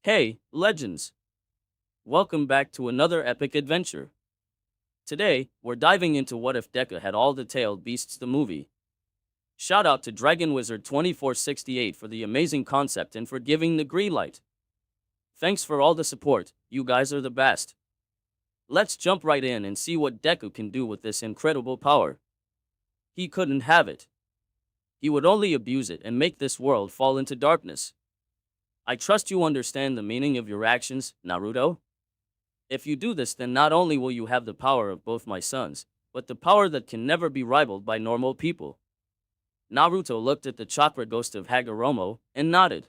Hey, legends! Welcome back to another epic adventure. Today, we're diving into What If Deku Had All the Tailed Beasts the movie. Shout out to Dragon Wizard 2468 for the amazing concept and for giving the green light. Thanks for all the support, you guys are the best. Let's jump right in and see what Deku can do with this incredible power. He couldn't have it. He would only abuse it and make this world fall into darkness. I trust you understand the meaning of your actions, Naruto. If you do this, then not only will you have the power of both my sons, but the power that can never be rivaled by normal people. Naruto looked at the chakra ghost of Hagoromo and nodded.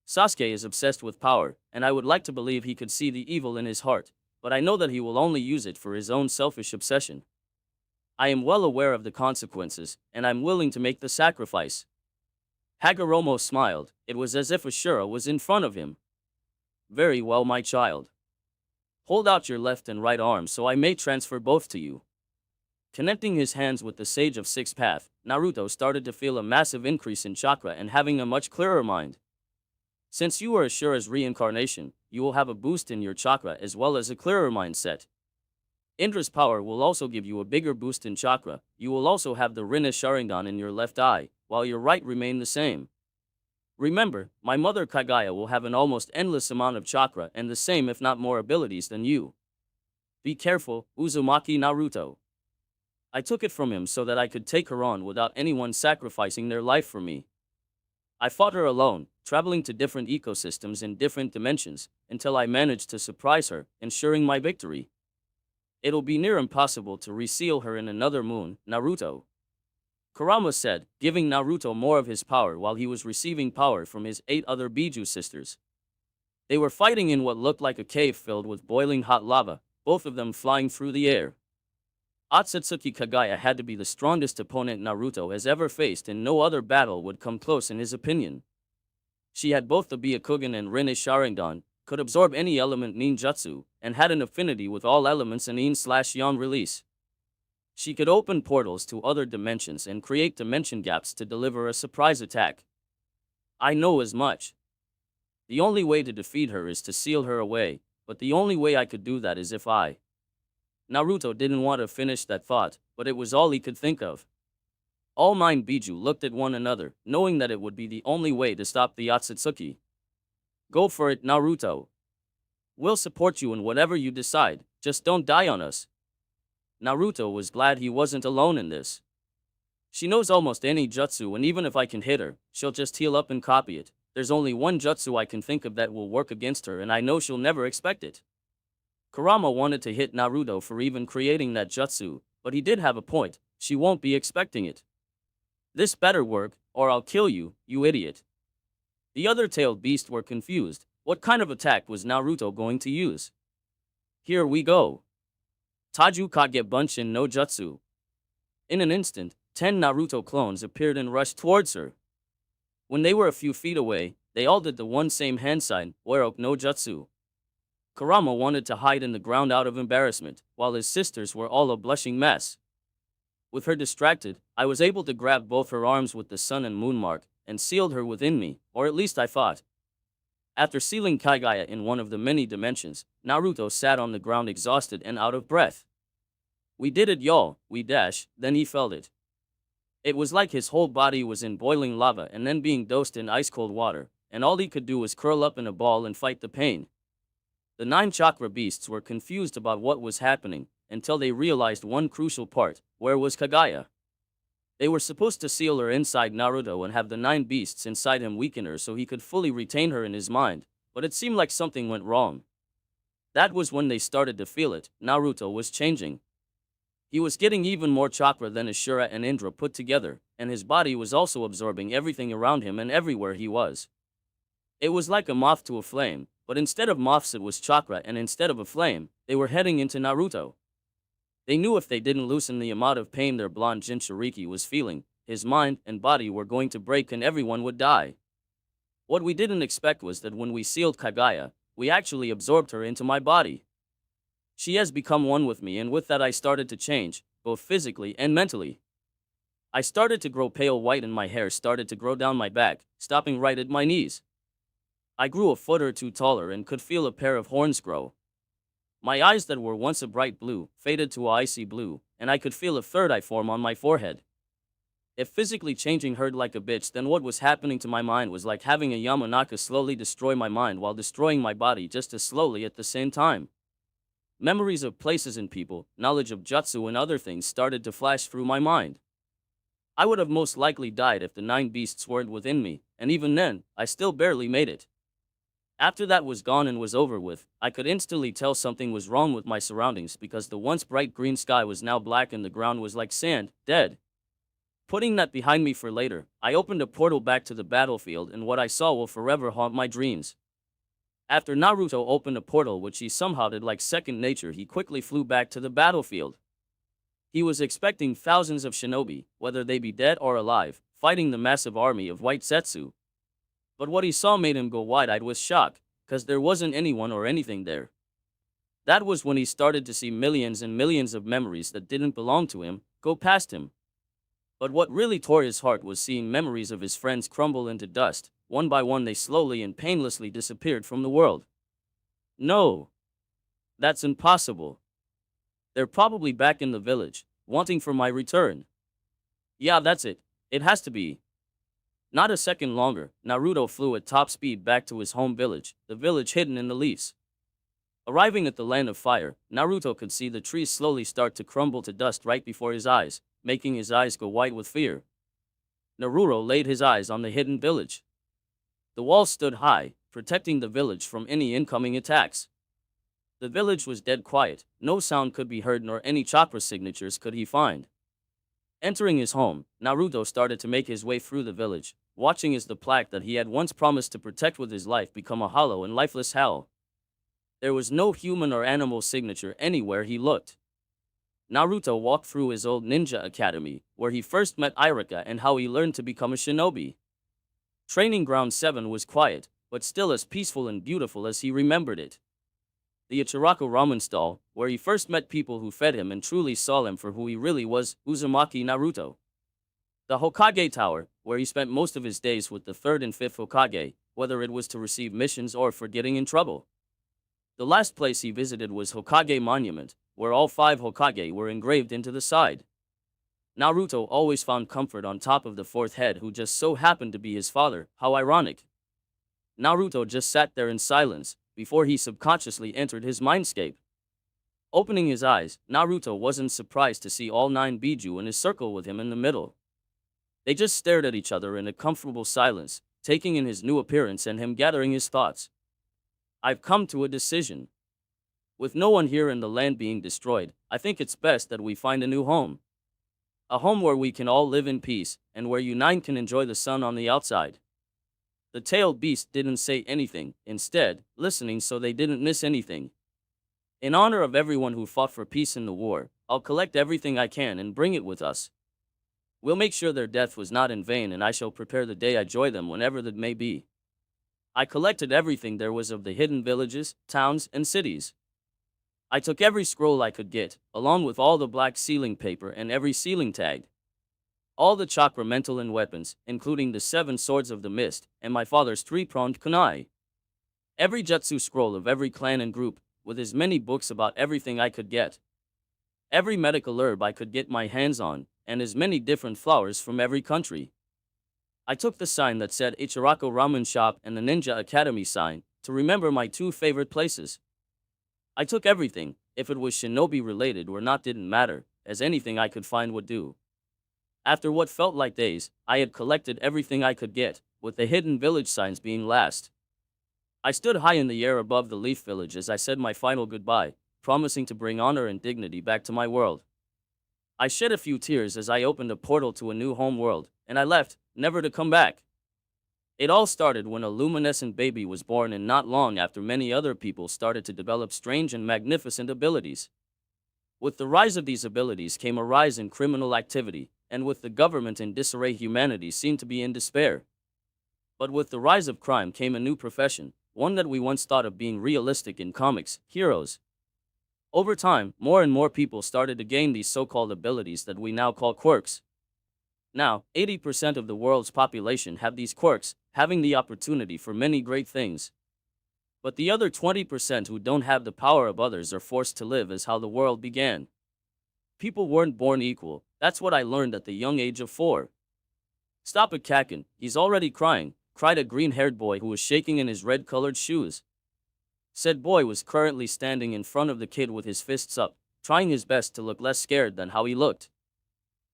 Sasuke is obsessed with power, and I would like to believe he could see the evil in his heart, but I know that he will only use it for his own selfish obsession. I am well aware of the consequences, and I'm willing to make the sacrifice. Hagoromo smiled. It was as if Ashura was in front of him. Very well, my child. Hold out your left and right arms so I may transfer both to you. Connecting his hands with the Sage of Six Path, Naruto started to feel a massive increase in chakra and having a much clearer mind. Since you are Ashura's reincarnation, you will have a boost in your chakra as well as a clearer mindset. Indra's power will also give you a bigger boost in chakra. You will also have the Rinne Sharingan in your left eye, while your right remain the same. Remember, my mother Kagaya will have an almost endless amount of chakra and the same if not more abilities than you. Be careful, Uzumaki Naruto. I took it from him so that I could take her on without anyone sacrificing their life for me. I fought her alone, traveling to different ecosystems in different dimensions, until I managed to surprise her, ensuring my victory. It'll be near impossible to reseal her in another moon, Naruto. Kurama said, giving Naruto more of his power while he was receiving power from his 8 other Biju sisters. They were fighting in what looked like a cave filled with boiling hot lava, both of them flying through the air. Otsutsuki Kagaya had to be the strongest opponent Naruto has ever faced, and no other battle would come close in his opinion. She had both the Byakugan and Rinne Sharingan, could absorb any element ninjutsu, and had an affinity with all elements in Yin/Yang release. She could open portals to other dimensions and create dimension gaps to deliver a surprise attack. I know as much. The only way to defeat her is to seal her away, but the only way I could do that is if I... Naruto didn't want to finish that thought, but it was all he could think of. All 9 Biju looked at one another, knowing that it would be the only way to stop the Otsutsuki. Go for it, Naruto. We'll support you in whatever you decide, just don't die on us. Naruto was glad he wasn't alone in this. She knows almost any jutsu, and even if I can hit her, she'll just heal up and copy it. There's only one jutsu I can think of that will work against her, and I know she'll never expect it. Kurama wanted to hit Naruto for even creating that jutsu, but he did have a point. She won't be expecting it. This better work, or I'll kill you, you idiot. The other tailed beasts were confused. What kind of attack was Naruto going to use? Here we go. Taju Kage Bunshin no Jutsu. In an instant, 10 Naruto clones appeared and rushed towards her. When they were a few feet away, they all did the one same hand sign, Warok no Jutsu. Kurama wanted to hide in the ground out of embarrassment, while his sisters were all a blushing mess. With her distracted, I was able to grab both her arms with the sun and moon mark, and sealed her within me, or at least I thought. After sealing Kagaya in one of the many dimensions, Naruto sat on the ground exhausted and out of breath. We did it, y'all, we dash, then he felt it. It was like his whole body was in boiling lava and then being doused in ice-cold water, and all he could do was curl up in a ball and fight the pain. The 9 chakra beasts were confused about what was happening, until they realized one crucial part: where was Kagaya? They were supposed to seal her inside Naruto and have the 9 beasts inside him weaken her so he could fully retain her in his mind, but it seemed like something went wrong. That was when they started to feel it. Naruto was changing. He was getting even more chakra than Ashura and Indra put together, and his body was also absorbing everything around him and everywhere he was. It was like a moth to a flame, but instead of moths it was chakra, and instead of a flame, they were heading into Naruto. They knew if they didn't loosen the amount of pain their blonde Jinchuriki was feeling, his mind and body were going to break and everyone would die. What we didn't expect was that when we sealed Kagaya, we actually absorbed her into my body. She has become one with me, and with that I started to change, both physically and mentally. I started to grow pale white and my hair started to grow down my back, stopping right at my knees. I grew a foot or two taller and could feel a pair of horns grow. My eyes that were once a bright blue faded to a icy blue, and I could feel a third eye form on my forehead. If physically changing hurt like a bitch, then what was happening to my mind was like having a Yamanaka slowly destroy my mind while destroying my body just as slowly at the same time. Memories of places and people, knowledge of jutsu and other things started to flash through my mind. I would have most likely died if the 9 beasts weren't within me, and even then, I still barely made it. After that was gone and was over with, I could instantly tell something was wrong with my surroundings because the once bright green sky was now black and the ground was like sand, dead. Putting that behind me for later, I opened a portal back to the battlefield and what I saw will forever haunt my dreams. After Naruto opened a portal which he somehow did like second nature, he quickly flew back to the battlefield. He was expecting thousands of shinobi, whether they be dead or alive, fighting the massive army of White Zetsu. But what he saw made him go wide-eyed with shock, cause there wasn't anyone or anything there. That was when he started to see millions and millions of memories that didn't belong to him, go past him. But what really tore his heart was seeing memories of his friends crumble into dust. One by one they slowly and painlessly disappeared from the world. No. That's impossible. They're probably back in the village, wanting for my return. Yeah, that's it. It has to be. Not a second longer, Naruto flew at top speed back to his home village, the village hidden in the leaves. Arriving at the land of fire, Naruto could see the trees slowly start to crumble to dust right before his eyes, making his eyes go white with fear. Naruto laid his eyes on the hidden village. The walls stood high, protecting the village from any incoming attacks. The village was dead quiet, no sound could be heard nor any chakra signatures could he find. Entering his home, Naruto started to make his way through the village, watching as the plaque that he had once promised to protect with his life become a hollow and lifeless hell. There was no human or animal signature anywhere he looked. Naruto walked through his old ninja academy, where he first met Iruka and how he learned to become a shinobi. Training Ground 7 was quiet, but still as peaceful and beautiful as he remembered it. The Ichiraku ramen stall, where he first met people who fed him and truly saw him for who he really was, Uzumaki Naruto. The Hokage Tower, where he spent most of his days with the 3rd and 5th Hokage, whether it was to receive missions or for getting in trouble. The last place he visited was Hokage Monument, where all 5 Hokage were engraved into the side. Naruto always found comfort on top of the 4th head, who just so happened to be his father. How ironic. Naruto just sat there in silence, before he subconsciously entered his mindscape. Opening his eyes, Naruto wasn't surprised to see all 9 Biju in a circle with him in the middle. They just stared at each other in a comfortable silence, taking in his new appearance and him gathering his thoughts. I've come to a decision. With no one here and the land being destroyed, I think it's best that we find a new home. A home where we can all live in peace, and where you 9 can enjoy the sun on the outside. The tailed beast didn't say anything, instead, listening so they didn't miss anything. In honor of everyone who fought for peace in the war, I'll collect everything I can and bring it with us. We'll make sure their death was not in vain, and I shall prepare the day I join them whenever that may be. I collected everything there was of the hidden villages, towns, and cities. I took every scroll I could get, along with all the black sealing paper and every sealing tag. All the chakra mental and weapons, including the 7 swords of the mist, and my father's 3-pronged kunai. Every jutsu scroll of every clan and group, with as many books about everything I could get. Every medical herb I could get my hands on, and as many different flowers from every country. I took the sign that said Ichiraku Ramen Shop and the Ninja Academy sign, to remember my 2 favorite places. I took everything, if it was shinobi related or not didn't matter, as anything I could find would do. After what felt like days, I had collected everything I could get, with the hidden village signs being last. I stood high in the air above the Leaf Village as I said my final goodbye, promising to bring honor and dignity back to my world. I shed a few tears as I opened a portal to a new home world, and I left, never to come back. It all started when a luminescent baby was born, and not long after many other people started to develop strange and magnificent abilities. With the rise of these abilities came a rise in criminal activity, and with the government in disarray humanity seemed to be in despair. But with the rise of crime came a new profession, one that we once thought of being realistic in comics, heroes. Over time, more and more people started to gain these so-called abilities that we now call quirks. Now, 80% of the world's population have these quirks, having the opportunity for many great things. But the other 20% who don't have the power of others are forced to live as how the world began. People weren't born equal, that's what I learned at the young age of 4. Stop it, Kakin, he's already crying, cried a green-haired boy who was shaking in his red-colored shoes. Said boy was currently standing in front of the kid with his fists up, trying his best to look less scared than how he looked.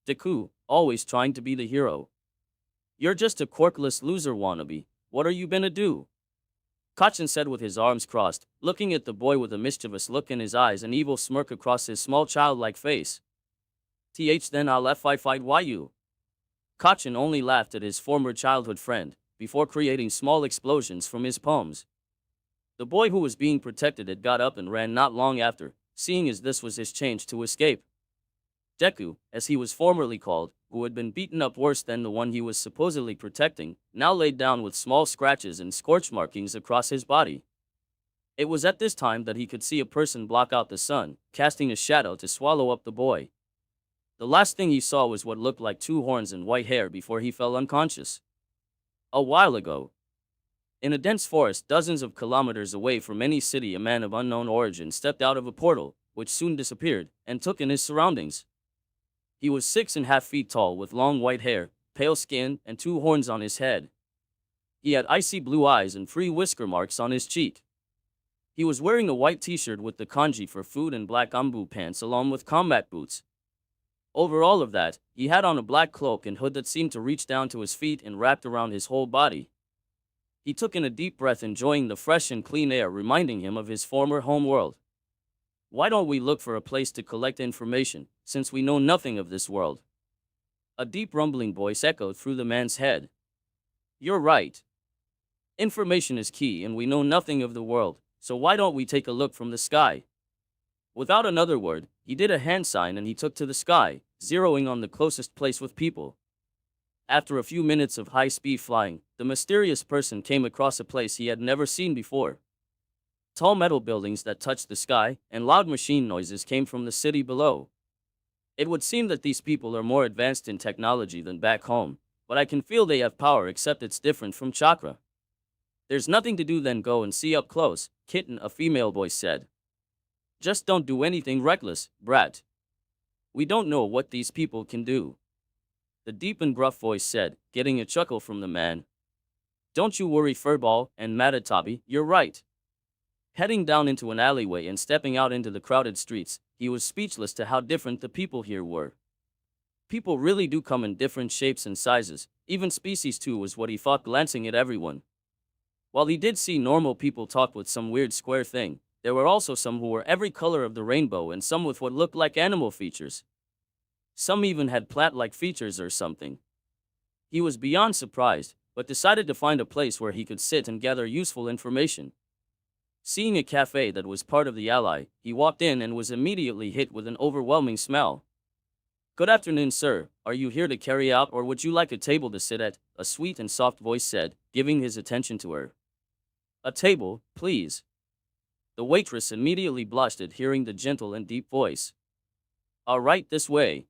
Deku, always trying to be the hero. You're just a quirkless loser wannabe, what are you gonna do? Kachin said with his arms crossed, looking at the boy with a mischievous look in his eyes and evil smirk across his small childlike face. Then I'll fight you. Kachin only laughed at his former childhood friend, before creating small explosions from his palms. The boy who was being protected had got up and ran not long after, seeing as this was his chance to escape. Deku, as he was formerly called, who had been beaten up worse than the one he was supposedly protecting, now laid down with small scratches and scorch markings across his body. It was at this time that he could see a person block out the sun, casting a shadow to swallow up the boy. The last thing he saw was what looked like 2 horns and white hair before he fell unconscious. A while ago, in a dense forest dozens of kilometers away from any city, a man of unknown origin stepped out of a portal, which soon disappeared, and took in his surroundings. He was 6.5 feet tall with long white hair, pale skin, and 2 horns on his head. He had icy blue eyes and 3 whisker marks on his cheek. He was wearing a white t-shirt with the kanji for food and black ambu pants along with combat boots. Over all of that, he had on a black cloak and hood that seemed to reach down to his feet and wrapped around his whole body. He took in a deep breath, enjoying the fresh and clean air, reminding him of his former home world. Why don't we look for a place to collect information, since we know nothing of this world? A deep rumbling voice echoed through the man's head. You're right. Information is key and we know nothing of the world, so why don't we take a look from the sky? Without another word, he did a hand sign and he took to the sky, zeroing on the closest place with people. After a few minutes of high-speed flying, the mysterious person came across a place he had never seen before. Tall metal buildings that touched the sky, and loud machine noises came from the city below. It would seem that these people are more advanced in technology than back home, but I can feel they have power, except it's different from chakra. There's nothing to do then go and see up close, kitten, a female voice said. Just don't do anything reckless, brat. We don't know what these people can do. The deep and gruff voice said, getting a chuckle from the man. Don't you worry, Furball and Matatabi, you're right. Heading down into an alleyway and stepping out into the crowded streets, he was speechless to how different the people here were. People really do come in different shapes and sizes, even species too, was what he thought, glancing at everyone. While he did see normal people talk with some weird square thing, there were also some who were every color of the rainbow and some with what looked like animal features. Some even had plant-like features or something. He was beyond surprised, but decided to find a place where he could sit and gather useful information. Seeing a cafe that was part of the ally, he walked in and was immediately hit with an overwhelming smell. Good afternoon, sir. Are you here to carry out or would you like a table to sit at? A sweet and soft voice said, giving his attention to her. A table, please. The waitress immediately blushed at hearing the gentle and deep voice. All right, this way.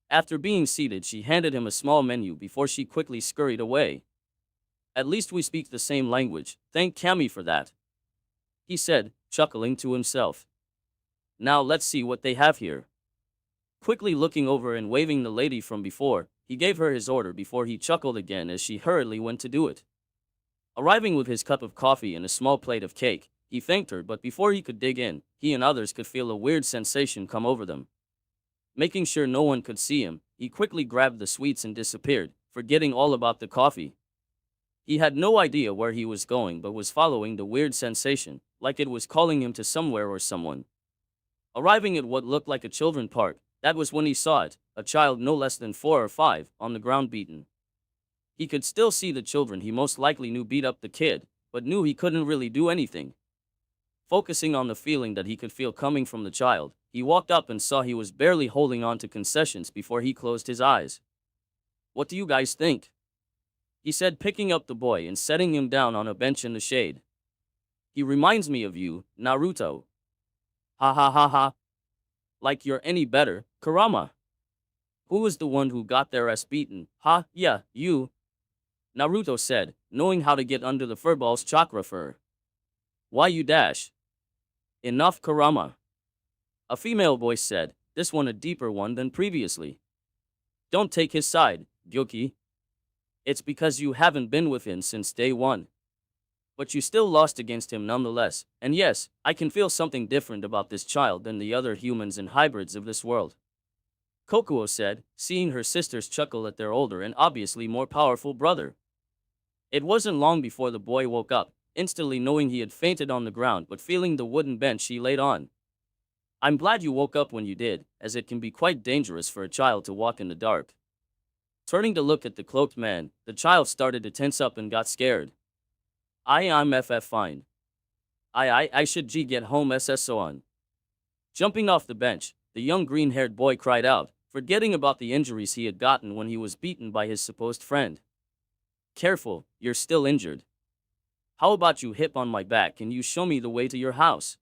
After being seated, she handed him a small menu before she quickly scurried away. At least we speak the same language, thank Kami for that, he said, chuckling to himself. Now let's see what they have here. Quickly looking over and waving the lady from before, he gave her his order before he chuckled again as she hurriedly went to do it. Arriving with his cup of coffee and a small plate of cake, he thanked her, but before he could dig in, he and others could feel a weird sensation come over them. Making sure no one could see him, he quickly grabbed the sweets and disappeared, forgetting all about the coffee. He had no idea where he was going but was following the weird sensation, like it was calling him to somewhere or someone. Arriving at what looked like a children's park, that was when he saw it, a child no less than 4 or 5, on the ground beaten. He could still see the children he most likely knew beat up the kid, but knew he couldn't really do anything. Focusing on the feeling that he could feel coming from the child, he walked up and saw he was barely holding on to concessions before he closed his eyes. What do you guys think? He said, picking up the boy and setting him down on a bench in the shade. He reminds me of you, Naruto. Ha ha ha ha. Like you're any better, Kurama. Who was the one who got their ass beaten? Ha, yeah, you. Naruto said, knowing how to get under the furball's chakra fur. Why you dash? Enough Karama. A female voice said, this one a deeper one than previously. Don't take his side, Gyoki. It's because you haven't been with him since day one. But you still lost against him nonetheless, and yes, I can feel something different about this child than the other humans and hybrids of this world. Kokuo said, seeing her sisters chuckle at their older and obviously more powerful brother. It wasn't long before the boy woke up, instantly knowing he had fainted on the ground but feeling the wooden bench he laid on. I'm glad you woke up when you did, as it can be quite dangerous for a child to walk in the dark. Turning to look at the cloaked man, the child started to tense up and got scared. I'm fine. I should get home so on. Jumping off the bench, the young green-haired boy cried out, forgetting about the injuries he had gotten when he was beaten by his supposed friend. Careful, you're still injured. How about you hip on my back and you show me the way to your house?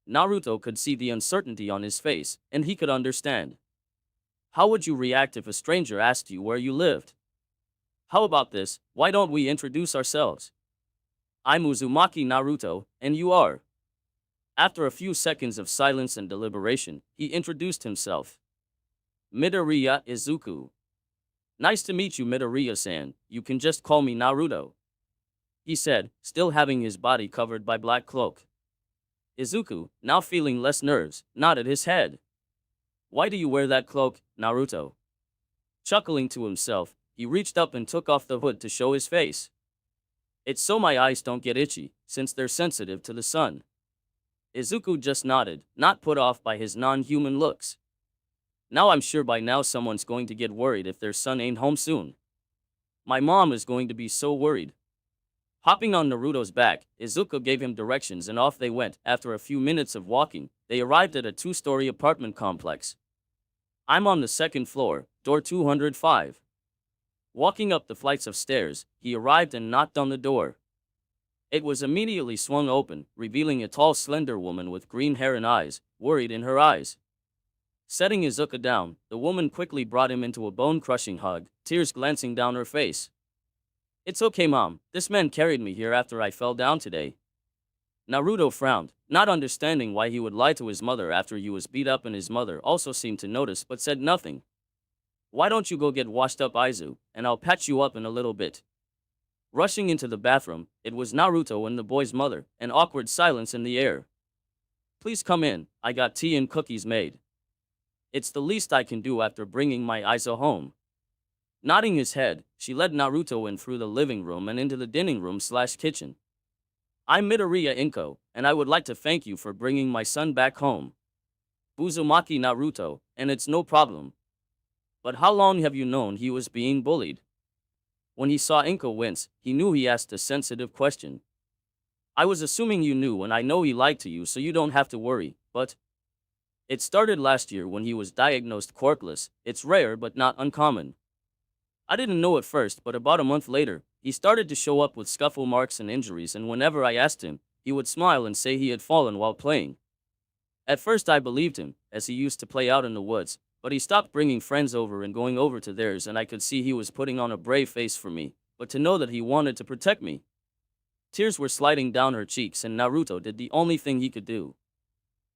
Naruto could see the uncertainty on his face, and he could understand. How would you react if a stranger asked you where you lived? How about this, why don't we introduce ourselves? I'm Uzumaki Naruto, and you are. After a few seconds of silence and deliberation, he introduced himself. Midoriya Izuku. Nice to meet you, Midoriya-san, you can just call me Naruto. He said, still having his body covered by black cloak. Izuku, now feeling less nerves, nodded his head. Why do you wear that cloak, Naruto? Chuckling to himself, he reached up and took off the hood to show his face. It's so my eyes don't get itchy, since they're sensitive to the sun. Izuku just nodded, not put off by his non-human looks. Now I'm sure by now someone's going to get worried if their son ain't home soon. My mom is going to be so worried. Hopping on Naruto's back, Izuku gave him directions and off they went. After a few minutes of walking, they arrived at a 2-story apartment complex. I'm on the second floor, door 205. Walking up the flights of stairs, he arrived and knocked on the door. It was immediately swung open, revealing a tall, slender woman with green hair and eyes, worried in her eyes. Setting Izuku down, the woman quickly brought him into a bone-crushing hug, tears glancing down her face. It's okay, Mom, this man carried me here after I fell down today. Naruto frowned, not understanding why he would lie to his mother after he was beat up, and his mother also seemed to notice but said nothing. Why don't you go get washed up, Izu, and I'll patch you up in a little bit. Rushing into the bathroom, it was Naruto and the boy's mother, an awkward silence in the air. Please come in, I got tea and cookies made. It's the least I can do after bringing my Izu home. Nodding his head, she led Naruto in through the living room and into the dining room/kitchen. I'm Midoriya Inko, and I would like to thank you for bringing my son back home. Uzumaki Naruto, and it's no problem. But how long have you known he was being bullied? When he saw Inko wince, he knew he asked a sensitive question. I was assuming you knew, and I know he lied to you, so you don't have to worry, but... It started last year when he was diagnosed quirkless. It's rare but not uncommon. I didn't know at first, but about a month later, he started to show up with scuffle marks and injuries, and whenever I asked him, he would smile and say he had fallen while playing. At first I believed him, as he used to play out in the woods, but he stopped bringing friends over and going over to theirs, and I could see he was putting on a brave face for me, but to know that he wanted to protect me. Tears were sliding down her cheeks, and Naruto did the only thing he could do.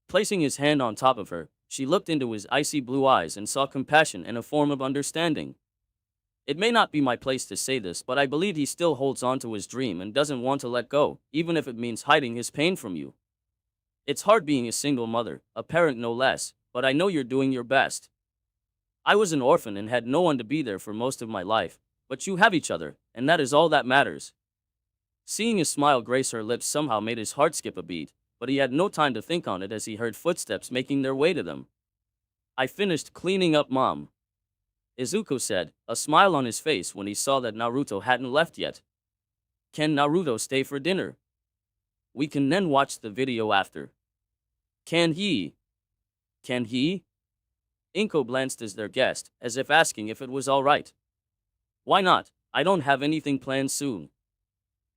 Placing his hand on top of her, she looked into his icy blue eyes and saw compassion and a form of understanding. It may not be my place to say this, but I believe he still holds on to his dream and doesn't want to let go, even if it means hiding his pain from you. It's hard being a single mother, a parent no less, but I know you're doing your best. I was an orphan and had no one to be there for most of my life, but you have each other, and that is all that matters. Seeing his smile grace her lips somehow made his heart skip a beat, but he had no time to think on it as he heard footsteps making their way to them. I finished cleaning up, Mom, Izuku said, a smile on his face when he saw that Naruto hadn't left yet. Can Naruto stay for dinner? We can then watch the video after. Can he? Can he? Inko glanced as their guest, as if asking if it was all right. Why not? I don't have anything planned soon.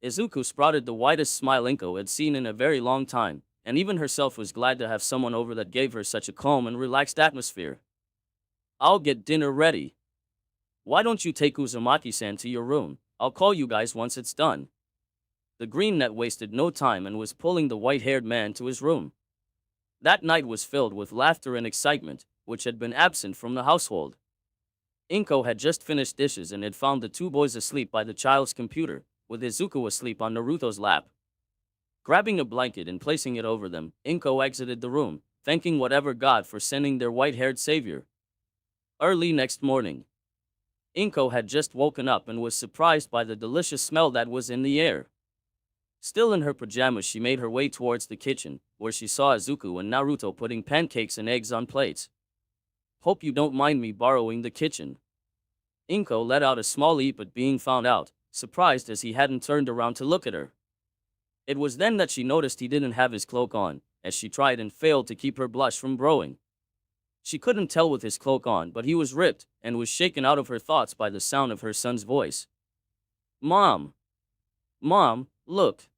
Izuku sprouted the widest smile Inko had seen in a very long time, and even herself was glad to have someone over that gave her such a calm and relaxed atmosphere. I'll get dinner ready. Why don't you take Uzumaki-san to your room? I'll call you guys once it's done. The green net wasted no time and was pulling the white-haired man to his room. That night was filled with laughter and excitement, which had been absent from the household. Inko had just finished dishes and had found the two boys asleep by the child's computer, with Izuku asleep on Naruto's lap. Grabbing a blanket and placing it over them, Inko exited the room, thanking whatever god for sending their white-haired savior. Early next morning, Inko had just woken up and was surprised by the delicious smell that was in the air. Still in her pajamas, she made her way towards the kitchen, where she saw Izuku and Naruto putting pancakes and eggs on plates. Hope you don't mind me borrowing the kitchen. Inko let out a small eep at being found out, surprised as he hadn't turned around to look at her. It was then that she noticed he didn't have his cloak on, as she tried and failed to keep her blush from growing. She couldn't tell with his cloak on, but he was ripped, and was shaken out of her thoughts by the sound of her son's voice. Mom! Mom, look!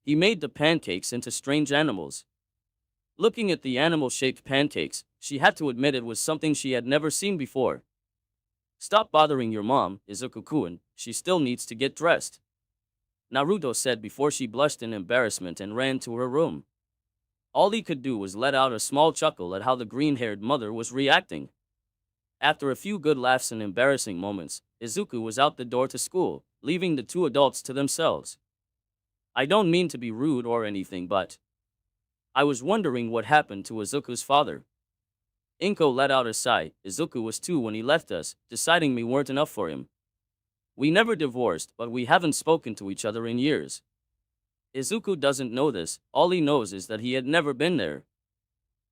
He made the pancakes into strange animals. Looking at the animal-shaped pancakes, she had to admit it was something she had never seen before. Stop bothering your mom, Izuku-kun, she still needs to get dressed, Naruto said before she blushed in embarrassment and ran to her room. All he could do was let out a small chuckle at how the green-haired mother was reacting. After a few good laughs and embarrassing moments, Izuku was out the door to school, leaving the two adults to themselves. I don't mean to be rude or anything, but I was wondering what happened to Izuku's father. Inko let out a sigh. Izuku was 2 when he left us, deciding we weren't enough for him. We never divorced, but we haven't spoken to each other in years. Izuku doesn't know this, all he knows is that he had never been there.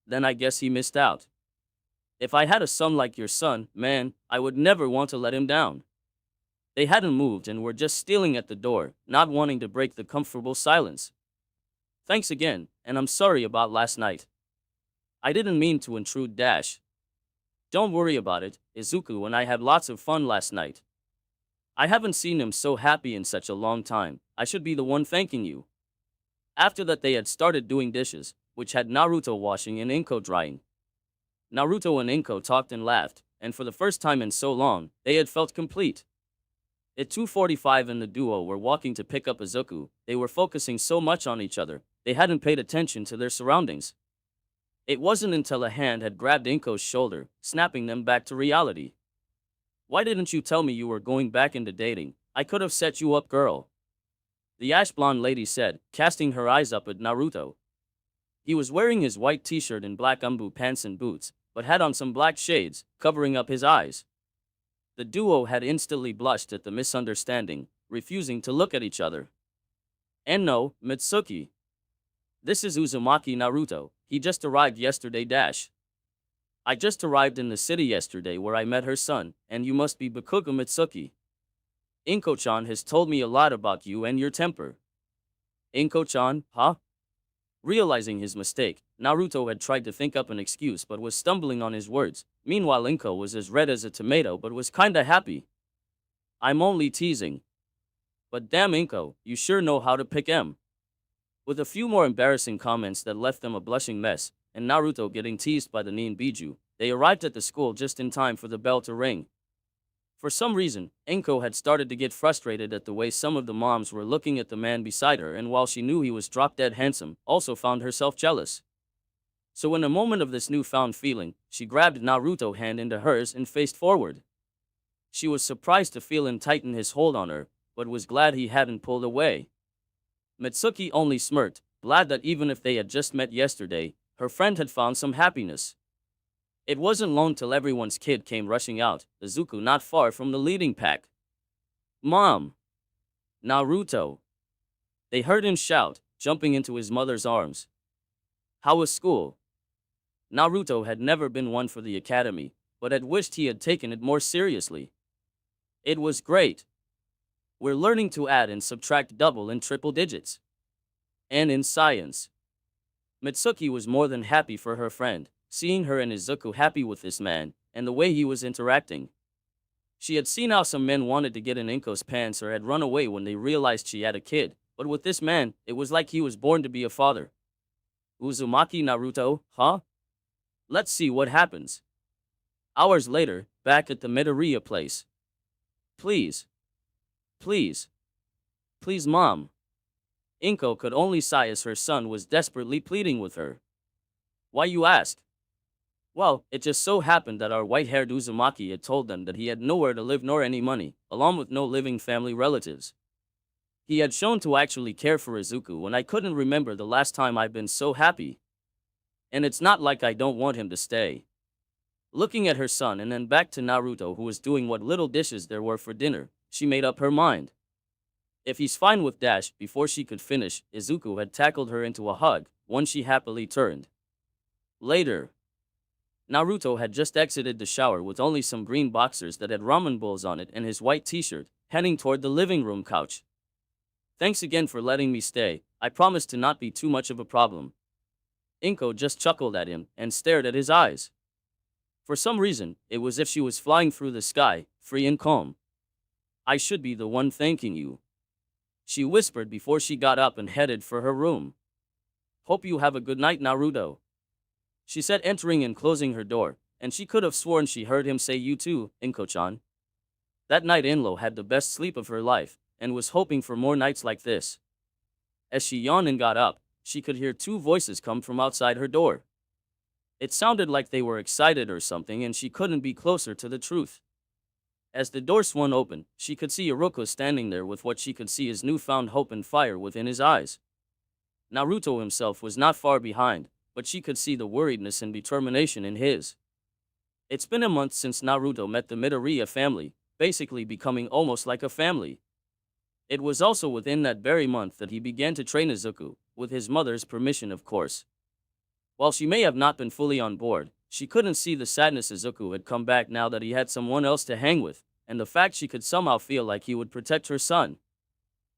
Then I guess he missed out. If I had a son like your son, man, I would never want to let him down. They hadn't moved and were just stealing at the door, not wanting to break the comfortable silence. Thanks again, and I'm sorry about last night. I didn't mean to intrude. Don't worry about it, Izuku and I had lots of fun last night. I haven't seen him so happy in such a long time. I should be the one thanking you. After that they had started doing dishes, which had Naruto washing and Inko drying. Naruto and Inko talked and laughed, and for the first time in so long, they had felt complete. At 2:45 and the duo were walking to pick up Izuku, they were focusing so much on each other, they hadn't paid attention to their surroundings. It wasn't until a hand had grabbed Inko's shoulder, snapping them back to reality. Why didn't you tell me you were going back into dating? I could have set you up, girl. The ash-blonde lady said, casting her eyes up at Naruto. He was wearing his white t-shirt and black umbu pants and boots, but had on some black shades, covering up his eyes. The duo had instantly blushed at the misunderstanding, refusing to look at each other. And no, Mitsuki. This is Uzumaki Naruto, he just arrived yesterday. I just arrived in the city yesterday where I met her son, and you must be Bakugo Mitsuki. Inko-chan has told me a lot about you and your temper. Inko-chan, huh? Realizing his mistake, Naruto had tried to think up an excuse but was stumbling on his words. Meanwhile Inko was as red as a tomato but was kinda happy. I'm only teasing. But damn Inko, you sure know how to pick 'em. With a few more embarrassing comments that left them a blushing mess, and Naruto getting teased by the Nin Biju, they arrived at the school just in time for the bell to ring. For some reason, Inko had started to get frustrated at the way some of the moms were looking at the man beside her, and while she knew he was drop-dead handsome, also found herself jealous. So in a moment of this newfound feeling, she grabbed Naruto's hand into hers and faced forward. She was surprised to feel him tighten his hold on her, but was glad he hadn't pulled away. Mitsuki only smirked, glad that even if they had just met yesterday, her friend had found some happiness. It wasn't long till everyone's kid came rushing out, Izuku not far from the leading pack. Mom! Naruto! They heard him shout, jumping into his mother's arms. How was school? Naruto had never been one for the academy, but had wished he had taken it more seriously. It was great. We're learning to add and subtract double and triple digits. And in science. Mitsuki was more than happy for her friend, seeing her and Izuku happy with this man, and the way he was interacting. She had seen how some men wanted to get in Inko's pants or had run away when they realized she had a kid, but with this man, it was like he was born to be a father. Uzumaki Naruto, huh? Let's see what happens. Hours later, back at the Midoriya place. Please, please, please mom. Inko could only sigh as her son was desperately pleading with her. Why you ask? Well, it just so happened that our white-haired Uzumaki had told them that he had nowhere to live nor any money, along with no living family relatives. He had shown to actually care for Izuku and I couldn't remember the last time I've been so happy. And it's not like I don't want him to stay. Looking at her son and then back to Naruto who was doing what little dishes there were for dinner, she made up her mind. If he's fine with Dash, before she could finish, Izuku had tackled her into a hug, one she happily turned. Later, Naruto had just exited the shower with only some green boxers that had ramen bowls on it and his white t-shirt, heading toward the living room couch. Thanks again for letting me stay, I promise to not be too much of a problem. Inko just chuckled at him and stared at his eyes. For some reason, it was as if she was flying through the sky, free and calm. I should be the one thanking you, she whispered before she got up and headed for her room. Hope you have a good night, Naruto, she said, entering and closing her door, and she could have sworn she heard him say you too, Inko-chan. That night Inlo had the best sleep of her life, and was hoping for more nights like this. As she yawned and got up, she could hear two voices come from outside her door. It sounded like they were excited or something and she couldn't be closer to the truth. As the door swung open, she could see Iruka standing there with what she could see as newfound hope and fire within his eyes. Naruto himself was not far behind, but she could see the worriedness and determination in his. It's been a month since Naruto met the Midoriya family, basically becoming almost like a family. It was also within that very month that he began to train Izuku, with his mother's permission of course. While she may have not been fully on board, she couldn't see the sadness Izuku had come back now that he had someone else to hang with, and the fact she could somehow feel like he would protect her son.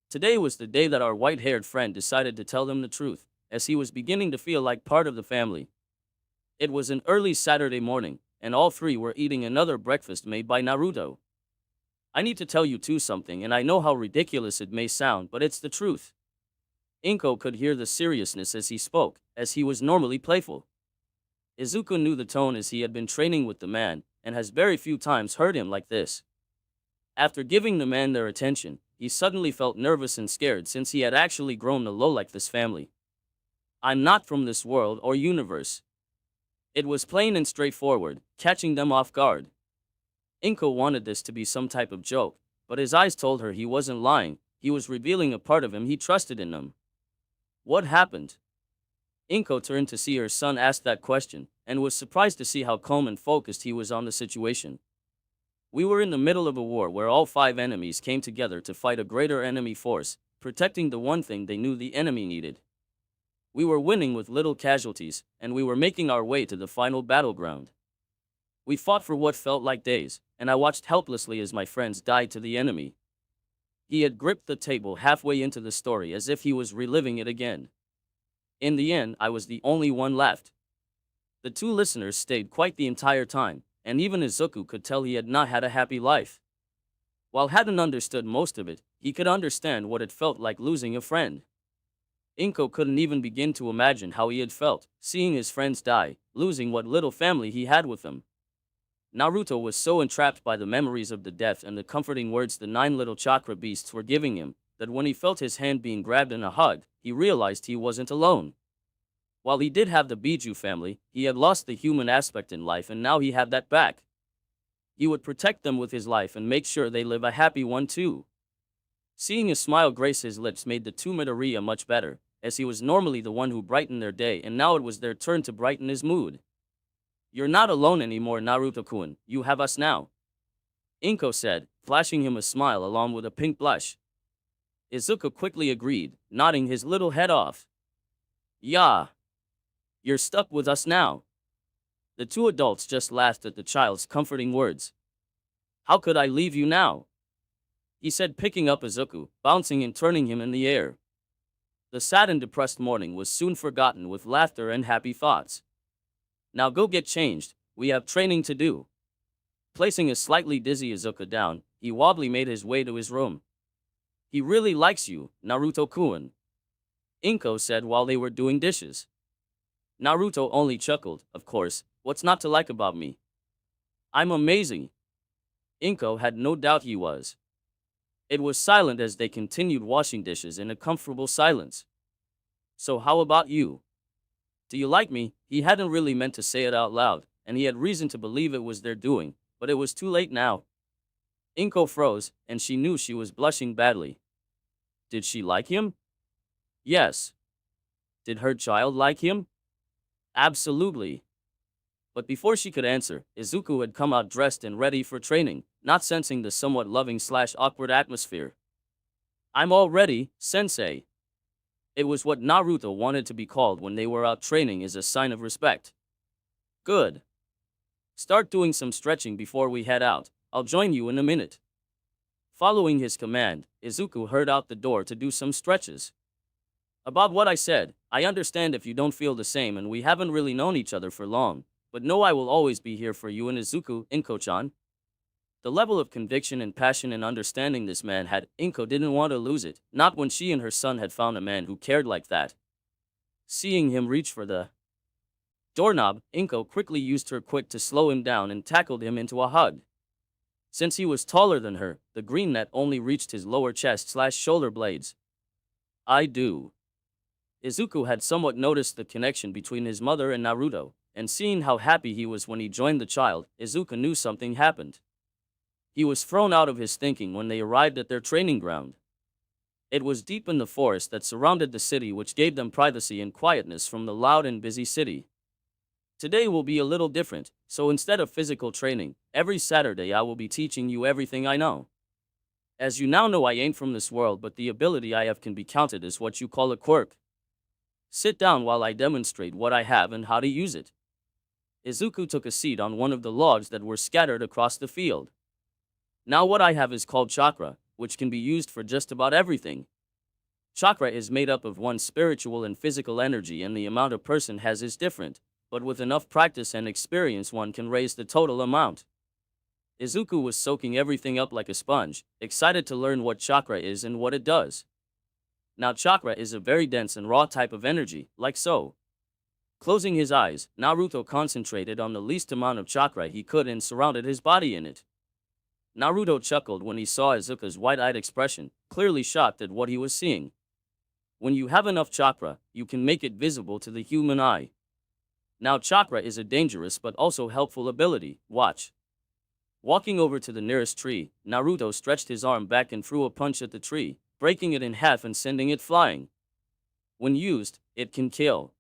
Today was the day that our white-haired friend decided to tell them the truth, as he was beginning to feel like part of the family. It was an early Saturday morning, and all three were eating another breakfast made by Naruto. I need to tell you too something, and I know how ridiculous it may sound, but it's the truth. Inko could hear the seriousness as he spoke, as he was normally playful. Izuku knew the tone as he had been training with the man, and has very few times heard him like this. After giving the man their attention, he suddenly felt nervous and scared since he had actually grown to like this family. I'm not from this world or universe. It was plain and straightforward, catching them off guard. Inko wanted this to be some type of joke, but his eyes told her he wasn't lying, he was revealing a part of him he trusted in them. What happened? Inko turned to see her son ask that question, and was surprised to see how calm and focused he was on the situation. We were in the middle of a war where all 5 enemies came together to fight a greater enemy force, protecting the one thing they knew the enemy needed. We were winning with little casualties, and we were making our way to the final battleground. We fought for what felt like days, and I watched helplessly as my friends died to the enemy. He had gripped the table halfway into the story as if he was reliving it again. In the end, I was the only one left. The 2 listeners stayed quite the entire time, and even Izuku could tell he had not had a happy life. While hadn't understood most of it, he could understand what it felt like losing a friend. Inko couldn't even begin to imagine how he had felt, seeing his friends die, losing what little family he had with them. Naruto was so entrapped by the memories of the death and the comforting words the 9 little chakra beasts were giving him, that when he felt his hand being grabbed in a hug, he realized he wasn't alone. While he did have the Biju family, he had lost the human aspect in life and now he had that back. He would protect them with his life and make sure they live a happy one too. Seeing a smile grace his lips made the 2 Midoriya much better, as he was normally the one who brightened their day and now it was their turn to brighten his mood. You're not alone anymore, Naruto-kun, you have us now, Inko said, flashing him a smile along with a pink blush. Izuku quickly agreed, nodding his little head off. Yeah. You're stuck with us now. The 2 adults just laughed at the child's comforting words. How could I leave you now? He said, picking up Izuku, bouncing and turning him in the air. The sad and depressed morning was soon forgotten with laughter and happy thoughts. Now go get changed, we have training to do. Placing a slightly dizzy Izuku down, he wobbly made his way to his room. He really likes you, Naruto-kun, Inko said while they were doing dishes. Naruto only chuckled, of course, what's not to like about me? I'm amazing. Inko had no doubt he was. It was silent as they continued washing dishes in a comfortable silence. So how about you? Do you like me? He hadn't really meant to say it out loud, and he had reason to believe it was their doing, but it was too late now. Inko froze, and she knew she was blushing badly. Did she like him? Yes. Did her child like him? Absolutely. But before she could answer, Izuku had come out dressed and ready for training, not sensing the somewhat loving/awkward atmosphere. I'm all ready, sensei. It was what Naruto wanted to be called when they were out training as a sign of respect. Good. Start doing some stretching before we head out. I'll join you in a minute. Following his command, Izuku hurried out the door to do some stretches. About what I said, I understand if you don't feel the same and we haven't really known each other for long, but know I will always be here for you and Izuku, Inko-chan. The level of conviction and passion and understanding this man had, Inko didn't want to lose it, not when she and her son had found a man who cared like that. Seeing him reach for the doorknob, Inko quickly used her quick to slow him down and tackled him into a hug. Since he was taller than her, the green net only reached his lower chest/shoulder blades. I do. Izuku had somewhat noticed the connection between his mother and Naruto, and seeing how happy he was when he joined the child, Izuku knew something happened. He was thrown out of his thinking when they arrived at their training ground. It was deep in the forest that surrounded the city, which gave them privacy and quietness from the loud and busy city. Today will be a little different, so instead of physical training, every Saturday I will be teaching you everything I know. As you now know, I ain't from this world, but the ability I have can be counted as what you call a quirk. Sit down while I demonstrate what I have and how to use it. Izuku took a seat on one of the logs that were scattered across the field. Now what I have is called chakra, which can be used for just about everything. Chakra is made up of one's spiritual and physical energy, and the amount a person has is different, but with enough practice and experience one can raise the total amount. Izuku was soaking everything up like a sponge, excited to learn what chakra is and what it does. Now chakra is a very dense and raw type of energy, like so. Closing his eyes, Naruto concentrated on the least amount of chakra he could and surrounded his body in it. Naruto chuckled when he saw Izuku's wide-eyed expression, clearly shocked at what he was seeing. When you have enough chakra, you can make it visible to the human eye. Now chakra is a dangerous but also helpful ability. Watch. Walking over to the nearest tree, Naruto stretched his arm back and threw a punch at the tree, breaking it in half and sending it flying. When used, it can kill.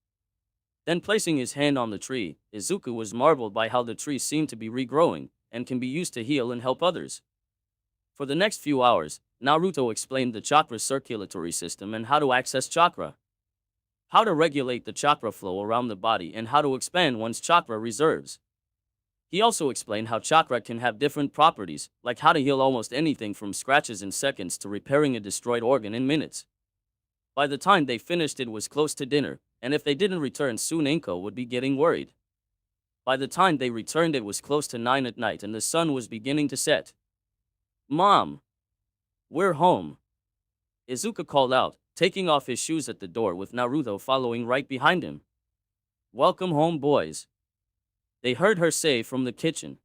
Then placing his hand on the tree, Izuku was marveled by how the tree seemed to be regrowing, and can be used to heal and help others. For the next few hours, Naruto explained the chakra circulatory system and how to access chakra, how to regulate the chakra flow around the body, and how to expand one's chakra reserves. He also explained how chakra can have different properties, like how to heal almost anything from scratches in seconds to repairing a destroyed organ in minutes. By the time they finished, it was close to dinner, and if they didn't return soon, Inko would be getting worried. By the time they returned, it was close to 9 at night and the sun was beginning to set. Mom! We're home! Izuku called out, taking off his shoes at the door with Naruto following right behind him. Welcome home, boys. They heard her say from the kitchen.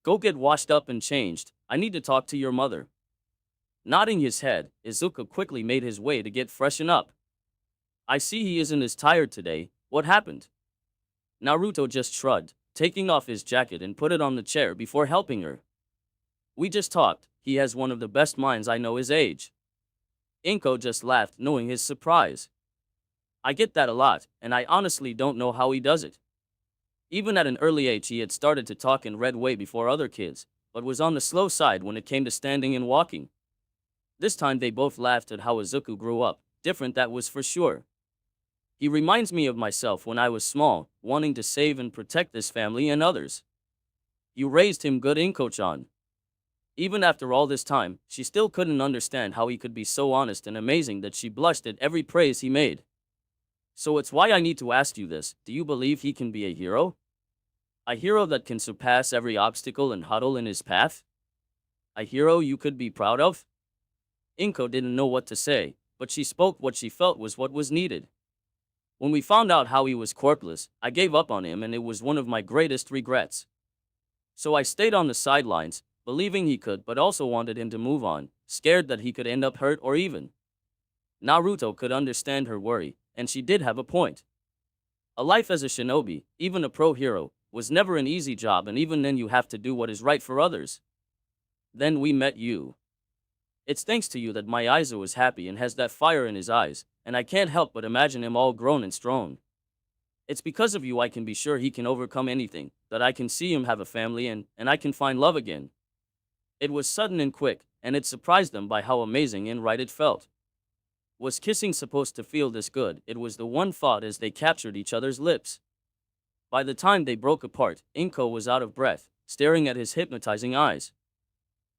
Go get washed up and changed, I need to talk to your mother. Nodding his head, Izuku quickly made his way to get freshened up. I see he isn't as tired today, what happened? Naruto just shrugged, taking off his jacket and put it on the chair before helping her. We just talked, he has one of the best minds I know his age. Inko just laughed, knowing his surprise. I get that a lot, and I honestly don't know how he does it. Even at an early age he had started to talk and read way before other kids, but was on the slow side when it came to standing and walking. This time they both laughed at how Izuku grew up, different that was for sure. He reminds me of myself when I was small, wanting to save and protect this family and others. You raised him good, Inko-chan. Even after all this time, she still couldn't understand how he could be so honest and amazing that she blushed at every praise he made. So it's why I need to ask you this, do you believe he can be a hero? A hero that can surpass every obstacle and hurdle in his path? A hero you could be proud of? Inko didn't know what to say, but she spoke what she felt was what was needed. When we found out how he was corpless, I gave up on him and it was one of my greatest regrets. So I stayed on the sidelines, believing he could but also wanted him to move on, scared that he could end up hurt or even. Naruto could understand her worry, and she did have a point. A life as a shinobi, even a pro hero, was never an easy job, and even then you have to do what is right for others. Then we met you. It's thanks to you that my Izuku is happy and has that fire in his eyes, and I can't help but imagine him all grown and strong. It's because of you I can be sure he can overcome anything, that I can see him have a family and I can find love again. It was sudden and quick, and it surprised them by how amazing and right it felt. Was kissing supposed to feel this good? It was the one thought as they captured each other's lips. By the time they broke apart, Inko was out of breath, staring at his hypnotizing eyes.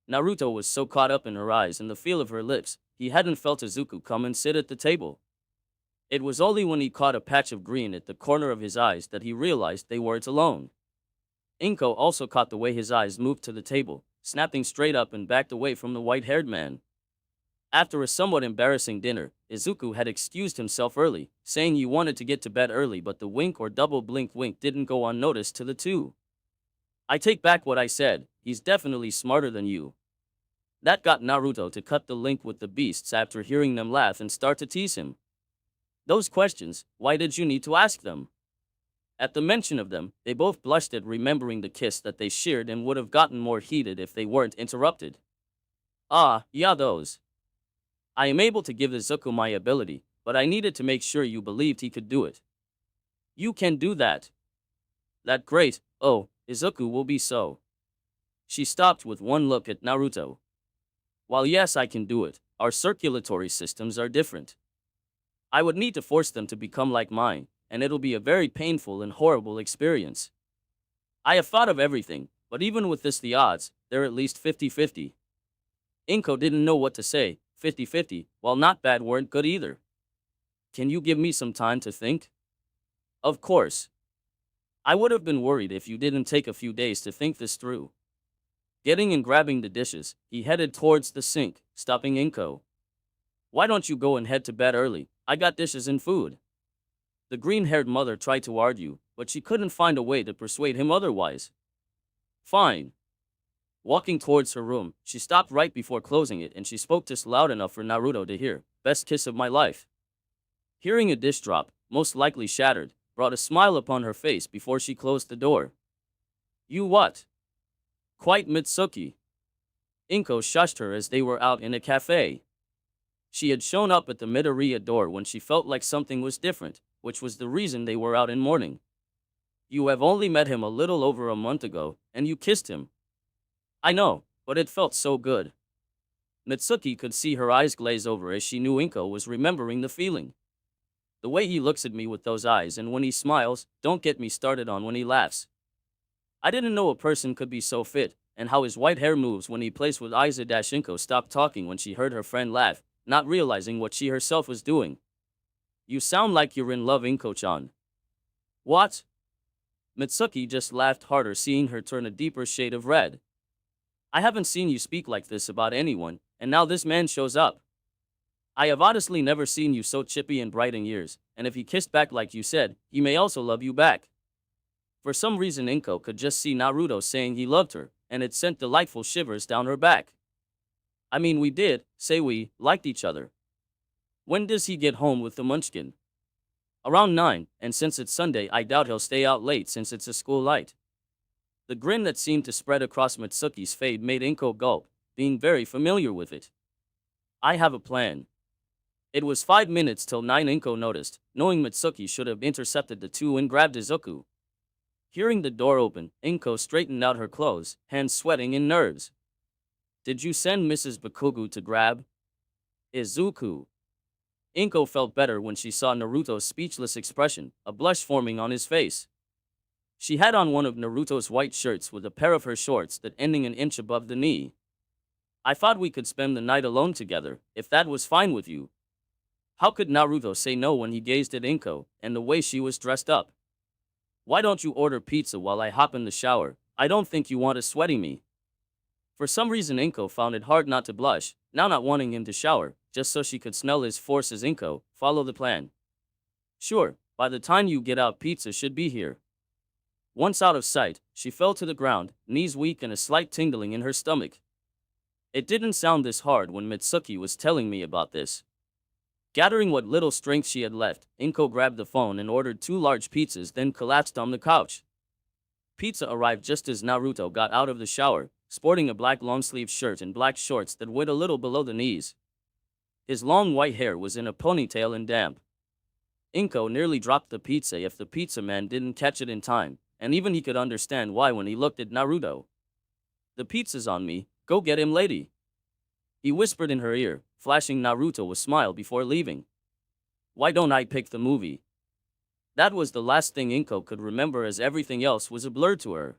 Naruto was so caught up in her eyes and the feel of her lips, he hadn't felt Izuku come and sit at the table. It was only when he caught a patch of green at the corner of his eyes that he realized they weren't alone. Inko also caught the way his eyes moved to the table, snapping straight up and backed away from the white-haired man. After a somewhat embarrassing dinner, Izuku had excused himself early, saying he wanted to get to bed early, but the wink or double blink wink didn't go unnoticed to the two. I take back what I said, he's definitely smarter than you. That got Naruto to cut the link with the beasts after hearing them laugh and start to tease him. Those questions, why did you need to ask them? At the mention of them, they both blushed at remembering the kiss that they shared and would have gotten more heated if they weren't interrupted. Ah, yeah, those. I am able to give Izuku my ability, but I needed to make sure you believed he could do it. You can do that. That great, oh, Izuku will be so. She stopped with one look at Naruto. While yes, I can do it, our circulatory systems are different. I would need to force them to become like mine, and it'll be a very painful and horrible experience. I have thought of everything, but even with this the odds, they're at least 50-50. Inko didn't know what to say. 50-50, while not bad weren't good either. Can you give me some time to think? Of course. I would have been worried if you didn't take a few days to think this through. Getting and grabbing the dishes, he headed towards the sink, stopping Inko. Why don't you go and head to bed early? I got dishes and food. The green-haired mother tried to argue, but she couldn't find a way to persuade him otherwise. Fine. Walking towards her room, she stopped right before closing it and she spoke just loud enough for Naruto to hear. Best kiss of my life. Hearing a dish drop, most likely shattered, brought a smile upon her face before she closed the door. You what? Quite Mitsuki. Inko shushed her as they were out in a cafe. She had shown up at the Midoriya door when she felt like something was different, which was the reason they were out in mourning. You have only met him a little over a month ago, and you kissed him. I know, but it felt so good. Mitsuki could see her eyes glaze over as she knew Inko was remembering the feeling. The way he looks at me with those eyes, and when he smiles, don't get me started on when he laughs. I didn't know a person could be so fit, and how his white hair moves when he plays with Izuku. Inko stopped talking when she heard her friend laugh, not realizing what she herself was doing. You sound like you're in love, Inko-chan. What? Mitsuki just laughed harder, seeing her turn a deeper shade of red. I haven't seen you speak like this about anyone, and now this man shows up. I have honestly never seen you so chippy and bright in years, and if he kissed back like you said, he may also love you back. For some reason Inko could just see Naruto saying he loved her, and it sent delightful shivers down her back. I mean, we did say we liked each other. When does he get home with the munchkin? Around 9, and since it's Sunday I doubt he'll stay out late since it's a school light. The grin that seemed to spread across Mitsuki's face made Inko gulp, being very familiar with it. I have a plan. It was 5 minutes till 9. Inko noticed, knowing Mitsuki should have intercepted the two and grabbed Izuku. Hearing the door open, Inko straightened out her clothes, hands sweating in nerves. Did you send Mrs. Bakugo to grab Izuku? Inko felt better when she saw Naruto's speechless expression, a blush forming on his face. She had on one of Naruto's white shirts with a pair of her shorts that ending an inch above the knee. I thought we could spend the night alone together, if that was fine with you. How could Naruto say no when he gazed at Inko, and the way she was dressed up? Why don't you order pizza while I hop in the shower? I don't think you want to sweaty me. For some reason Inko found it hard not to blush, now not wanting him to shower, just so she could smell his forces. Inko, follow the plan. Sure, by the time you get out pizza should be here. Once out of sight, she fell to the ground, knees weak and a slight tingling in her stomach. It didn't sound this hard when Mitsuki was telling me about this. Gathering what little strength she had left, Inko grabbed the phone and ordered 2 large pizzas, then collapsed on the couch. Pizza arrived just as Naruto got out of the shower, sporting a black long-sleeve shirt and black shorts that went a little below the knees. His long white hair was in a ponytail and damp. Inko nearly dropped the pizza if the pizza man didn't catch it in time, and even he could understand why when he looked at Naruto. "The pizza's on me, go get him lady," he whispered in her ear, flashing Naruto a smile before leaving. Why don't I pick the movie? That was the last thing Inko could remember, as everything else was a blur to her.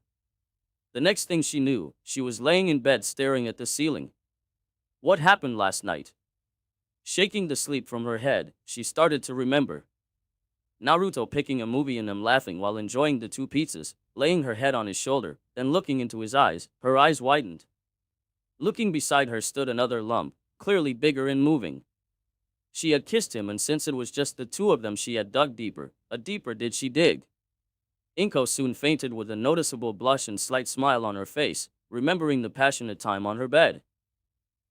The next thing she knew, she was laying in bed staring at the ceiling. What happened last night? Shaking the sleep from her head, she started to remember. Naruto picking a movie and him laughing while enjoying the 2 pizzas, laying her head on his shoulder, then looking into his eyes, her eyes widened. Looking beside her stood another lump, clearly bigger and moving. She had kissed him, and since it was just the 2 of them, she had dug deeper. A deeper did she dig. Inko soon fainted with a noticeable blush and slight smile on her face, remembering the passionate time on her bed.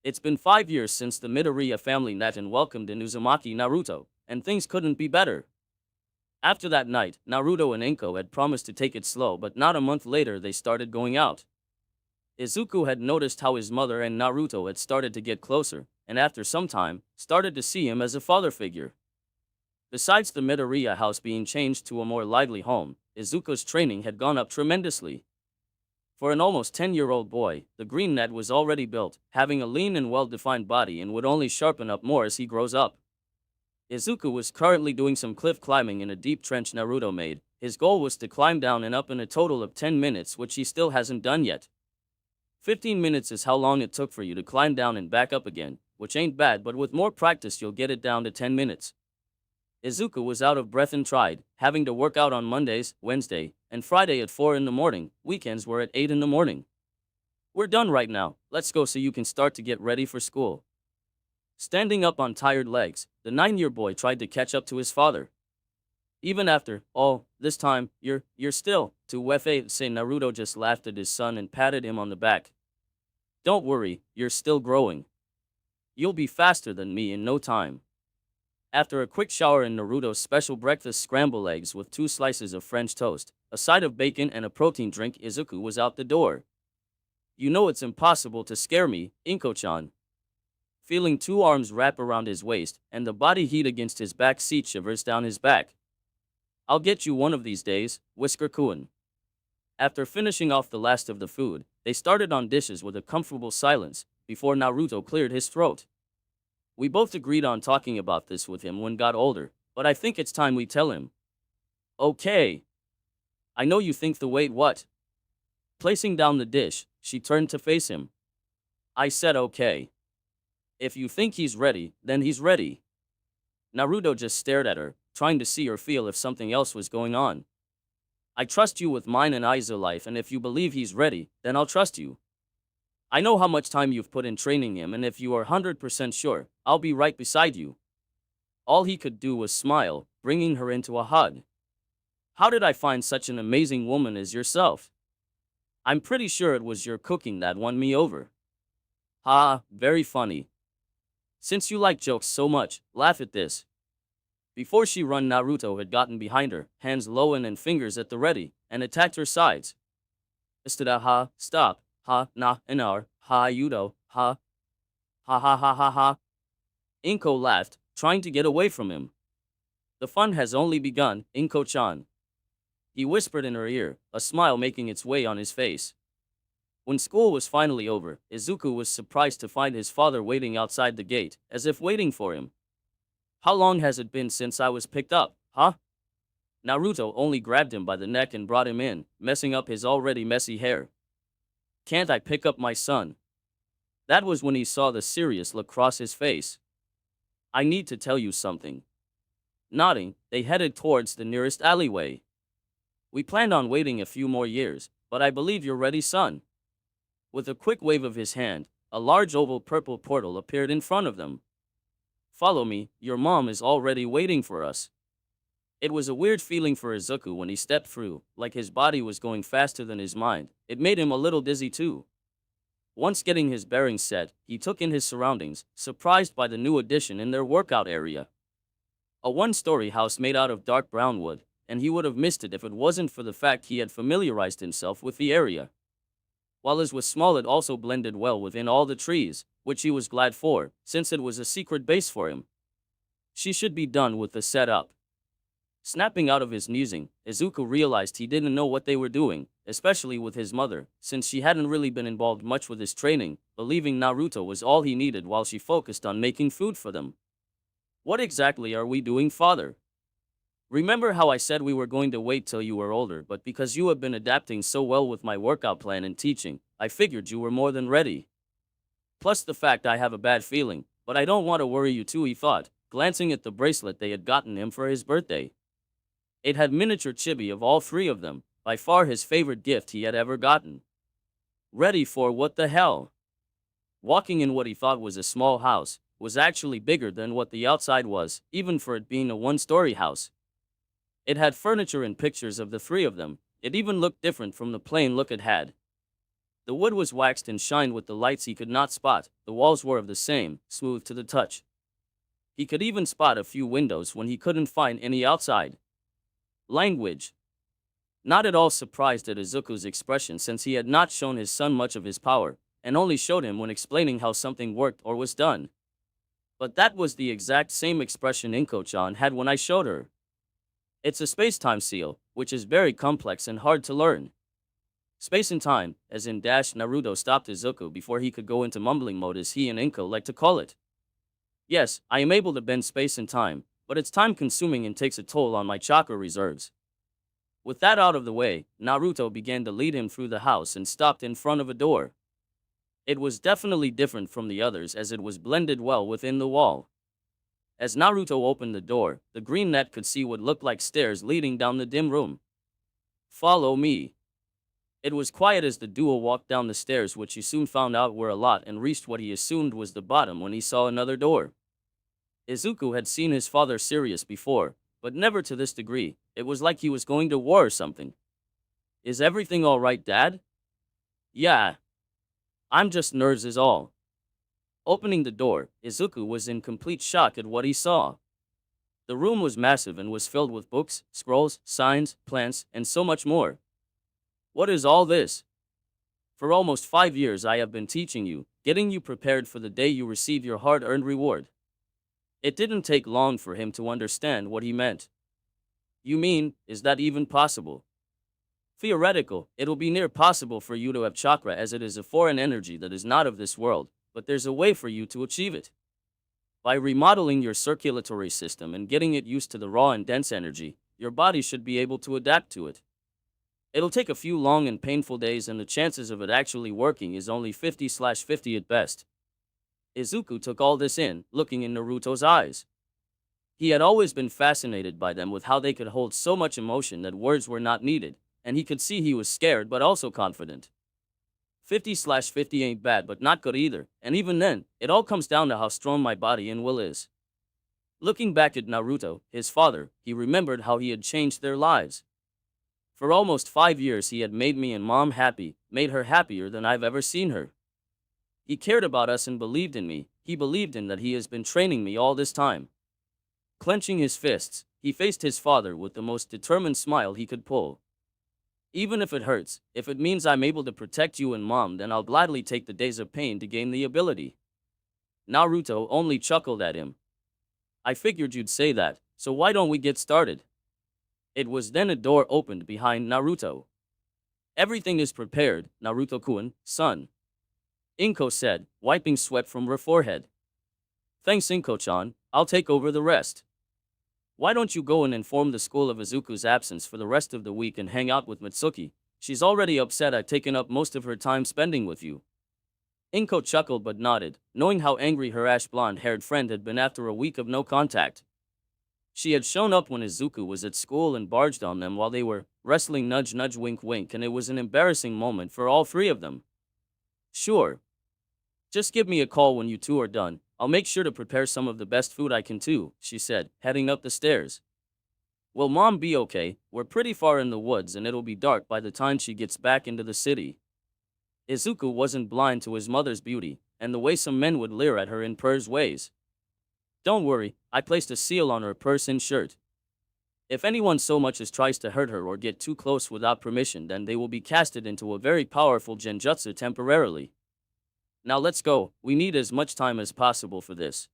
It's been 5 years since the Midoriya family met and welcomed in Uzumaki Naruto, and things couldn't be better. After that night, Naruto and Inko had promised to take it slow, but not a month later they started going out. Izuku had noticed how his mother and Naruto had started to get closer, and after some time, started to see him as a father figure. Besides the Midoriya house being changed to a more lively home, Izuku's training had gone up tremendously. For an almost 10-year-old boy, the green net was already built, having a lean and well-defined body, and would only sharpen up more as he grows up. Izuku was currently doing some cliff climbing in a deep trench Naruto made. His goal was to climb down and up in a total of 10 minutes, which he still hasn't done yet. 15 minutes is how long it took for you to climb down and back up again, which ain't bad, but with more practice you'll get it down to 10 minutes. Izuku was out of breath and tried, having to work out on Mondays, Wednesday, and Friday at 4 in the morning. Weekends were at 8 in the morning. "We're done right now, let's go so you can start to get ready for school." Standing up on tired legs, the 9-year boy tried to catch up to his father. "Even after all this time, you're still to Wefe," say Naruto just laughed at his son and patted him on the back. "Don't worry, you're still growing. You'll be faster than me in no time." After a quick shower and Naruto's special breakfast, scrambled eggs with 2 slices of French toast, a side of bacon and a protein drink, Izuku was out the door. "You know it's impossible to scare me, Inko-chan." Feeling 2 arms wrap around his waist, and the body heat against his back seat shivers down his back. "I'll get you one of these days, Whisker-kun." After finishing off the last of the food, they started on dishes with a comfortable silence, before Naruto cleared his throat. "We both agreed on talking about this with him when got older, but I think it's time we tell him." "Okay. I know you think the wait what?" Placing down the dish, she turned to face him. "I said okay. If you think he's ready, then he's ready." Naruto just stared at her, trying to see or feel if something else was going on. "I trust you with mine and Aizu life, and if you believe he's ready, then I'll trust you. I know how much time you've put in training him, and if you are 100% sure, I'll be right beside you." All he could do was smile, bringing her into a hug. "How did I find such an amazing woman as yourself? I'm pretty sure it was your cooking that won me over." "Ha, very funny. Since you like jokes so much, laugh at this." Before she run, Naruto had gotten behind her, hands low and fingers at the ready, and attacked her sides. "Istada ha, stop, ha, na, inar, ha, yudo, ha. Ha ha ha ha ha." Inko laughed, trying to get away from him. "The fun has only begun, Inko-chan," he whispered in her ear, a smile making its way on his face. When school was finally over, Izuku was surprised to find his father waiting outside the gate, as if waiting for him. "How long has it been since I was picked up, huh?" Naruto only grabbed him by the neck and brought him in, messing up his already messy hair. "Can't I pick up my son?" That was when he saw the serious look cross his face. "I need to tell you something." Nodding, they headed towards the nearest alleyway. "We planned on waiting a few more years, but I believe you're ready, son." With a quick wave of his hand, a large oval purple portal appeared in front of them. "Follow me, your mom is already waiting for us." It was a weird feeling for Izuku when he stepped through, like his body was going faster than his mind. It made him a little dizzy too. Once getting his bearings set, he took in his surroundings, surprised by the new addition in their workout area. A one-story house made out of dark brown wood, and he would have missed it if it wasn't for the fact he had familiarized himself with the area. While his was small, it also blended well within all the trees, which he was glad for, since it was a secret base for him. She should be done with the setup. Snapping out of his musing, Izuku realized he didn't know what they were doing, especially with his mother, since she hadn't really been involved much with his training, believing Naruto was all he needed while she focused on making food for them. What exactly are we doing, father? Remember how I said we were going to wait till you were older, but because you have been adapting so well with my workout plan and teaching, I figured you were more than ready. Plus the fact I have a bad feeling, but I don't want to worry you too, he thought, glancing at the bracelet they had gotten him for his birthday. It had miniature chibi of all three of them, by far his favorite gift he had ever gotten. Ready for what the hell? Walking in what he thought was a small house, was actually bigger than what the outside was, even for it being a one-story house. It had furniture and pictures of the three of them. It even looked different from the plain look it had. The wood was waxed and shined with the lights he could not spot. The walls were of the same, smooth to the touch. He could even spot a few windows when he couldn't find any outside. Language. Not at all surprised at Izuku's expression, since he had not shown his son much of his power, and only showed him when explaining how something worked or was done. But that was the exact same expression Inko-chan had when I showed her. It's a space-time seal, which is very complex and hard to learn. Space and time, as in Naruto stopped Izuku before he could go into mumbling mode, as he and Inko like to call it. Yes, I am able to bend space and time, but it's time-consuming and takes a toll on my chakra reserves. With that out of the way, Naruto began to lead him through the house and stopped in front of a door. It was definitely different from the others, as it was blended well within the wall. As Naruto opened the door, the green net could see what looked like stairs leading down the dim room. Follow me. It was quiet as the duo walked down the stairs, which he soon found out were a lot, and reached what he assumed was the bottom when he saw another door. Izuku had seen his father serious before, but never to this degree. It was like he was going to war or something. Is everything all right, Dad? Yeah. I'm just nerves is all. Opening the door, Izuku was in complete shock at what he saw. The room was massive and was filled with books, scrolls, signs, plants, and so much more. What is all this? For almost 5 years I have been teaching you, getting you prepared for the day you receive your hard-earned reward. It didn't take long for him to understand what he meant. You mean, is that even possible? Theoretical, it'll be near possible for you to have chakra, as it is a foreign energy that is not of this world, but there's a way for you to achieve it. By remodeling your circulatory system and getting it used to the raw and dense energy, your body should be able to adapt to it. It'll take a few long and painful days, and the chances of it actually working is only 50/50 at best. Izuku took all this in, looking in Naruto's eyes. He had always been fascinated by them, with how they could hold so much emotion that words were not needed, and he could see he was scared but also confident. 50/50 ain't bad, but not good either, and even then, it all comes down to how strong my body and will is. Looking back at Naruto, his father, he remembered how he had changed their lives. For almost 5 years he had made me and Mom happy, made her happier than I've ever seen her. He cared about us and believed in me. He believed in that he has been training me all this time. Clenching his fists, he faced his father with the most determined smile he could pull. Even if it hurts, if it means I'm able to protect you and Mom, then I'll gladly take the days of pain to gain the ability. Naruto only chuckled at him. I figured you'd say that, so why don't we get started? It was then a door opened behind Naruto. Everything is prepared, Naruto-kun, son. Inko said, wiping sweat from her forehead. Thanks, Inko-chan, I'll take over the rest. Why don't you go and inform the school of Izuku's absence for the rest of the week and hang out with Mitsuki? She's already upset I've taken up most of her time spending with you. Inko chuckled but nodded, knowing how angry her ash-blonde-haired friend had been after a week of no contact. She had shown up when Izuku was at school and barged on them while they were wrestling, nudge nudge wink wink, and it was an embarrassing moment for all three of them. Sure. Just give me a call when you two are done. I'll make sure to prepare some of the best food I can too, she said, heading up the stairs. Will Mom be okay? We're pretty far in the woods and it'll be dark by the time she gets back into the city. Izuku wasn't blind to his mother's beauty, and the way some men would leer at her in Purr's ways. Don't worry, I placed a seal on her purse and shirt. If anyone so much as tries to hurt her or get too close without permission, then they will be casted into a very powerful genjutsu temporarily. Now let's go, we need as much time as possible for this.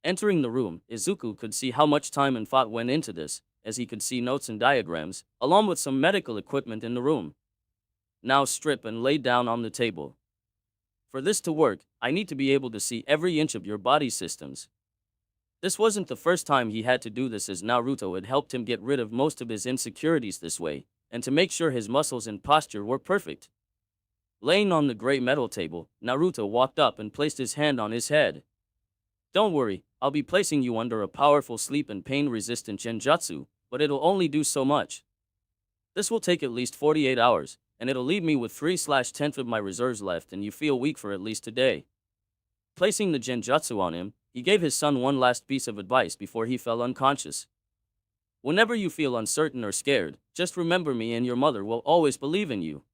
Entering the room, Izuku could see how much time and thought went into this, as he could see notes and diagrams, along with some medical equipment in the room. Now strip and lay down on the table. For this to work, I need to be able to see every inch of your body systems. This wasn't the first time he had to do this, as Naruto had helped him get rid of most of his insecurities this way, and to make sure his muscles and posture were perfect. Laying on the gray metal table, Naruto walked up and placed his hand on his head. Don't worry, I'll be placing you under a powerful sleep and pain-resistant genjutsu, but it'll only do so much. This will take at least 48 hours, and it'll leave me with 3/10 of my reserves left and you feel weak for at least a day. Placing the genjutsu on him, he gave his son one last piece of advice before he fell unconscious. Whenever you feel uncertain or scared, just remember me and your mother will always believe in you.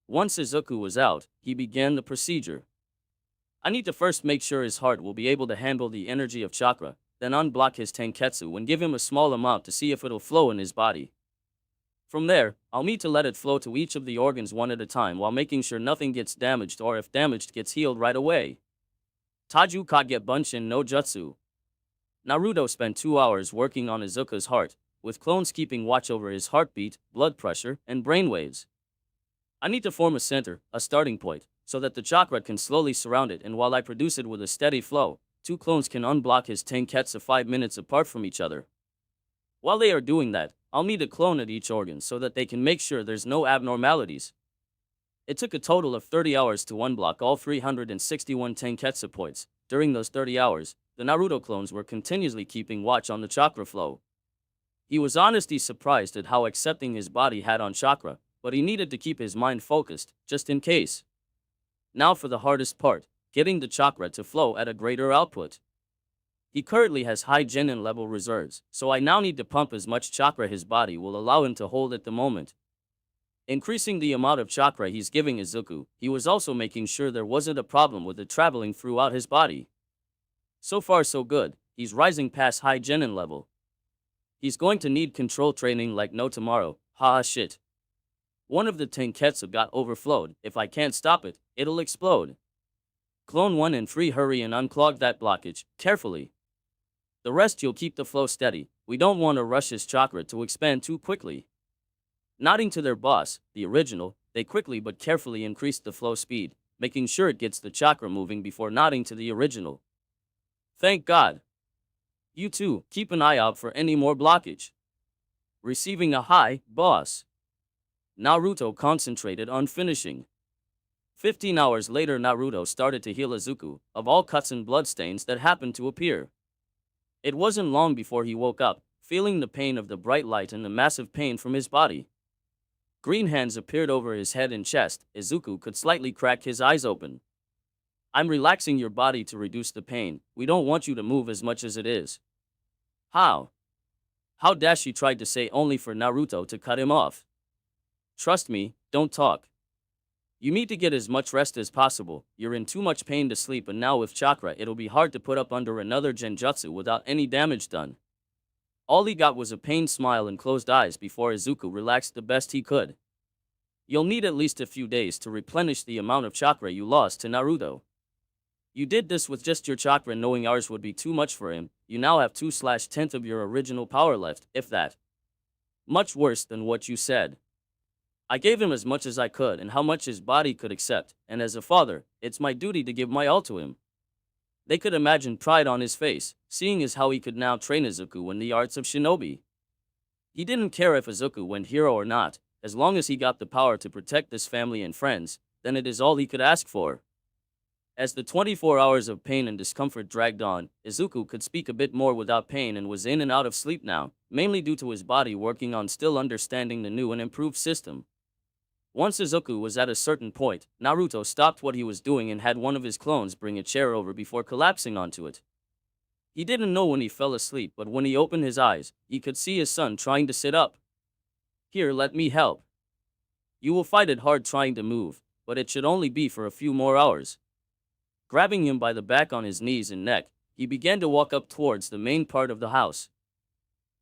Once Izuku was out, he began the procedure. I need to first make sure his heart will be able to handle the energy of chakra, then unblock his tenketsu and give him a small amount to see if it'll flow in his body. From there, I'll need to let it flow to each of the organs one at a time while making sure nothing gets damaged, or if damaged gets healed right away. Taju Kage Bunshin no Jutsu. Naruto spent 2 hours working on Izuku's heart, with clones keeping watch over his heartbeat, blood pressure, and brainwaves. I need to form a center, a starting point, so that the chakra can slowly surround it, and while I produce it with a steady flow, 2 clones can unblock his tenketsu 5 minutes apart from each other. While they are doing that, I'll need a clone at each organ so that they can make sure there's no abnormalities. It took a total of 30 hours to unblock all 361 tenketsu points. During those 30 hours, the Naruto clones were continuously keeping watch on the chakra flow. He was honestly surprised at how accepting his body had on chakra, but he needed to keep his mind focused, just in case. Now for the hardest part, getting the chakra to flow at a greater output. He currently has high genin level reserves, so I now need to pump as much chakra his body will allow him to hold at the moment. Increasing the amount of chakra he's giving Izuku, he was also making sure there wasn't a problem with it traveling throughout his body. So far so good, he's rising past high genin level. He's going to need control training like no tomorrow, haha shit. One of the tenketsu got overflowed, if I can't stop it, it'll explode. Clone 1 and 3 hurry and unclog that blockage, carefully. The rest you'll keep the flow steady, we don't want to rush his chakra to expand too quickly. Nodding to their boss, the original, they quickly but carefully increased the flow speed, making sure it gets the chakra moving before nodding to the original. Thank God. You too, keep an eye out for any more blockage. Receiving a high, boss. Naruto concentrated on finishing. 15 hours later, Naruto started to heal Izuku of all cuts and bloodstains that happened to appear. It wasn't long before he woke up, feeling the pain of the bright light and the massive pain from his body. Green hands appeared over his head and chest. Izuku could slightly crack his eyes open. I'm relaxing your body to reduce the pain. We don't want you to move as much as it is. How? How Dashi tried to say, only for Naruto to cut him off. Trust me, don't talk. You need to get as much rest as possible. You're in too much pain to sleep, and now with chakra it'll be hard to put up under another genjutsu without any damage done. All he got was a pained smile and closed eyes before Izuku relaxed the best he could. You'll need at least a few days to replenish the amount of chakra you lost to Naruto. You did this with just your chakra, knowing ours would be too much for him. You now have 2/10 of your original power left, if that. Much worse than what you said. I gave him as much as I could and how much his body could accept, and as a father, it's my duty to give my all to him. They could imagine pride on his face, seeing as how he could now train Izuku in the arts of shinobi. He didn't care if Izuku went hero or not, as long as he got the power to protect this family and friends, then it is all he could ask for. As the 24 hours of pain and discomfort dragged on, Izuku could speak a bit more without pain and was in and out of sleep now, mainly due to his body working on still understanding the new and improved system. Once Izuku was at a certain point, Naruto stopped what he was doing and had one of his clones bring a chair over before collapsing onto it. He didn't know when he fell asleep, but when he opened his eyes, he could see his son trying to sit up. Here, let me help. You will find it hard trying to move, but it should only be for a few more hours. Grabbing him by the back on his knees and neck, he began to walk up towards the main part of the house.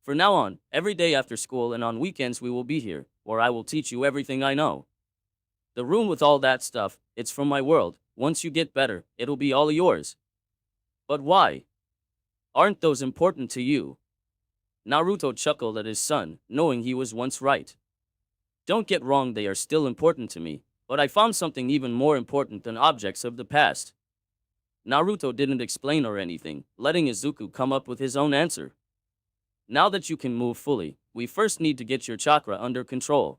For now on, every day after school and on weekends we will be here, where I will teach you everything I know. The room with all that stuff, it's from my world. Once you get better, it'll be all yours. But why? Aren't those important to you? Naruto chuckled at his son, knowing he was once right. Don't get wrong, they are still important to me, but I found something even more important than objects of the past. Naruto didn't explain or anything, letting Izuku come up with his own answer. Now that you can move fully, we first need to get your chakra under control.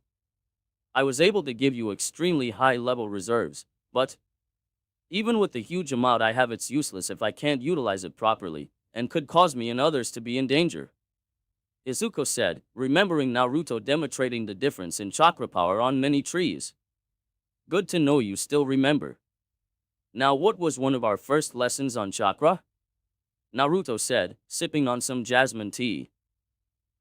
I was able to give you extremely high-level reserves, but even with the huge amount I have, it's useless if I can't utilize it properly, and could cause me and others to be in danger. Izuku said, remembering Naruto demonstrating the difference in chakra power on many trees. Good to know you still remember. Now, what was one of our first lessons on chakra? Naruto said, sipping on some jasmine tea.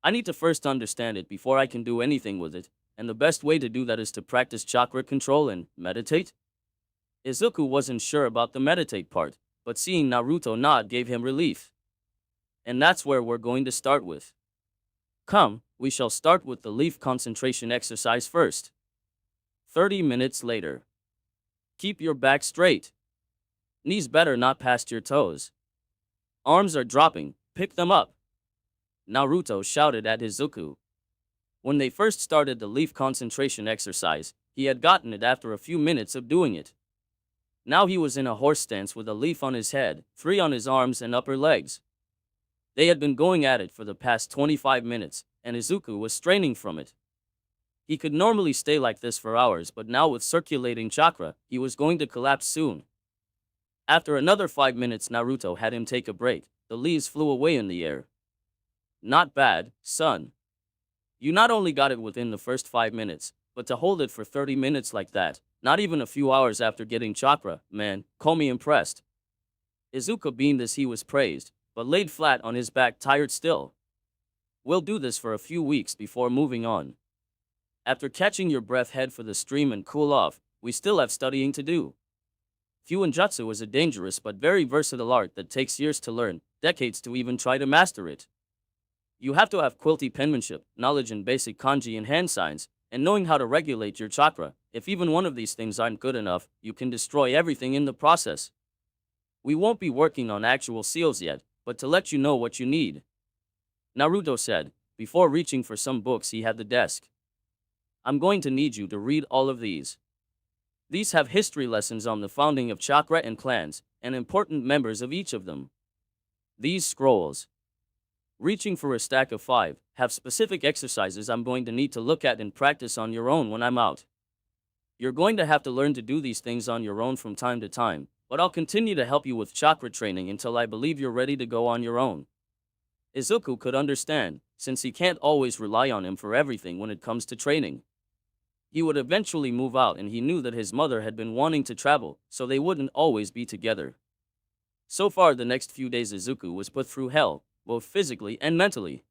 I need to first understand it before I can do anything with it, and the best way to do that is to practice chakra control and meditate. Izuku wasn't sure about the meditate part, but seeing Naruto nod gave him relief. And that's where we're going to start with. Come, we shall start with the leaf concentration exercise first. 30 minutes later. Keep your back straight. Knees better not past your toes. Arms are dropping, pick them up. Naruto shouted at Izuku. When they first started the leaf concentration exercise, he had gotten it after a few minutes of doing it. Now he was in a horse stance with a leaf on his head, 3 on his arms and upper legs. They had been going at it for the past 25 minutes, and Izuku was straining from it. He could normally stay like this for hours, but now with circulating chakra, he was going to collapse soon. After another 5 minutes, Naruto had him take a break. The leaves flew away in the air. Not bad, son. You not only got it within the first 5 minutes, but to hold it for 30 minutes like that, not even a few hours after getting chakra, man, call me impressed. Izuku beamed as he was praised, but laid flat on his back, tired still. We'll do this for a few weeks before moving on. After catching your breath, head for the stream and cool off. We still have studying to do. Fuinjutsu is a dangerous but very versatile art that takes years to learn, decades to even try to master it. You have to have quilty penmanship, knowledge in basic kanji and hand signs, and knowing how to regulate your chakra. If even one of these things aren't good enough, you can destroy everything in the process. We won't be working on actual seals yet, but to let you know what you need. Naruto said, before reaching for some books he had the desk. I'm going to need you to read all of these. These have history lessons on the founding of chakra and clans, and important members of each of them. These scrolls, reaching for a stack of 5, have specific exercises I'm going to need to look at and practice on your own when I'm out. You're going to have to learn to do these things on your own from time to time, but I'll continue to help you with chakra training until I believe you're ready to go on your own. Izuku could understand, since he can't always rely on him for everything when it comes to training. He would eventually move out, and he knew that his mother had been wanting to travel, so they wouldn't always be together. So far, the next few days Izuku was put through hell, both physically and mentally.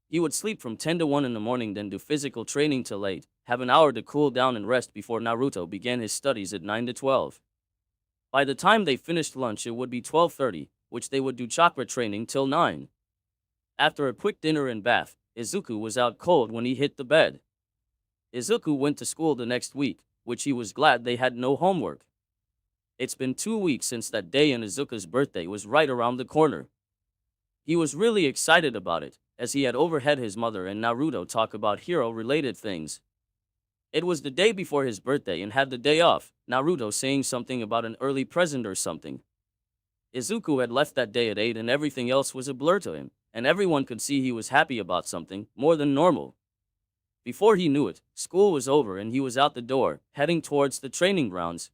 He would sleep from 10 to 1 in the morning, then do physical training till 8, have an hour to cool down and rest before Naruto began his studies at 9 to 12. By the time they finished lunch, it would be 12:30, which they would do chakra training till 9. After a quick dinner and bath, Izuku was out cold when he hit the bed. Izuku went to school the next week, which he was glad they had no homework. It's been 2 weeks since that day, and Izuku's birthday was right around the corner. He was really excited about it, as he had overheard his mother and Naruto talk about hero-related things. It was the day before his birthday and had the day off, Naruto saying something about an early present or something. Izuku had left that day at 8 and everything else was a blur to him, and everyone could see he was happy about something, more than normal. Before he knew it, school was over and he was out the door, heading towards the training grounds.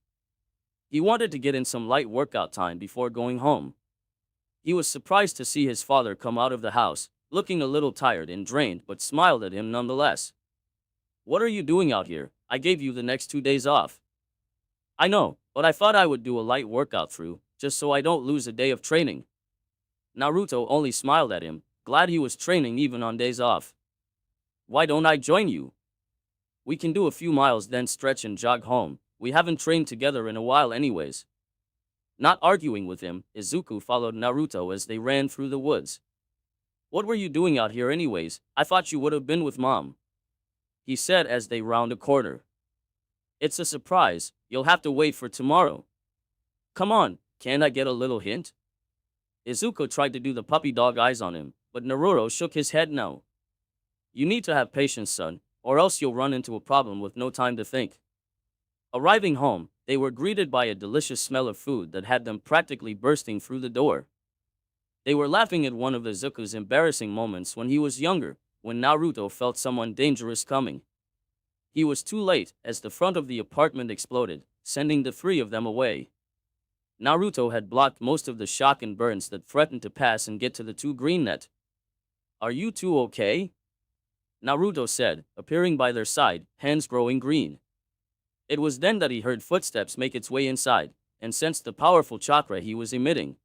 He wanted to get in some light workout time before going home. He was surprised to see his father come out of the house, looking a little tired and drained, but smiled at him nonetheless. What are you doing out here? I gave you the next 2 days off. I know, but I thought I would do a light workout through, just so I don't lose a day of training. Naruto only smiled at him, glad he was training even on days off. Why don't I join you? We can do a few miles then stretch and jog home. We haven't trained together in a while anyways. Not arguing with him, Izuku followed Naruto as they ran through the woods. What were you doing out here anyways? I thought you would have been with Mom, he said as they round a corner. It's a surprise, you'll have to wait for tomorrow. Come on, can't I get a little hint? Izuku tried to do the puppy dog eyes on him, but Naruto shook his head no. You need to have patience, son, or else you'll run into a problem with no time to think. Arriving home, they were greeted by a delicious smell of food that had them practically bursting through the door. They were laughing at one of Izuku's embarrassing moments when he was younger, when Naruto felt someone dangerous coming. He was too late, as the front of the apartment exploded, sending the three of them away. Naruto had blocked most of the shock and burns that threatened to pass and get to the two green net. Are you two okay? Naruto said, appearing by their side, hands growing green. It was then that he heard footsteps make its way inside, and sensed the powerful chakra he was emitting.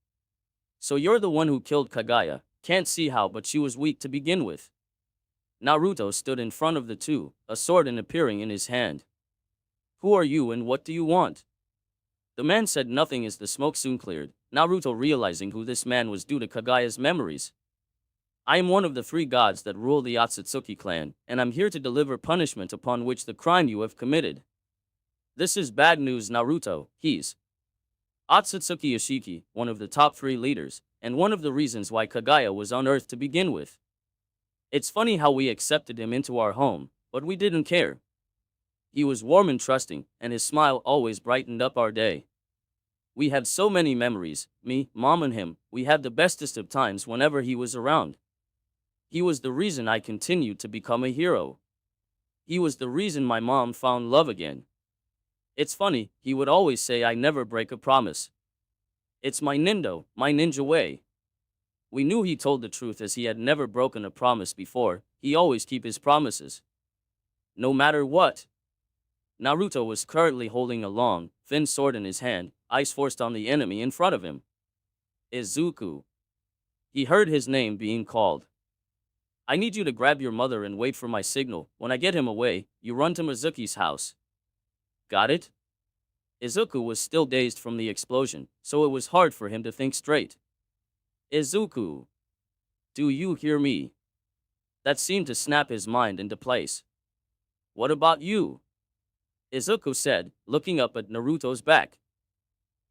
So you're the one who killed Kaguya, can't see how but she was weak to begin with. Naruto stood in front of the two, a sword appearing in his hand. Who are you and what do you want? The man said nothing as the smoke soon cleared, Naruto realizing who this man was due to Kaguya's memories. I am one of the three gods that rule the Otsutsuki clan, and I'm here to deliver punishment upon which the crime you have committed. This is bad news, Naruto. He's Otsutsuki Ishiki, one of the top 3 leaders, and one of the reasons why Kaguya was unearthed to begin with. It's funny how we accepted him into our home, but we didn't care. He was warm and trusting, and his smile always brightened up our day. We had so many memories, me, Mom and him, we had the bestest of times whenever he was around. He was the reason I continued to become a hero. He was the reason my mom found love again. It's funny, he would always say I never break a promise. It's my ninja way. We knew he told the truth as he had never broken a promise before, he always keep his promises. No matter what. Naruto was currently holding a long, thin sword in his hand, eyes forced on the enemy in front of him. Izuku. He heard his name being called. I need you to grab your mother and wait for my signal. When I get him away, you run to Mizuki's house. Got it? Izuku was still dazed from the explosion, so it was hard for him to think straight. Izuku. Do you hear me? That seemed to snap his mind into place. What about you? Izuku said, looking up at Naruto's back.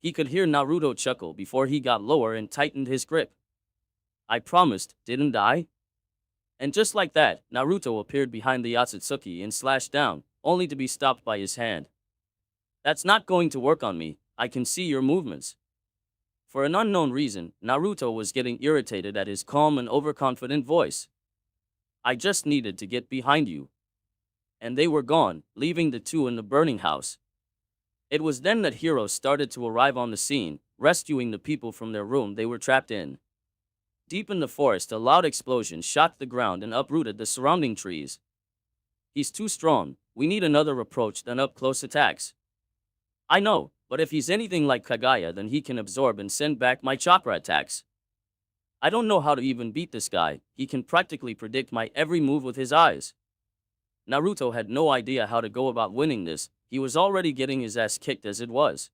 He could hear Naruto chuckle before he got lower and tightened his grip. I promised, didn't I? And just like that, Naruto appeared behind the Otsutsuki and slashed down, only to be stopped by his hand. That's not going to work on me, I can see your movements. For an unknown reason, Naruto was getting irritated at his calm and overconfident voice. I just needed to get behind you. And they were gone, leaving the two in the burning house. It was then that heroes started to arrive on the scene, rescuing the people from their room they were trapped in. Deep in the forest, a loud explosion shocked the ground and uprooted the surrounding trees. He's too strong, we need another approach than up-close attacks. I know, but if he's anything like Kaguya then he can absorb and send back my chakra attacks. I don't know how to even beat this guy, he can practically predict my every move with his eyes. Naruto had no idea how to go about winning this, he was already getting his ass kicked as it was.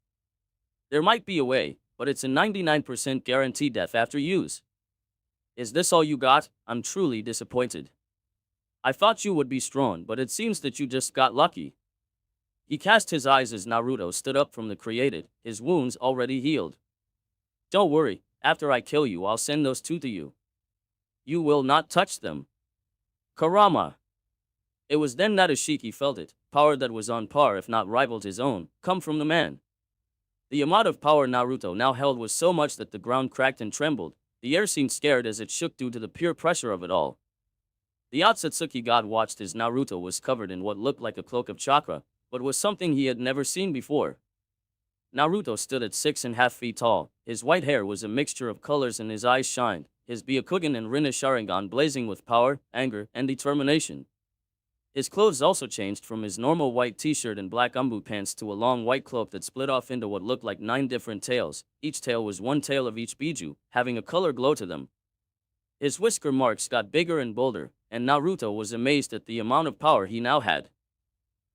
There might be a way, but it's a 99% guaranteed death after use. Is this all you got? I'm truly disappointed. I thought you would be strong, but it seems that you just got lucky. He cast his eyes as Naruto stood up from the created, his wounds already healed. Don't worry, after I kill you I'll send those two to you. You will not touch them. Kurama. It was then that Ishiki felt it, power that was on par if not rivaled his own, come from the man. The amount of power Naruto now held was so much that the ground cracked and trembled, the air seemed scared as it shook due to the pure pressure of it all. The Otsutsuki god watched as Naruto was covered in what looked like a cloak of chakra, but was something he had never seen before. Naruto stood at 6.5 feet tall, his white hair was a mixture of colors and his eyes shined, his Byakugan and Rinne Sharingan blazing with power, anger, and determination. His clothes also changed from his normal white t-shirt and black umbu pants to a long white cloak that split off into what looked like 9 different tails. Each tail was one tail of each biju, having a color glow to them. His whisker marks got bigger and bolder, and Naruto was amazed at the amount of power he now had.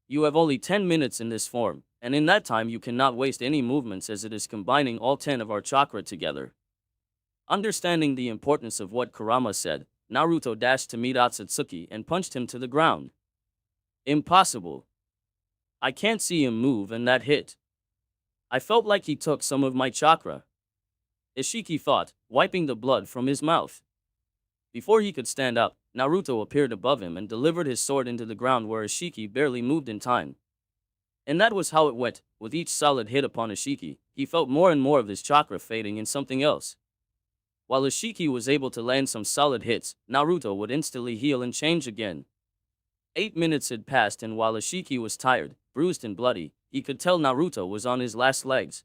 You have only 10 minutes in this form, and in that time you cannot waste any movements as it is combining all 10 of our chakra together. Understanding the importance of what Kurama said, Naruto dashed to meet Otsutsuki and punched him to the ground. Impossible. I can't see him move, and that hit. I felt like he took some of my chakra. Ishiki thought, wiping the blood from his mouth. Before he could stand up, Naruto appeared above him and delivered his sword into the ground where Ishiki barely moved in time. And that was how it went. With each solid hit upon Ishiki, he felt more and more of his chakra fading in something else. While Ishiki was able to land some solid hits, Naruto would instantly heal and change again. 8 minutes had passed, and while Ishiki was tired, bruised and bloody, he could tell Naruto was on his last legs.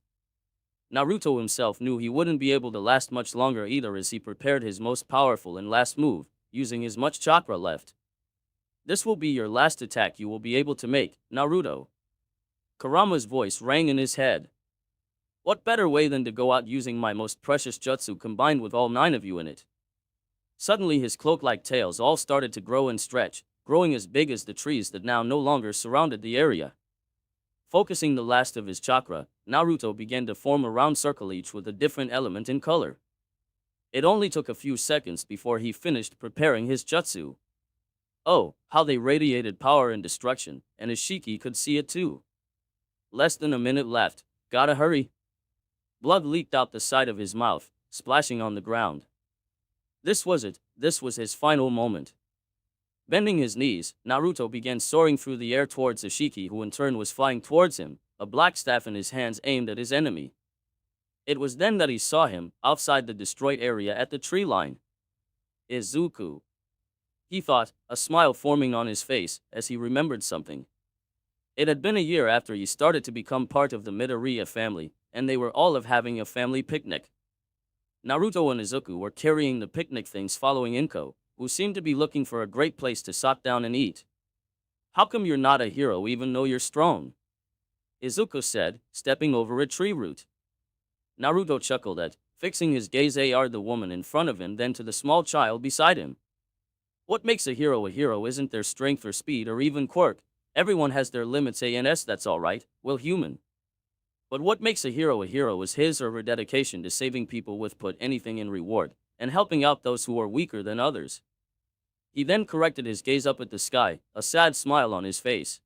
Naruto himself knew he wouldn't be able to last much longer either, as he prepared his most powerful and last move, using as much chakra left. This will be your last attack you will be able to make, Naruto. Kurama's voice rang in his head. What better way than to go out using my most precious jutsu combined with all 9 of you in it? Suddenly his cloak-like tails all started to grow and stretch, growing as big as the trees that now no longer surrounded the area. Focusing the last of his chakra, Naruto began to form a round circle, each with a different element in color. It only took a few seconds before he finished preparing his jutsu. Oh, how they radiated power and destruction, and Ishiki could see it too. Less than a minute left. Gotta hurry. Blood leaked out the side of his mouth, splashing on the ground. This was it. This was his final moment. Bending his knees, Naruto began soaring through the air towards Ishiki, who in turn was flying towards him, a black staff in his hands aimed at his enemy. It was then that he saw him, outside the destroyed area at the tree line. Izuku. He thought, a smile forming on his face, as he remembered something. It had been a year after he started to become part of the Midoriya family, and they were all having a family picnic. Naruto and Izuku were carrying the picnic things following Inko, who seemed to be looking for a great place to sit down and eat. How come you're not a hero even though you're strong? Izuku said, stepping over a tree root. Naruto chuckled at, fixing his gaze at the woman in front of him, then to the small child beside him. What makes a hero isn't their strength or speed or even quirk. Everyone has their limits, and that's alright, well, human. But what makes a hero is his or her dedication to saving people with put anything in reward, and helping out those who are weaker than others. He then corrected his gaze up at the sky, a sad smile on his face.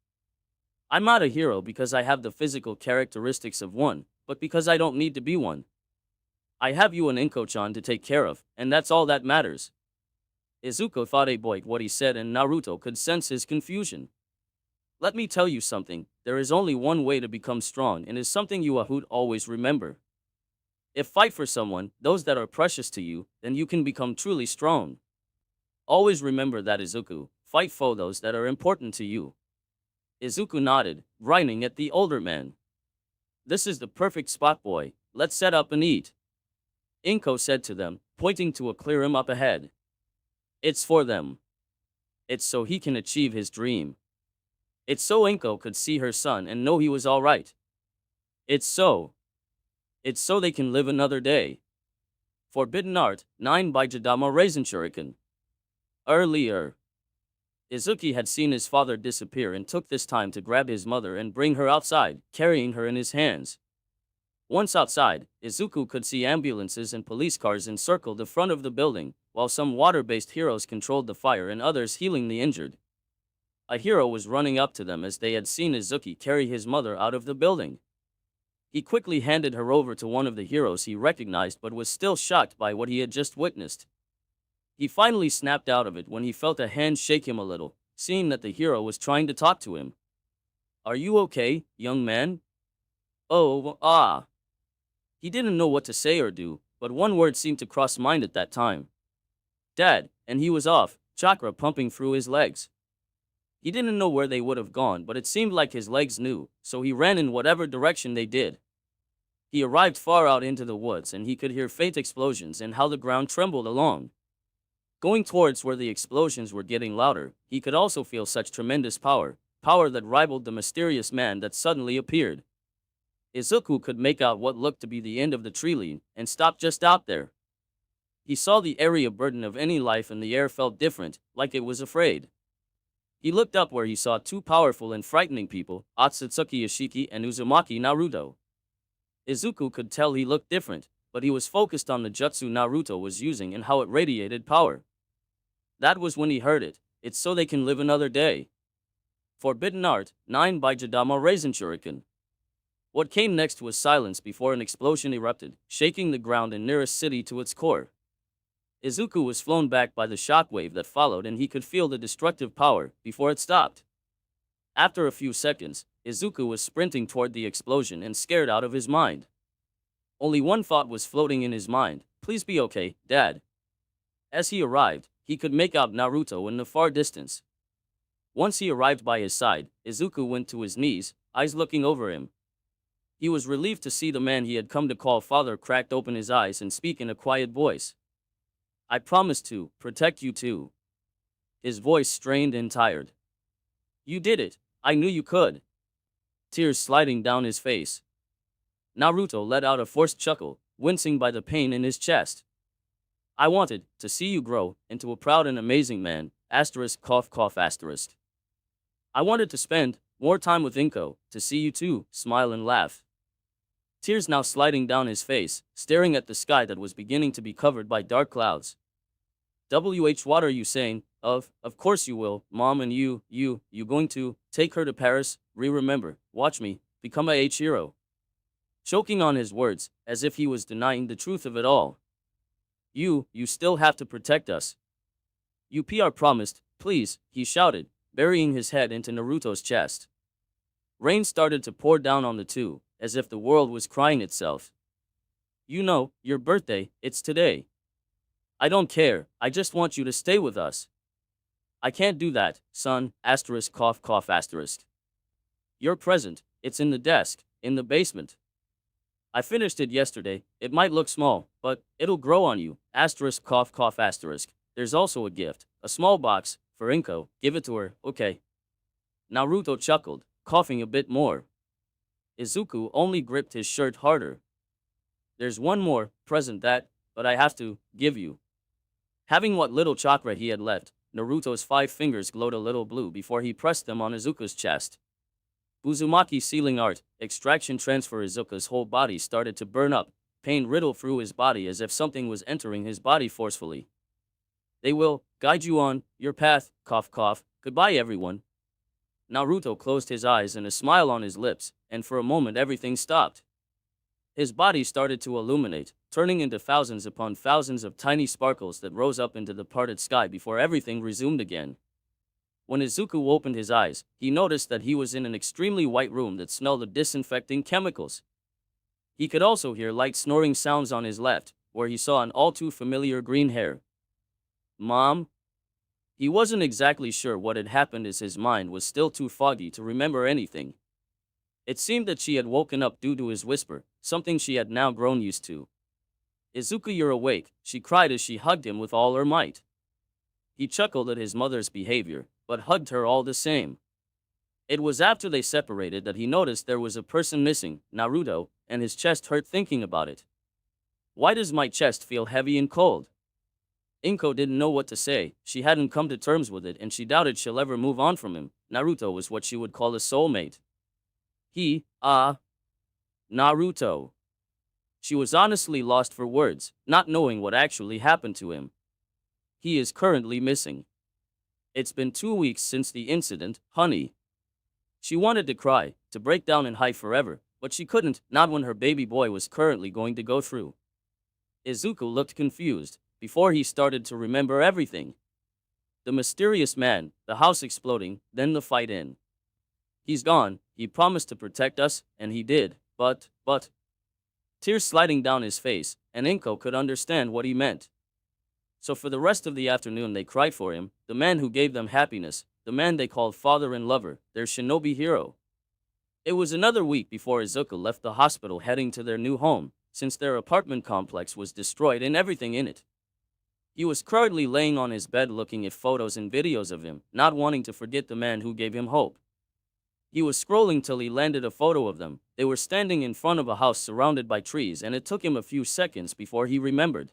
I'm not a hero because I have the physical characteristics of one, but because I don't need to be one. I have you and Inko-chan to take care of, and that's all that matters. Izuku thought about what he said, and Naruto could sense his confusion. Let me tell you something, there is only one way to become strong, and is something you would always remember. If fight for someone, those that are precious to you, then you can become truly strong. Always remember that, Izuku. Fight for those that are important to you. Izuku nodded, grinning at the older man. This is the perfect spot, boy. Let's set up and eat. Inko said to them, pointing to a clearing up ahead. It's for them. It's so he can achieve his dream. It's so Inko could see her son and know he was alright. It's so they can live another day. Forbidden Art, 9 by Jadama Raisin Shuriken. Earlier, Izuku had seen his father disappear and took this time to grab his mother and bring her outside, carrying her in his hands. Once outside, Izuku could see ambulances and police cars encircle the front of the building, while some water-based heroes controlled the fire and others healing the injured. A hero was running up to them as they had seen Izuku carry his mother out of the building. He quickly handed her over to one of the heroes he recognized, but was still shocked by what he had just witnessed. He finally snapped out of it when he felt a hand shake him a little, seeing that the hero was trying to talk to him. Are you okay, young man? Oh, ah. He didn't know what to say or do, but one word seemed to cross mind at that time. Dad, and he was off, chakra pumping through his legs. He didn't know where they would have gone, but it seemed like his legs knew, so he ran in whatever direction they did. He arrived far out into the woods, and he could hear faint explosions and how the ground trembled along. Going towards where the explosions were getting louder, he could also feel such tremendous power that rivaled the mysterious man that suddenly appeared. Izuku could make out what looked to be the end of the tree line, and stopped just out there. He saw the area burden of any life and the air felt different, like it was afraid. He looked up where he saw two powerful and frightening people, Otsutsuki Ishiki and Uzumaki Naruto. Izuku could tell he looked different, but he was focused on the jutsu Naruto was using and how it radiated power. That was when he heard it. It's so they can live another day. Forbidden Art, 9 by Jadama Raisin Shuriken. What came next was silence before an explosion erupted, shaking the ground in nearest city to its core. Izuku was flown back by the shockwave that followed and he could feel the destructive power before it stopped. After a few seconds, Izuku was sprinting toward the explosion and scared out of his mind. Only one thought was floating in his mind, please be okay, Dad. As he arrived, he could make out Naruto in the far distance. Once he arrived by his side, Izuku went to his knees, eyes looking over him. He was relieved to see the man he had come to call father cracked open his eyes and speak in a quiet voice. I promise to protect you too. His voice strained and tired. You did it. I knew you could. Tears sliding down his face. Naruto let out a forced chuckle, wincing by the pain in his chest. I wanted to see you grow into a proud and amazing man, asterisk cough cough asterisk. I wanted to spend more time with Inko, to see you too, smile and laugh. Tears now sliding down his face, staring at the sky that was beginning to be covered by dark clouds. What are you saying? Of course you will, Mom, and you going to take her to Paris? Remember, watch me, become a hero. Choking on his words, as if he was denying the truth of it all. You still have to protect us. You PR promised, please, he shouted, burying his head into Naruto's chest. Rain started to pour down on the two, as if the world was crying itself. You know, your birthday, it's today. I don't care, I just want you to stay with us. I can't do that, son, asterisk cough cough asterisk. Your present, it's in the desk, in the basement. I finished it yesterday, it might look small, but it'll grow on you, asterisk cough cough asterisk. There's also a gift, a small box, for Inko, give it to her, okay. Naruto chuckled, coughing a bit more. Izuku only gripped his shirt harder. There's one more present but I have to give you. Having what little chakra he had left, Naruto's 5 fingers glowed a little blue before he pressed them on Izuku's chest. Uzumaki sealing art, extraction transfer. Izuku's whole body started to burn up, pain riddled through his body as if something was entering his body forcefully. They will guide you on your path, cough cough, goodbye everyone. Naruto closed his eyes and a smile on his lips, and for a moment everything stopped. His body started to illuminate, turning into thousands upon thousands of tiny sparkles that rose up into the parted sky before everything resumed again. When Izuku opened his eyes, he noticed that he was in an extremely white room that smelled of disinfecting chemicals. He could also hear light snoring sounds on his left, where he saw an all too familiar green hair. Mom? He wasn't exactly sure what had happened as his mind was still too foggy to remember anything. It seemed that she had woken up due to his whisper, something she had now grown used to. Izuku, you're awake, she cried as she hugged him with all her might. He chuckled at his mother's behavior, but hugged her all the same. It was after they separated that he noticed there was a person missing, Naruto, and his chest hurt thinking about it. Why does my chest feel heavy and cold? Inko didn't know what to say, she hadn't come to terms with it and she doubted she'll ever move on from him. Naruto was what she would call a soulmate. Naruto. She was honestly lost for words, not knowing what actually happened to him. He is currently missing. It's been 2 weeks since the incident, honey. She wanted to cry, to break down and hide forever, but she couldn't, not when her baby boy was currently going to go through. Izuku looked confused, before he started to remember everything. The mysterious man, the house exploding, then the fight in. He's gone, he promised to protect us, and he did, but... Tears sliding down his face, and Inko could understand what he meant. So for the rest of the afternoon they cried for him, the man who gave them happiness, the man they called father and lover, their shinobi hero. It was another week before Izuku left the hospital heading to their new home, since their apartment complex was destroyed and everything in it. He was currently laying on his bed looking at photos and videos of him, not wanting to forget the man who gave him hope. He was scrolling till he landed a photo of them. They were standing in front of a house surrounded by trees, and it took him a few seconds before he remembered.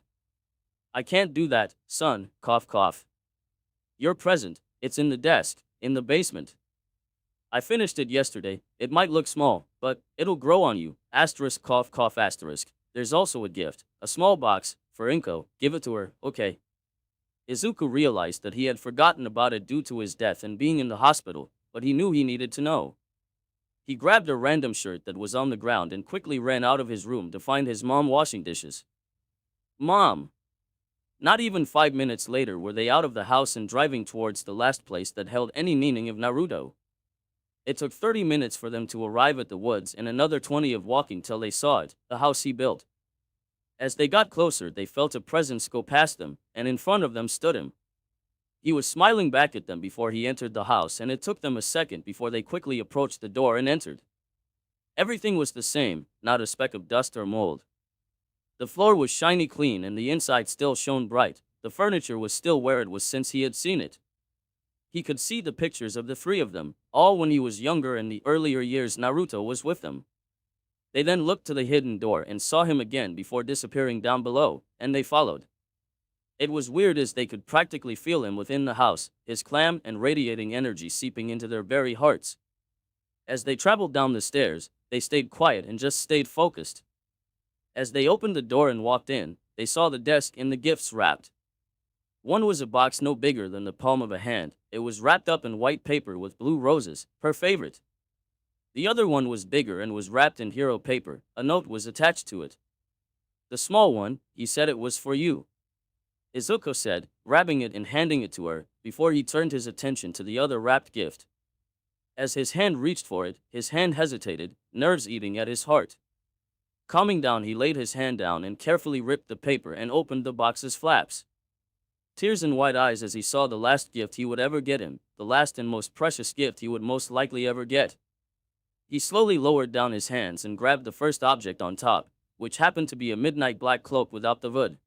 I can't do that, son, cough cough. Your present, it's in the desk, in the basement. I finished it yesterday. It might look small, but it'll grow on you. Asterisk cough cough asterisk. There's also a gift, a small box, for Inko. Give it to her, okay? Izuku realized that he had forgotten about it due to his death and being in the hospital, but he knew he needed to know. He grabbed a random shirt that was on the ground and quickly ran out of his room to find his mom washing dishes. Mom! Not even 5 minutes later were they out of the house and driving towards the last place that held any meaning of Naruto. It took 30 minutes for them to arrive at the woods and another 20 of walking till they saw it, the house he built. As they got closer, they felt a presence go past them, and in front of them stood him. He was smiling back at them before he entered the house, and it took them a second before they quickly approached the door and entered. Everything was the same, not a speck of dust or mold. The floor was shiny clean and the inside still shone bright. The furniture was still where it was since he had seen it. He could see the pictures of the three of them, all when he was younger and the earlier years Naruto was with them. They then looked to the hidden door and saw him again before disappearing down below, and they followed. It was weird as they could practically feel him within the house, his calm and radiating energy seeping into their very hearts. As they traveled down the stairs, they stayed quiet and just stayed focused. As they opened the door and walked in, they saw the desk and the gifts wrapped. One was a box no bigger than the palm of a hand. It was wrapped up in white paper with blue roses, her favorite. The other one was bigger and was wrapped in hero paper. A note was attached to it. The small one, he said it was for you. Izuku said, grabbing it and handing it to her, before he turned his attention to the other wrapped gift. As his hand reached for it, his hand hesitated, nerves eating at his heart. Calming down, he laid his hand down and carefully ripped the paper and opened the box's flaps. Tears in wide eyes as he saw the last gift he would ever get him, the last and most precious gift he would most likely ever get. He slowly lowered down his hands and grabbed the first object on top, which happened to be a midnight black cloak without the hood.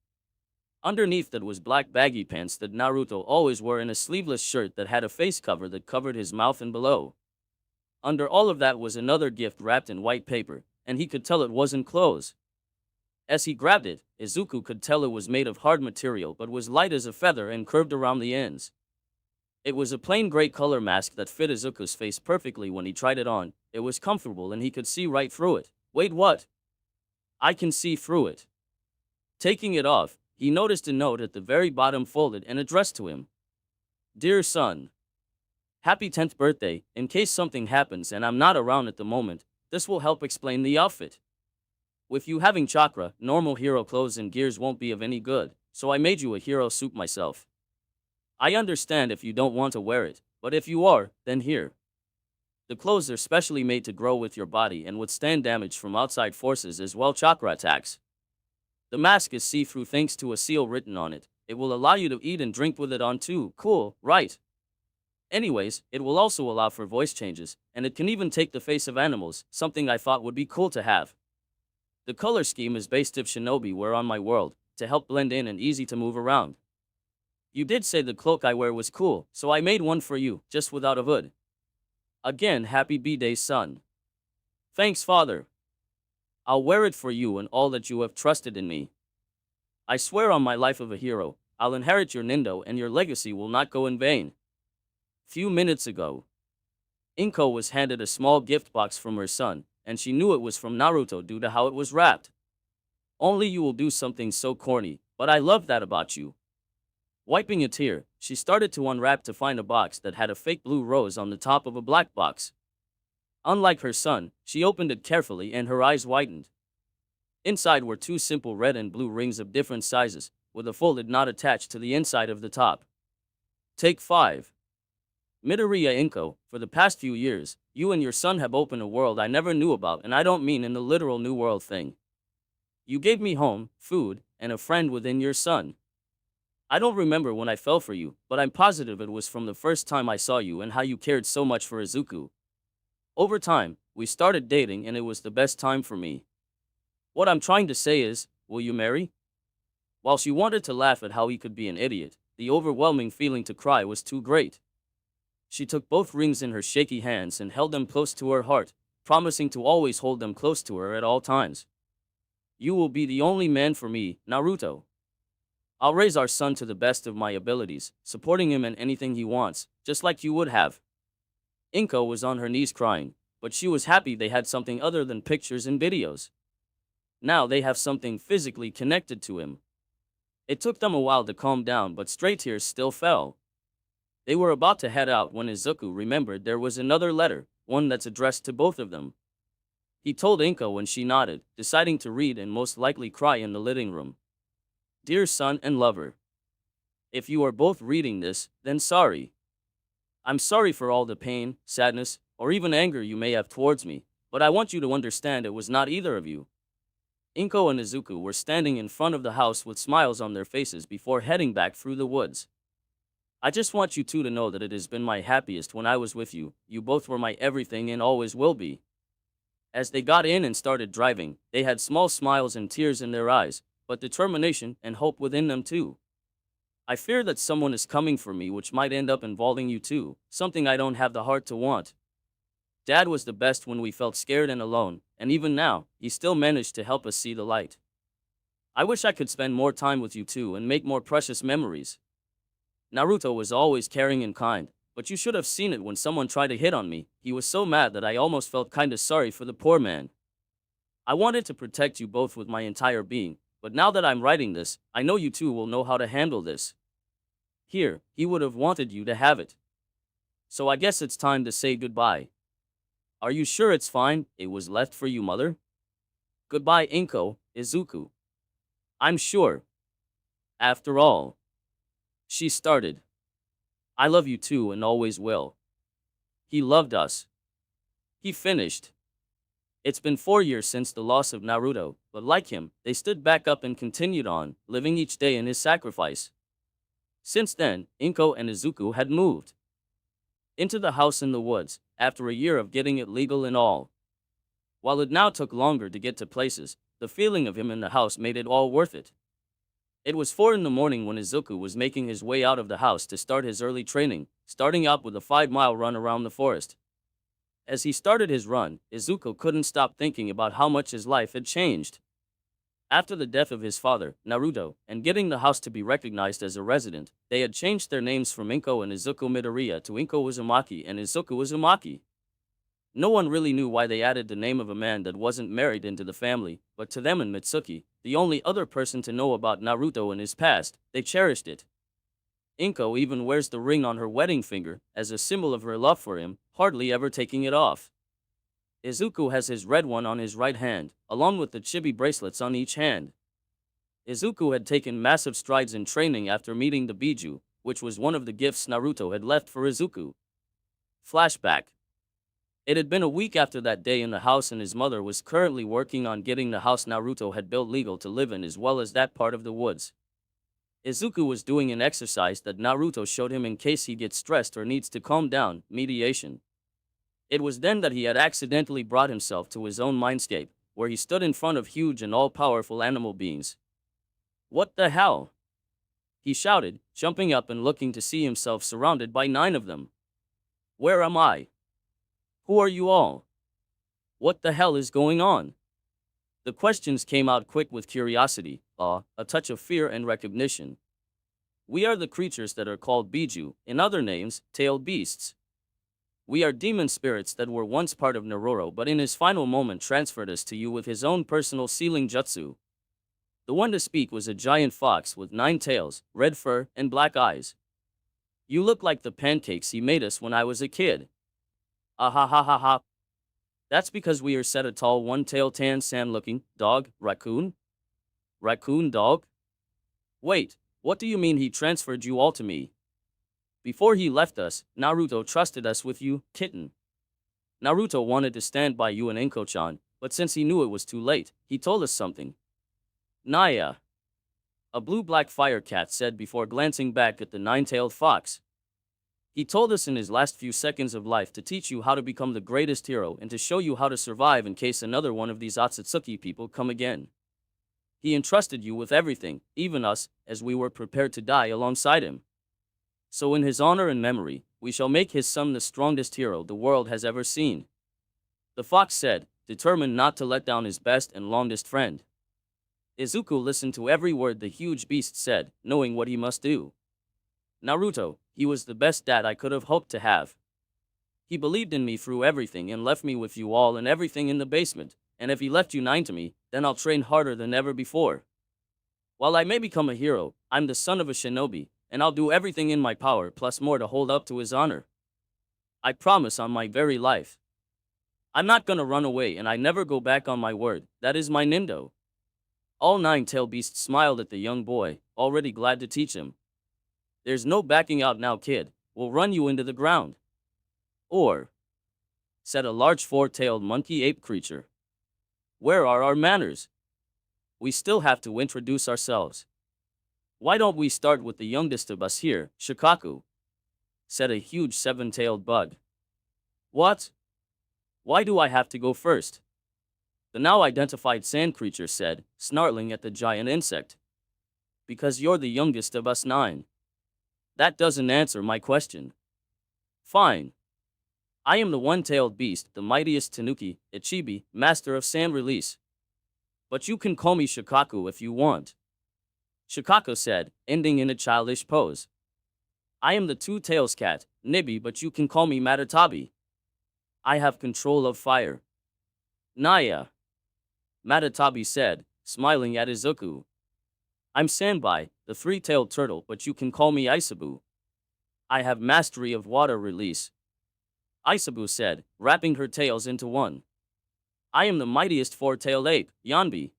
Underneath that was black baggy pants that Naruto always wore and a sleeveless shirt that had a face cover that covered his mouth and below. Under all of that was another gift wrapped in white paper, and he could tell it wasn't clothes. As he grabbed it, Izuku could tell it was made of hard material but was light as a feather and curved around the ends. It was a plain gray color mask that fit Izuku's face perfectly when he tried it on. It was comfortable and he could see right through it. Wait, what? I can see through it. Taking it off, he noticed a note at the very bottom folded and addressed to him. Dear son, happy 10th birthday. In case something happens and I'm not around at the moment, this will help explain the outfit. With you having chakra, normal hero clothes and gears won't be of any good, so I made you a hero suit myself. I understand if you don't want to wear it, but if you are, then here. The clothes are specially made to grow with your body and withstand damage from outside forces as well chakra attacks. The mask is see-through thanks to a seal written on it. It will allow you to eat and drink with it on too. Cool, right? Anyways, it will also allow for voice changes, and it can even take the face of animals, something I thought would be cool to have. The color scheme is based if shinobi were on my world, to help blend in and easy to move around. You did say the cloak I wear was cool, so I made one for you, just without a hood. Again, happy B-Day, son. Thanks, father. I'll wear it for you and all that you have trusted in me. I swear on my life of a hero, I'll inherit your nindo and your legacy will not go in vain. Few minutes ago, Inko was handed a small gift box from her son, and she knew it was from Naruto due to how it was wrapped. Only you will do something so corny, but I love that about you. Wiping a tear, she started to unwrap to find a box that had a fake blue rose on the top of a black box. Unlike her son, she opened it carefully and her eyes widened. Inside were two simple red and blue rings of different sizes, with a folded knot attached to the inside of the top. Take 5. Midoriya Inko, for the past few years, you and your son have opened a world I never knew about, and I don't mean in the literal new world thing. You gave me home, food, and a friend within your son. I don't remember when I fell for you, but I'm positive it was from the first time I saw you and how you cared so much for Izuku. Over time, we started dating and it was the best time for me. What I'm trying to say is, will you marry? While she wanted to laugh at how he could be an idiot, the overwhelming feeling to cry was too great. She took both rings in her shaky hands and held them close to her heart, promising to always hold them close to her at all times. You will be the only man for me, Naruto. I'll raise our son to the best of my abilities, supporting him in anything he wants, just like you would have. Inko was on her knees crying, but she was happy they had something other than pictures and videos. Now they have something physically connected to him. It took them a while to calm down, but stray tears still fell. They were about to head out when Izuku remembered there was another letter, one that's addressed to both of them. He told Inko and she nodded, deciding to read and most likely cry in the living room. Dear son and lover. If you are both reading this, then sorry. I'm sorry for all the pain, sadness, or even anger you may have towards me, but I want you to understand it was not either of you. Inko and Izuku were standing in front of the house with smiles on their faces before heading back through the woods. I just want you two to know that it has been my happiest when I was with you. You both were my everything and always will be. As they got in and started driving, they had small smiles and tears in their eyes, but determination and hope within them too. I fear that someone is coming for me which might end up involving you too, something I don't have the heart to want. Dad was the best when we felt scared and alone, and even now, he still managed to help us see the light. I wish I could spend more time with you two and make more precious memories. Naruto was always caring and kind, but you should have seen it when someone tried to hit on me. He was so mad that I almost felt kinda sorry for the poor man. I wanted to protect you both with my entire being, but now that I'm writing this, I know you two will know how to handle this. Here, he would have wanted you to have it. So I guess it's time to say goodbye. Are you sure it's fine? It was left for you, mother? Goodbye, Inko, Izuku. I'm sure. After all. She started. I love you too and always will. He loved us. He finished. It's been 4 years since the loss of Naruto, but like him, they stood back up and continued on, living each day in his sacrifice. Since then, Inko and Izuku had moved into the house in the woods, after a year of getting it legal and all. While it now took longer to get to places, the feeling of him in the house made it all worth it. It was 4 in the morning when Izuku was making his way out of the house to start his early training, starting out with a 5-mile run around the forest. As he started his run, Izuku couldn't stop thinking about how much his life had changed. After the death of his father, Naruto, and getting the house to be recognized as a resident, they had changed their names from Inko and Izuku Midoriya to Inko Uzumaki and Izuku Uzumaki. No one really knew why they added the name of a man that wasn't married into the family, but to them and Mitsuki, the only other person to know about Naruto and his past, they cherished it. Inko even wears the ring on her wedding finger, as a symbol of her love for him, hardly ever taking it off. Izuku has his red one on his right hand, along with the chibi bracelets on each hand. Izuku had taken massive strides in training after meeting the Biju, which was one of the gifts Naruto had left for Izuku. Flashback. It had been a week after that day in the house and his mother was currently working on getting the house Naruto had built legal to live in as well as that part of the woods. Izuku was doing an exercise that Naruto showed him in case he gets stressed or needs to calm down, mediation. It was then that he had accidentally brought himself to his own mindscape, where he stood in front of huge and all-powerful animal beings. What the hell? He shouted, jumping up and looking to see himself surrounded by 9 of them. Where am I? Who are you all? What the hell is going on? The questions came out quick with curiosity, awe, a touch of fear and recognition. We are the creatures that are called Biju, in other names, tailed beasts. We are demon spirits that were once part of Naruto but in his final moment transferred us to you with his own personal sealing jutsu. The one to speak was a giant fox with 9 tails, red fur, and black eyes. You look like the pancakes he made us when I was a kid. Ah ha ha ha ha. That's because we are set a tall one-tailed tan sand-looking dog, raccoon? Raccoon dog? Wait, what do you mean he transferred you all to me? Before he left us, Naruto trusted us with you, kitten. Naruto wanted to stand by you and Inko-chan, but since he knew it was too late, he told us something. Naya. A blue-black fire cat said before glancing back at the 9-tailed fox. He told us in his last few seconds of life to teach you how to become the greatest hero and to show you how to survive in case another one of these Otsutsuki people come again. He entrusted you with everything, even us, as we were prepared to die alongside him. So in his honor and memory, we shall make his son the strongest hero the world has ever seen." The fox said, determined not to let down his best and longest friend. Izuku listened to every word the huge beast said, knowing what he must do. "Naruto, he was the best dad I could have hoped to have. He believed in me through everything and left me with you all and everything in the basement, and if he left you 9 to me, then I'll train harder than ever before. While I may become a hero, I'm the son of a shinobi, and I'll do everything in my power plus more to hold up to his honor. I promise on my very life. I'm not gonna run away and I never go back on my word, that is my nindo." All 9 tail beasts smiled at the young boy, already glad to teach him. "There's no backing out now, kid. We'll run you into the ground." "Or," said a large 4-tailed monkey-ape creature, "where are our manners? We still have to introduce ourselves. Why don't we start with the youngest of us here, Shikaku?" said a huge 7-tailed bug. "What? Why do I have to go first?" the now identified sand creature said, snarling at the giant insect. "Because you're the youngest of us 9. That doesn't answer my question." "Fine. I am the 1-tailed beast, the mightiest Tanuki, Ichibi, master of sand release. But you can call me Shikaku if you want," Shikaku said, ending in a childish pose. "I am the 2-tails cat, Nibi, but you can call me Matatabi. I have control of fire." "Naya," Matatabi said, smiling at Izuku. "I'm Sanbai, the 3-tailed turtle, but you can call me Isabu. I have mastery of water release," Isabu said, wrapping her tails into one. "I am the mightiest 4-tailed ape, Yanbi.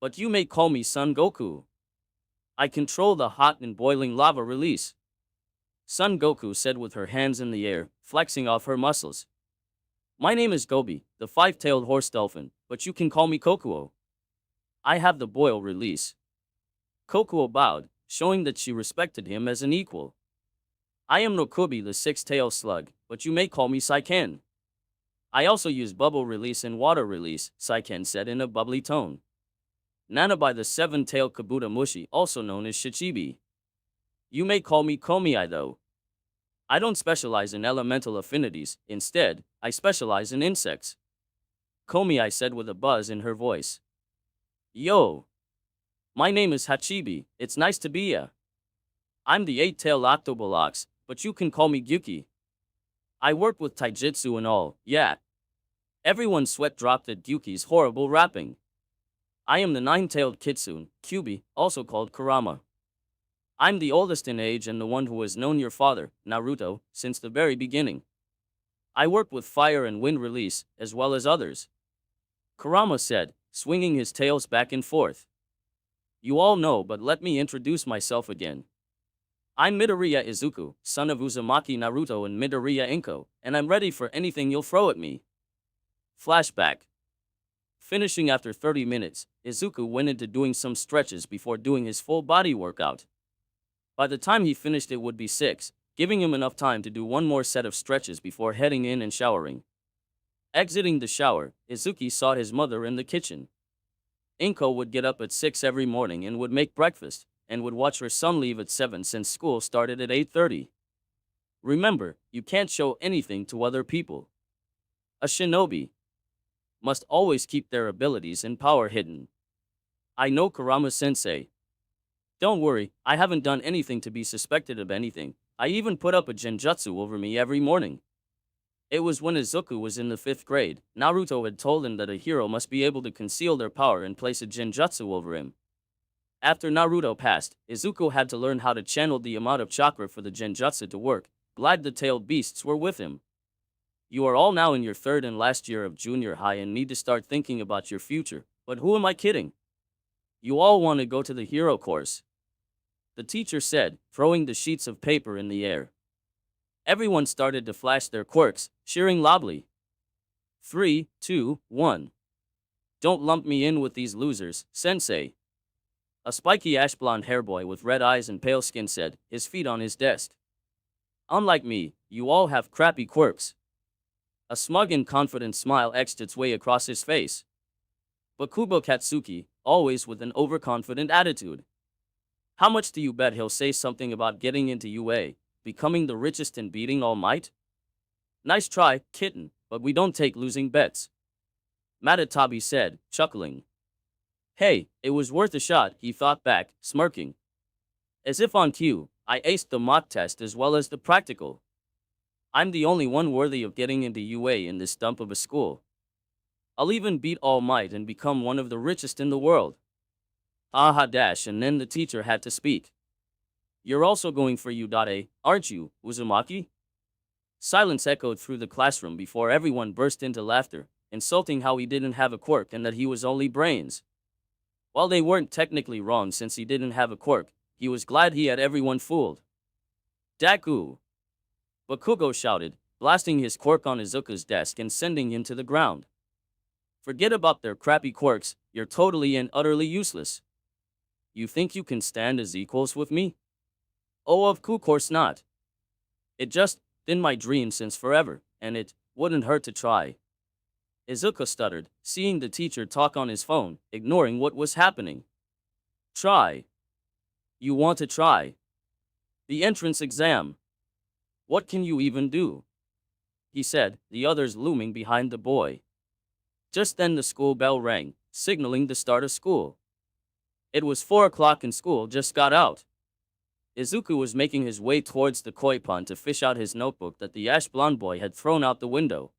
But you may call me Son Goku. I control the hot and boiling lava release," Son Goku said with her hands in the air, flexing off her muscles. "My name is Gobi, the 5-tailed horse dolphin, but you can call me Kokuo. I have the boil release." Kokuo bowed, showing that she respected him as an equal. "I am Nokubi, the 6-tailed slug, but you may call me Saiken. I also use bubble release and water release," Saiken said in a bubbly tone. "Nanabai, the 7-tailed Kabuto Mushi, also known as Shichibi. You may call me Komiai though. I don't specialize in elemental affinities, instead, I specialize in insects," Komiai said with a buzz in her voice. "Yo! My name is Hachibi, it's nice to be ya. I'm the 8-tailed octobolox, but you can call me Gyuki. I work with taijutsu and all, yeah." Everyone's sweat dropped at Gyuki's horrible rapping. "I am the 9-tailed kitsune, Kyubi, also called Kurama. I'm the oldest in age and the one who has known your father, Naruto, since the very beginning. I work with fire and wind release, as well as others," Kurama said, swinging his tails back and forth. "You all know, but let me introduce myself again. I'm Midoriya Izuku, son of Uzumaki Naruto and Midoriya Inko, and I'm ready for anything you'll throw at me." Flashback. Finishing after 30 minutes, Izuku went into doing some stretches before doing his full body workout. By the time he finished, it would be 6, giving him enough time to do one more set of stretches before heading in and showering. Exiting the shower, Izuku sought his mother in the kitchen. Inko would get up at 6 every morning and would make breakfast, and would watch her son leave at 7 since school started at 8:30. Remember, you can't show anything to other people. A shinobi must always keep their abilities and power hidden. I know, Kurama-sensei. Don't worry, I haven't done anything to be suspected of anything. I even put up a genjutsu over me every morning. It was when Izuku was in the 5th grade, Naruto had told him that a hero must be able to conceal their power and place a genjutsu over him. After Naruto passed, Izuku had to learn how to channel the amount of chakra for the genjutsu to work. Glad the tailed beasts were with him. You are all now in your 3rd and last year of junior high and need to start thinking about your future, but who am I kidding? You all want to go to the hero course," the teacher said, throwing the sheets of paper in the air. Everyone started to flash their quirks, cheering loudly. 3, 2, 1. "Don't lump me in with these losers, sensei," a spiky ash-blonde hairboy with red eyes and pale skin said, his feet on his desk. "Unlike me, you all have crappy quirks." A smug and confident smile etched its way across his face. Bakugo Katsuki, always with an overconfident attitude. How much do you bet he'll say something about getting into UA, becoming the richest and beating All Might? Nice try, kitten, but we don't take losing bets, Matatabi said, chuckling. Hey, it was worth a shot, he thought back, smirking. As if on cue, I aced the mock test as well as the practical. I'm the only one worthy of getting into UA in this dump of a school. I'll even beat All Might and become one of the richest in the world. Aha dash, and then the teacher had to speak. You're also going for U.A, aren't you, Uzumaki? Silence echoed through the classroom before everyone burst into laughter, insulting how he didn't have a quirk and that he was only brains. While they weren't technically wrong since he didn't have a quirk, he was glad he had everyone fooled. Deku! Bakugo shouted, blasting his quirk on Izuku's desk and sending him to the ground. Forget about their crappy quirks, you're totally and utterly useless. You think you can stand as equals with me? Oh, of course not. It just been my dream since forever, and it wouldn't hurt to try. Izuku stuttered, seeing the teacher talk on his phone, ignoring what was happening. Try. You want to try? The entrance exam. What can you even do? He said, the others looming behind the boy. Just then the school bell rang, signaling the start of school. It was 4 o'clock and school just got out. Izuku was making his way towards the koi pond to fish out his notebook that the ash blonde boy had thrown out the window.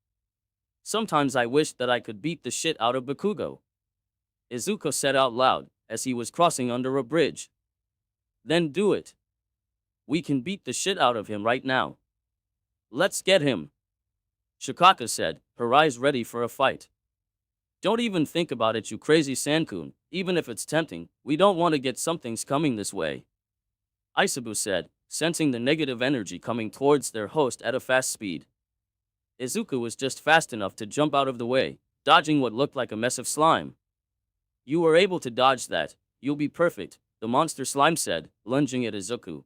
Sometimes I wished that I could beat the shit out of Bakugo, Izuku said out loud, as he was crossing under a bridge. Then do it. We can beat the shit out of him right now. Let's get him, Shikaka said, her eyes ready for a fight. Don't even think about it, you crazy Sankun, even if it's tempting, we don't want to get something's coming this way, Isabu said, sensing the negative energy coming towards their host at a fast speed. Izuku was just fast enough to jump out of the way, dodging what looked like a mess of slime. You were able to dodge that, you'll be perfect, the monster slime said, lunging at Izuku.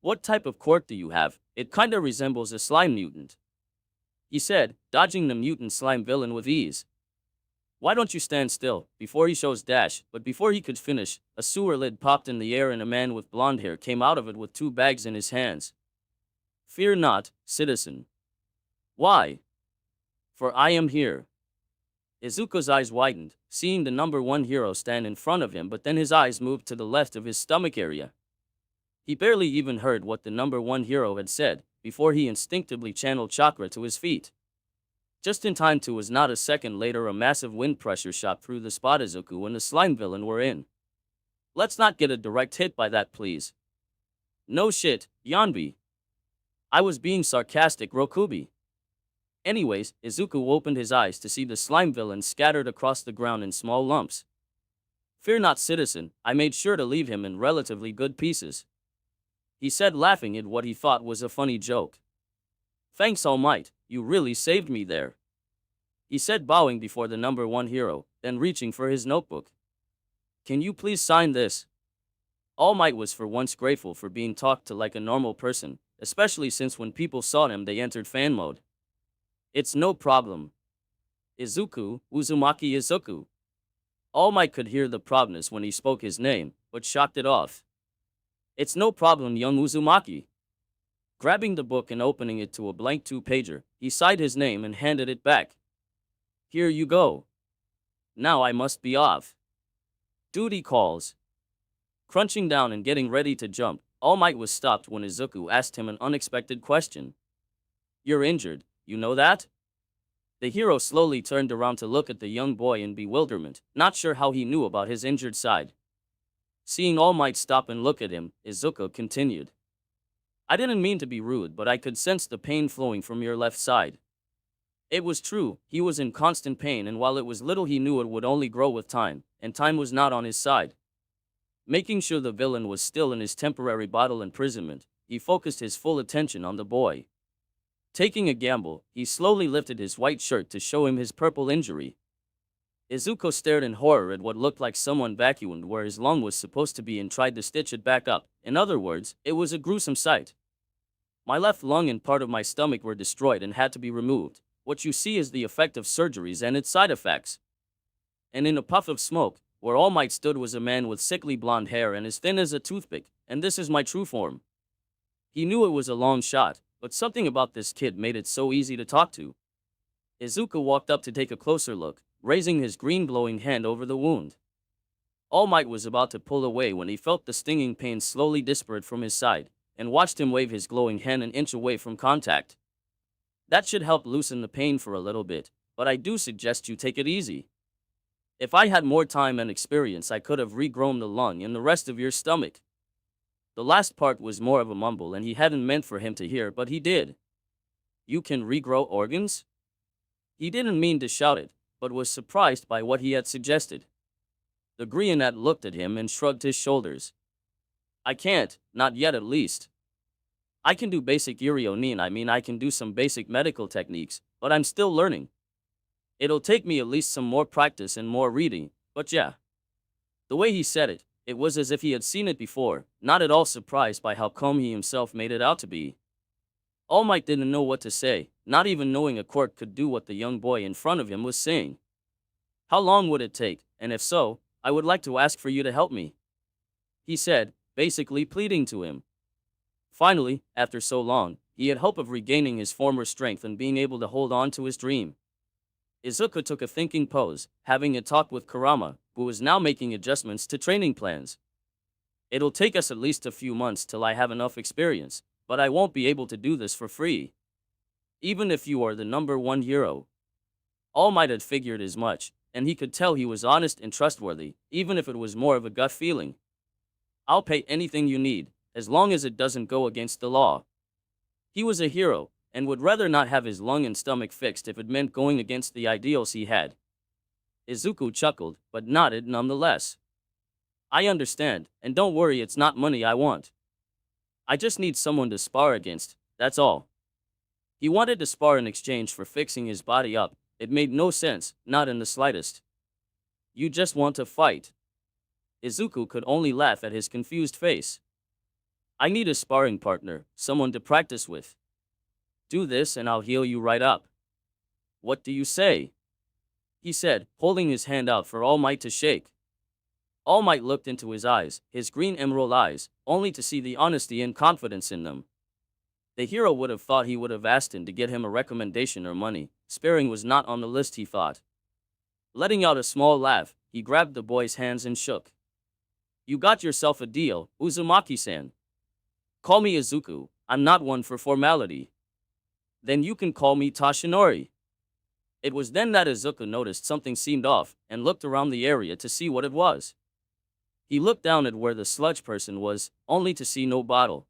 What type of quirk do you have? It kinda resembles a slime mutant, he said, dodging the mutant slime villain with ease. Why don't you stand still, before he shows dash, but before he could finish, a sewer lid popped in the air and a man with blonde hair came out of it with 2 bags in his hands. Fear not, citizen. Why? For I am here. Izuku's eyes widened, seeing the number 1 hero stand in front of him, but then his eyes moved to the left of his stomach area. He barely even heard what the number 1 hero had said, before he instinctively channeled chakra to his feet. Just in time to was not a second later a massive wind pressure shot through the spot Izuku and the slime villain were in. Let's not get a direct hit by that, please. No shit, Yanbi. I was being sarcastic, Rokubi. Anyways, Izuku opened his eyes to see the slime villain scattered across the ground in small lumps. Fear not, citizen, I made sure to leave him in relatively good pieces, he said, laughing at what he thought was a funny joke. Thanks, All Might, you really saved me there, he said, bowing before the number 1 hero, then reaching for his notebook. Can you please sign this? All Might was for once grateful for being talked to like a normal person, especially since when people saw him they entered fan mode. It's no problem. Izuku, Uzumaki Izuku. All Might could hear the proudness when he spoke his name, but shocked it off. It's no problem, young Uzumaki. Grabbing the book and opening it to a blank 2-pager, he signed his name and handed it back. Here you go. Now I must be off. Duty calls. Crunching down and getting ready to jump, All Might was stopped when Izuku asked him an unexpected question. You're injured, you know that? The hero slowly turned around to look at the young boy in bewilderment, not sure how he knew about his injured side. Seeing All Might stop and look at him, Izuku continued. I didn't mean to be rude, but I could sense the pain flowing from your left side. It was true, he was in constant pain, and while it was little he knew it would only grow with time, and time was not on his side. Making sure the villain was still in his temporary bottle imprisonment, he focused his full attention on the boy. Taking a gamble, he slowly lifted his white shirt to show him his purple injury. Izuku stared in horror at what looked like someone vacuumed where his lung was supposed to be and tried to stitch it back up. In other words, it was a gruesome sight. My left lung and part of my stomach were destroyed and had to be removed. What you see is the effect of surgeries and its side effects. And in a puff of smoke, Where All Might stood was a man with sickly blonde hair and as thin as a toothpick, and this is my true form. He knew it was a long shot, but something about this kid made it so easy to talk to. Izuku walked up to take a closer look, raising his green glowing hand over the wound. All Might was about to pull away when he felt the stinging pain slowly disparate from his side, and watched him wave his glowing hand an inch away from contact. That should help loosen the pain for a little bit, but I do suggest you take it easy. If I had more time and experience, I could have regrown the lung and the rest of your stomach. The last part was more of a mumble and he hadn't meant for him to hear, but he did. You can regrow organs? He didn't mean to shout it, but was surprised by what he had suggested. The Greenat looked at him and shrugged his shoulders. I can't, not yet at least. I can do basic Irionin, I can do some basic medical techniques, but I'm still learning. It'll take me at least some more practice and more reading, but yeah. The way he said it, it was as if he had seen it before, not at all surprised by how calm he himself made it out to be. All Might didn't know what to say, not even knowing a quirk could do what the young boy in front of him was saying. How long would it take, and if so, I would like to ask for you to help me, he said, basically pleading to him. Finally, after so long, he had hope of regaining his former strength and being able to hold on to his dream. Izuku took a thinking pose, having a talk with Kurama, who was now making adjustments to training plans. It'll take us at least a few months till I have enough experience, but I won't be able to do this for free. Even if you are the #1 hero. All Might had figured as much, and he could tell he was honest and trustworthy, even if it was more of a gut feeling. I'll pay anything you need, as long as it doesn't go against the law. He was a hero, and would rather not have his lung and stomach fixed if it meant going against the ideals he had. Izuku chuckled, but nodded nonetheless. I understand, and don't worry, it's not money I want. I just need someone to spar against, that's all. He wanted to spar in exchange for fixing his body up. It made no sense, not in the slightest. You just want to fight. Izuku could only laugh at his confused face. I need a sparring partner, someone to practice with. Do this and I'll heal you right up. What do you say? He said, holding his hand out for All Might to shake. All Might looked into his eyes, his green emerald eyes, only to see the honesty and confidence in them. The hero would have thought he would have asked him to get him a recommendation or money. Sparing was not on the list, he thought. Letting out a small laugh, he grabbed the boy's hands and shook. You got yourself a deal, Uzumaki-san. Call me Izuku, I'm not one for formality. Then you can call me Toshinori. It was then that Izuku noticed something seemed off, and looked around the area to see what it was. He looked down at where the sludge person was, only to see no bottle.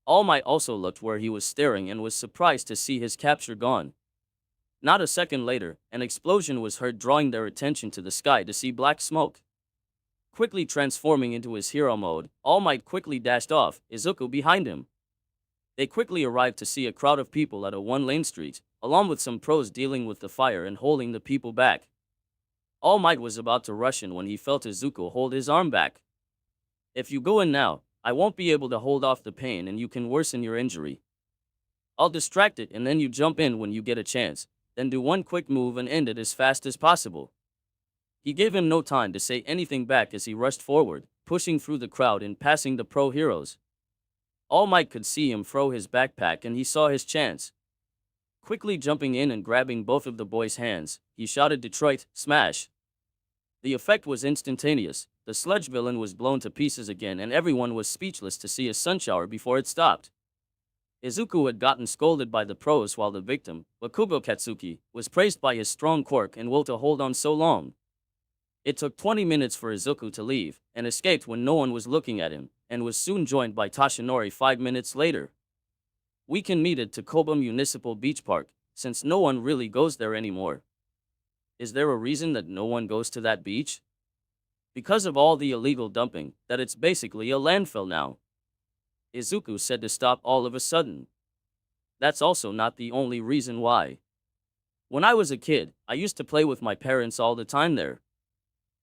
All Might also looked where he was staring and was surprised to see his capture gone. Not a second later, an explosion was heard, drawing their attention to the sky to see black smoke. Quickly transforming into his hero mode, All Might quickly dashed off, Izuku behind him. They quickly arrived to see a crowd of people at a one-lane street, along with some pros dealing with the fire and holding the people back. All Might was about to rush in when he felt Izuku hold his arm back. If you go in now, I won't be able to hold off the pain and you can worsen your injury. I'll distract it and then you jump in when you get a chance, then do one quick move and end it as fast as possible. He gave him no time to say anything back as he rushed forward, pushing through the crowd and passing the pro heroes. All Might could see him throw his backpack and he saw his chance. Quickly jumping in and grabbing both of the boy's hands, he shouted Detroit, smash. The effect was instantaneous. The sludge villain was blown to pieces again and everyone was speechless to see a sunshower before it stopped. Izuku had gotten scolded by the pros while the victim, Bakugo Katsuki, was praised by his strong quirk and will to hold on so long. It took 20 minutes for Izuku to leave, and escaped when no one was looking at him, and was soon joined by Toshinori 5 minutes later. We can meet at Takoba Municipal Beach Park, since no one really goes there anymore. Is there a reason that no one goes to that beach? Because of all the illegal dumping, that it's basically a landfill now. Izuku said to stop all of a sudden. That's also not the only reason why. When I was a kid, I used to play with my parents all the time there.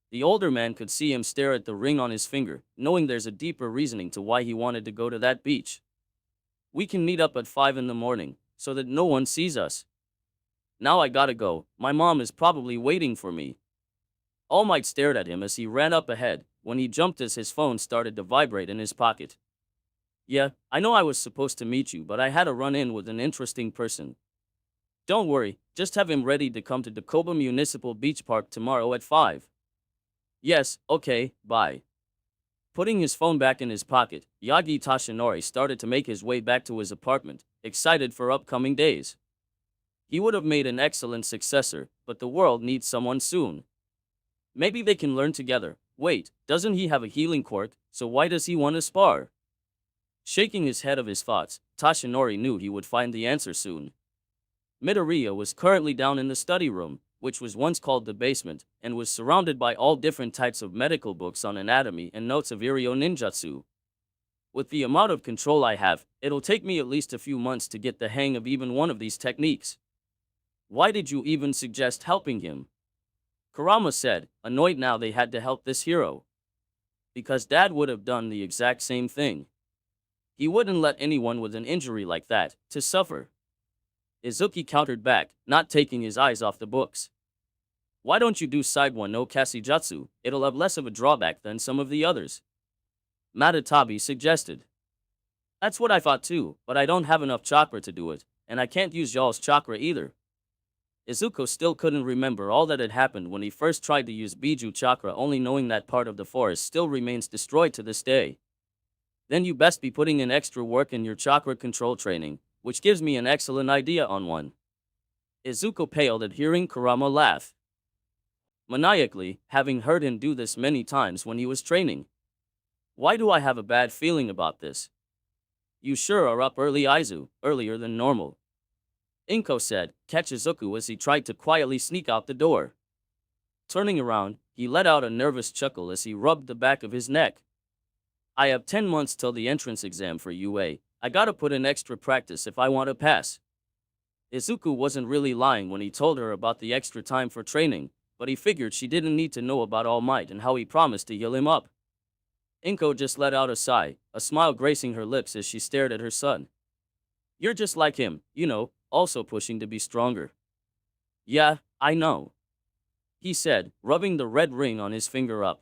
The older man could see him stare at the ring on his finger, knowing there's a deeper reasoning to why he wanted to go to that beach. We can meet up at 5 in the morning, so that no one sees us. Now I gotta go, my mom is probably waiting for me. All Might stared at him as he ran up ahead, when he jumped as his phone started to vibrate in his pocket. Yeah, I know I was supposed to meet you, but I had a run-in with an interesting person. Don't worry, just have him ready to come to Dakoba Municipal Beach Park tomorrow at 5. Yes, okay, bye. Putting his phone back in his pocket, Yagi Tashinori started to make his way back to his apartment, excited for upcoming days. He would have made an excellent successor, but the world needs someone soon. Maybe they can learn together. Wait, doesn't he have a healing quirk, so why does he want to spar? Shaking his head of his thoughts, Tashinori knew he would find the answer soon. Midoriya was currently down in the study room, which was once called the basement, and was surrounded by all different types of medical books on anatomy and notes of Iryo ninjutsu. With the amount of control I have, it'll take me at least a few months to get the hang of even one of these techniques. Why did you even suggest helping him? Kurama said, annoyed now they had to help this hero. Because Dad would have done the exact same thing. He wouldn't let anyone with an injury like that to suffer. Izuku countered back, not taking his eyes off the books. Why don't you do side one no Kasijutsu? It'll have less of a drawback than some of the others. Matatabi suggested. That's what I thought too, but I don't have enough chakra to do it, and I can't use y'all's chakra either. Izuku still couldn't remember all that had happened when he first tried to use Biju chakra, only knowing that part of the forest still remains destroyed to this day. Then you best be putting in extra work in your chakra control training, which gives me an excellent idea on one. Izuku paled at hearing Kurama laugh. Maniacally, having heard him do this many times when he was training. Why do I have a bad feeling about this? You sure are up early, Izu, earlier than normal. Inko said, catch Izuku as he tried to quietly sneak out the door. Turning around, he let out a nervous chuckle as he rubbed the back of his neck. I have 10 months till the entrance exam for UA. I gotta put in extra practice if I want to pass. Izuku wasn't really lying when he told her about the extra time for training, but he figured she didn't need to know about All Might and how he promised to heal him up. Inko just let out a sigh, a smile gracing her lips as she stared at her son. You're just like him, you know, also pushing to be stronger. Yeah, I know. He said, rubbing the red ring on his finger up.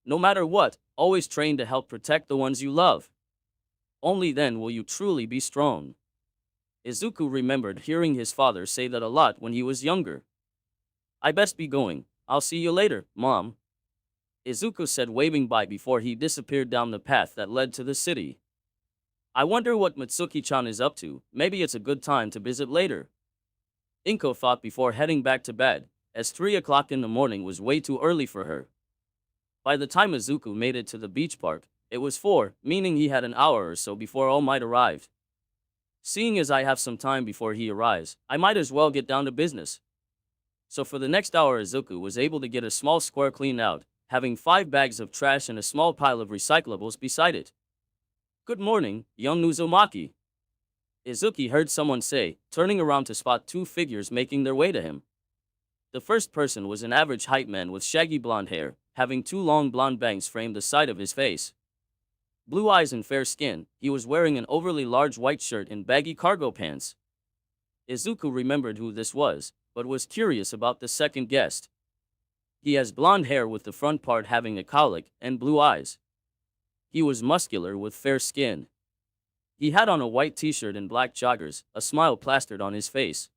No matter what, always train to help protect the ones you love. Only then will you truly be strong. Izuku remembered hearing his father say that a lot when he was younger. I best be going. I'll see you later, Mom. Izuku said, waving bye before he disappeared down the path that led to the city. I wonder what Mitsuki-chan is up to. Maybe it's a good time to visit later. Inko thought before heading back to bed, as 3 o'clock in the morning was way too early for her. By the time Izuku made it to the beach park, it was 4, meaning he had an hour or so before All Might arrived. Seeing as I have some time before he arrives, I might as well get down to business. So for the next hour, Izuku was able to get a small square cleaned out, having 5 bags of trash and a small pile of recyclables beside it. Good morning, young Uzumaki. Izuku heard someone say, turning around to spot 2 figures making their way to him. The first person was an average height man with shaggy blonde hair, having 2 long blonde bangs framed the side of his face. Blue eyes and fair skin, he was wearing an overly large white shirt and baggy cargo pants. Izuku remembered who this was, but was curious about the second guest. He has blonde hair with the front part having a cowlick, and blue eyes. He was muscular with fair skin. He had on a white t-shirt and black joggers, a smile plastered on his face.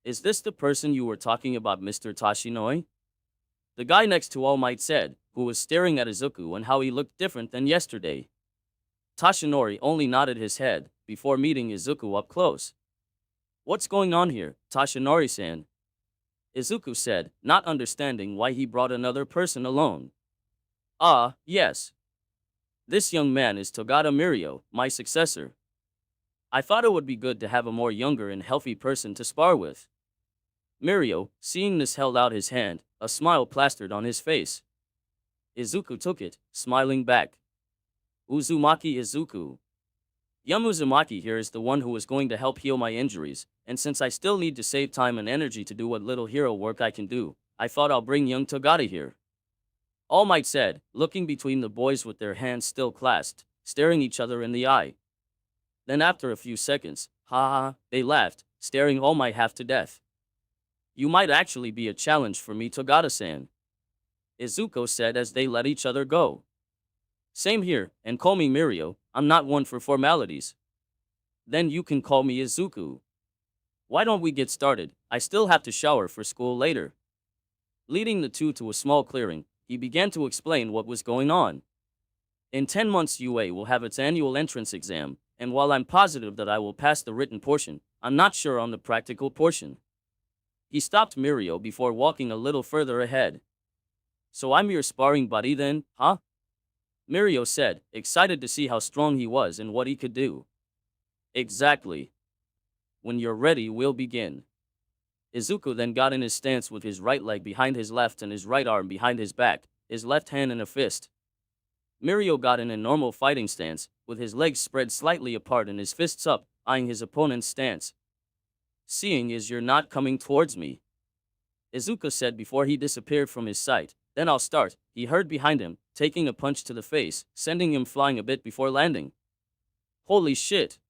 Is this the person you were talking about, Mr. Tashinori? The guy next to All Might said, who was staring at Izuku and how he looked different than yesterday. Tashinori only nodded his head, before meeting Izuku up close. What's going on here, Tashinori-san? Izuku said, not understanding why he brought another person alone. Ah, yes. This young man is Togata Mirio, my successor. I thought it would be good to have a more younger and healthy person to spar with. Mirio, seeing this, held out his hand, a smile plastered on his face. Izuku took it, smiling back. Uzumaki Izuku. Young Uzumaki here is the one who is going to help heal my injuries, and since I still need to save time and energy to do what little hero work I can do, I thought I'll bring young Togata here. All Might said, looking between the boys with their hands still clasped, staring each other in the eye. Then after a few seconds, they laughed, staring All Might half to death. You might actually be a challenge for me, Togata-san. Izuku said as they let each other go. Same here, and call me Mirio, I'm not one for formalities. Then you can call me Izuku. Why don't we get started? I still have to shower for school later. Leading the two to a small clearing, he began to explain what was going on. In 10 months UA will have its annual entrance exam, and while I'm positive that I will pass the written portion, I'm not sure on the practical portion. He stopped Mirio before walking a little further ahead. So I'm your sparring buddy then, huh? Mirio said, excited to see how strong he was and what he could do. Exactly. When you're ready, we'll begin. Izuku then got in his stance with his right leg behind his left and his right arm behind his back, his left hand in a fist. Mirio got in a normal fighting stance, with his legs spread slightly apart and his fists up, eyeing his opponent's stance. Seeing as you're not coming towards me, Izuku said before he disappeared from his sight. Then I'll start, he heard behind him, taking a punch to the face, sending him flying a bit before landing. Holy shit!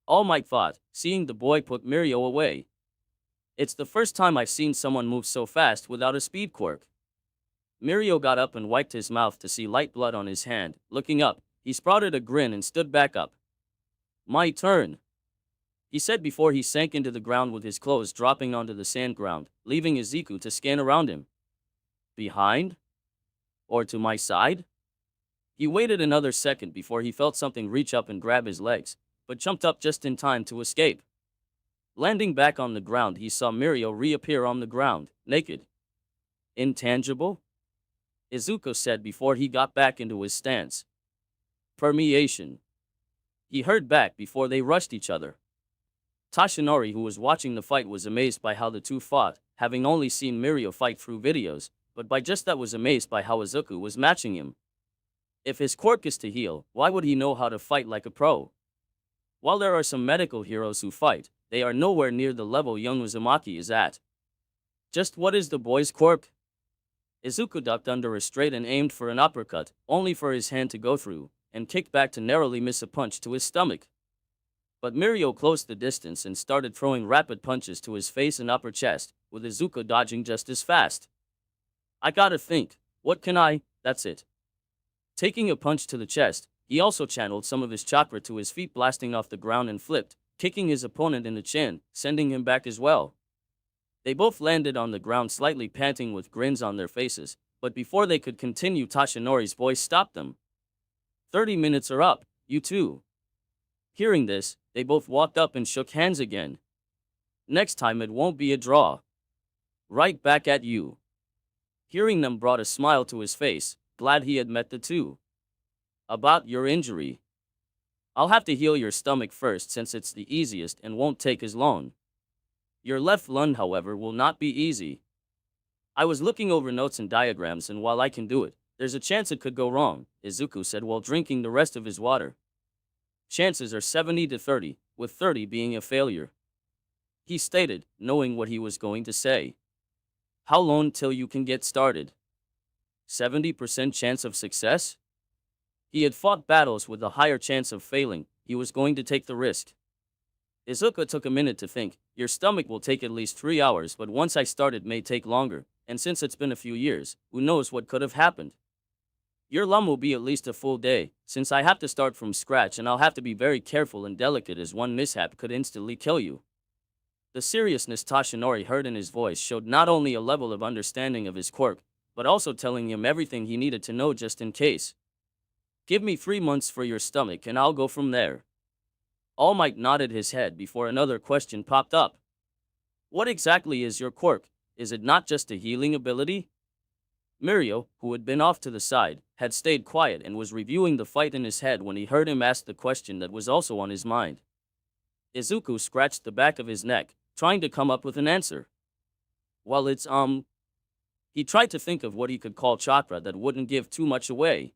All Might thought, seeing the boy put Mirio away. It's the first time I've seen someone move so fast without a speed quirk. Mirio got up and wiped his mouth to see light blood on his hand. Looking up, he sprouted a grin and stood back up. My turn, he said before he sank into the ground with his clothes dropping onto the sand ground, leaving Izuku to scan around him. Behind? Or to my side? He waited another second before he felt something reach up and grab his legs, but jumped up just in time to escape. Landing back on the ground, he saw Mirio reappear on the ground, naked. Intangible? Izuku said before he got back into his stance. Permeation. He heard back before they rushed each other. Tashinori, who was watching the fight, was amazed by how the two fought, having only seen Mirio fight through videos, but by just that was amazed by how Izuku was matching him. If his quirk is to heal, why would he know how to fight like a pro? While there are some medical heroes who fight, they are nowhere near the level young Uzumaki is at. Just what is the boy's quirk? Izuku ducked under a straight and aimed for an uppercut, only for his hand to go through, and kicked back to narrowly miss a punch to his stomach. But Mirio closed the distance and started throwing rapid punches to his face and upper chest, with Izuku dodging just as fast. I gotta think, what can I? That's it. Taking a punch to the chest, he also channeled some of his chakra to his feet, blasting off the ground and flipped, kicking his opponent in the chin, sending him back as well. They both landed on the ground slightly panting with grins on their faces, but before they could continue, Tashinori's voice stopped them. 30 minutes are up, you two. Hearing this, they both walked up and shook hands again. Next time it won't be a draw. Right back at you. Hearing them brought a smile to his face, glad he had met the two. About your injury. I'll have to heal your stomach first since it's the easiest and won't take as long. Your left lung, however, will not be easy. I was looking over notes and diagrams, and while I can do it, there's a chance it could go wrong, Izuku said while drinking the rest of his water. Chances are 70 to 30, with 30 being a failure. He stated, knowing what he was going to say. How long till you can get started? 70% chance of success? He had fought battles with a higher chance of failing. He was going to take the risk. Izuku took a minute to think. Your stomach will take at least 3 hours, but once I start it may take longer, and since it's been a few years, who knows what could have happened. Your lum will be at least a full day, since I have to start from scratch and I'll have to be very careful and delicate as one mishap could instantly kill you. The seriousness Tashinori heard in his voice showed not only a level of understanding of his quirk, but also telling him everything he needed to know just in case. Give me 3 months for your stomach and I'll go from there. All Might nodded his head before another question popped up. What exactly is your quirk? Is it not just a healing ability? Mirio, who had been off to the side, had stayed quiet and was reviewing the fight in his head when he heard him ask the question that was also on his mind. Izuku scratched the back of his neck, trying to come up with an answer. Well, it's He tried to think of what he could call chakra that wouldn't give too much away.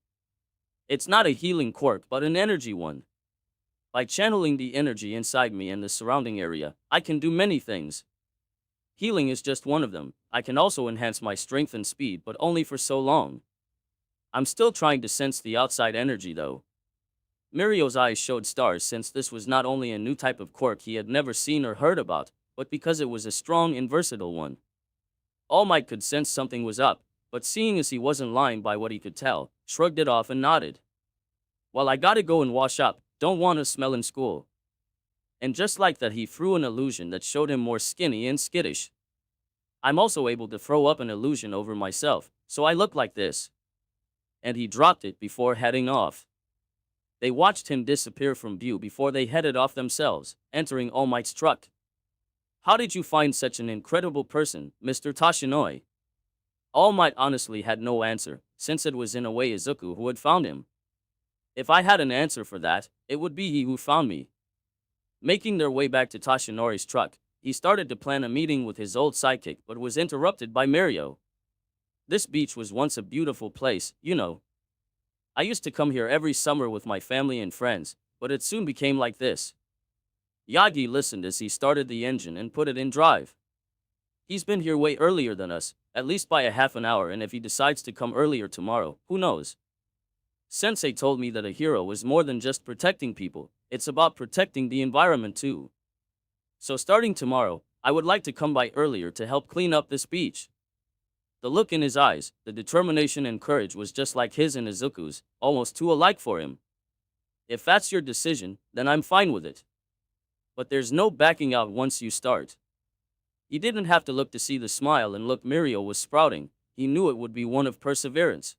It's not a healing quirk, but an energy one. By channeling the energy inside me and the surrounding area, I can do many things. Healing is just one of them. I can also enhance my strength and speed, but only for so long. I'm still trying to sense the outside energy though. Mirio's eyes showed stars since this was not only a new type of quirk he had never seen or heard about, but because it was a strong and versatile one. All Might could sense something was up, but seeing as he wasn't lying by what he could tell, shrugged it off and nodded. Well, I gotta go and wash up, don't wanna smell in school. And just like that, he threw an illusion that showed him more skinny and skittish. I'm also able to throw up an illusion over myself, so I look like this. And he dropped it before heading off. They watched him disappear from view before they headed off themselves, entering All Might's truck. How did you find such an incredible person, Mr. Tashinoi? All Might honestly had no answer, since it was in a way Izuku who had found him. If I had an answer for that, it would be he who found me. Making their way back to Tashinori's truck, he started to plan a meeting with his old sidekick but was interrupted by Mirio. This beach was once a beautiful place, you know. I used to come here every summer with my family and friends, but it soon became like this. Yagi listened as he started the engine and put it in drive. He's been here way earlier than us, at least by a half an hour, and if he decides to come earlier tomorrow, who knows? Sensei told me that a hero is more than just protecting people, it's about protecting the environment too. So starting tomorrow, I would like to come by earlier to help clean up this beach. The look in his eyes, the determination and courage was just like his and Izuku's, almost too alike for him. If that's your decision, then I'm fine with it. But there's no backing out once you start. He didn't have to look to see the smile and look Mirio was sprouting, he knew it would be one of perseverance.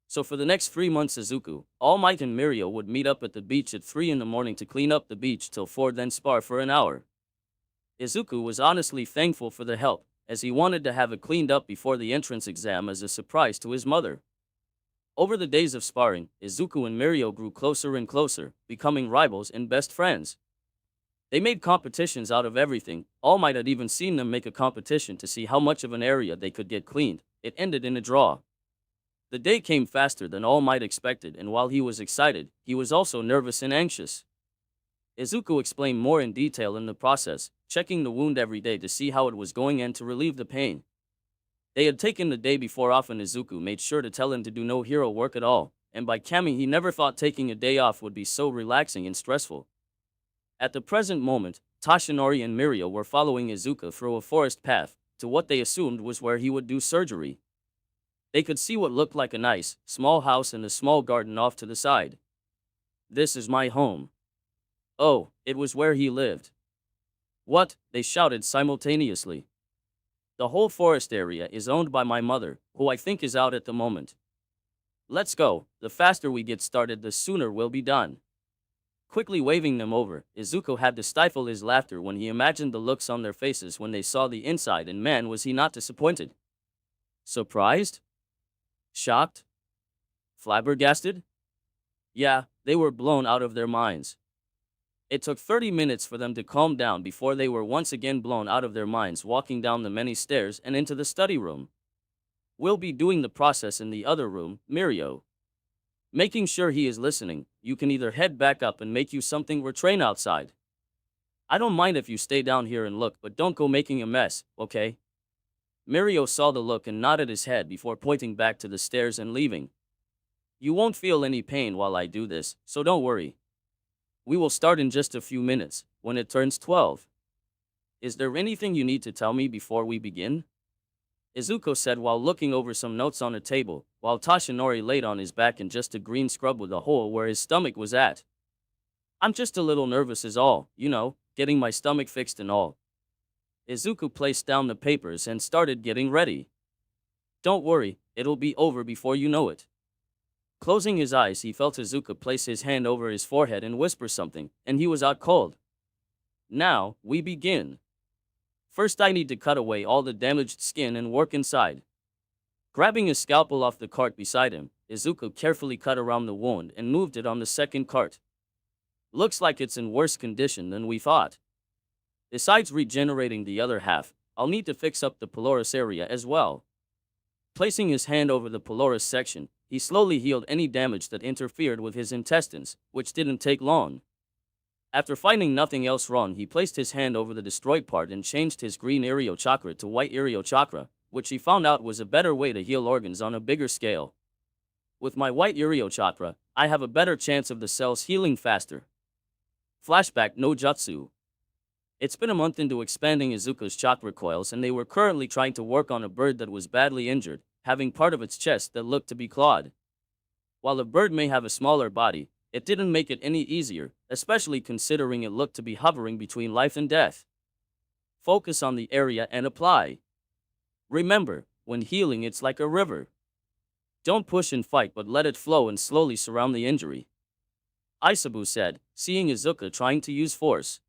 So for the next 3 months Izuku, All Might and Mirio would meet up at the beach at 3 in the morning to clean up the beach till 4, then spar for an hour. Izuku was honestly thankful for the help, as he wanted to have it cleaned up before the entrance exam as a surprise to his mother. Over the days of sparring, Izuku and Mirio grew closer and closer, becoming rivals and best friends. They made competitions out of everything. All Might had even seen them make a competition to see how much of an area they could get cleaned. It ended in a draw. The day came faster than All Might expected, and while he was excited, he was also nervous and anxious. Izuku explained more in detail in the process, checking the wound every day to see how it was going and to relieve the pain. They had taken the day before off and Izuku made sure to tell him to do no hero work at all, and by Kami he never thought taking a day off would be so relaxing and stressful. At the present moment, Tashinori and Mirio were following Izuku through a forest path, to what they assumed was where he would do surgery. They could see what looked like a nice, small house and a small garden off to the side. This is my home. Oh, it was where he lived. What? They shouted simultaneously. The whole forest area is owned by my mother, who I think is out at the moment. Let's go, the faster we get started the sooner we'll be done. Quickly waving them over, Izuku had to stifle his laughter when he imagined the looks on their faces when they saw the inside, and man was he not disappointed. Surprised? Shocked? Flabbergasted? Yeah, they were blown out of their minds. It took 30 minutes for them to calm down before they were once again blown out of their minds, walking down the many stairs and into the study room. We'll be doing the process in the other room, Mirio. Making sure he is listening, you can either head back up and make you something or train outside. I don't mind if you stay down here and look, but don't go making a mess, okay? Mirio saw the look and nodded his head before pointing back to the stairs and leaving. You won't feel any pain while I do this, so don't worry. We will start in just a few minutes, when it turns 12. Is there anything you need to tell me before we begin? Izuku said while looking over some notes on a table, while Tashinori laid on his back in just a green scrub with a hole where his stomach was at. I'm just a little nervous is all, you know, getting my stomach fixed and all. Izuku placed down the papers and started getting ready. Don't worry, it'll be over before you know it. Closing his eyes, he felt Izuku place his hand over his forehead and whisper something, and he was out cold. Now, we begin. First I need to cut away all the damaged skin and work inside. Grabbing a scalpel off the cart beside him, Izuku carefully cut around the wound and moved it on the second cart. Looks like it's in worse condition than we thought. Besides regenerating the other half, I'll need to fix up the pylorus area as well. Placing his hand over the pylorus section, he slowly healed any damage that interfered with his intestines, which didn't take long. After finding nothing else wrong, he placed his hand over the destroyed part and changed his green Iryo chakra to white Iryo chakra, which he found out was a better way to heal organs on a bigger scale. With my white Iryo chakra, I have a better chance of the cells healing faster. Flashback no Jutsu. It's been a month into expanding Izuku's chakra coils, and they were currently trying to work on a bird that was badly injured, having part of its chest that looked to be clawed. While a bird may have a smaller body, it didn't make it any easier, especially considering it looked to be hovering between life and death. Focus on the area and apply. Remember, when healing it's like a river. Don't push and fight but let it flow and slowly surround the injury. Izuku said, seeing Izuku trying to use force.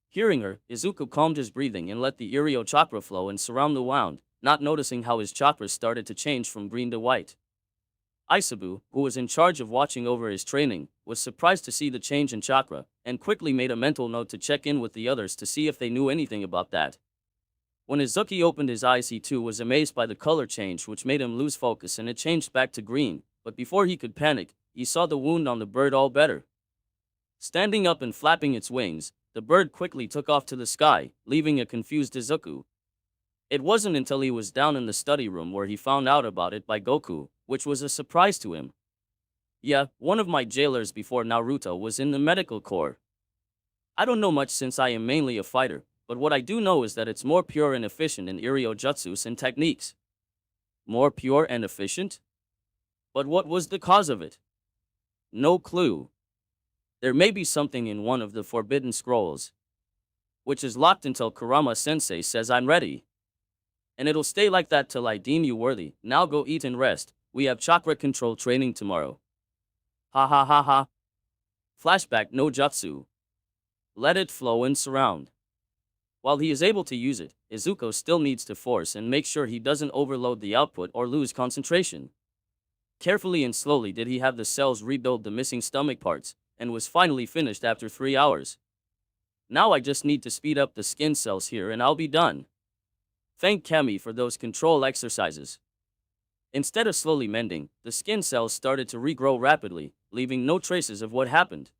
Hearing her, Izuku calmed his breathing and let the Iryo chakra flow and surround the wound, not noticing how his chakras started to change from green to white. Izuku, who was in charge of watching over his training, was surprised to see the change in chakra, and quickly made a mental note to check in with the others to see if they knew anything about that. When Izuku opened his eyes, he too was amazed by the color change, which made him lose focus, and it changed back to green, but before he could panic, he saw the wound on the bird all better. Standing up and flapping its wings, the bird quickly took off to the sky, leaving a confused Izuku. It wasn't until he was down in the study room where he found out about it by Goku, which was a surprise to him. Yeah, one of my jailers before Naruto was in the medical corps. I don't know much since I am mainly a fighter, but what I do know is that it's more pure and efficient in Iryo jutsus and techniques. More pure and efficient? But what was the cause of it? No clue. There may be something in one of the forbidden scrolls, which is locked until Kurama-sensei says I'm ready. And it'll stay like that till I deem you worthy. Now go eat and rest. We have chakra control training tomorrow. Ha ha ha ha. Flashback no jutsu. Let it flow and surround. While he is able to use it, Izuku still needs to force and make sure he doesn't overload the output or lose concentration. Carefully and slowly did he have the cells rebuild the missing stomach parts, and was finally finished after 3 hours. Now I just need to speed up the skin cells here and I'll be done. Thank Kami for those control exercises. Instead of slowly mending, the skin cells started to regrow rapidly, leaving no traces of what happened.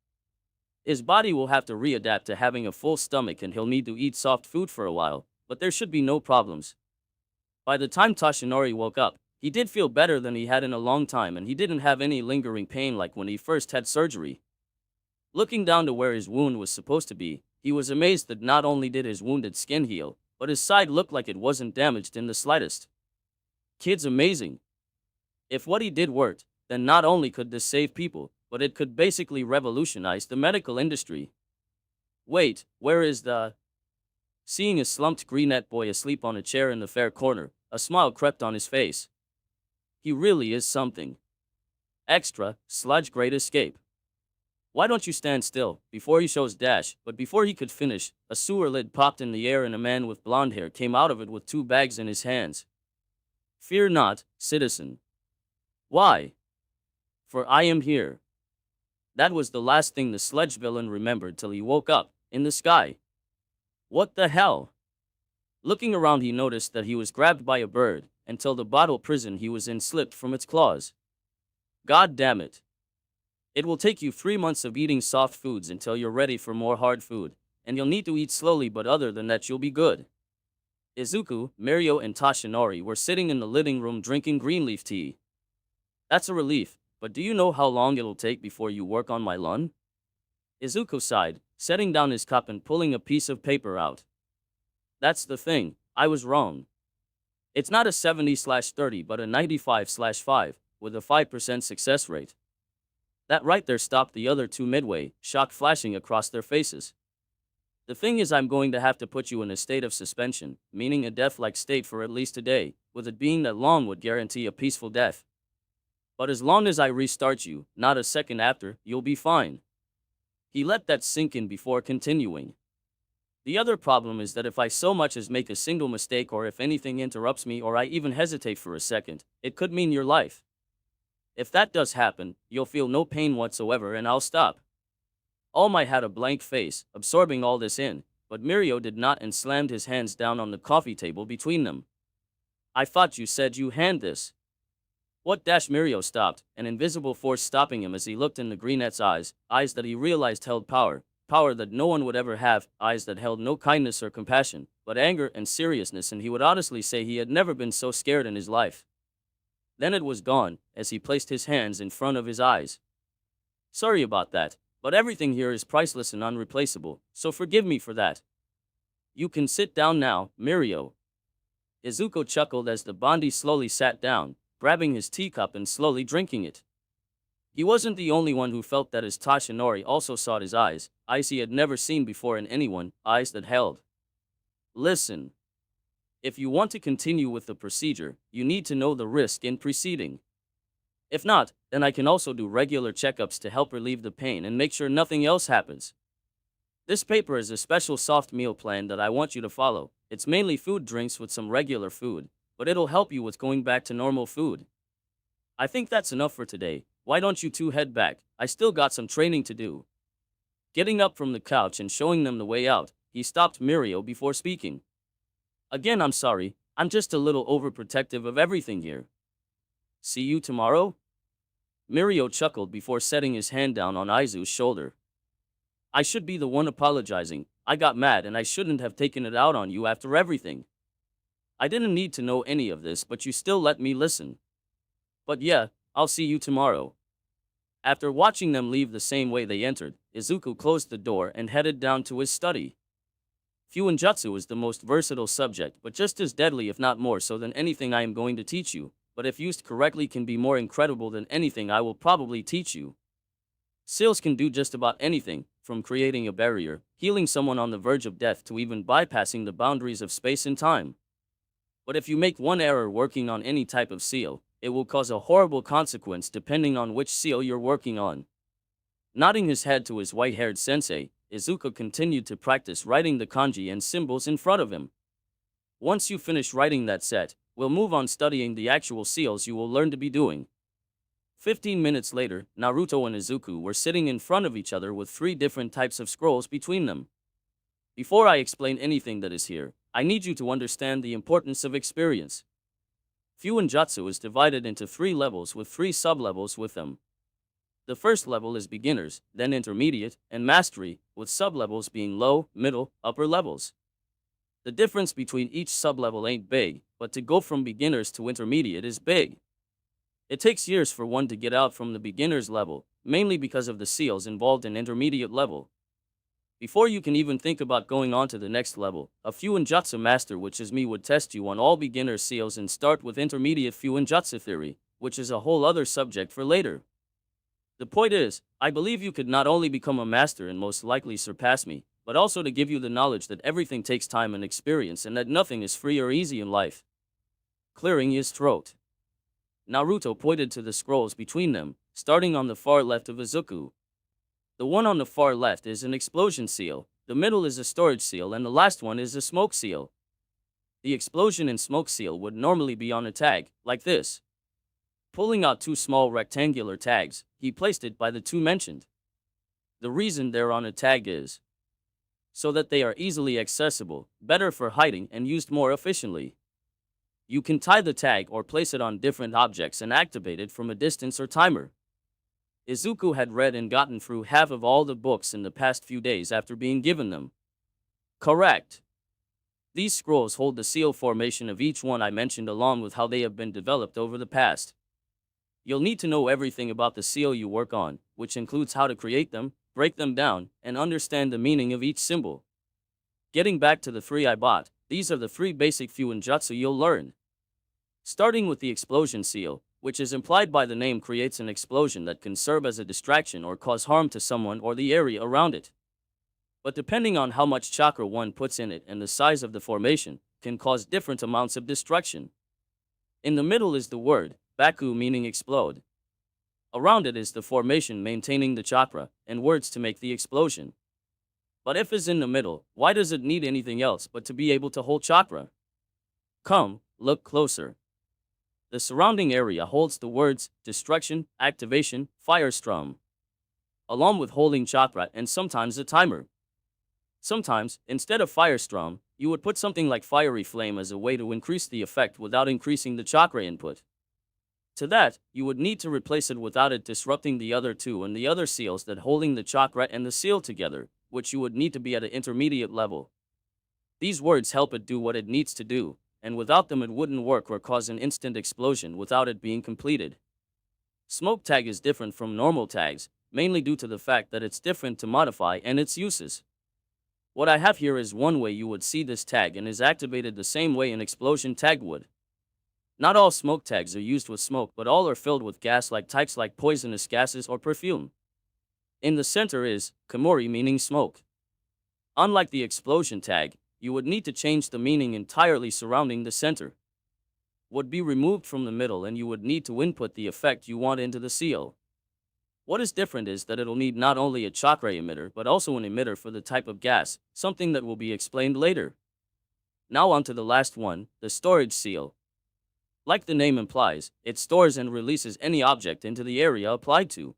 His body will have to readapt to having a full stomach and he'll need to eat soft food for a while, but there should be no problems. By the time Toshinori woke up, he did feel better than he had in a long time and he didn't have any lingering pain like when he first had surgery. Looking down to where his wound was supposed to be, he was amazed that not only did his wounded skin heal, but his side looked like it wasn't damaged in the slightest. Kid's amazing. If what he did worked, then not only could this save people, but it could basically revolutionize the medical industry. Wait, where is the... Seeing a slumped greenette boy asleep on a chair in the fair corner, a smile crept on his face. He really is something. Extra, sludge great escape. Why don't you stand still, before he shows dash, but before he could finish, a sewer lid popped in the air and a man with blonde hair came out of it with 2 bags in his hands. Fear not, citizen. Why? For I am here. That was the last thing the sludge villain remembered till he woke up, in the sky. What the hell? Looking around he noticed that he was grabbed by a bird, until the bottle prison he was in slipped from its claws. God damn it. It will take you 3 months of eating soft foods until you're ready for more hard food, and you'll need to eat slowly, but other than that you'll be good. Izuku, Mirio and Toshinori were sitting in the living room drinking green leaf tea. That's a relief, but do you know how long it'll take before you work on my lung? Izuku sighed, setting down his cup and pulling a piece of paper out. That's the thing, I was wrong. It's not a 70/30 but a 95/5, with a 5% success rate. That right there stopped the other 2 midway, shock flashing across their faces. The thing is, I'm going to have to put you in a state of suspension, meaning a death-like state for at least a day, with it being that long would guarantee a peaceful death. But as long as I restart you, not a second after, you'll be fine. He let that sink in before continuing. The other problem is that if I so much as make a single mistake, or if anything interrupts me, or I even hesitate for a second, it could mean your life. If that does happen, you'll feel no pain whatsoever and I'll stop. All Might had a blank face, absorbing all this in, but Mirio did not and slammed his hands down on the coffee table between them. I thought you said you hand this. What? Mirio stopped, an invisible force stopping him as he looked in the greenette's eyes that he realized held power that no one would ever have, eyes that held no kindness or compassion, but anger and seriousness, and he would honestly say he had never been so scared in his life. Then it was gone, as he placed his hands in front of his eyes. Sorry about that, but everything here is priceless and unreplaceable, so forgive me for that. You can sit down now, Mirio. Izuku chuckled as the Bondi slowly sat down, grabbing his teacup and slowly drinking it. He wasn't the only one who felt that as Tashinori also sought his eyes he had never seen before in anyone, eyes that held. Listen. If you want to continue with the procedure, you need to know the risk in proceeding. If not, then I can also do regular checkups to help relieve the pain and make sure nothing else happens. This paper is a special soft meal plan that I want you to follow. It's mainly food drinks with some regular food, but it'll help you with going back to normal food. I think that's enough for today. Why don't you two head back? I still got some training to do. Getting up from the couch and showing them the way out, he stopped Mirio before speaking. Again, I'm sorry, I'm just a little overprotective of everything here. See you tomorrow? Mirio chuckled before setting his hand down on Izu's shoulder. I should be the one apologizing. I got mad and I shouldn't have taken it out on you after everything. I didn't need to know any of this, but you still let me listen. But yeah, I'll see you tomorrow. After watching them leave the same way they entered, Izuku closed the door and headed down to his study. Fuinjutsu is the most versatile subject, but just as deadly if not more so than anything I am going to teach you, but if used correctly can be more incredible than anything I will probably teach you. Seals can do just about anything, from creating a barrier, healing someone on the verge of death to even bypassing the boundaries of space and time. But if you make one error working on any type of seal, it will cause a horrible consequence depending on which seal you're working on. Nodding his head to his white-haired sensei, Izuku continued to practice writing the kanji and symbols in front of him. Once you finish writing that set, we'll move on studying the actual seals you will learn to be doing. 15 minutes later, Naruto and Izuku were sitting in front of each other with 3 different types of scrolls between them. Before I explain anything that is here, I need you to understand the importance of experience. Fuinjutsu is divided into 3 levels with 3 sub-levels with them. The first level is beginners, then intermediate, and mastery, with sub-levels being low, middle, upper levels. The difference between each sub-level ain't big, but to go from beginners to intermediate is big. It takes years for one to get out from the beginner's level, mainly because of the seals involved in intermediate level. Before you can even think about going on to the next level, a Fuinjutsu master which is me would test you on all beginner seals and start with intermediate Fuinjutsu theory, which is a whole other subject for later. The point is, I believe you could not only become a master and most likely surpass me, but also to give you the knowledge that everything takes time and experience and that nothing is free or easy in life. Clearing his throat, Naruto pointed to the scrolls between them, starting on the far left of Izuku. The one on the far left is an explosion seal, the middle is a storage seal, and the last one is a smoke seal. The explosion and smoke seal would normally be on a tag, like this. Pulling out 2 small rectangular tags, he placed it by the 2 mentioned. The reason they're on a tag is so that they are easily accessible, better for hiding, and used more efficiently. You can tie the tag or place it on different objects and activate it from a distance or timer. Izuku had read and gotten through half of all the books in the past few days after being given them. Correct. These scrolls hold the seal formation of each one I mentioned along with how they have been developed over the past. You'll need to know everything about the seal you work on, which includes how to create them, break them down, and understand the meaning of each symbol. Getting back to the 3 I bought, these are the 3 basic Fuinjutsu you'll learn. Starting with the explosion seal, which is implied by the name, creates an explosion that can serve as a distraction or cause harm to someone or the area around it. But depending on how much chakra one puts in it and the size of the formation, can cause different amounts of destruction. In the middle is the word Baku, meaning explode. Around it is the formation maintaining the chakra, and words to make the explosion. But if it's in the middle, why does it need anything else but to be able to hold chakra? Come, look closer. The surrounding area holds the words destruction, activation, firestorm, along with holding chakra and sometimes a timer. Sometimes, instead of firestorm, you would put something like fiery flame as a way to increase the effect without increasing the chakra input. To that, you would need to replace it without it disrupting the other 2 and the other seals that holding the chakra and the seal together, which you would need to be at an intermediate level. These words help it do what it needs to do, and without them it wouldn't work or cause an instant explosion without it being completed. Smoke tag is different from normal tags, mainly due to the fact that it's different to modify and its uses. What I have here is one way you would see this tag and is activated the same way an explosion tag would. Not all smoke tags are used with smoke, but all are filled with gas-like types like poisonous gases or perfume. In the center is Kamori, meaning smoke. Unlike the explosion tag, you would need to change the meaning entirely surrounding the center. Would be removed from the middle and you would need to input the effect you want into the seal. What is different is that it'll need not only a chakra emitter but also an emitter for the type of gas, something that will be explained later. Now on to the last one, the storage seal. Like the name implies, it stores and releases any object into the area applied to.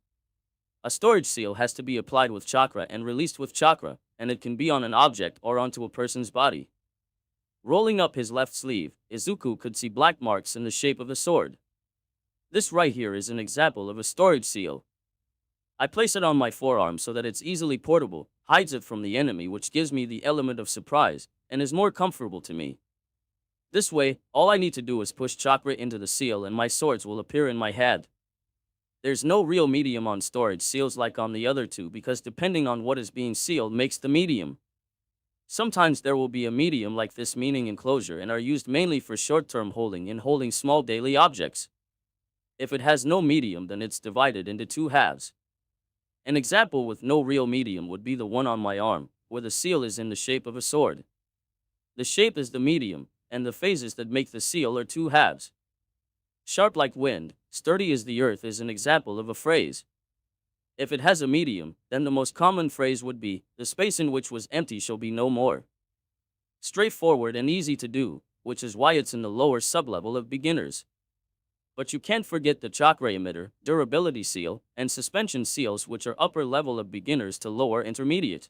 A storage seal has to be applied with chakra and released with chakra, and it can be on an object or onto a person's body. Rolling up his left sleeve, Izuku could see black marks in the shape of a sword. This right here is an example of a storage seal. I place it on my forearm so that it's easily portable, hides it from the enemy, which gives me the element of surprise, and is more comfortable to me. This way, all I need to do is push chakra into the seal and my swords will appear in my hand. There's no real medium on storage seals like on the other two because depending on what is being sealed makes the medium. Sometimes there will be a medium like this, meaning enclosure, and are used mainly for short-term holding and holding small daily objects. If it has no medium, then it's divided into two halves. An example with no real medium would be the one on my arm, where the seal is in the shape of a sword. The shape is the medium, and the phases that make the seal are two halves. Sharp like wind, sturdy as the earth is an example of a phrase. If it has a medium, then the most common phrase would be, the space in which was empty shall be no more. Straightforward and easy to do, which is why it's in the lower sublevel of beginners. But you can't forget the chakra emitter, durability seal, and suspension seals, which are upper level of beginners to lower intermediate.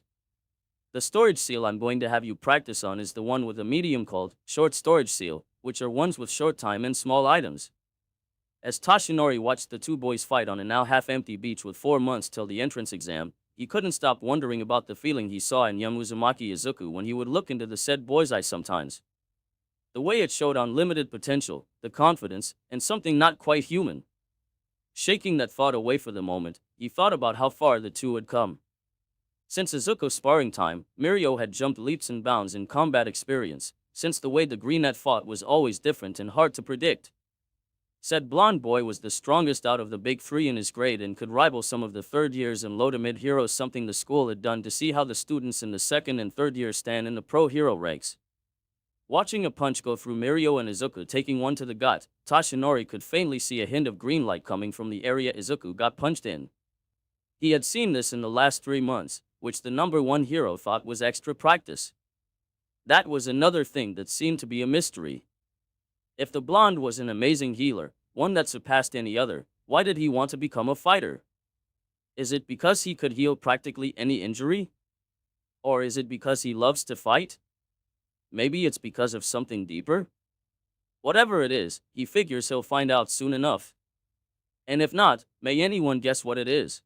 The storage seal I'm going to have you practice on is the one with a medium called short storage seal, which are ones with short time and small items. As Toshinori watched the two boys fight on a now half-empty beach with 4 months till the entrance exam, he couldn't stop wondering about the feeling he saw in young Uzumaki Izuku when he would look into the said boy's eyes sometimes. The way it showed unlimited potential, the confidence, and something not quite human. Shaking that thought away for the moment, he thought about how far the two had come. Since Izuku's sparring time, Mirio had jumped leaps and bounds in combat experience, since the way the greenette fought was always different and hard to predict. Said blonde boy was the strongest out of the big three in his grade and could rival some of the third years and low to mid heroes, something the school had done to see how the students in the second and third year stand in the pro hero ranks. Watching a punch go through Mirio and Izuku taking one to the gut, Toshinori could faintly see a hint of green light coming from the area Izuku got punched in. He had seen this in the last 3 months, which the number one hero thought was extra practice. That was another thing that seemed to be a mystery. If the blonde was an amazing healer, one that surpassed any other, why did he want to become a fighter? Is it because he could heal practically any injury? Or is it because he loves to fight? Maybe it's because of something deeper? Whatever it is, he figures he'll find out soon enough. And if not, may anyone guess what it is?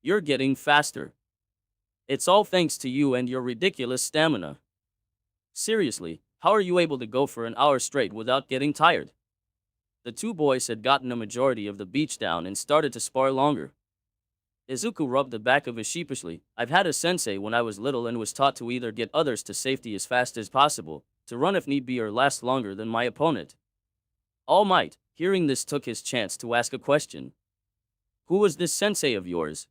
You're getting faster. It's all thanks to you and your ridiculous stamina. Seriously, how are you able to go for an hour straight without getting tired? The two boys had gotten a majority of the beach down and started to spar longer. Izuku rubbed the back of his sheepishly. I've had a sensei when I was little and was taught to either get others to safety as fast as possible, to run if need be, or last longer than my opponent. All Might, hearing this, took his chance to ask a question. Who was this sensei of yours?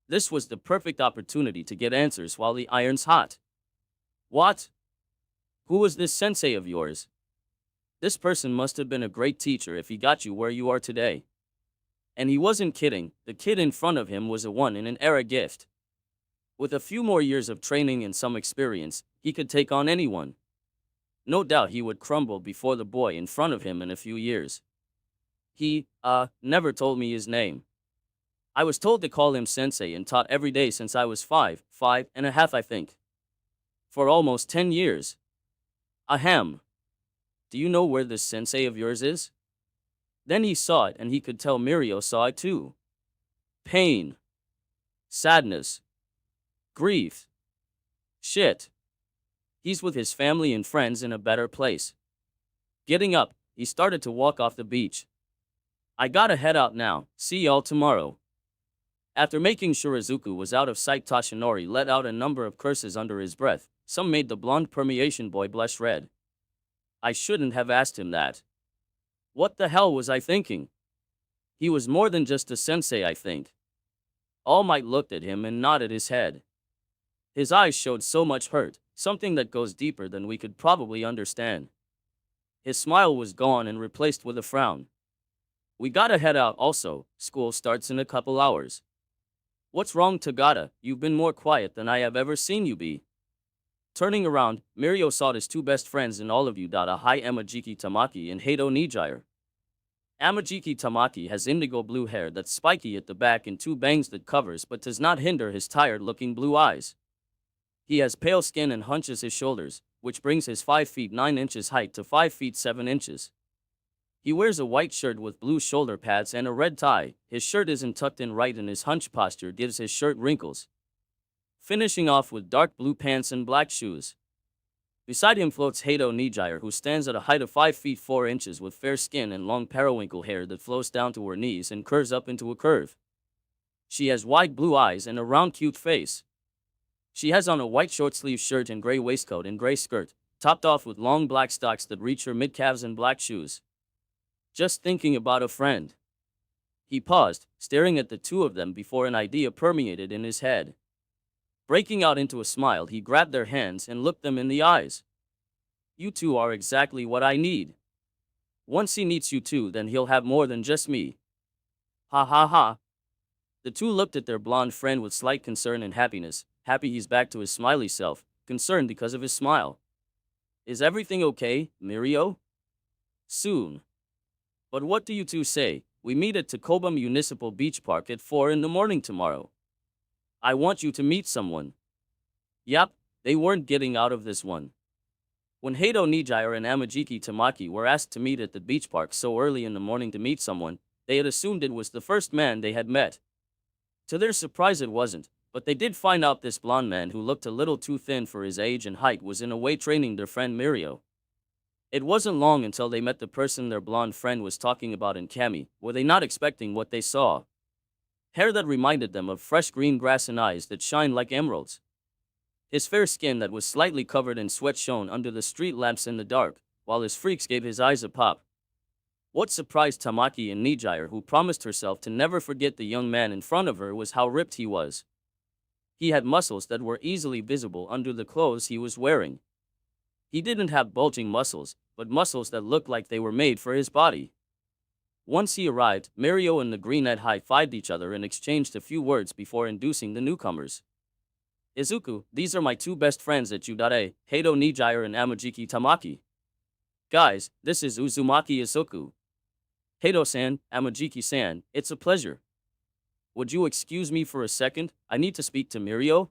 This was the perfect opportunity to get answers while the iron's hot. What? Who was this sensei of yours? This person must have been a great teacher if he got you where you are today. And he wasn't kidding, the kid in front of him was a one in an era gift. With a few more years of training and some experience, he could take on anyone. No doubt he would crumble before the boy in front of him in a few years. He, never told me his name. I was told to call him sensei and taught every day since I was 5 and a half I think. For almost 10 years. Ahem. Do you know where this sensei of yours is? Then he saw it and he could tell Mirio saw it too. Pain. Sadness. Grief. Shit. He's with his family and friends in a better place. Getting up, he started to walk off the beach. I gotta head out now, see y'all tomorrow. After making sure Izuku was out of sight, Toshinori let out a number of curses under his breath. Some made the blonde permeation boy blush red. I shouldn't have asked him that. What the hell was I thinking? He was more than just a sensei, I think. All Might looked at him and nodded his head. His eyes showed so much hurt, something that goes deeper than we could probably understand. His smile was gone and replaced with a frown. We gotta head out also, school starts in a couple hours. What's wrong, Tagata? You've been more quiet than I have ever seen you be. Turning around, Mirio saw his two best friends in all of Udata High, Amajiki Tamaki and Hato Nijire. Amajiki Tamaki has indigo blue hair that's spiky at the back and two bangs that covers but does not hinder his tired-looking blue eyes. He has pale skin and hunches his shoulders, which brings his 5 feet 9 inches height to 5 feet 7 inches. He wears a white shirt with blue shoulder pads and a red tie. His shirt isn't tucked in right and his hunched posture gives his shirt wrinkles. Finishing off with dark blue pants and black shoes. Beside him floats Hato Nijire, who stands at a height of 5 feet 4 inches with fair skin and long periwinkle hair that flows down to her knees and curves up into a curve. She has wide blue eyes and a round cute face. She has on a white short-sleeved shirt and gray waistcoat and gray skirt, topped off with long black stocks that reach her mid-calves and black shoes. Just thinking about a friend. He paused, staring at the two of them before an idea permeated in his head. Breaking out into a smile, he grabbed their hands and looked them in the eyes. You two are exactly what I need. Once he meets you two, then he'll have more than just me. Ha ha ha. The two looked at their blonde friend with slight concern and happiness, happy he's back to his smiley self, concerned because of his smile. Is everything okay, Mirio? Soon. But what do you two say? We meet at Takoba Municipal Beach Park at 4 in the morning tomorrow. I want you to meet someone. Yup, they weren't getting out of this one. When Hato Nijire and Amajiki Tamaki were asked to meet at the beach park so early in the morning to meet someone, they had assumed it was the first man they had met. To their surprise, it wasn't, but they did find out this blonde man who looked a little too thin for his age and height was in a way training their friend Mirio. It wasn't long until they met the person their blonde friend was talking about in Kami, were they not expecting what they saw. Hair that reminded them of fresh green grass and eyes that shine like emeralds. His fair skin that was slightly covered in sweat shone under the street lamps in the dark, while his freaks gave his eyes a pop. What surprised Tamaki and Nijire, who promised herself to never forget the young man in front of her, was how ripped he was. He had muscles that were easily visible under the clothes he was wearing. He didn't have bulging muscles, but muscles that looked like they were made for his body. Once he arrived, Mirio and the greenette high-fived each other and exchanged a few words before inducing the newcomers. Izuku, these are my two best friends at Udare, Hato Nijire and Amajiki Tamaki. Guys, this is Uzumaki Izuku. Hato-san, Amajiki-san, it's a pleasure. Would you excuse me for a second? I need to speak to Mirio.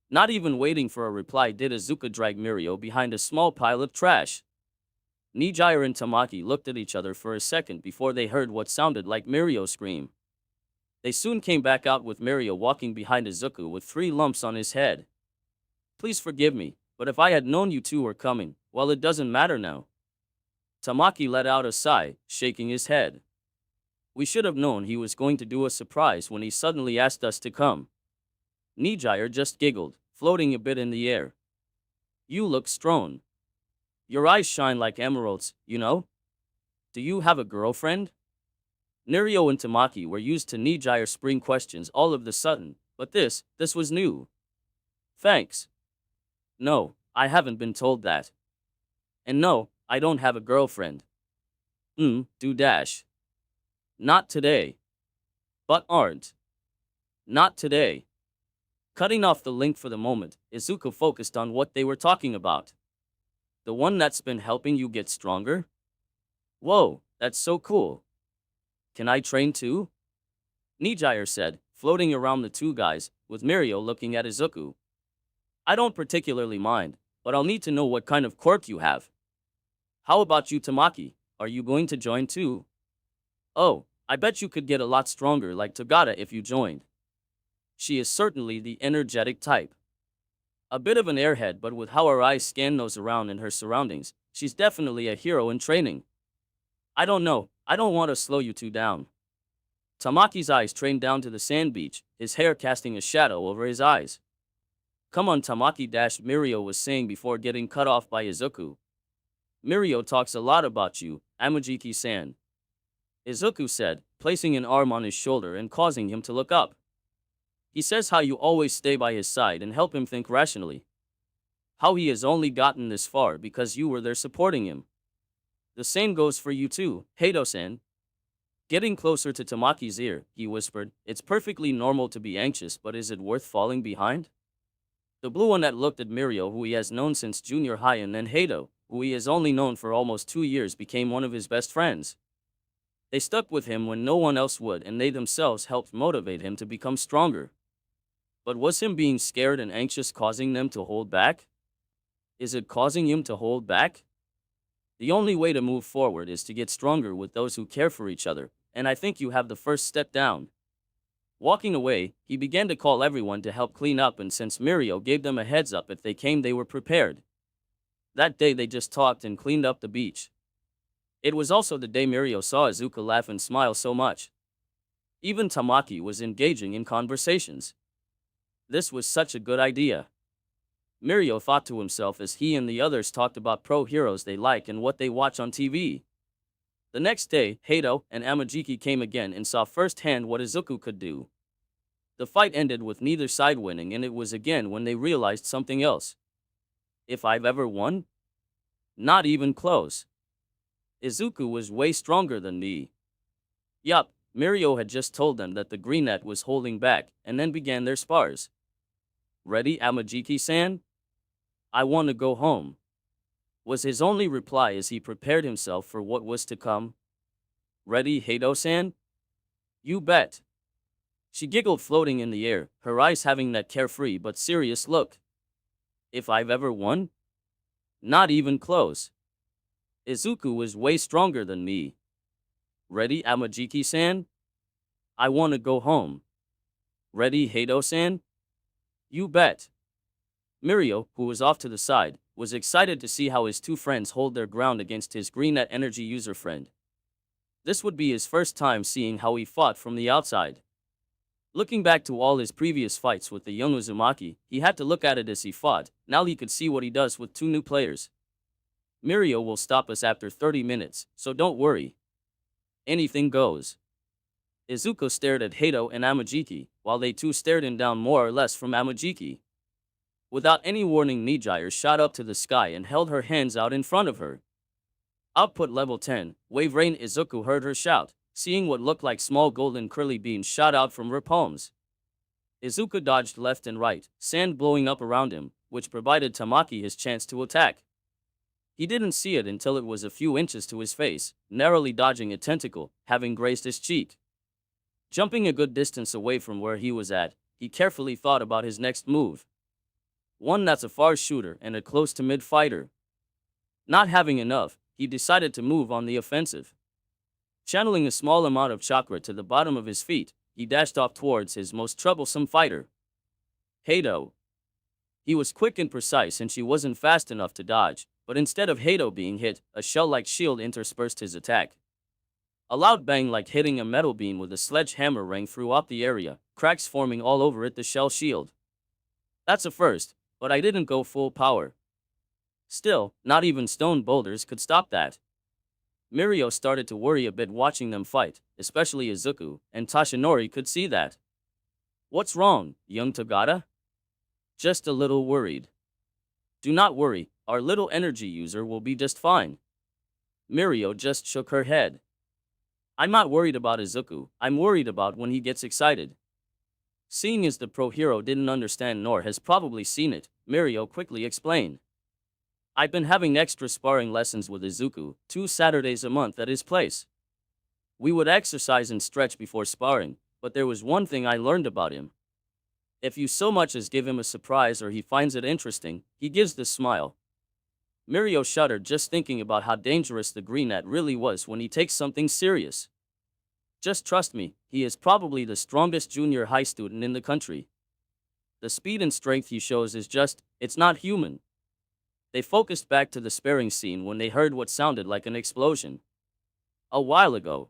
Not even waiting for a reply did Izuku drag Mirio behind a small pile of trash. Nijire and Tamaki looked at each other for a second before they heard what sounded like Mirio scream. They soon came back out with Mirio walking behind Izuku with 3 lumps on his head. Please forgive me, but if I had known you two were coming, well, it doesn't matter now. Tamaki let out a sigh, shaking his head. We should have known he was going to do a surprise when he suddenly asked us to come. Nijire just giggled, floating a bit in the air. You look strong. Your eyes shine like emeralds, you know? Do you have a girlfriend? Mirio and Tamaki were used to Nijire's spring questions all of the sudden, but this was new. Thanks. No, I haven't been told that. And no, I don't have a girlfriend. Do dash. Not today. But aren't. Not today. Cutting off the link for the moment, Izuku focused on what they were talking about. The one that's been helping you get stronger? Whoa, that's so cool. Can I train too? Nijire said, floating around the two guys, with Mirio looking at Izuku. I don't particularly mind, but I'll need to know what kind of quirk you have. How about you, Tamaki? Are you going to join too? Oh, I bet you could get a lot stronger like Tagata if you joined. She is certainly the energetic type. A bit of an airhead, but with how her eyes scan those around in her surroundings, she's definitely a hero in training. I don't know, I don't want to slow you two down. Tamaki's eyes trained down to the sand beach, his hair casting a shadow over his eyes. Come on, Tamaki, Mirio was saying before getting cut off by Izuku. Mirio talks a lot about you, Amajiki-san. Izuku said, placing an arm on his shoulder and causing him to look up. He says how you always stay by his side and help him think rationally. How he has only gotten this far because you were there supporting him. The same goes for you too, Heido-san. Getting closer to Tamaki's ear, he whispered, it's perfectly normal to be anxious, but is it worth falling behind? The blue one that looked at Mirio, who he has known since junior high, and then Heido, who he has only known for almost 2 years, became one of his best friends. They stuck with him when no one else would, and they themselves helped motivate him to become stronger. But was him being scared and anxious causing them to hold back? Is it causing him to hold back? The only way to move forward is to get stronger with those who care for each other, and I think you have the first step down. Walking away, he began to call everyone to help clean up, and since Mirio gave them a heads up if they came, they were prepared. That day they just talked and cleaned up the beach. It was also the day Mirio saw Izuku laugh and smile so much. Even Tamaki was engaging in conversations. This was such a good idea. Mirio thought to himself as he and the others talked about pro heroes they like and what they watch on TV. The next day, Heido and Amajiki came again and saw firsthand what Izuku could do. The fight ended with neither side winning, and it was again when they realized something else. If I've ever won? Not even close. Izuku was way stronger than me. Yup, Mirio had just told them that the greenette was holding back, and then began their spars. Ready, Amajiki-san? I want to go home, was his only reply as he prepared himself for what was to come. Ready, Heido-san? You bet. She giggled, floating in the air, her eyes having that carefree but serious look. If I've ever won? Not even close. Izuku was way stronger than me. Ready, Amajiki-san? I want to go home. Ready, Heido-san? You bet. Mirio, who was off to the side, was excited to see how his two friends hold their ground against his greenette energy user friend. This would be his first time seeing how he fought from the outside. Looking back to all his previous fights with the young Uzumaki, he had to look at it as he fought. Now he could see what he does with 2 new players. Mirio will stop us after 30 minutes, so don't worry. Anything goes. Izuku stared at Heido and Amajiki, while they too stared him down more or less from Amajiki. Without any warning, Nijire shot up to the sky and held her hands out in front of her. Output level 10, Wave Rain. Izuku heard her shout, seeing what looked like small golden curly beams shot out from her palms. Izuku dodged left and right, sand blowing up around him, which provided Tamaki his chance to attack. He didn't see it until it was a few inches to his face, narrowly dodging a tentacle, having grazed his cheek. Jumping a good distance away from where he was at, he carefully thought about his next move. One that's a far shooter and a close to mid fighter. Not having enough, he decided to move on the offensive. Channeling a small amount of chakra to the bottom of his feet, he dashed off towards his most troublesome fighter, Heido. He was quick and precise, and she wasn't fast enough to dodge, but instead of Heido being hit, a shell-like shield interspersed his attack. A loud bang like hitting a metal beam with a sledgehammer rang throughout the area, cracks forming all over it. The shell shield. That's a first, but I didn't go full power. Still, not even stone boulders could stop that. Mirio started to worry a bit watching them fight, especially Izuku, and Toshinori could see that. What's wrong, young Tagada? Just a little worried. Do not worry, our little energy user will be just fine. Mirio just shook her head. I'm not worried about Izuku, I'm worried about when he gets excited. Seeing as the pro hero didn't understand nor has probably seen it, Mirio quickly explained. I've been having extra sparring lessons with Izuku, 2 Saturdays a month at his place. We would exercise and stretch before sparring, but there was one thing I learned about him. If you so much as give him a surprise or he finds it interesting, he gives this smile. Mirio shuddered just thinking about how dangerous the greenette really was when he takes something serious. Just trust me, he is probably the strongest junior high student in the country. The speed and strength he shows is just, it's not human. They focused back to the sparring scene when they heard what sounded like an explosion. A while ago.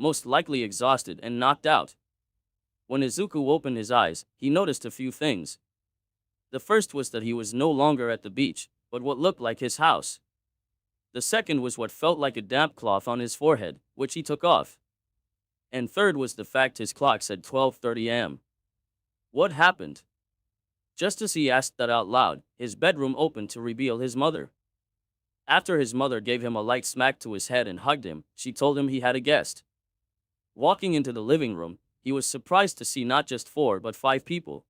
most likely exhausted and knocked out. When Izuku opened his eyes, he noticed a few things. The first was that he was no longer at the beach, but what looked like his house. The second was what felt like a damp cloth on his forehead, which he took off. And third was the fact his clock said 12:30 am. What happened? Just as he asked that out loud, his bedroom opened to reveal his mother. After his mother gave him a light smack to his head and hugged him, she told him he had a guest. Walking into the living room, he was surprised to see not just 4 but 5 people.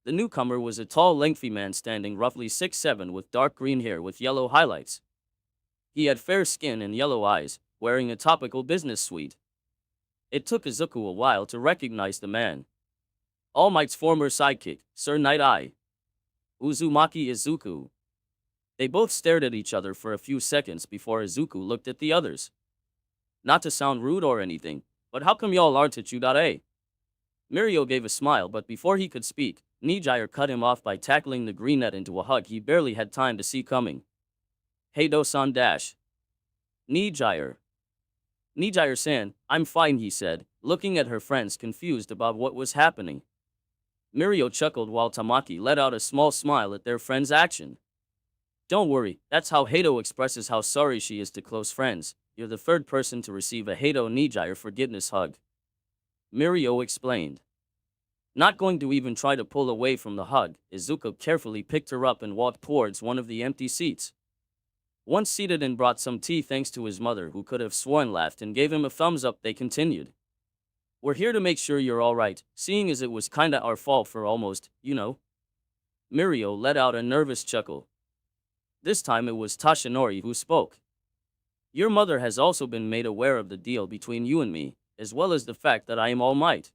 The newcomer was a tall, lengthy man standing roughly 6'7" with dark green hair with yellow highlights. He had fair skin and yellow eyes, wearing a topical business suit. It took Izuku a while to recognize the man. All Might's former sidekick, Sir Night Eye. Uzumaki Izuku. They both stared at each other for a few seconds before Izuku looked at the others. Not to sound rude or anything, but how come y'all aren't at U.A? Mirio gave a smile, but before he could speak, Nijire cut him off by tackling the greenette into a hug he barely had time to see coming. Heido-san dash. Nijire. Nijire-san, I'm fine, he said, looking at her friends confused about what was happening. Mirio chuckled while Tamaki let out a small smile at their friend's action. Don't worry, that's how Heido expresses how sorry she is to close friends. You're the third person to receive a Heido Nijire forgiveness hug. Mirio explained. Not going to even try to pull away from the hug, Izuku carefully picked her up and walked towards one of the empty seats. Once seated and brought some tea thanks to his mother, who could have sworn laughed and gave him a thumbs up, they continued. We're here to make sure you're alright, seeing as it was kinda our fault for almost, you know. Mirio let out a nervous chuckle. This time it was Tashinori who spoke. Your mother has also been made aware of the deal between you and me, as well as the fact that I am All Might.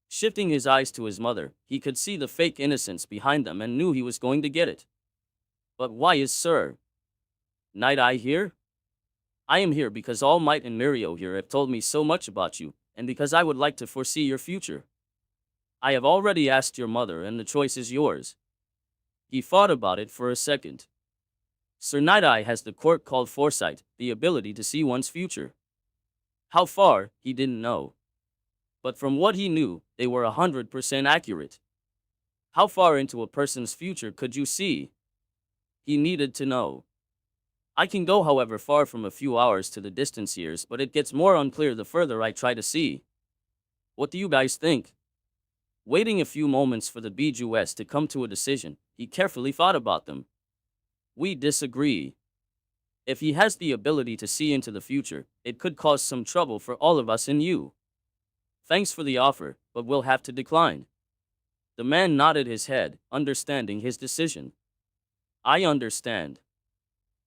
Shifting his eyes to his mother, he could see the fake innocence behind them and knew he was going to get it. But why is Sir Night Eye here? I am here because All Might and Mirio here have told me so much about you, and because I would like to foresee your future. I have already asked your mother and the choice is yours. He thought about it for a second. Sir Night Eye has the quirk called foresight, the ability to see one's future. How far, he didn't know. But from what he knew, they were 100% accurate. How far into a person's future could you see? He needed to know. I can go however far from a few hours to the distance years, but it gets more unclear the further I try to see. What do you guys think? Waiting a few moments for the BJUS to come to a decision, he carefully thought about them. We disagree. If he has the ability to see into the future, it could cause some trouble for all of us and you. Thanks for the offer, but we'll have to decline. The man nodded his head, understanding his decision. I understand.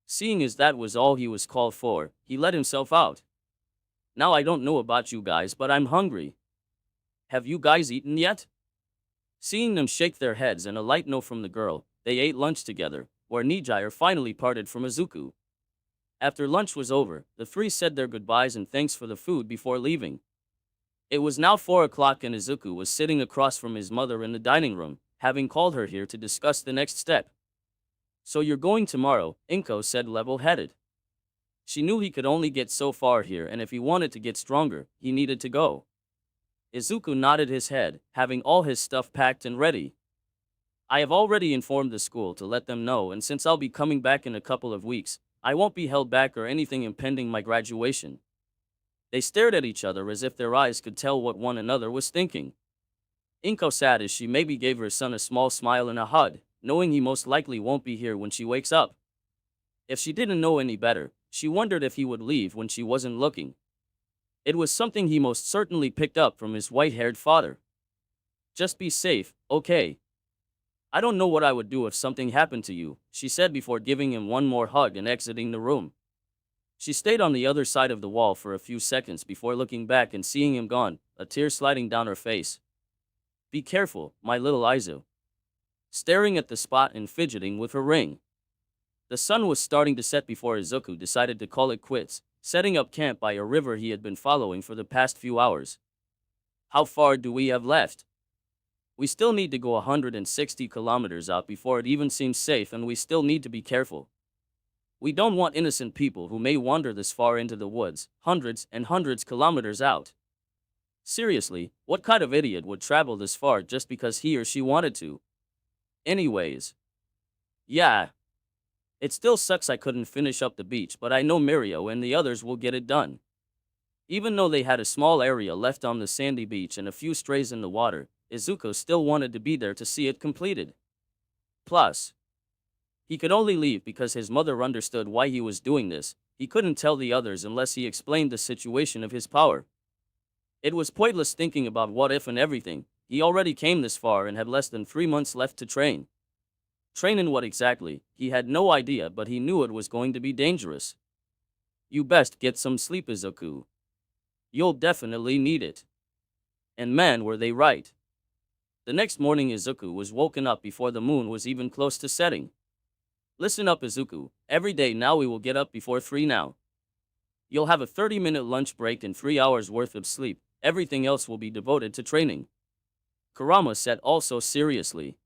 Seeing as that was all he was called for, he let himself out. Now I don't know about you guys, but I'm hungry. Have you guys eaten yet? Seeing them shake their heads and a light no from the girl, they ate lunch together, where Nijire finally parted from Izuku. After lunch was over, the three said their goodbyes and thanks for the food before leaving. It was now 4 o'clock and Izuku was sitting across from his mother in the dining room, having called her here to discuss the next step. So you're going tomorrow, Inko said level-headed. She knew he could only get so far here, and if he wanted to get stronger, he needed to go. Izuku nodded his head, having all his stuff packed and ready. I have already informed the school to let them know, and since I'll be coming back in a couple of weeks, I won't be held back or anything impending my graduation. They stared at each other as if their eyes could tell what one another was thinking. Inko sat as she maybe gave her son a small smile and a hug, knowing he most likely won't be here when she wakes up. If she didn't know any better, she wondered if he would leave when she wasn't looking. It was something he most certainly picked up from his white-haired father. Just be safe, okay? I don't know what I would do if something happened to you, she said before giving him one more hug and exiting the room. She stayed on the other side of the wall for a few seconds before looking back and seeing him gone, a tear sliding down her face. Be careful, my little Izu. Staring at the spot and fidgeting with her ring. The sun was starting to set before Izuku decided to call it quits, setting up camp by a river he had been following for the past few hours. How far do we have left? We still need to go 160 kilometers out before it even seems safe, and we still need to be careful. We don't want innocent people who may wander this far into the woods, hundreds and hundreds kilometers out. Seriously, what kind of idiot would travel this far just because he or she wanted to? Anyways. Yeah. It still sucks I couldn't finish up the beach, but I know Mirio and the others will get it done. Even though they had a small area left on the sandy beach and a few strays in the water, Izuku still wanted to be there to see it completed. Plus, he could only leave because his mother understood why he was doing this. He couldn't tell the others unless he explained the situation of his power. It was pointless thinking about what if and everything. He already came this far and had less than 3 months left to train. Train in what exactly? He had no idea, but he knew it was going to be dangerous. You best get some sleep, Izuku. You'll definitely need it. And man, were they right. The next morning Izuku was woken up before the moon was even close to setting. Listen up, Izuku. Every day now we will get up before 3 now. You'll have a 30-minute lunch break and 3 hours worth of sleep. Everything else will be devoted to training. Kurama said also seriously.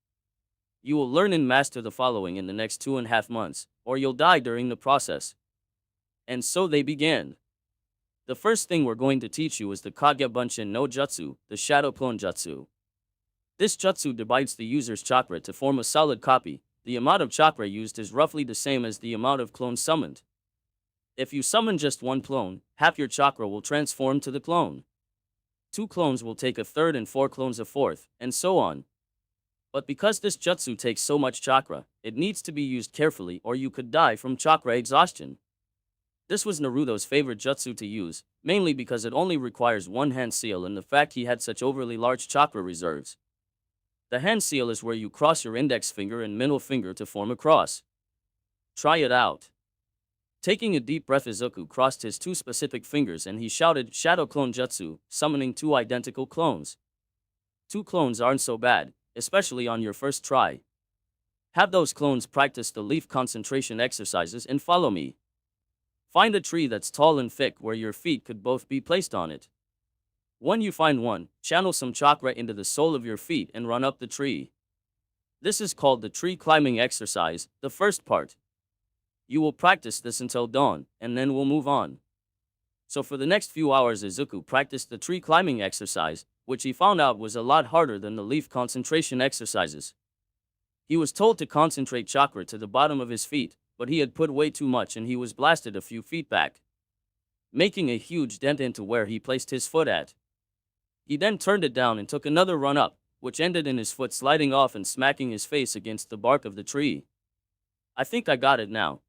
You will learn and master the following in the next 2.5 months, or you'll die during the process. And so they began. The first thing we're going to teach you is the Kagebunshin no Jutsu, the Shadow Clone Jutsu. This jutsu divides the user's chakra to form a solid copy. The amount of chakra used is roughly the same as the amount of clones summoned. If you summon just one clone, half your chakra will transform to the clone. 2 clones will take a third and 4 clones a fourth, and so on. But because this jutsu takes so much chakra, it needs to be used carefully or you could die from chakra exhaustion. This was Naruto's favorite jutsu to use, mainly because it only requires one hand seal and the fact he had such overly large chakra reserves. The hand seal is where you cross your index finger and middle finger to form a cross. Try it out. Taking a deep breath, Izuku crossed his 2 specific fingers and he shouted Shadow Clone Jutsu, summoning 2 identical clones. 2 clones aren't so bad, especially on your first try. Have those clones practice the leaf concentration exercises and follow me. Find a tree that's tall and thick where your feet could both be placed on it. When you find one, channel some chakra into the sole of your feet and run up the tree. This is called the tree climbing exercise, the first part. You will practice this until dawn, and then we'll move on. So for the next few hours Izuku practiced the tree climbing exercise, which he found out was a lot harder than the leaf concentration exercises. He was told to concentrate chakra to the bottom of his feet, but he had put way too much and he was blasted a few feet back, making a huge dent into where he placed his foot at. He then turned it down and took another run up, which ended in his foot sliding off and smacking his face against the bark of the tree. I think I got it now.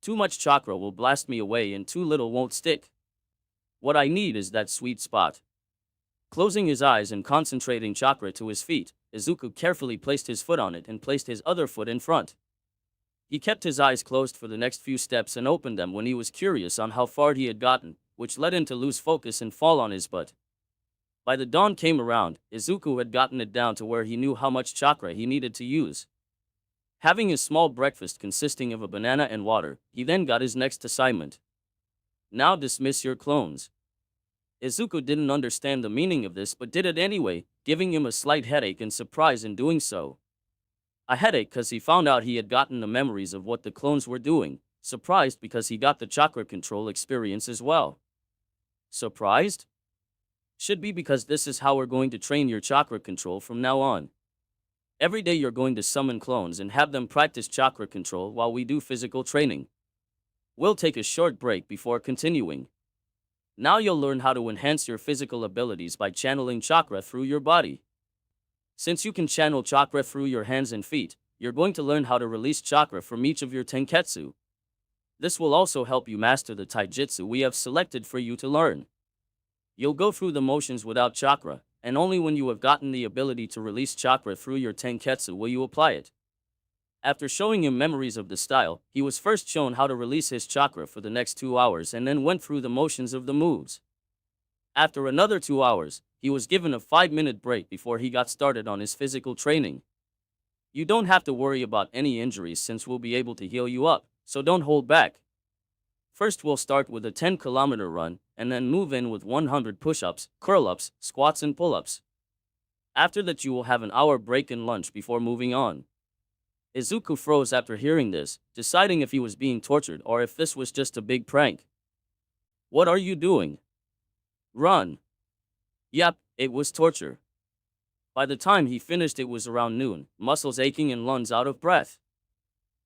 Too much chakra will blast me away and too little won't stick. What I need is that sweet spot. Closing his eyes and concentrating chakra to his feet, Izuku carefully placed his foot on it and placed his other foot in front. He kept his eyes closed for the next few steps and opened them when he was curious on how far he had gotten, which led him to lose focus and fall on his butt. By the dawn came around, Izuku had gotten it down to where he knew how much chakra he needed to use. Having a small breakfast consisting of a banana and water, he then got his next assignment. Now dismiss your clones. Izuku didn't understand the meaning of this but did it anyway, giving him a slight headache and surprise in doing so. A headache because he found out he had gotten the memories of what the clones were doing, surprised because he got the chakra control experience as well. Surprised? Should be because this is how we're going to train your chakra control from now on. Every day you're going to summon clones and have them practice chakra control while we do physical training. We'll take a short break before continuing. Now you'll learn how to enhance your physical abilities by channeling chakra through your body. Since you can channel chakra through your hands and feet, you're going to learn how to release chakra from each of your tenketsu. This will also help you master the taijutsu we have selected for you to learn. You'll go through the motions without chakra, and only when you have gotten the ability to release chakra through your tenketsu will you apply it. After showing him memories of the style, he was first shown how to release his chakra for the next 2 hours and then went through the motions of the moves. After another 2 hours, he was given a 5-minute break before he got started on his physical training. You don't have to worry about any injuries since we'll be able to heal you up, so don't hold back. First we'll start with a 10-kilometer run, and then move in with 100 push-ups, curl-ups, squats and pull-ups. After that you will have an hour break and lunch before moving on. Izuku froze after hearing this, deciding if he was being tortured or if this was just a big prank. What are you doing? Run. Yep, it was torture. By the time he finished it was around noon, muscles aching and lungs out of breath.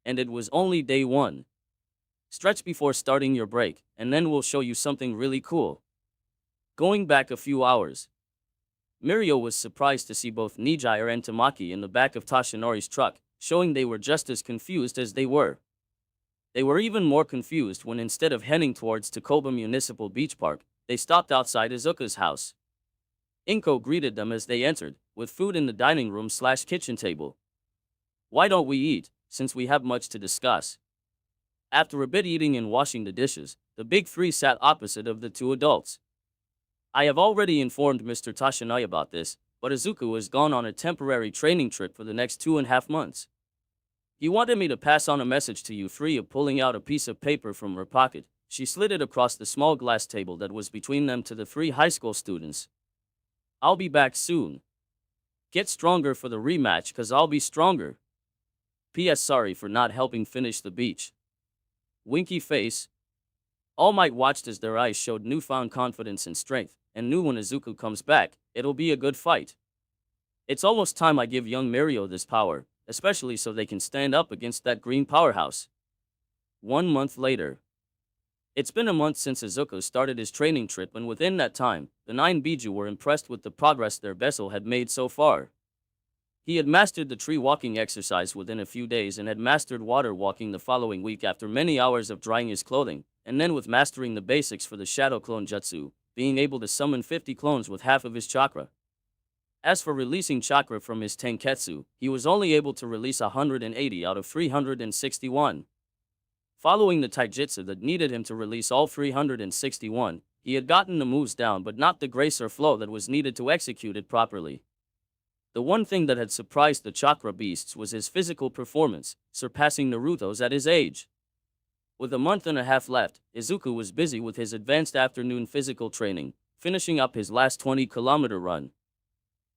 And it was only day 1. Stretch before starting your break, and then we'll show you something really cool. Going back a few hours, Mirio was surprised to see both Nijire and Tamaki in the back of Tashinori's truck, showing they were just as confused as they were. They were even more confused when instead of heading towards Takoba Municipal Beach Park, they stopped outside Izuku's house. Inko greeted them as they entered, with food in the dining room/kitchen table. Why don't we eat, since we have much to discuss? After a bit eating and washing the dishes, the big three sat opposite of the two adults. I have already informed Mr. Tashinai about this, but Izuku has gone on a temporary training trip for the next 2.5 months. He wanted me to pass on a message to you. Free of pulling out a piece of paper from her pocket, she slid it across the small glass table that was between them to the 3 high school students. I'll be back soon. Get stronger for the rematch, cause I'll be stronger. P.S. Sorry for not helping finish the beach. Winky face. All Might watched as their eyes showed newfound confidence and strength, and knew when Izuku comes back, it'll be a good fight. It's almost time I give young Mirio this power, especially so they can stand up against that green powerhouse. 1 month later. It's been a month since Izuku started his training trip, and within that time, the 9 Biju were impressed with the progress their vessel had made so far. He had mastered the tree walking exercise within a few days and had mastered water walking the following week after many hours of drying his clothing, and then with mastering the basics for the Shadow Clone Jutsu, being able to summon 50 clones with half of his chakra. As for releasing chakra from his Tenketsu, he was only able to release 180 out of 361. Following the taijutsu that needed him to release all 361, he had gotten the moves down but not the grace or flow that was needed to execute it properly. The one thing that had surprised the chakra beasts was his physical performance, surpassing Naruto's at his age. With a month and a half left, Izuku was busy with his advanced afternoon physical training, finishing up his last 20-kilometer run.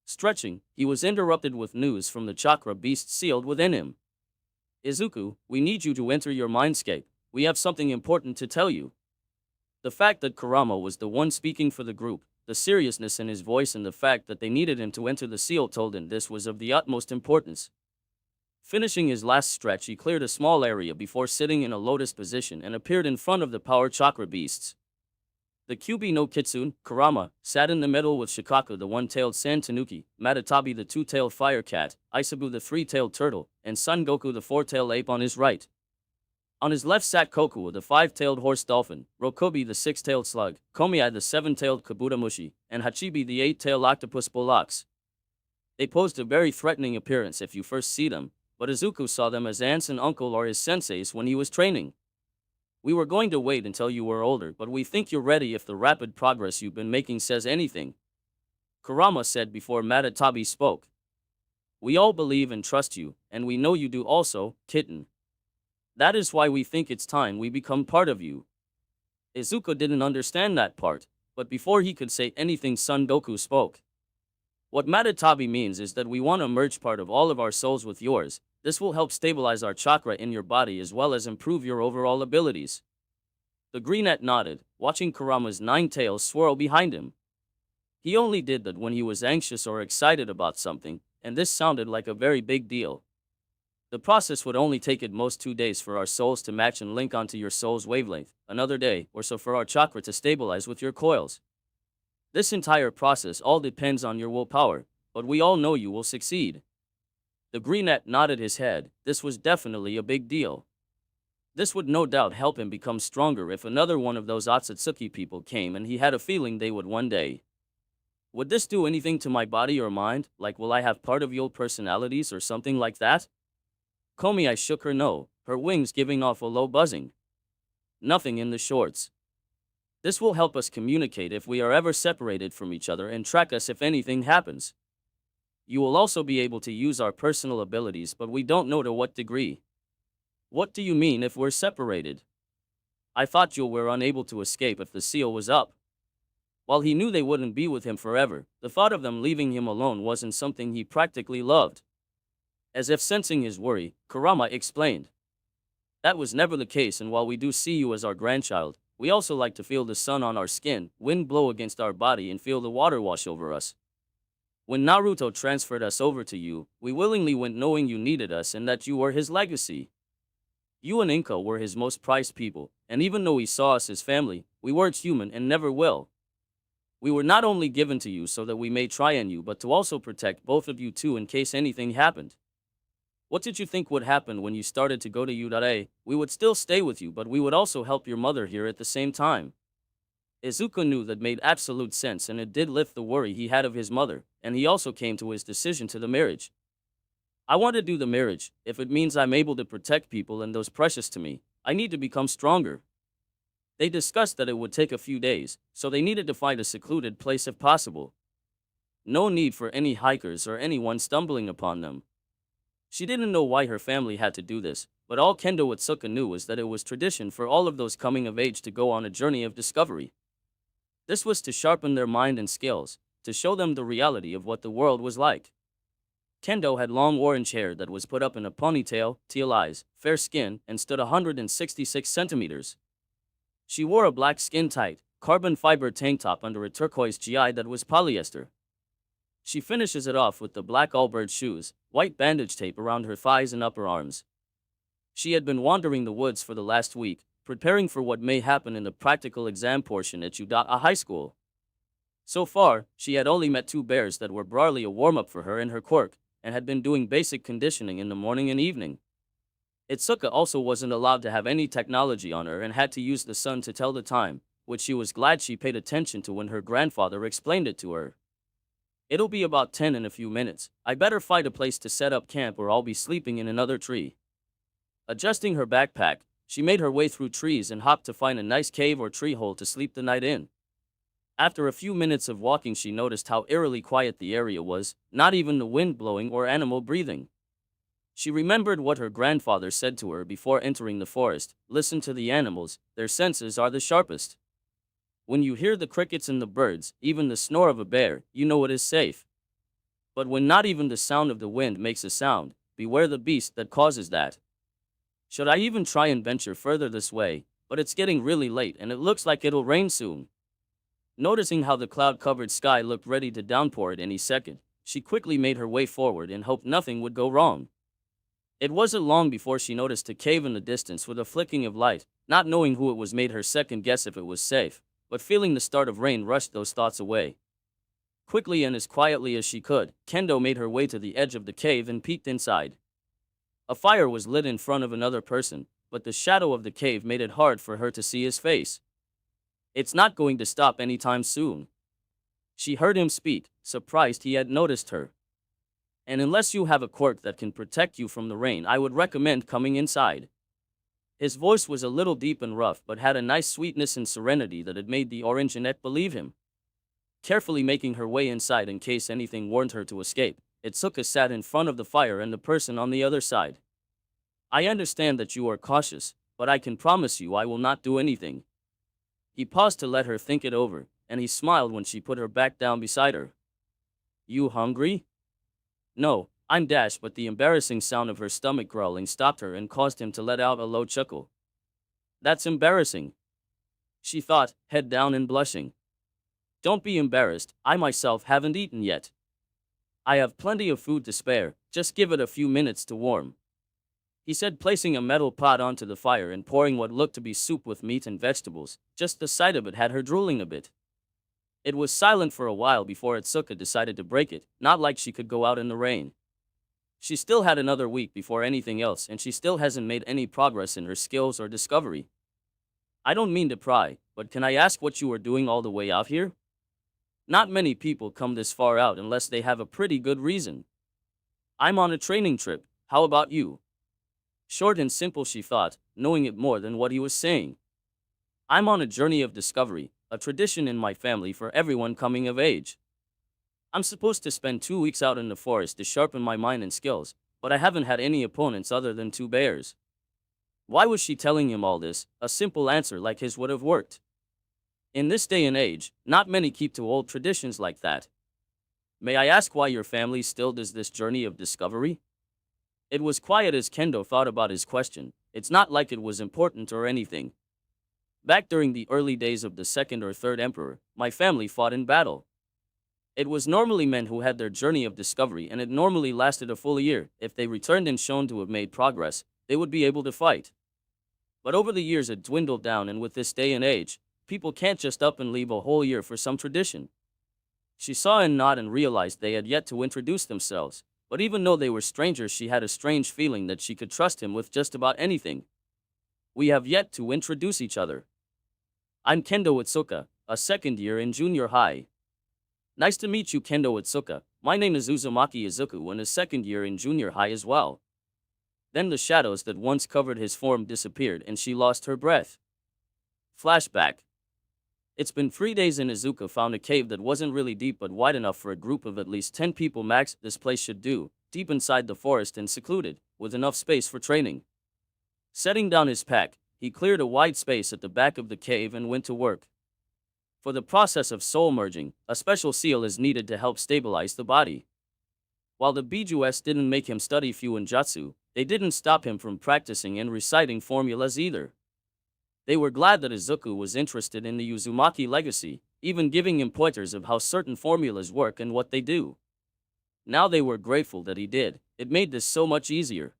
Stretching, he was interrupted with news from the chakra beast sealed within him. Izuku, we need you to enter your mindscape. We have something important to tell you. The fact that Kurama was the one speaking for the group, the seriousness in his voice and the fact that they needed him to enter the seal told him this was of the utmost importance. Finishing his last stretch, he cleared a small area before sitting in a lotus position and appeared in front of the power chakra beasts. The Kyubi no Kitsune, Kurama, sat in the middle with Shikaku the one-tailed sand tanuki, Matatabi the two-tailed fire cat, Isabu the three-tailed turtle, and Son Goku the four-tailed ape on his right. On his left sat Kokuo the five-tailed horse dolphin, Rokobi the six-tailed slug, Komiai the seven-tailed kabutomushi, and Hachibi the eight-tailed octopus bullocks. They posed a very threatening appearance if you first see them, but Izuku saw them as aunts and uncle or his senseis when he was training. We were going to wait until you were older, but we think you're ready if the rapid progress you've been making says anything. Kurama said before Matatabi spoke. We all believe and trust you, and we know you do also, kitten. That is why we think it's time we become part of you. Izuku didn't understand that part, but before he could say anything Son Goku spoke. What Matatabi means is that we want to merge part of all of our souls with yours. This will help stabilize our chakra in your body as well as improve your overall abilities. The greenette nodded, watching Kurama's 9 tails swirl behind him. He only did that when he was anxious or excited about something, and this sounded like a very big deal. The process would only take at most 2 days for our souls to match and link onto your soul's wavelength, another day or so for our chakra to stabilize with your coils. This entire process all depends on your willpower, but we all know you will succeed. The greenette nodded his head. This was definitely a big deal. This would no doubt help him become stronger if another one of those Otsutsuki people came, and he had a feeling they would one day. Would this do anything to my body or mind, like will I have part of your personalities or something like that? Komiai shook her no, her wings giving off a low buzzing. Nothing in the shorts. This will help us communicate if we are ever separated from each other and track us if anything happens. You will also be able to use our personal abilities, but we don't know to what degree. What do you mean if we're separated? I thought you were unable to escape if the seal was up. While he knew they wouldn't be with him forever, the thought of them leaving him alone wasn't something he practically loved. As if sensing his worry, Kurama explained. That was never the case, and while we do see you as our grandchild, we also like to feel the sun on our skin, wind blow against our body, and feel the water wash over us. When Naruto transferred us over to you, we willingly went knowing you needed us and that you were his legacy. You and Inko were his most prized people, and even though he saw us as family, we weren't human and never will. We were not only given to you so that we may try on you, but to also protect both of you too in case anything happened. What did you think would happen when you started to go to U.A? We would still stay with you, but we would also help your mother here at the same time. Izuku knew that made absolute sense, and it did lift the worry he had of his mother, and he also came to his decision to the marriage. I want to do the marriage, if it means I'm able to protect people and those precious to me. I need to become stronger. They discussed that it would take a few days, so they needed to find a secluded place if possible. No need for any hikers or anyone stumbling upon them. She didn't know why her family had to do this, but all Kendo Otsutsuki knew was that it was tradition for all of those coming of age to go on a journey of discovery. This was to sharpen their mind and skills, to show them the reality of what the world was like. Kendo had long orange hair that was put up in a ponytail, teal eyes, fair skin, and stood 166 centimeters. She wore a black skin-tight, carbon fiber tank top under a turquoise GI that was polyester. She finishes it off with the black all-bird shoes, white bandage tape around her thighs and upper arms. She had been wandering the woods for the last week, preparing for what may happen in the practical exam portion at Udaa High School. So far, she had only met 2 bears that were broadly a warm-up for her and her quirk, and had been doing basic conditioning in the morning and evening. Itsuka also wasn't allowed to have any technology on her and had to use the sun to tell the time, which she was glad she paid attention to when her grandfather explained it to her. It'll be about 10 in a few minutes. I better find a place to set up camp or I'll be sleeping in another tree. Adjusting her backpack, she made her way through trees and hopped to find a nice cave or tree hole to sleep the night in. After a few minutes of walking, she noticed how eerily quiet the area was, not even the wind blowing or animal breathing. She remembered what her grandfather said to her before entering the forest: listen to the animals, their senses are the sharpest. When you hear the crickets and the birds, even the snore of a bear, you know it is safe. But when not even the sound of the wind makes a sound, beware the beast that causes that. Should I even try and venture further this way? But it's getting really late and it looks like it'll rain soon. Noticing how the cloud-covered sky looked ready to downpour at any second, she quickly made her way forward and hoped nothing would go wrong. It wasn't long before she noticed a cave in the distance with a flicking of light. Not knowing who it was made her second guess if it was safe, but feeling the start of rain rushed those thoughts away. Quickly and as quietly as she could, Kendo made her way to the edge of the cave and peeked inside. A fire was lit in front of another person, but the shadow of the cave made it hard for her to see his face. It's not going to stop anytime soon. She heard him speak, surprised he had noticed her. And unless you have a quirk that can protect you from the rain, I would recommend coming inside. His voice was a little deep and rough, but had a nice sweetness and serenity that had made the Orange Annette believe him. Carefully making her way inside in case anything warned her to escape, Itsuka sat in front of the fire and the person on the other side. I understand that you are cautious, but I can promise you I will not do anything. He paused to let her think it over, and he smiled when she put her back down beside her. You hungry? No, I'm dashed, but the embarrassing sound of her stomach growling stopped her and caused him to let out a low chuckle. That's embarrassing, she thought, head down and blushing. Don't be embarrassed, I myself haven't eaten yet. I have plenty of food to spare, just give it a few minutes to warm, he said, placing a metal pot onto the fire and pouring what looked to be soup with meat and vegetables. Just the sight of it had her drooling a bit. It was silent for a while before Itsuka decided to break it, not like she could go out in the rain. She still had another week before anything else, and she still hasn't made any progress in her skills or discovery. I don't mean to pry, but can I ask what you are doing all the way out here? Not many people come this far out unless they have a pretty good reason. I'm on a training trip, how about you? Short and simple, she thought, knowing it more than what he was saying. I'm on a journey of discovery, a tradition in my family for everyone coming of age. I'm supposed to spend 2 weeks out in the forest to sharpen my mind and skills, but I haven't had any opponents other than 2 bears. Why was she telling him all this? A simple answer like his would have worked. In this day and age, not many keep to old traditions like that. May I ask why your family still does this journey of discovery? It was quiet as Kendo thought about his question. It's not like it was important or anything. Back during the early days of the second or third emperor, my family fought in battle. It was normally men who had their journey of discovery, and it normally lasted a full year. If they returned and shown to have made progress, they would be able to fight. But over the years it dwindled down, and with this day and age, people can't just up and leave a whole year for some tradition. She saw and nodded and realized they had yet to introduce themselves, but even though they were strangers she had a strange feeling that she could trust him with just about anything. We have yet to introduce each other. I'm Kendo Otsuka, a second year in junior high. Nice to meet you, Kendo Otsuka. My name is Uzumaki Izuku and a second year in junior high as well. Then the shadows that once covered his form disappeared and she lost her breath. Flashback. It's been 3 days and Izuku found a cave that wasn't really deep but wide enough for a group of at least 10 people max. This place should do, deep inside the forest and secluded, with enough space for training. Setting down his pack, he cleared a wide space at the back of the cave and went to work. For the process of soul merging, a special seal is needed to help stabilize the body. While the Bijus didn't make him study Fuinjutsu, they didn't stop him from practicing and reciting formulas either. They were glad that Izuku was interested in the Uzumaki legacy, even giving him pointers of how certain formulas work and what they do. Now they were grateful that he did. It made this so much easier.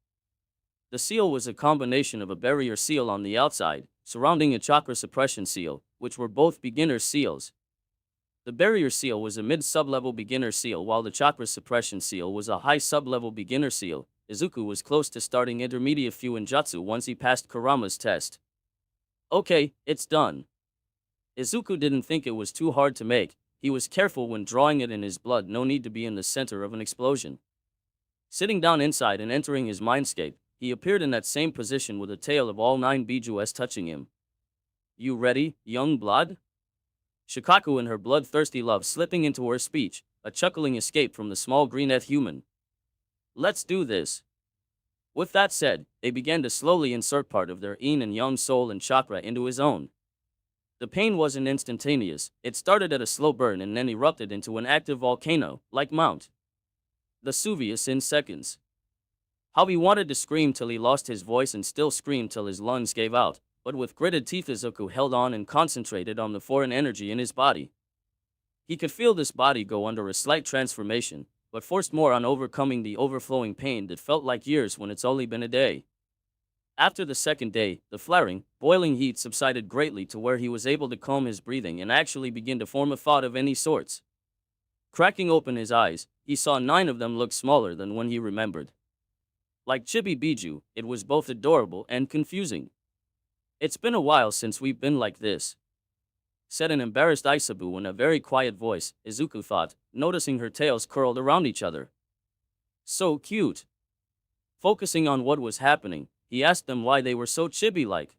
The seal was a combination of a barrier seal on the outside, surrounding a chakra suppression seal, which were both beginner seals. The barrier seal was a mid-sub-level beginner seal while the chakra suppression seal was a high sub-level beginner seal. Izuku was close to starting intermediate Fuinjutsu once he passed Kurama's test. Okay, it's done. Izuku didn't think it was too hard to make. He was careful when drawing it in his blood, no need to be in the center of an explosion. Sitting down inside and entering his mindscape, he appeared in that same position with a tail of all 9 Bijus touching him. You ready, young blood? Shikaku in her bloodthirsty love slipping into her speech, a chuckling escape from the small greenette human. Let's do this. With that said, they began to slowly insert part of their yin and yang soul and chakra into his own. The pain wasn't instantaneous. It started at a slow burn and then erupted into an active volcano, like Mount Vesuvius in seconds. How he wanted to scream till he lost his voice and still scream till his lungs gave out, but with gritted teeth Izuku held on and concentrated on the foreign energy in his body. He could feel this body go under a slight transformation, but forced more on overcoming the overflowing pain that felt like years when it's only been a day. After the second day, the flaring, boiling heat subsided greatly to where he was able to calm his breathing and actually begin to form a thought of any sorts. Cracking open his eyes, he saw 9 of them look smaller than when he remembered. Like Chibi Biju, it was both adorable and confusing. It's been a while since we've been like this, said an embarrassed Isabu in a very quiet voice, Izuku thought, noticing her tails curled around each other. So cute. Focusing on what was happening, he asked them why they were so chibi-like.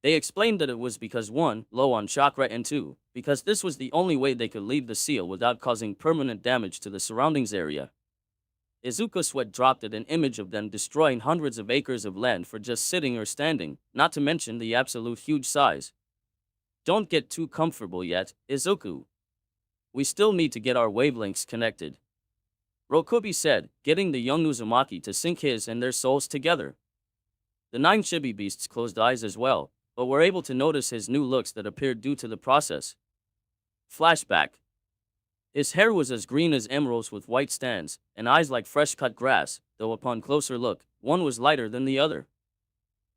They explained that it was because 1, low on chakra and 2, because this was the only way they could leave the seal without causing permanent damage to the surroundings area. Izuku's sweat dropped at an image of them destroying hundreds of acres of land for just sitting or standing, not to mention the absolute huge size. Don't get too comfortable yet, Izuku. We still need to get our wavelengths connected. Rokubi said, getting the young Uzumaki to sync his and their souls together. The 9 chibi beasts closed eyes as well, but were able to notice his new looks that appeared due to the process. Flashback. His hair was as green as emeralds with white stands, and eyes like fresh-cut grass, though upon closer look, one was lighter than the other.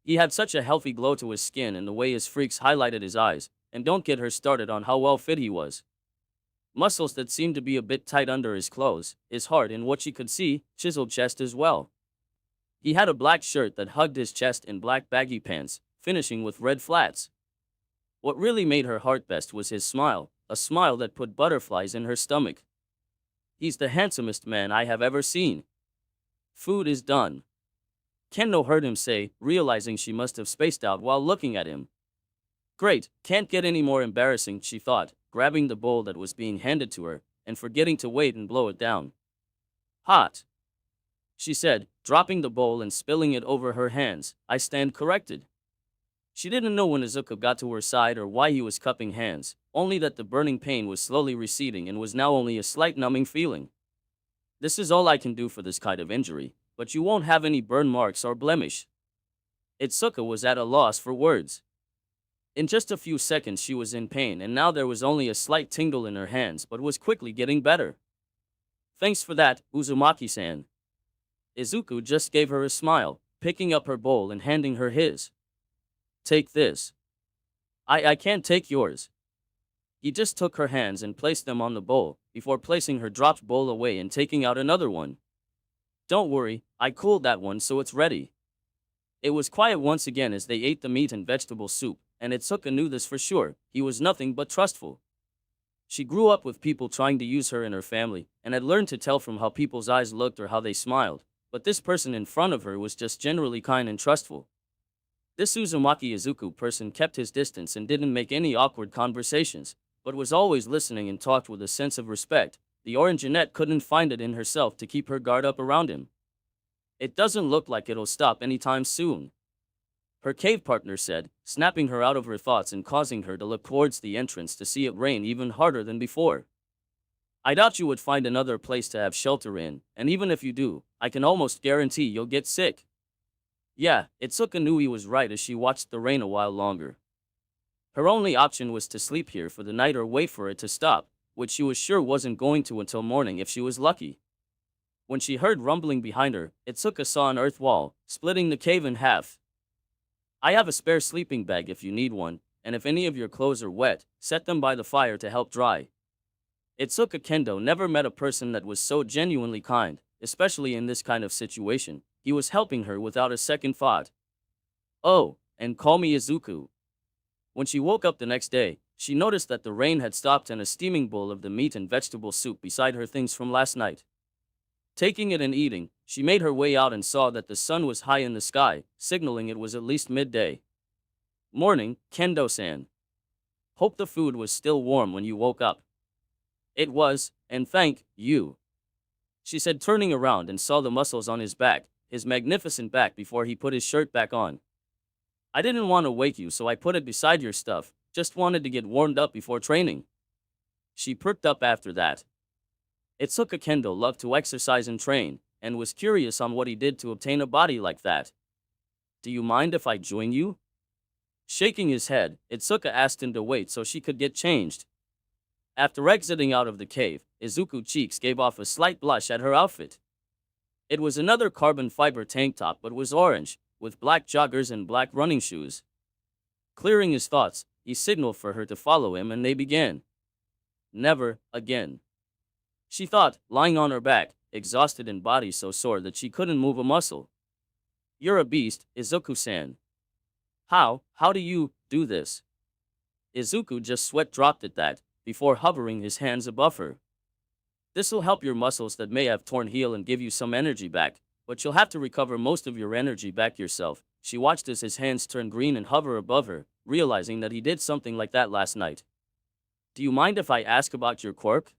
He had such a healthy glow to his skin and the way his freaks highlighted his eyes, and don't get her started on how well fit he was. Muscles that seemed to be a bit tight under his clothes, his heart and what she could see, chiseled chest as well. He had a black shirt that hugged his chest and black baggy pants, finishing with red flats. What really made her heart best was his smile, a smile that put butterflies in her stomach. He's the handsomest man I have ever seen. Food is done. Kendo heard him say, realizing she must have spaced out while looking at him. Great, can't get any more embarrassing, she thought, grabbing the bowl that was being handed to her, and forgetting to wait and blow it down. Hot, she said, dropping the bowl and spilling it over her hands. I stand corrected. She didn't know when Izuku got to her side or why he was cupping hands, only that the burning pain was slowly receding and was now only a slight numbing feeling. This is all I can do for this kind of injury, but you won't have any burn marks or blemish. Itsuka was at a loss for words. In just a few seconds she was in pain, and now there was only a slight tingle in her hands, but was quickly getting better. Thanks for that, Uzumaki-san. Izuku just gave her a smile, picking up her bowl and handing her his. Take this. I can't take yours. He just took her hands and placed them on the bowl, before placing her dropped bowl away and taking out another one. Don't worry, I cooled that one so it's ready. It was quiet once again as they ate the meat and vegetable soup, and Itsuka knew this for sure. He was nothing but trustful. She grew up with people trying to use her and her family, and had learned to tell from how people's eyes looked or how they smiled, but this person in front of her was just generally kind and trustful. This Uzumaki Izuku person kept his distance and didn't make any awkward conversations, but was always listening and talked with a sense of respect. The Orangeette couldn't find it in herself to keep her guard up around him. It doesn't look like it'll stop anytime soon, her cave partner said, snapping her out of her thoughts and causing her to look towards the entrance to see it rain even harder than before. I doubt you would find another place to have shelter in, and even if you do, I can almost guarantee you'll get sick. Yeah, Itsuka knew he was right as she watched the rain a while longer. Her only option was to sleep here for the night or wait for it to stop, which she was sure wasn't going to until morning if she was lucky. When she heard rumbling behind her, Itsuka saw an earth wall, splitting the cave in half. I have a spare sleeping bag if you need one, and if any of your clothes are wet, set them by the fire to help dry. Itsuka Kendo never met a person that was so genuinely kind, especially in this kind of situation. He was helping her without a second thought. Oh, and call me Izuku. When she woke up the next day, she noticed that the rain had stopped and a steaming bowl of the meat and vegetable soup beside her things from last night. Taking it and eating, she made her way out and saw that the sun was high in the sky, signaling it was at least midday. Morning, Kendo-san. Hope the food was still warm when you woke up. It was, and thank you, she said, turning around and saw the muscles on his back, his magnificent back, before he put his shirt back on. I didn't want to wake you, so I put it beside your stuff, just wanted to get warmed up before training. She perked up after that. Itsuka Kendo loved to exercise and train, and was curious on what he did to obtain a body like that. Do you mind if I join you? Shaking his head, Itsuka asked him to wait so she could get changed. After exiting out of the cave, Izuku's cheeks gave off a slight blush at her outfit. It was another carbon fiber tank top but was orange, with black joggers and black running shoes. Clearing his thoughts, he signaled for her to follow him and they began. Never again, she thought, lying on her back, exhausted and body so sore that she couldn't move a muscle. You're a beast, Izuku-san. How do you do this? Izuku just sweat dropped at that, before hovering his hands above her. This'll help your muscles that may have torn heal and give you some energy back, but you'll have to recover most of your energy back yourself. She watched as his hands turned green and hover above her, realizing that he did something like that last night. Do you mind if I ask about your quirk?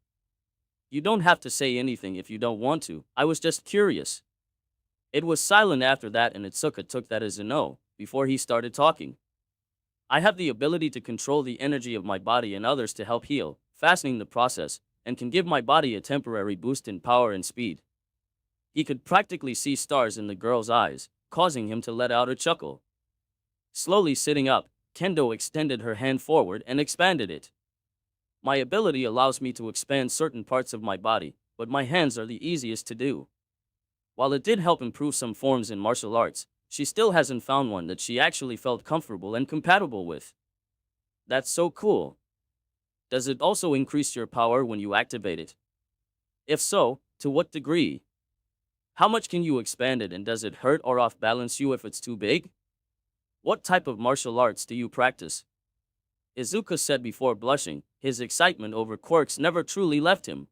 You don't have to say anything if you don't want to, I was just curious. It was silent after that, and Itsuka took that as a no, before he started talking. I have the ability to control the energy of my body and others to help heal, fastening the process, and can give my body a temporary boost in power and speed. He could practically see stars in the girl's eyes, causing him to let out a chuckle. Slowly sitting up, Kendo extended her hand forward and expanded it. My ability allows me to expand certain parts of my body, but my hands are the easiest to do. While it did help improve some forms in martial arts, she still hasn't found one that she actually felt comfortable and compatible with. That's so cool. Does it also increase your power when you activate it? If so, to what degree? How much can you expand it, and does it hurt or off-balance you if it's too big? What type of martial arts do you practice? Izuku said before blushing. His excitement over quirks never truly left him.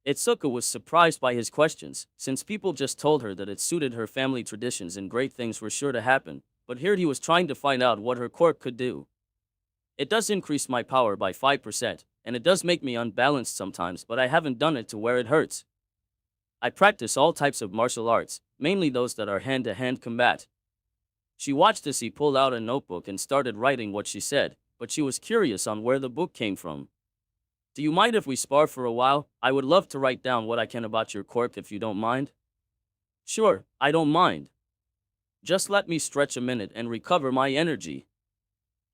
Itsuka was surprised by his questions, since people just told her that it suited her family traditions and great things were sure to happen, but here he was trying to find out what her quirk could do. It does increase my power by 5%, and it does make me unbalanced sometimes, but I haven't done it to where it hurts. I practice all types of martial arts, mainly those that are hand-to-hand combat. She watched as he pulled out a notebook and started writing what she said, but she was curious on where the book came from. Do you mind if we spar for a while? I would love to write down what I can about your quirk if you don't mind. Sure, I don't mind. Just let me stretch a minute and recover my energy.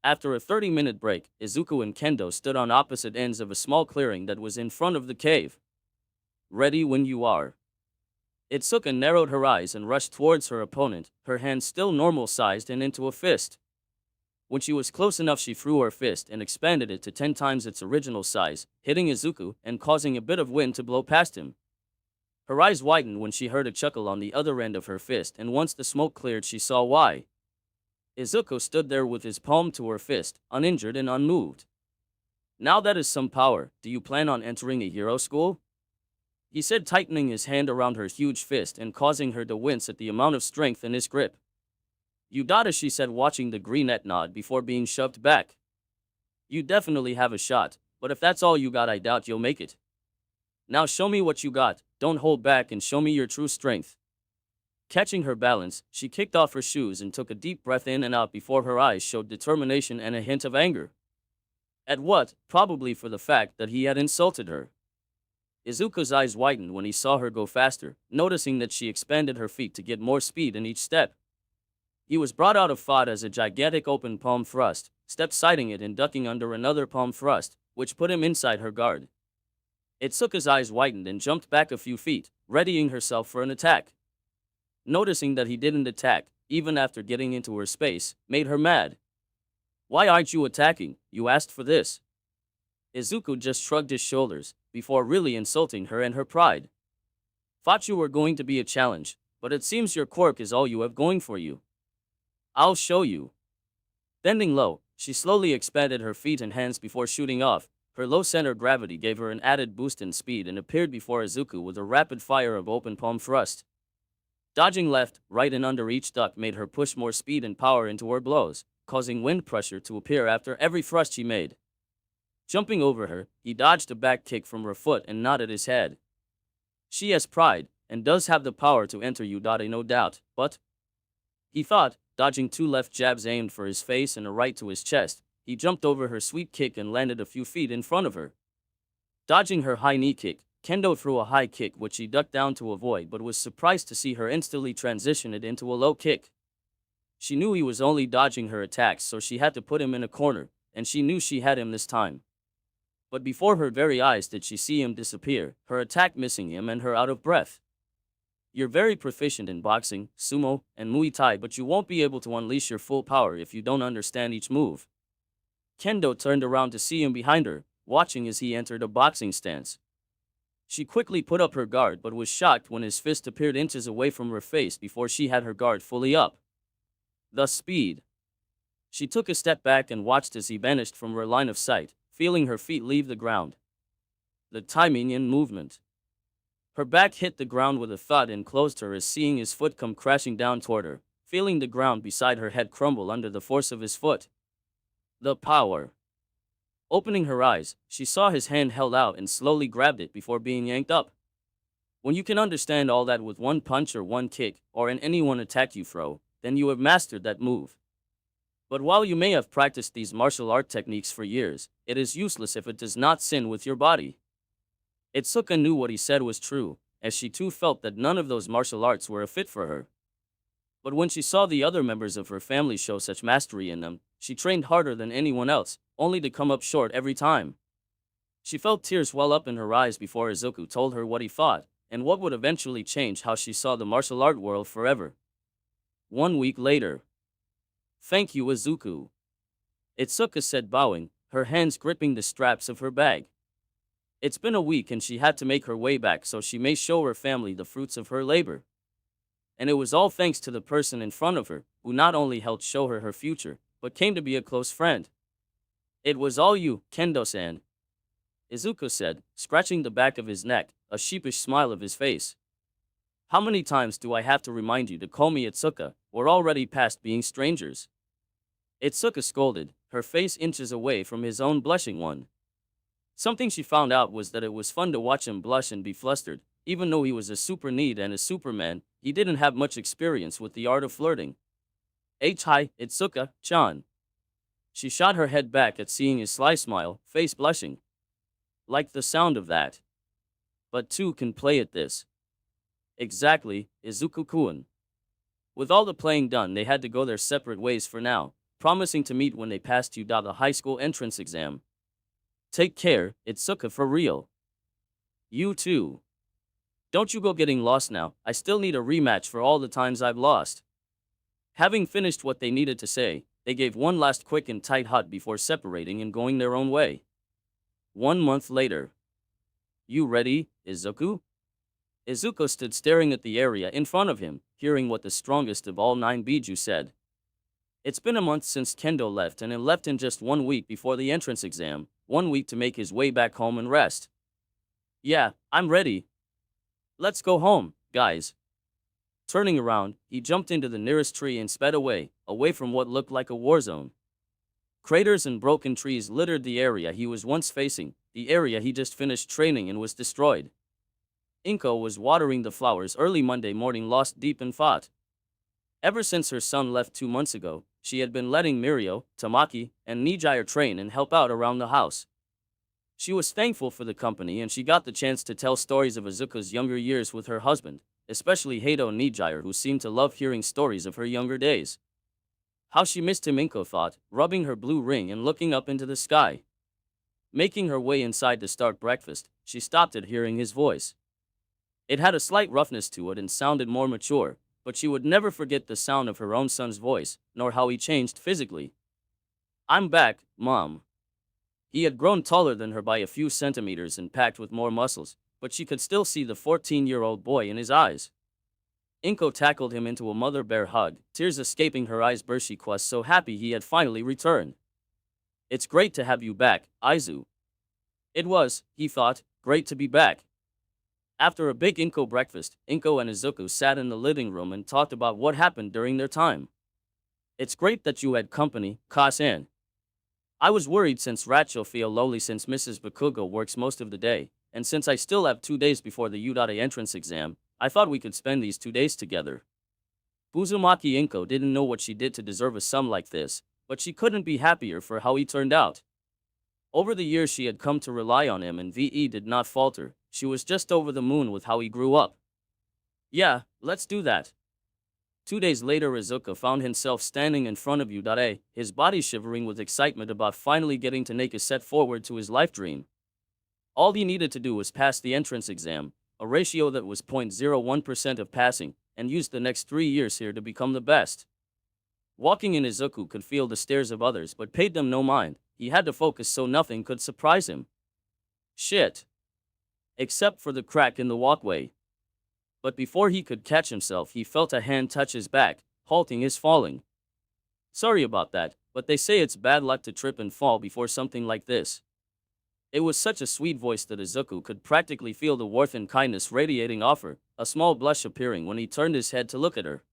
After a 30-minute break, Izuku and Kendo stood on opposite ends of a small clearing that was in front of the cave. Ready when you are. Itsuka narrowed her eyes and rushed towards her opponent, her hand still normal-sized and into a fist. When she was close enough, she threw her fist and expanded it to 10 times its original size, hitting Izuku and causing a bit of wind to blow past him. Her eyes widened when she heard a chuckle on the other end of her fist, and once the smoke cleared, she saw why. Izuku stood there with his palm to her fist, uninjured and unmoved. Now that is some power. Do you plan on entering a hero school? He said, tightening his hand around her huge fist and causing her to wince at the amount of strength in his grip. You gotta, she said, watching the greenette nod before being shoved back. You definitely have a shot, but if that's all you got, I doubt you'll make it. Now show me what you got, don't hold back and show me your true strength. Catching her balance, she kicked off her shoes and took a deep breath in and out before her eyes showed determination and a hint of anger. At what? Probably for the fact that he had insulted her. Izuku's eyes widened when he saw her go faster, noticing that she expanded her feet to get more speed in each step. He was brought out of thought as a gigantic open palm thrust, stepped siding it and ducking under another palm thrust, which put him inside her guard. Itsuka's eyes widened and jumped back a few feet, readying herself for an attack. Noticing that he didn't attack, even after getting into her space, made her mad. Why aren't you attacking? You asked for this. Izuku just shrugged his shoulders, before really insulting her and her pride. Thought you were going to be a challenge, but it seems your quirk is all you have going for you. I'll show you. Bending low, she slowly expanded her feet and hands before shooting off. Her low center gravity gave her an added boost in speed and appeared before Izuku with a rapid fire of open palm thrust. Dodging left, right and under each duck made her push more speed and power into her blows, causing wind pressure to appear after every thrust she made. Jumping over her, he dodged a back kick from her foot and nodded his head. She has pride, and does have the power to enter Udade, no doubt, but... He thought, dodging 2 left jabs aimed for his face and a right to his chest, he jumped over her sweep kick and landed a few feet in front of her. Dodging her high knee kick, Kendo threw a high kick which he ducked down to avoid but was surprised to see her instantly transition it into a low kick. She knew he was only dodging her attacks, so she had to put him in a corner, and she knew she had him this time. But before her very eyes did she see him disappear, her attack missing him and her out of breath. You're very proficient in boxing, sumo, and Muay Thai, but you won't be able to unleash your full power if you don't understand each move. Kendo turned around to see him behind her, watching as he entered a boxing stance. She quickly put up her guard but was shocked when his fist appeared inches away from her face before she had her guard fully up. The speed. She took a step back and watched as he vanished from her line of sight, feeling her feet leave the ground. The timing and movement. Her back hit the ground with a thud and closed her as seeing his foot come crashing down toward her, feeling the ground beside her head crumble under the force of his foot. The power. Opening her eyes, she saw his hand held out and slowly grabbed it before being yanked up. When you can understand all that with one punch or one kick, or in any one attack you throw, then you have mastered that move. But while you may have practiced these martial art techniques for years, it is useless if it does not syn with your body. Itsuka knew what he said was true, as she too felt that none of those martial arts were a fit for her. But when she saw the other members of her family show such mastery in them, she trained harder than anyone else, only to come up short every time. She felt tears well up in her eyes before Izuku told her what he thought, and what would eventually change how she saw the martial art world forever. 1 week later. Thank you, Izuku. Itsuka said, bowing, her hands gripping the straps of her bag. It's been a week and she had to make her way back so she may show her family the fruits of her labor. And it was all thanks to the person in front of her, who not only helped show her her future, but came to be a close friend. It was all you, Kendo-san. Izuku said, scratching the back of his neck, a sheepish smile of his face. How many times do I have to remind you to call me Itsuka? We're already past being strangers. Itsuka scolded, her face inches away from his own blushing one. Something she found out was that it was fun to watch him blush and be flustered. Even though he was a super need and a superman, he didn't have much experience with the art of flirting. Hi, Itsuka-chan. She shot her head back at seeing his sly smile, face blushing. Like the sound of that. But two can play at this. Exactly, Izuku-kun. With all the playing done, they had to go their separate ways for now, promising to meet when they passed the high school entrance exam. Take care, Itsuka for real. You too. Don't you go getting lost now, I still need a rematch for all the times I've lost. Having finished what they needed to say, they gave one last quick and tight hug before separating and going their own way. 1 month later. You ready, Izuku? Izuku stood staring at the area in front of him, hearing what the strongest of all 9 Biju said. It's been a month since Kendo left, and he left in just 1 week before the entrance exam, 1 week to make his way back home and rest. Yeah, I'm ready. Let's go home, guys. Turning around, he jumped into the nearest tree and sped away from what looked like a war zone. Craters and broken trees littered the area he was once facing, the area he just finished training and was destroyed. Inko was watering the flowers early Monday morning, lost deep in thought. Ever since her son left 2 months ago, she had been letting Mirio, Tamaki, and Nijire train and help out around the house. She was thankful for the company, and she got the chance to tell stories of Izuku's younger years with her husband, especially Hato Nijire, who seemed to love hearing stories of her younger days. How she missed him, Inko thought, rubbing her blue ring and looking up into the sky. Making her way inside to start breakfast, she stopped at hearing his voice. It had a slight roughness to it and sounded more mature, but she would never forget the sound of her own son's voice, nor how he changed physically. I'm back, Mom. He had grown taller than her by a few centimeters and packed with more muscles, but she could still see the 14-year-old boy in his eyes. Inko tackled him into a mother bear hug, tears escaping her eyes. She was so happy he had finally returned. It's great to have you back, Izu. It was, he thought, great to be back. After a big Inko breakfast, Inko and Izuku sat in the living room and talked about what happened during their time. It's great that you had company, Ka-san. I was worried since Ratcho feel lonely since Mrs. Bakugo works most of the day, and since I still have 2 days before the Udate entrance exam, I thought we could spend these 2 days together. Uzumaki Inko didn't know what she did to deserve a son like this, but she couldn't be happier for how he turned out. Over the years she had come to rely on him, and VE did not falter. She was just over the moon with how he grew up. Yeah, let's do that. 2 days later, Izuku found himself standing in front of Udate, his body shivering with excitement about finally getting to make a step forward to his life dream. All he needed to do was pass the entrance exam, a ratio that was 0.01% of passing, and use the next 3 years here to become the best. Walking in, Izuku could feel the stares of others but paid them no mind. He had to focus so nothing could surprise him. Shit. Except for the crack in the walkway. But before he could catch himself, he felt a hand touch his back, halting his falling. Sorry about that, but they say it's bad luck to trip and fall before something like this. It was such a sweet voice that Izuku could practically feel the warmth and kindness radiating off her, a small blush appearing when he turned his head to look at her.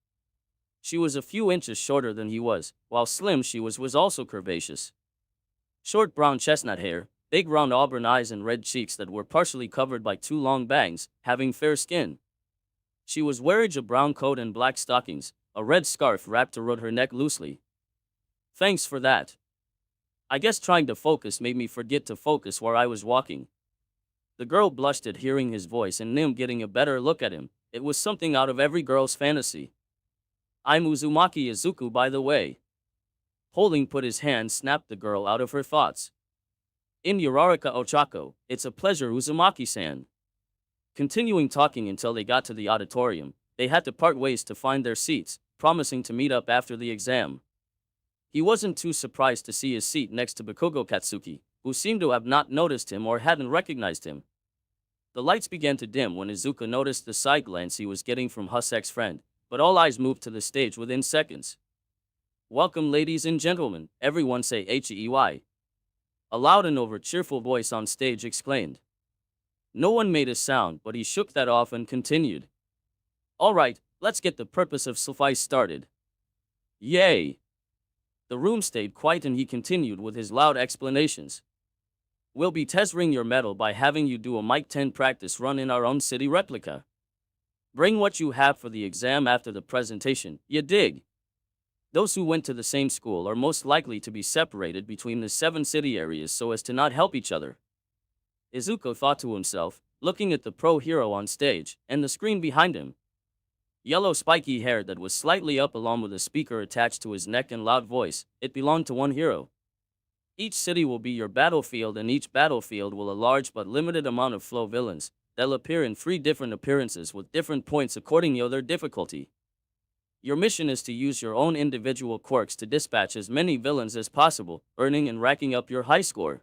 She was a few inches shorter than he was, while slim she was also curvaceous. Short brown chestnut hair, big round auburn eyes, and red cheeks that were partially covered by 2 long bangs, having fair skin. She was wearing a brown coat and black stockings, a red scarf wrapped around her neck loosely. Thanks for that. I guess trying to focus made me forget to focus where I was walking. The girl blushed at hearing his voice and him getting a better look at him. It was something out of every girl's fantasy. I'm Uzumaki Izuku, by the way. Holding put his hand snapped the girl out of her thoughts. In Uraraka Ochako, it's a pleasure, Uzumaki-san. Continuing talking until they got to the auditorium, they had to part ways to find their seats, promising to meet up after the exam. He wasn't too surprised to see his seat next to Bakugo Katsuki, who seemed to have not noticed him or hadn't recognized him. The lights began to dim when Izuku noticed the side glance he was getting from Husek's friend, but all eyes moved to the stage within seconds. Welcome, ladies and gentlemen, everyone say HEY. A loud and over-cheerful voice on stage exclaimed. No one made a sound, but he shook that off and continued. Alright, let's get the purpose of suffice started. Yay! The room stayed quiet and he continued with his loud explanations. We'll be testing your metal by having you do a Mic 10 practice run in our own city replica. Bring what you have for the exam after the presentation, you dig? Those who went to the same school are most likely to be separated between the 7 city areas so as to not help each other. Izuku thought to himself, looking at the pro hero on stage and the screen behind him. Yellow spiky hair that was slightly up along with a speaker attached to his neck and loud voice. It belonged to one hero. Each city will be your battlefield, and each battlefield will a large but limited amount of flow villains. They'll appear in 3 different appearances with different points according to their difficulty. Your mission is to use your own individual quirks to dispatch as many villains as possible, earning and racking up your high score.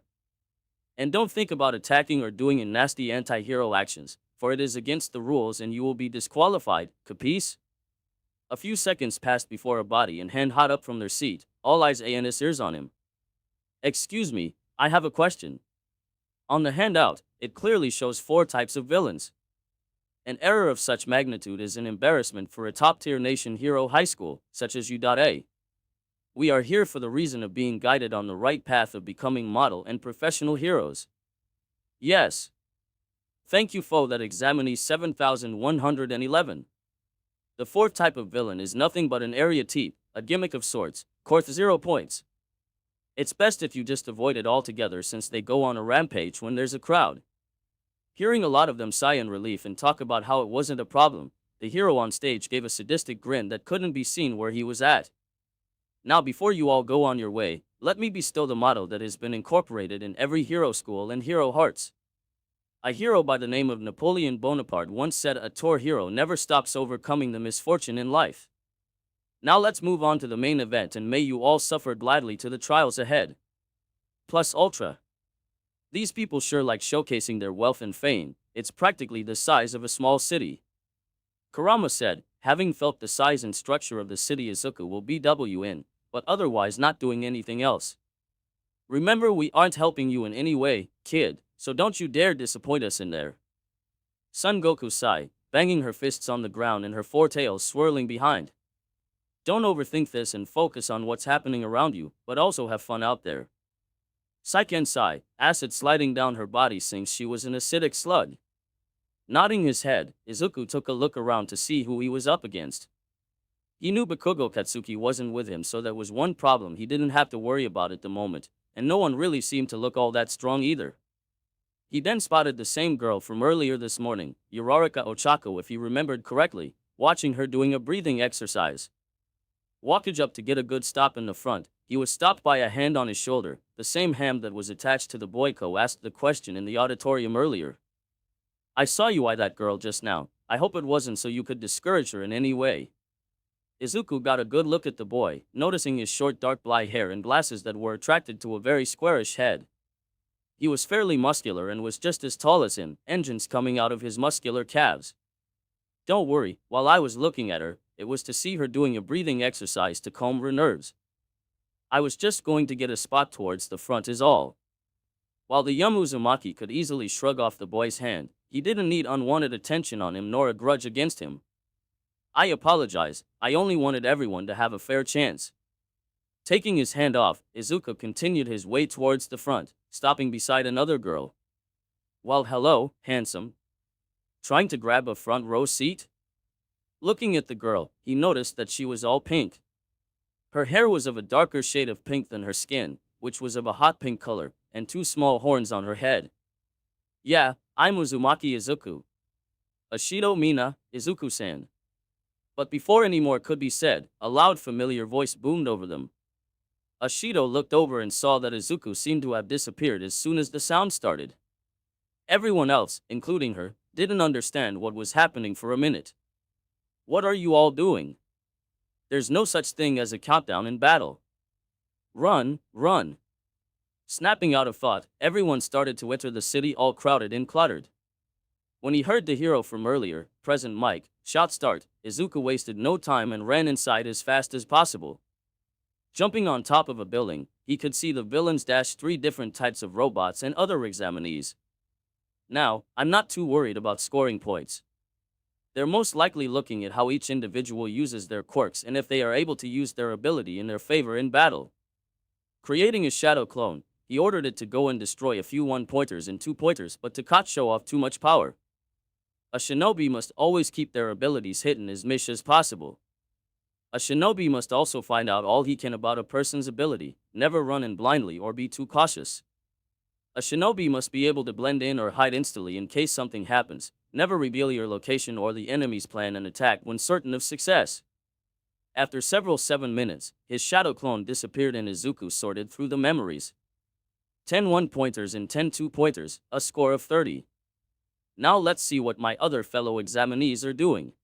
And don't think about attacking or doing nasty anti-hero actions, for it is against the rules and you will be disqualified, capiche? A few seconds passed before a body and hand hot up from their seat, all eyes and ears on him. Excuse me, I have a question. On the handout, it clearly shows 4 types of villains. An error of such magnitude is an embarrassment for a top-tier nation hero high school, such as U.A. We are here for the reason of being guided on the right path of becoming model and professional heroes. Yes. Thank you for that examinee 7111. The 4th type of villain is nothing but an area teep, a gimmick of sorts, worth 0 points. It's best if you just avoid it altogether since they go on a rampage when there's a crowd. Hearing a lot of them sigh in relief and talk about how it wasn't a problem, the hero on stage gave a sadistic grin that couldn't be seen where he was at. Now before you all go on your way, let me bestow the motto that has been incorporated in every hero school and hero hearts. A hero by the name of Napoleon Bonaparte once said a tour hero never stops overcoming the misfortune in life. Now let's move on to the main event, and may you all suffer gladly to the trials ahead. Plus Ultra. These people sure like showcasing their wealth and fame. It's practically the size of a small city. Kurama said, having felt the size and structure of the city Izuku will BWN, but otherwise not doing anything else. Remember, we aren't helping you in any way, kid, so don't you dare disappoint us in there. Son Goku sighed, banging her fists on the ground and her 4 tails swirling behind. Don't overthink this and focus on what's happening around you, but also have fun out there. Saiken sighed, acid sliding down her body since she was an acidic slug. Nodding his head, Izuku took a look around to see who he was up against. He knew Bakugo Katsuki wasn't with him, so that was one problem he didn't have to worry about at the moment, and no one really seemed to look all that strong either. He then spotted the same girl from earlier this morning, Uraraka Ochako if he remembered correctly, watching her doing a breathing exercise. Walking up to get a good stop in the front, he was stopped by a hand on his shoulder. The same hand that was attached to the boyko asked the question in the auditorium earlier. I saw you eye that girl just now. I hope it wasn't so you could discourage her in any way. Izuku got a good look at the boy, noticing his short dark black hair and glasses that were attracted to a very squarish head. He was fairly muscular and was just as tall as him, engines coming out of his muscular calves. Don't worry, while I was looking at her, it was to see her doing a breathing exercise to calm her nerves. I was just going to get a spot towards the front is all. While the young Uzumaki could easily shrug off the boy's hand, he didn't need unwanted attention on him nor a grudge against him. I apologize, I only wanted everyone to have a fair chance. Taking his hand off, Izuku continued his way towards the front, stopping beside another girl. Well, hello, handsome. Trying to grab a front row seat? Looking at the girl, he noticed that she was all pink. Her hair was of a darker shade of pink than her skin, which was of a hot pink color, and 2 small horns on her head. Yeah, I'm Uzumaki Izuku. Ashido Mina, Izuku-san. But before any more could be said, a loud familiar voice boomed over them. Ashido looked over and saw that Izuku seemed to have disappeared as soon as the sound started. Everyone else, including her, didn't understand what was happening for a minute. What are you all doing? There's no such thing as a countdown in battle. Run, run. Snapping out of thought, everyone started to enter the city, all crowded and cluttered. When he heard the hero from earlier, Present Mike, shout start, Izuku wasted no time and ran inside as fast as possible. Jumping on top of a building, he could see the villains dash 3 different types of robots and other examinees. Now, I'm not too worried about scoring points. They're most likely looking at how each individual uses their quirks and if they are able to use their ability in their favor in battle. Creating a shadow clone, he ordered it to go and destroy a few 1-pointers and 2-pointers, but to not show off too much power. A shinobi must always keep their abilities hidden as much as possible. A shinobi must also find out all he can about a person's ability, never run in blindly or be too cautious. A shinobi must be able to blend in or hide instantly in case something happens. Never reveal your location or the enemy's plan and attack when certain of success. After several 7 minutes, his shadow clone disappeared and Izuku sorted through the memories. 10 1-pointers and 10 2-pointers, a score of 30. Now let's see what my other fellow examinees are doing.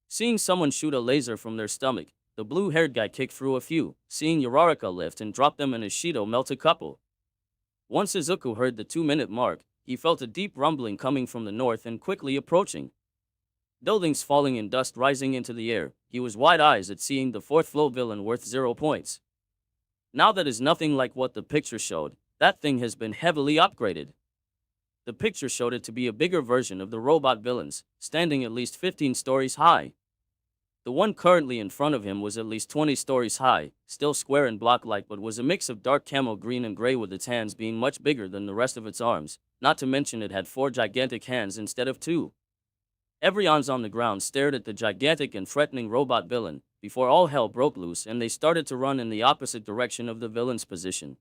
Seeing someone shoot a laser from their stomach, the blue-haired guy kicked through a few. Seeing Uraraka lift and drop them and Ishido melt a couple. Once Izuku heard the 2-minute mark, he felt a deep rumbling coming from the north and quickly approaching. Buildings falling and dust rising into the air, he was wide-eyed at seeing the fourth floor villain worth 0 points. Now that is nothing like what the picture showed, that thing has been heavily upgraded. The picture showed it to be a bigger version of the robot villains, standing at least 15 stories high. The one currently in front of him was at least 20 stories high, still square and block-like but was a mix of dark camo green and gray with its hands being much bigger than the rest of its arms, not to mention it had 4 gigantic hands instead of 2. Everyone on the ground stared at the gigantic and threatening robot villain, before all hell broke loose and they started to run in the opposite direction of the villain's position.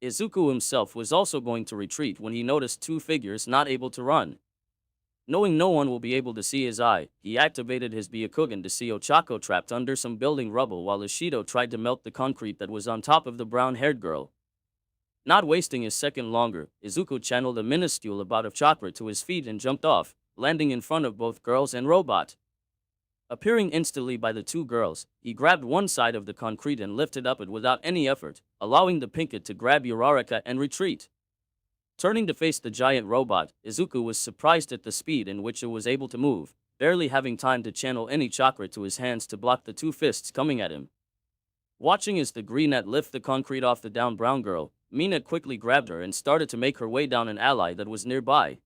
Izuku himself was also going to retreat when he noticed 2 figures not able to run. Knowing no one will be able to see his eye, he activated his Byakugan to see Ochako trapped under some building rubble while Ishido tried to melt the concrete that was on top of the brown-haired girl. Not wasting a second longer, Izuku channeled a minuscule bout of chakra to his feet and jumped off, landing in front of both girls and robot. Appearing instantly by the 2 girls, he grabbed one side of the concrete and lifted up it without any effort, allowing the Pinkett to grab Uraraka and retreat. Turning to face the giant robot, Izuku was surprised at the speed in which it was able to move, barely having time to channel any chakra to his hands to block the 2 fists coming at him. Watching as the greenette lift the concrete off the down brown girl, Mina quickly grabbed her and started to make her way down an ally that was nearby.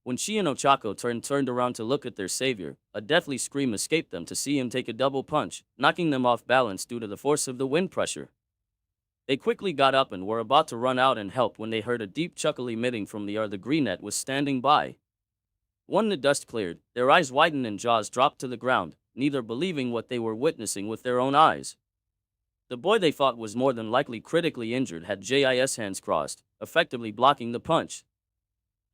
When she and Ochako turned around to look at their savior, a deathly scream escaped them to see him take a double punch, knocking them off balance due to the force of the wind pressure. They quickly got up and were about to run out and help when they heard a deep chuckle emitting from the air. The greenette was standing by. When the dust cleared, their eyes widened and jaws dropped to the ground, neither believing what they were witnessing with their own eyes. The boy they thought was more than likely critically injured had JIS hands crossed, effectively blocking the punch.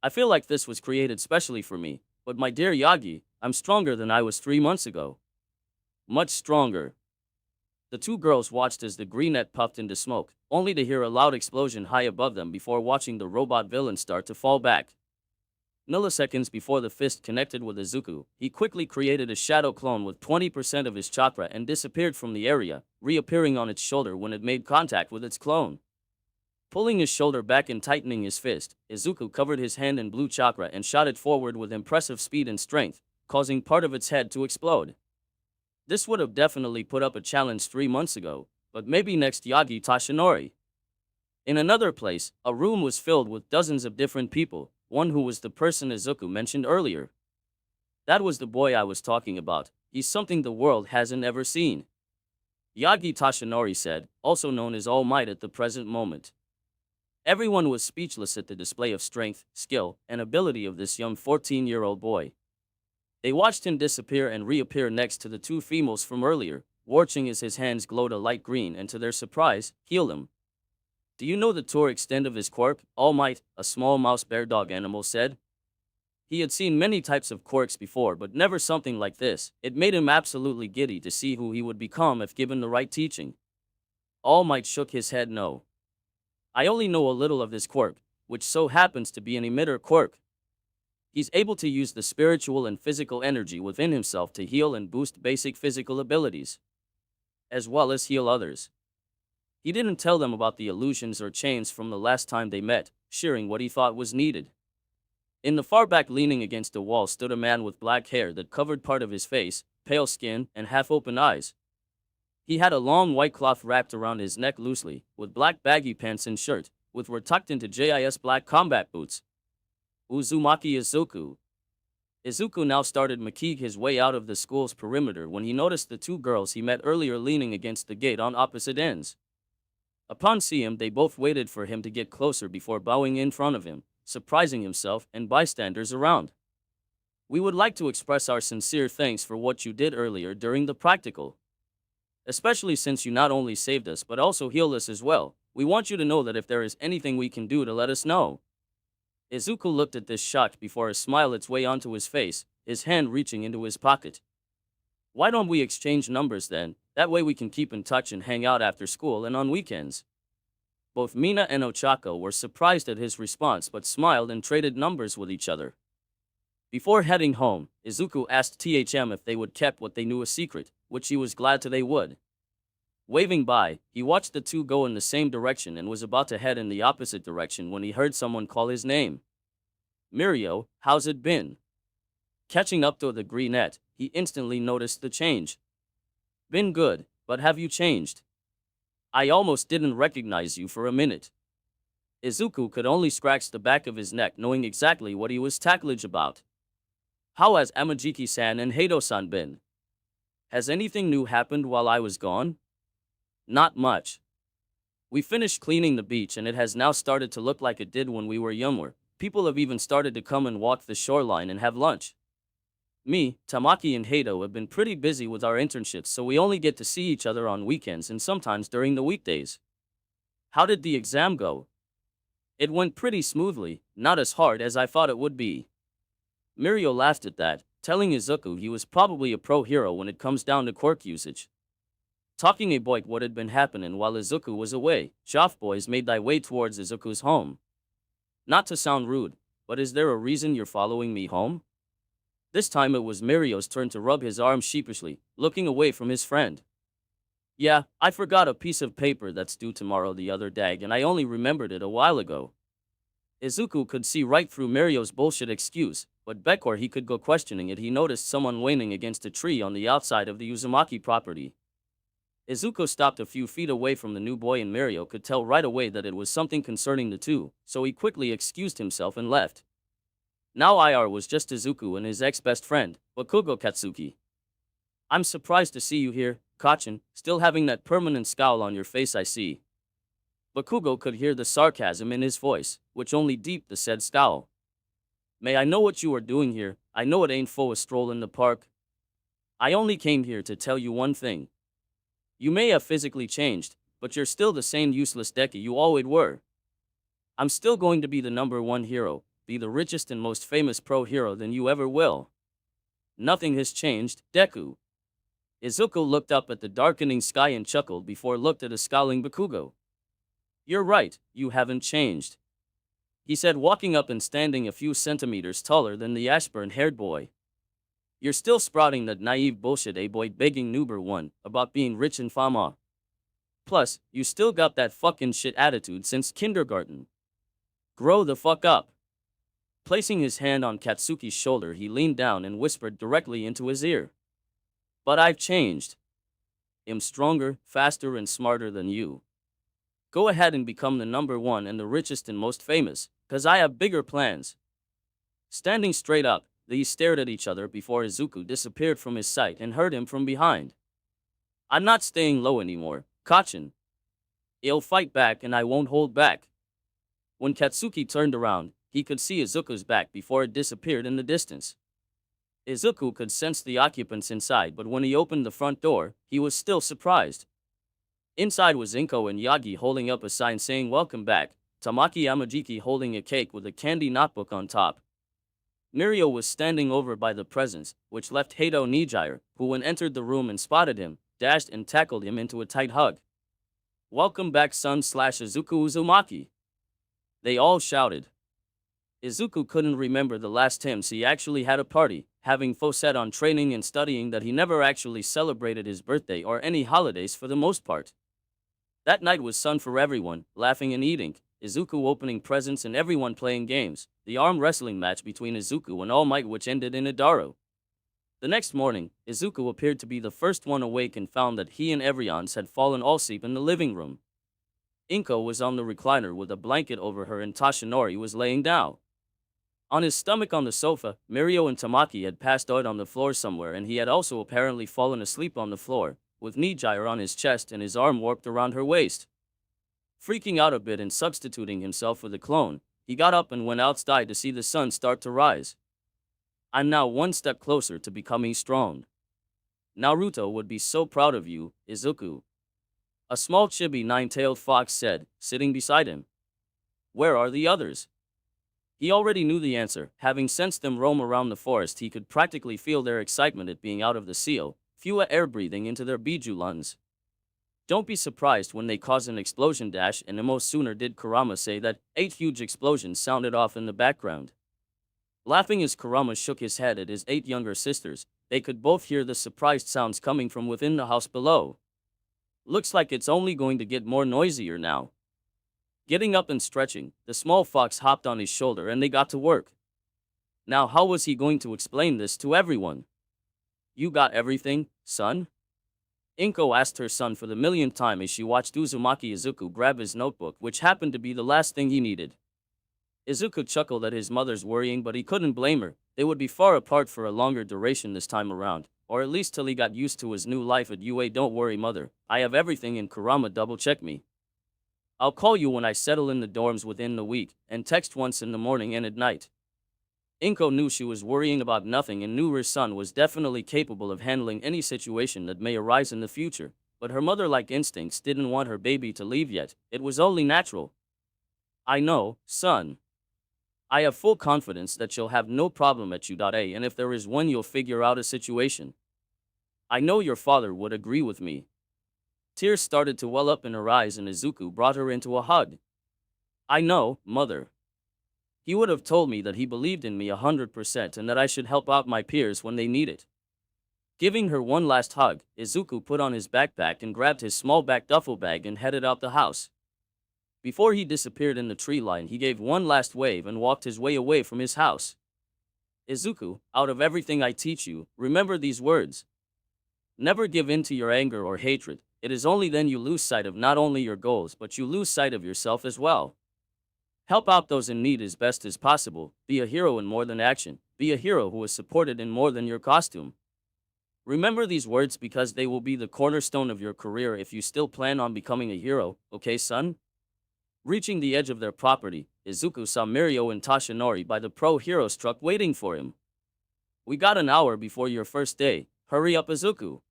I feel like this was created specially for me, but my dear Yagi, I'm stronger than I was 3 months ago. Much stronger. The 2 girls watched as the greenette puffed into smoke, only to hear a loud explosion high above them before watching the robot villain start to fall back. Milliseconds before the fist connected with Izuku, he quickly created a shadow clone with 20% of his chakra and disappeared from the area, reappearing on its shoulder when it made contact with its clone. Pulling his shoulder back and tightening his fist, Izuku covered his hand in blue chakra and shot it forward with impressive speed and strength, causing part of its head to explode. This would have definitely put up a challenge 3 months ago, but maybe next Yagi Tashinori. In another place, a room was filled with dozens of different people, one who was the person Izuku mentioned earlier. That was the boy I was talking about. He's something the world hasn't ever seen. Yagi Tashinori said, also known as All Might at the present moment. Everyone was speechless at the display of strength, skill, and ability of this young 14-year-old boy. They watched him disappear and reappear next to the 2 females from earlier, watching as his hands glowed a light green and to their surprise, healed him. Do you know the tour extent of his quirk, All Might? A small mouse bear dog animal said. He had seen many types of quirks before but never something like this. It made him absolutely giddy to see who he would become if given the right teaching. All Might shook his head no. I only know a little of this quirk, which so happens to be an emitter quirk. He's able to use the spiritual and physical energy within himself to heal and boost basic physical abilities, as well as heal others. He didn't tell them about the illusions or chains from the last time they met, sharing what he thought was needed. In the far back leaning against a wall stood a man with black hair that covered part of his face, pale skin, and half-open eyes. He had a long white cloth wrapped around his neck loosely, with black baggy pants and shirt, which were tucked into JIS black combat boots. Uzumaki Izuku. Izuku now started making his way out of the school's perimeter when he noticed the 2 girls he met earlier leaning against the gate on opposite ends. Upon seeing him, they both waited for him to get closer before bowing in front of him, surprising himself and bystanders around. We would like to express our sincere thanks for what you did earlier during the practical. Especially since you not only saved us but also healed us as well. We want you to know that if there is anything we can do to let us know. Izuku looked at this shocked before a smile its way onto his face, his hand reaching into his pocket. Why don't we exchange numbers then? That way we can keep in touch and hang out after school and on weekends. Both Mina and Ochako were surprised at his response but smiled and traded numbers with each other. Before heading home, Izuku asked THM if they would keep what they knew a secret, which he was glad they would. Waving by, he watched the two go in the same direction and was about to head in the opposite direction when he heard someone call his name. Mirio, how's it been? Catching up to the greenette, he instantly noticed the change. Been good, but have you changed? I almost didn't recognize you for a minute. Izuku could only scratch the back of his neck knowing exactly what he was tackling about. How has Amajiki-san and Hado-san been? Has anything new happened while I was gone? Not much. We finished cleaning the beach and it has now started to look like it did when we were younger. People have even started to come and walk the shoreline and have lunch. Me, Tamaki and Hado have been pretty busy with our internships, so we only get to see each other on weekends and sometimes during the weekdays. How did the exam go? It went pretty smoothly, not as hard as I thought it would be. Mirio laughed at that, telling Izuku he was probably a pro hero when it comes down to quirk usage. Talking about what had been happening while Izuku was away, Joff boys made their way towards Izuku's home. Not to sound rude, but is there a reason you're following me home? This time it was Mirio's turn to rub his arm sheepishly, looking away from his friend. Yeah, I forgot a piece of paper that's due tomorrow the other day and I only remembered it a while ago. Izuku could see right through Mirio's bullshit excuse, but before he could go questioning it he noticed someone leaning against a tree on the outside of the Uzumaki property. Izuku stopped a few feet away from the new boy and Mirio could tell right away that it was something concerning the two, so he quickly excused himself and left. Now IR was just Izuku and his ex-best friend, Bakugo Katsuki. I'm surprised to see you here, Kachin, still having that permanent scowl on your face I see. Bakugo could hear the sarcasm in his voice, which only deepened the said scowl. May I know what you are doing here? I know it ain't for a stroll in the park. I only came here to tell you one thing. You may have physically changed, but you're still the same useless Deku you always were. I'm still going to be the #1 hero, be the richest and most famous pro hero than you ever will. Nothing has changed, Deku. Izuku looked up at the darkening sky and chuckled before looked at a scowling Bakugo. You're right, you haven't changed, he said, walking up and standing a few centimeters taller than the ashburn-haired boy. You're still sprouting that naive bullshit boy begging #1 about being rich and fama. Plus, you still got that fucking shit attitude since kindergarten. Grow the fuck up. Placing his hand on Katsuki's shoulder he leaned down and whispered directly into his ear. But I've changed. I'm stronger, faster and smarter than you. Go ahead and become the #1 and the richest and most famous, cause I have bigger plans. Standing straight up, they stared at each other before Izuku disappeared from his sight and heard him from behind. I'm not staying low anymore, Kachin. I'll fight back and I won't hold back. When Katsuki turned around, he could see Izuku's back before it disappeared in the distance. Izuku could sense the occupants inside, but when he opened the front door, he was still surprised. Inside was Inko and Yagi holding up a sign saying welcome back, Tamaki Amajiki holding a cake with a candy notebook on top. Mirio was standing over by the presents, which left Hado Nijire, who when entered the room and spotted him, dashed and tackled him into a tight hug. Welcome back son/Izuku Uzumaki. They all shouted. Izuku couldn't remember the last times he actually had a party, having focused on training and studying that he never actually celebrated his birthday or any holidays for the most part. That night was fun for everyone, laughing and eating, Izuku opening presents and everyone playing games, the arm wrestling match between Izuku and All Might which ended in a Daro. The next morning, Izuku appeared to be the first one awake and found that he and everyone had fallen all asleep in the living room. Inko was on the recliner with a blanket over her and Tashinori was laying down. On his stomach on the sofa, Mirio and Tamaki had passed out on the floor somewhere and he had also apparently fallen asleep on the floor, with Nijire on his chest and his arm warped around her waist. Freaking out a bit and substituting himself for the clone, he got up and went outside to see the sun start to rise. I'm now one step closer to becoming strong. Naruto would be so proud of you, Izuku. A small chibi nine-tailed fox said, sitting beside him. Where are the others? He already knew the answer. Having sensed them roam around the forest, he could practically feel their excitement at being out of the seal, fewer air breathing into their biju lungs. Don't be surprised when they cause an explosion dash, and no sooner did Kurama say that, 8 huge explosions sounded off in the background. Laughing as Kurama shook his head at his 8 younger sisters, they could both hear the surprised sounds coming from within the house below. Looks like it's only going to get more noisier now. Getting up and stretching, the small fox hopped on his shoulder and they got to work. Now how was he going to explain this to everyone? You got everything, son? Inko asked her son for the millionth time as she watched Uzumaki Izuku grab his notebook, which happened to be the last thing he needed. Izuku chuckled at his mother's worrying, but he couldn't blame her. They would be far apart for a longer duration this time around, or at least till he got used to his new life at UA. Don't worry, mother, I have everything, and Kurama double-checked me. I'll call you when I settle in the dorms within the week, and text once in the morning and at night. Inko knew she was worrying about nothing and knew her son was definitely capable of handling any situation that may arise in the future, but her mother-like instincts didn't want her baby to leave yet. It was only natural. I know, son. I have full confidence that you'll have no problem at UA, and if there is one, you'll figure out a situation. I know your father would agree with me. Tears started to well up in her eyes and Izuku brought her into a hug. I know, mother. He would have told me that he believed in me 100% and that I should help out my peers when they need it. Giving her one last hug, Izuku put on his backpack and grabbed his small back duffel bag and headed out the house. Before he disappeared in the tree line, he gave one last wave and walked his way away from his house. Izuku, out of everything I teach you, remember these words. Never give in to your anger or hatred. It is only then you lose sight of not only your goals, but you lose sight of yourself as well. Help out those in need as best as possible. Be a hero in more than action. Be a hero who is supported in more than your costume. Remember these words because they will be the cornerstone of your career if you still plan on becoming a hero, okay, son? Reaching the edge of their property, Izuku saw Mirio and Tashinori by the Pro Heroes truck waiting for him. We got an hour before your first day. Hurry up, Izuku.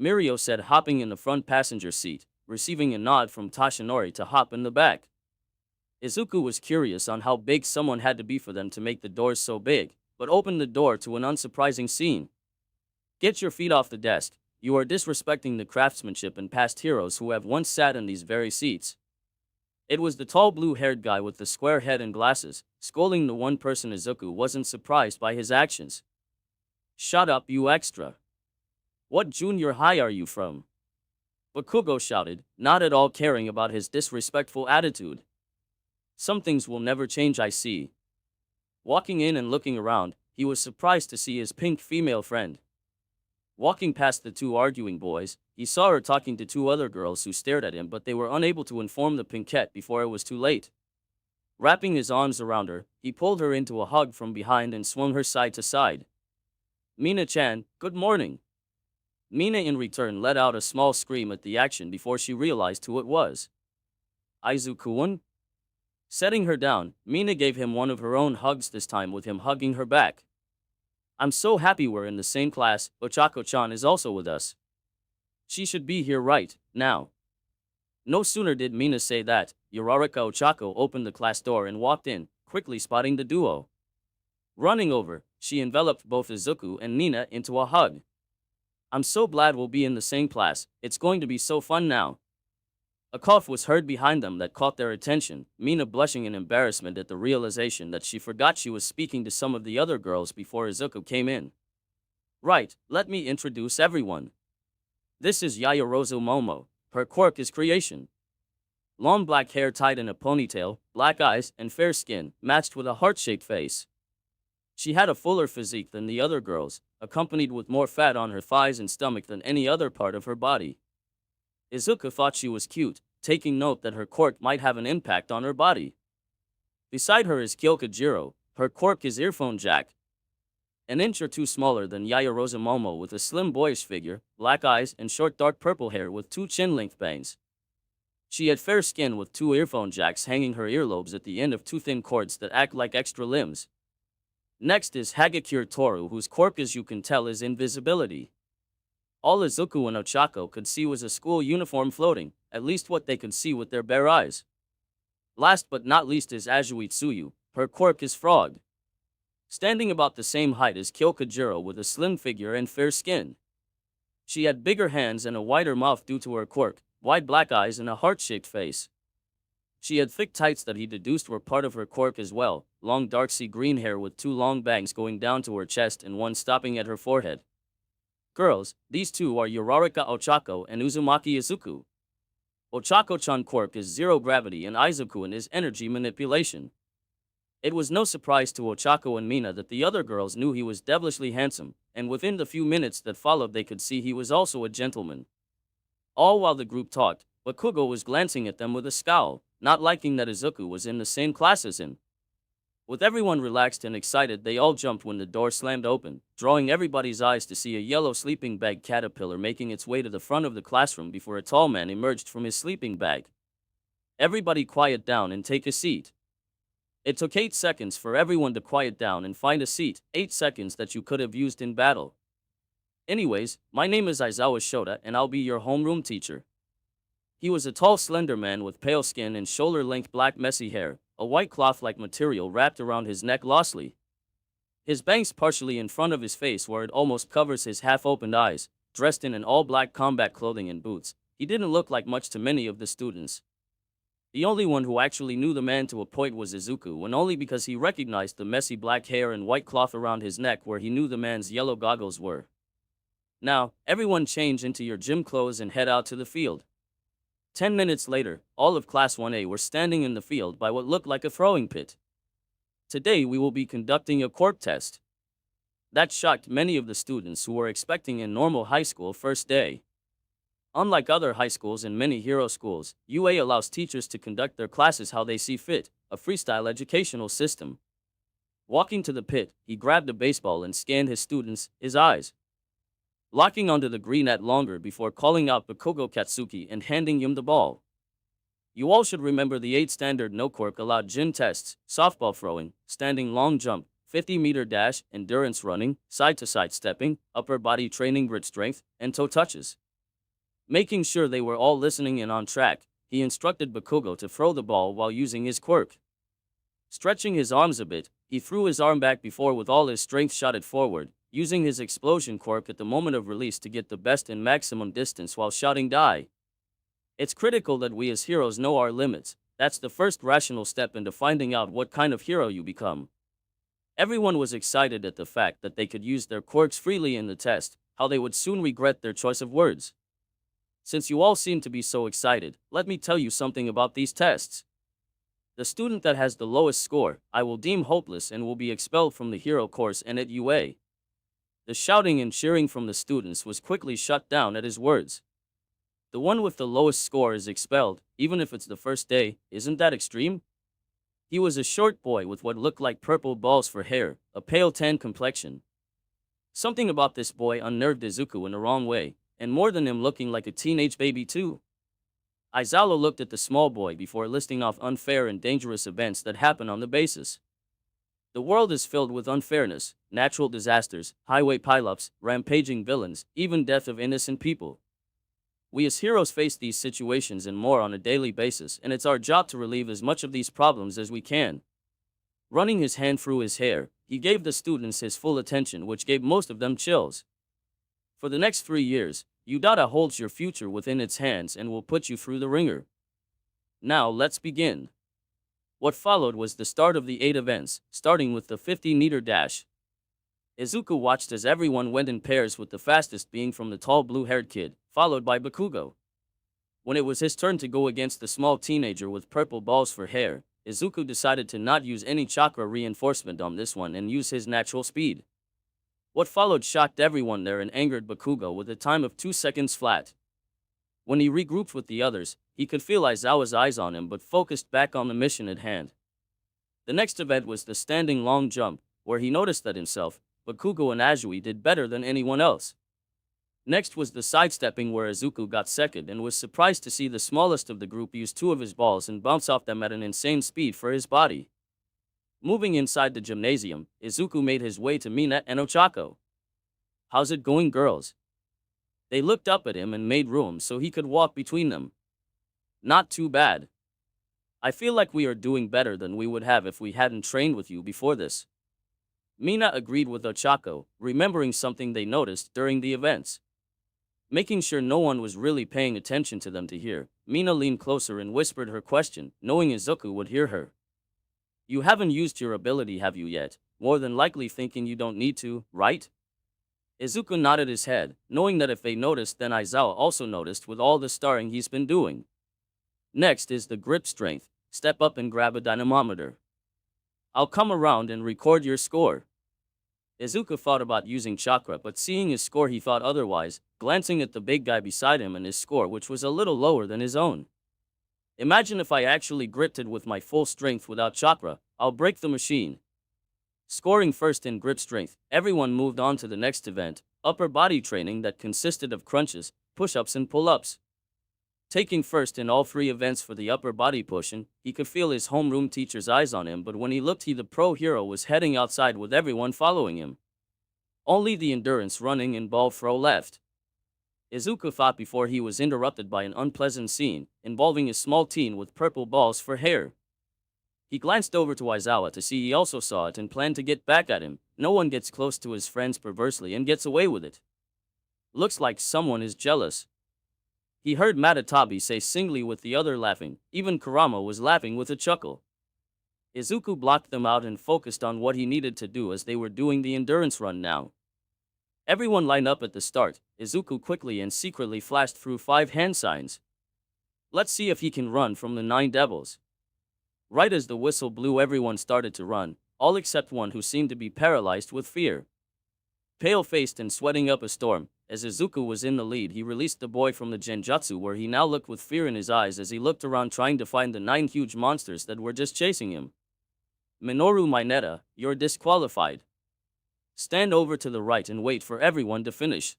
Mirio said, hopping in the front passenger seat, receiving a nod from Tashinori to hop in the back. Izuku was curious on how big someone had to be for them to make the doors so big, but opened the door to an unsurprising scene. Get your feet off the desk. You are disrespecting the craftsmanship and past heroes who have once sat in these very seats. It was the tall blue-haired guy with the square head and glasses, scolding the one person. Izuku wasn't surprised by his actions. Shut up, you extra. What junior high are you from? Bakugo shouted, not at all caring about his disrespectful attitude. Some things will never change, I see. Walking in and looking around, he was surprised to see his pink female friend. Walking past the two arguing boys, he saw her talking to 2 other girls who stared at him, but they were unable to inform the pinkette before it was too late. Wrapping his arms around her, he pulled her into a hug from behind and swung her side to side. Mina-chan, good morning. Mina in return let out a small scream at the action before she realized who it was. Izuku-kun? Setting her down, Mina gave him one of her own hugs, this time with him hugging her back. I'm so happy we're in the same class. Ochako-chan is also with us. She should be here right now. No sooner did Mina say that, Uraraka Ochako opened the class door and walked in, quickly spotting the duo. Running over, she enveloped both Izuku and Mina into a hug. I'm so glad we'll be in the same class. It's going to be so fun now. A cough was heard behind them that caught their attention, Mina blushing in embarrassment at the realization that she forgot she was speaking to some of the other girls before Izuku came in. Right, let me introduce everyone. This is Yaoyorozu Momo. Her quirk is creation. Long black hair tied in a ponytail, black eyes, and fair skin, matched with a heart-shaped face. She had a fuller physique than the other girls, accompanied with more fat on her thighs and stomach than any other part of her body. Izuku thought she was cute, taking note that her quirk might have an impact on her body. Beside her is Kyokujiro. Her quirk is earphone jack. An inch or two smaller than Yaoyorozu Momo, with a slim boyish figure, black eyes, and short dark purple hair with 2 chin-length bangs. She had fair skin with 2 earphone jacks hanging her earlobes at the end of 2 thin cords that act like extra limbs. Next is Hagakure Toru, whose quirk, as you can tell, is invisibility. All Izuku and Ochako could see was a school uniform floating, at least what they could see with their bare eyes. Last but not least is Azui Tsuyu, her quirk is frog. Standing about the same height as Kyokujiro with a slim figure and fair skin. She had bigger hands and a wider mouth due to her quirk, wide black eyes and a heart-shaped face. She had thick tights that he deduced were part of her quirk as well, long dark sea green hair with two long bangs going down to her chest and one stopping at her forehead. Girls, these two are Uraraka Ochako and Uzumaki Izuku. Ochako-chan quirk is zero gravity and Izuku is energy manipulation. It was no surprise to Ochako and Mina that the other girls knew he was devilishly handsome, and within the few minutes that followed they could see he was also a gentleman. All while the group talked, Bakugo was glancing at them with a scowl, not liking that Izuku was in the same class as him. With everyone relaxed and excited, they all jumped when the door slammed open, drawing everybody's eyes to see a yellow sleeping bag caterpillar making its way to the front of the classroom before a tall man emerged from his sleeping bag. Everybody quiet down and take a seat. It took 8 seconds for everyone to quiet down and find a seat, 8 seconds that you could have used in battle. Anyways, my name is Aizawa Shota and I'll be your homeroom teacher. He was a tall, slender man with pale skin and shoulder-length black messy hair, a white cloth-like material wrapped around his neck loosely. His bangs partially in front of his face where it almost covers his half-opened eyes, dressed in an all-black combat clothing and boots. He didn't look like much to many of the students. The only one who actually knew the man to a point was Izuku, and only because he recognized the messy black hair and white cloth around his neck where he knew the man's yellow goggles were. Now, everyone change into your gym clothes and head out to the field. 10 minutes later, all of Class 1A were standing in the field by what looked like a throwing pit. Today we will be conducting a quirk test. That shocked many of the students who were expecting a normal high school first day. Unlike other high schools and many hero schools, UA allows teachers to conduct their classes how they see fit, a freestyle educational system. Walking to the pit, he grabbed a baseball and scanned his students, his eyes. Locking onto the green net longer before calling out Bakugo Katsuki and handing him the ball. You all should remember the 8 standard no quirk allowed gym tests, softball throwing, standing long jump, 50-meter dash, endurance running, side-to-side stepping, upper body training grit strength, and toe touches. Making sure they were all listening and on track, he instructed Bakugo to throw the ball while using his quirk. Stretching his arms a bit, he threw his arm back before with all his strength shot it forward, using his explosion quirk at the moment of release to get the best and maximum distance while shouting die. It's critical that we as heroes know our limits. That's the first rational step into finding out what kind of hero you become. Everyone was excited at the fact that they could use their quirks freely in the test, how they would soon regret their choice of words. Since you all seem to be so excited, let me tell you something about these tests. The student that has the lowest score, I will deem hopeless and will be expelled from the hero course and at UA. The shouting and cheering from the students was quickly shut down at his words. The one with the lowest score is expelled, even if it's the first day. Isn't that extreme? He was a short boy with what looked like purple balls for hair, a pale tan complexion. Something about this boy unnerved Izuku in the wrong way, and more than him looking like a teenage baby too. Aizawa looked at the small boy before listing off unfair and dangerous events that happen on the basis. The world is filled with unfairness, natural disasters, highway pileups, rampaging villains, even death of innocent people. We as heroes face these situations and more on a daily basis, and it's our job to relieve as much of these problems as we can. Running his hand through his hair, he gave the students his full attention, which gave most of them chills. For the next 3 years, Udada holds your future within its hands and will put you through the ringer. Now let's begin. What followed was the start of the 8 events, starting with the 50-meter dash. Izuku watched as everyone went in pairs, with the fastest being from the tall blue-haired kid, followed by Bakugo. When it was his turn to go against the small teenager with purple balls for hair, Izuku decided to not use any chakra reinforcement on this one and use his natural speed. What followed shocked everyone there and angered Bakugo with a time of 2 seconds flat. When he regrouped with the others, he could feel Aizawa's eyes on him but focused back on the mission at hand. The next event was the standing long jump, where he noticed that himself, Bakugo and Azui did better than anyone else. Next was the sidestepping, where Izuku got second and was surprised to see the smallest of the group use 2 of his balls and bounce off them at an insane speed for his body. Moving inside the gymnasium, Izuku made his way to Mina and Ochako. "How's it going, girls?" They looked up at him and made room so he could walk between them. Not too bad. I feel like we are doing better than we would have if we hadn't trained with you before this. Mina agreed with Ochako, remembering something they noticed during the events. Making sure no one was really paying attention to them to hear, Mina leaned closer and whispered her question, knowing Izuku would hear her. You haven't used your ability, have you yet? More than likely thinking you don't need to, right? Izuku nodded his head, knowing that if they noticed then Aizawa also noticed with all the starring he's been doing. Next is the grip strength. Step up and grab a dynamometer. I'll come around and record your score. Izuku thought about using chakra, but seeing his score he thought otherwise, glancing at the big guy beside him and his score, which was a little lower than his own. Imagine if I actually gripped it with my full strength without chakra, I'll break the machine. Scoring first in grip strength, everyone moved on to the next event, upper body training that consisted of crunches, push-ups and pull-ups. Taking first in all three events for the upper body pushing, he could feel his homeroom teacher's eyes on him, but when he looked the pro hero was heading outside with everyone following him. Only the endurance running and ball throw left. Izuku thought before he was interrupted by an unpleasant scene, involving a small teen with purple balls for hair. He glanced over to Aizawa to see he also saw it and planned to get back at him. No one gets close to his friends perversely and gets away with it. Looks like someone is jealous. He heard Matatabi say singly with the other laughing. Even Kurama was laughing with a chuckle. Izuku blocked them out and focused on what he needed to do as they were doing the endurance run now. Everyone lined up at the start. Izuku quickly and secretly flashed through 5 hand signs. Let's see if he can run from the 9 devils. Right as the whistle blew, everyone started to run, all except one who seemed to be paralyzed with fear. Pale-faced and sweating up a storm, as Izuku was in the lead, he released the boy from the genjutsu where he now looked with fear in his eyes as he looked around trying to find the 9 huge monsters that were just chasing him. Minoru Mineta, you're disqualified. Stand over to the right and wait for everyone to finish.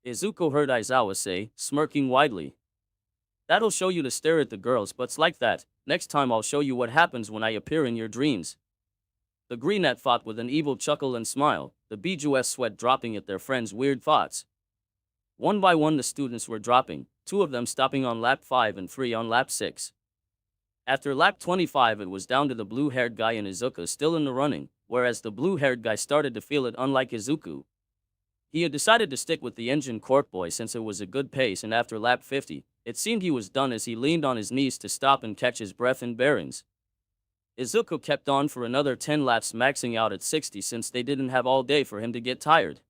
Izuku heard Aizawa say, smirking widely. That'll show you to stare at the girls' butts like that. Next time I'll show you what happens when I appear in your dreams. The greenette thought with an evil chuckle and smile, the Biju's sweat dropping at their friends' weird thoughts. One by one the students were dropping, 2 of them stopping on lap 5 and 3 on lap 6. After lap 25 it was down to the blue-haired guy and Izuku still in the running, whereas the blue-haired guy started to feel it unlike Izuku. He had decided to stick with the engine cork boy since it was a good pace, and after lap 50, it seemed he was done as he leaned on his knees to stop and catch his breath and bearings. Izuku kept on for another 10 laps, maxing out at 60 since they didn't have all day for him to get tired.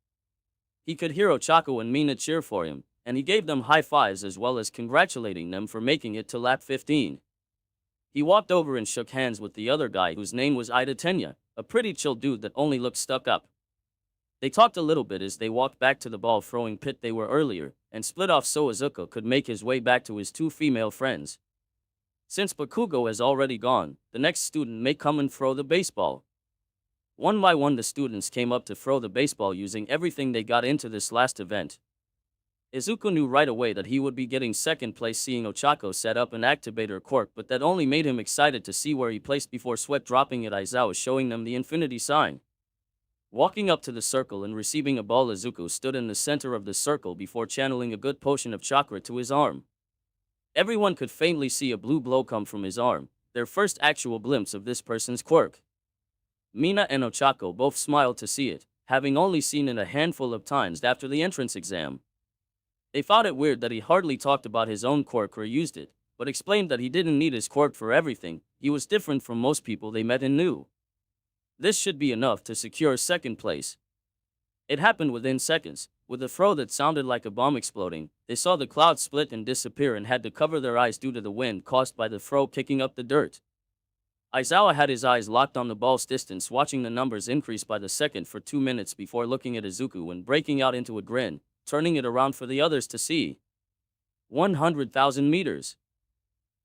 He could hear Ochako and Mina cheer for him, and he gave them high fives as well as congratulating them for making it to lap 15. He walked over and shook hands with the other guy whose name was Ida Tenya, a pretty chill dude that only looked stuck up. They talked a little bit as they walked back to the ball throwing pit they were earlier, and split off so Izuku could make his way back to his 2 female friends. Since Bakugo has already gone, the next student may come and throw the baseball. One by one the students came up to throw the baseball using everything they got into this last event. Izuku knew right away that he would be getting second place seeing Ochako set up an activator cork, but that only made him excited to see where he placed before sweat dropping at Aizawa showing them the infinity sign. Walking up to the circle and receiving a ball, Izuku stood in the center of the circle before channeling a good potion of chakra to his arm. Everyone could faintly see a blue glow come from his arm, their first actual glimpse of this person's quirk. Mina and Ochako both smiled to see it, having only seen it a handful of times after the entrance exam. They thought it weird that he hardly talked about his own quirk or used it, but explained that he didn't need his quirk for everything. He was different from most people they met and knew. This should be enough to secure second place. It happened within seconds. With a throw that sounded like a bomb exploding, they saw the clouds split and disappear and had to cover their eyes due to the wind caused by the throw kicking up the dirt. Aizawa had his eyes locked on the ball's distance, watching the numbers increase by the second for 2 minutes before looking at Izuku and breaking out into a grin, turning it around for the others to see. 100,000 meters.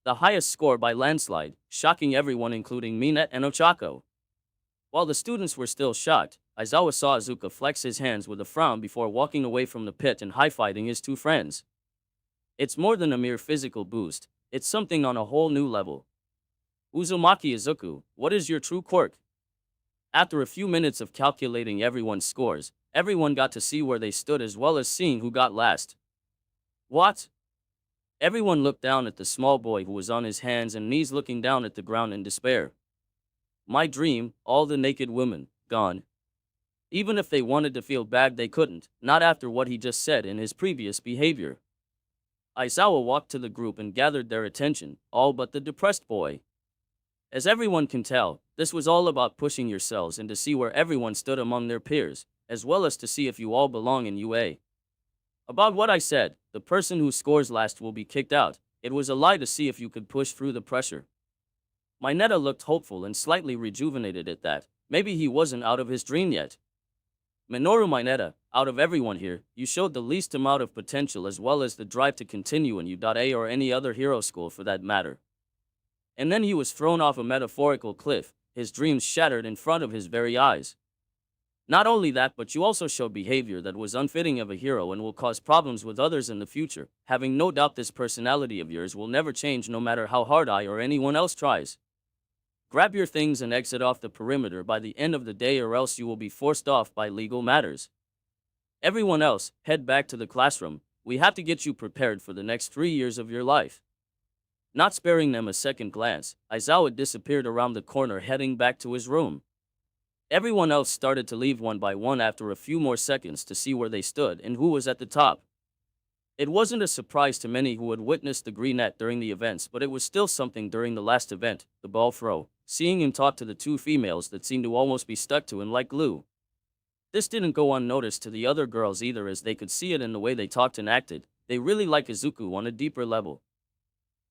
The highest score by landslide, shocking everyone including Mina and Ochako. While the students were still shocked, Aizawa saw Izuku flex his hands with a frown before walking away from the pit and high-fiving his 2 friends. It's more than a mere physical boost, it's something on a whole new level. Uzumaki Izuku, what is your true quirk? After a few minutes of calculating everyone's scores, everyone got to see where they stood as well as seeing who got last. What? Everyone looked down at the small boy who was on his hands and knees looking down at the ground in despair. My dream, all the naked women, gone. Even if they wanted to feel bad they couldn't, not after what he just said in his previous behavior. Aizawa walked to the group and gathered their attention, all but the depressed boy. As everyone can tell, this was all about pushing yourselves and to see where everyone stood among their peers, as well as to see if you all belong in UA. About what I said, the person who scores last will be kicked out. It was a lie to see if you could push through the pressure. Mineta looked hopeful and slightly rejuvenated at that. Maybe he wasn't out of his dream yet. Minoru Mineta, out of everyone here, you showed the least amount of potential as well as the drive to continue in UA or any other hero school for that matter. And then he was thrown off a metaphorical cliff, his dreams shattered in front of his very eyes. Not only that, but you also showed behavior that was unfitting of a hero and will cause problems with others in the future, having no doubt this personality of yours will never change no matter how hard I or anyone else tries. Grab your things and exit off the perimeter by the end of the day or else you will be forced off by legal matters. Everyone else, head back to the classroom. We have to get you prepared for the next 3 years of your life. Not sparing them a second glance, Aizawa disappeared around the corner heading back to his room. Everyone else started to leave one by one after a few more seconds to see where they stood and who was at the top. It wasn't a surprise to many who had witnessed the green net during the events, but it was still something during the last event, the ball throw, seeing him talk to the two females that seemed to almost be stuck to him like glue. This didn't go unnoticed to the other girls either, as they could see it in the way they talked and acted. They really like Izuku on a deeper level.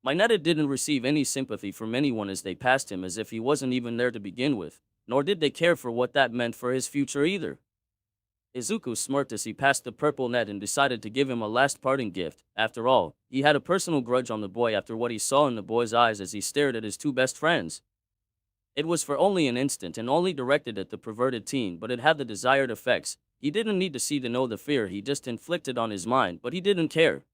Mineta didn't receive any sympathy from anyone as they passed him as if he wasn't even there to begin with, nor did they care for what that meant for his future either. Izuku smirked as he passed the purple net and decided to give him a last parting gift. After all, he had a personal grudge on the boy after what he saw in the boy's eyes as he stared at his two best friends. It was for only an instant and only directed at the perverted teen, but it had the desired effects. He didn't need to see to know the fear he just inflicted on his mind, but he didn't care.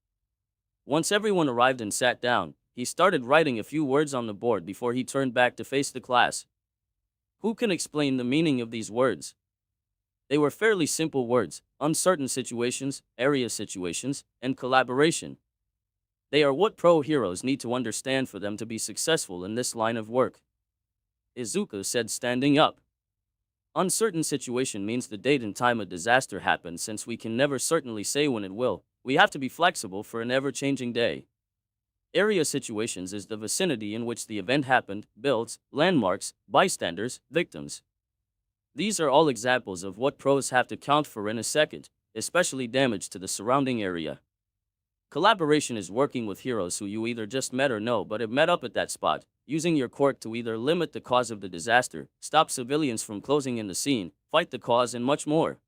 Once everyone arrived and sat down, he started writing a few words on the board before he turned back to face the class. Who can explain the meaning of these words? They were fairly simple words: uncertain situations, area situations, and collaboration. They are what pro heroes need to understand for them to be successful in this line of work. Izuku said, standing up. Uncertain situation means the date and time a disaster happens, since we can never certainly say when it will. We have to be flexible for an ever-changing day. Area situations is the vicinity in which the event happened, builds, landmarks, bystanders, victims. These are all examples of what pros have to count for in a second, especially damage to the surrounding area. Collaboration is working with heroes who you either just met or know but have met up at that spot, using your quirk to either limit the cause of the disaster, stop civilians from closing in the scene, fight the cause, and much more.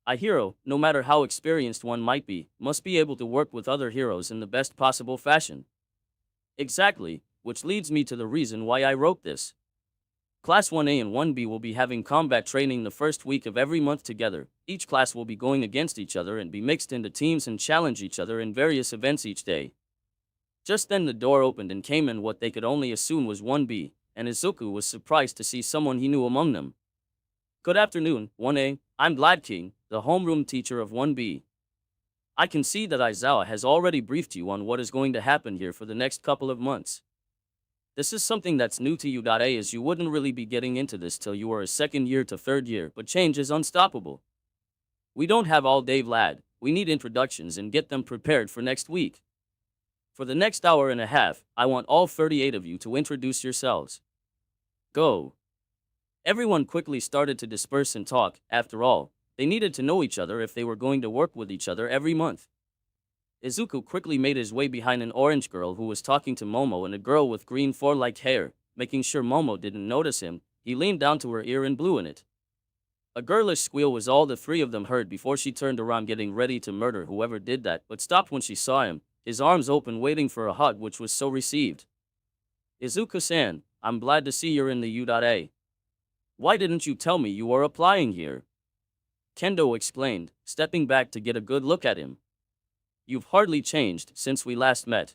A hero, no matter how experienced one might be, must be able to work with other heroes in the best possible fashion. Exactly, which leads me to the reason why I wrote this. Class 1A and 1B will be having combat training the first week of every month together. Each class will be going against each other and be mixed into teams and challenge each other in various events each day. Just then the door opened and came in what they could only assume was 1B, and Izuku was surprised to see someone he knew among them. Good afternoon, 1A. I'm Glad King, the homeroom teacher of 1B. I can see that Aizawa has already briefed you on what is going to happen here for the next couple of months. This is something that's new to you. As you wouldn't really be getting into this till you are a second year to third year, but change is unstoppable. We don't have all day, lad. We need introductions and get them prepared for next week. For the next hour and a half, I want all 38 of you to introduce yourselves. Go. Everyone quickly started to disperse and talk. After all, they needed to know each other if they were going to work with each other every month. Izuku quickly made his way behind an orange girl who was talking to Momo and a girl with green four-like hair. Making sure Momo didn't notice him, he leaned down to her ear and blew in it. A girlish squeal was all the three of them heard before she turned around, getting ready to murder whoever did that, but stopped when she saw him, his arms open waiting for a hug, which was so received. Izuku-san, I'm glad to see you're in the UA. Why didn't you tell me you were applying here? Kendo explained, stepping back to get a good look at him. You've hardly changed since we last met.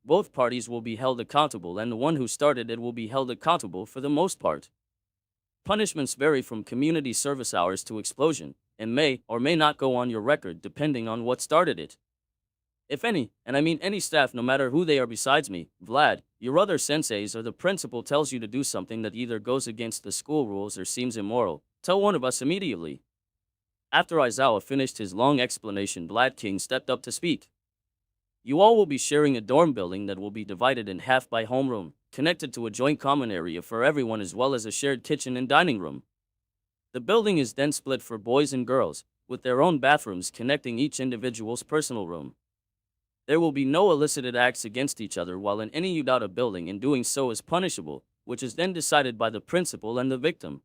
both parties will be held accountable and the one who started it will be held accountable for the most part. Punishments vary from community service hours to explosion, and may or may not go on your record depending on what started it. If any, and I mean any staff no matter who they are besides me, Vlad, your other senseis or the principal tells you to do something that either goes against the school rules or seems immoral, tell one of us immediately. After Aizawa finished his long explanation, Vlad King stepped up to speak. You all will be sharing a dorm building that will be divided in half by homeroom, connected to a joint common area for everyone as well as a shared kitchen and dining room. The building is then split for boys and girls, with their own bathrooms connecting each individual's personal room. There will be no elicited acts against each other while in any Udata building, and doing so is punishable, which is then decided by the principal and the victim.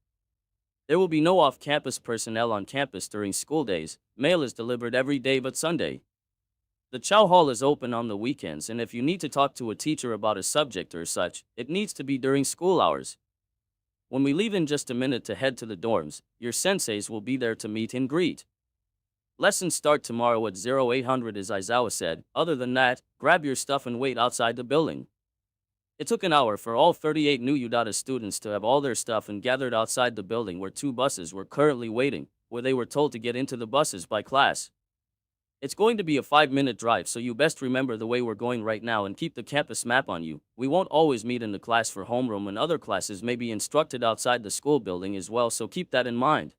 There will be no off-campus personnel on campus during school days. Mail is delivered every day but Sunday. The chow hall is open on the weekends, and if you need to talk to a teacher about a subject or such, it needs to be during school hours. When we leave in just a minute to head to the dorms, your senseis will be there to meet and greet. Lessons start tomorrow at 0800 as Aizawa said. Other than that, grab your stuff and wait outside the building. It took an hour for all 38 new Udata students to have all their stuff and gathered outside the building where 2 buses were currently waiting, where they were told to get into the buses by class. It's going to be a 5-minute drive, so you best remember the way we're going right now and keep the campus map on you. We won't always meet in the class for homeroom, and other classes may be instructed outside the school building as well, so keep that in mind.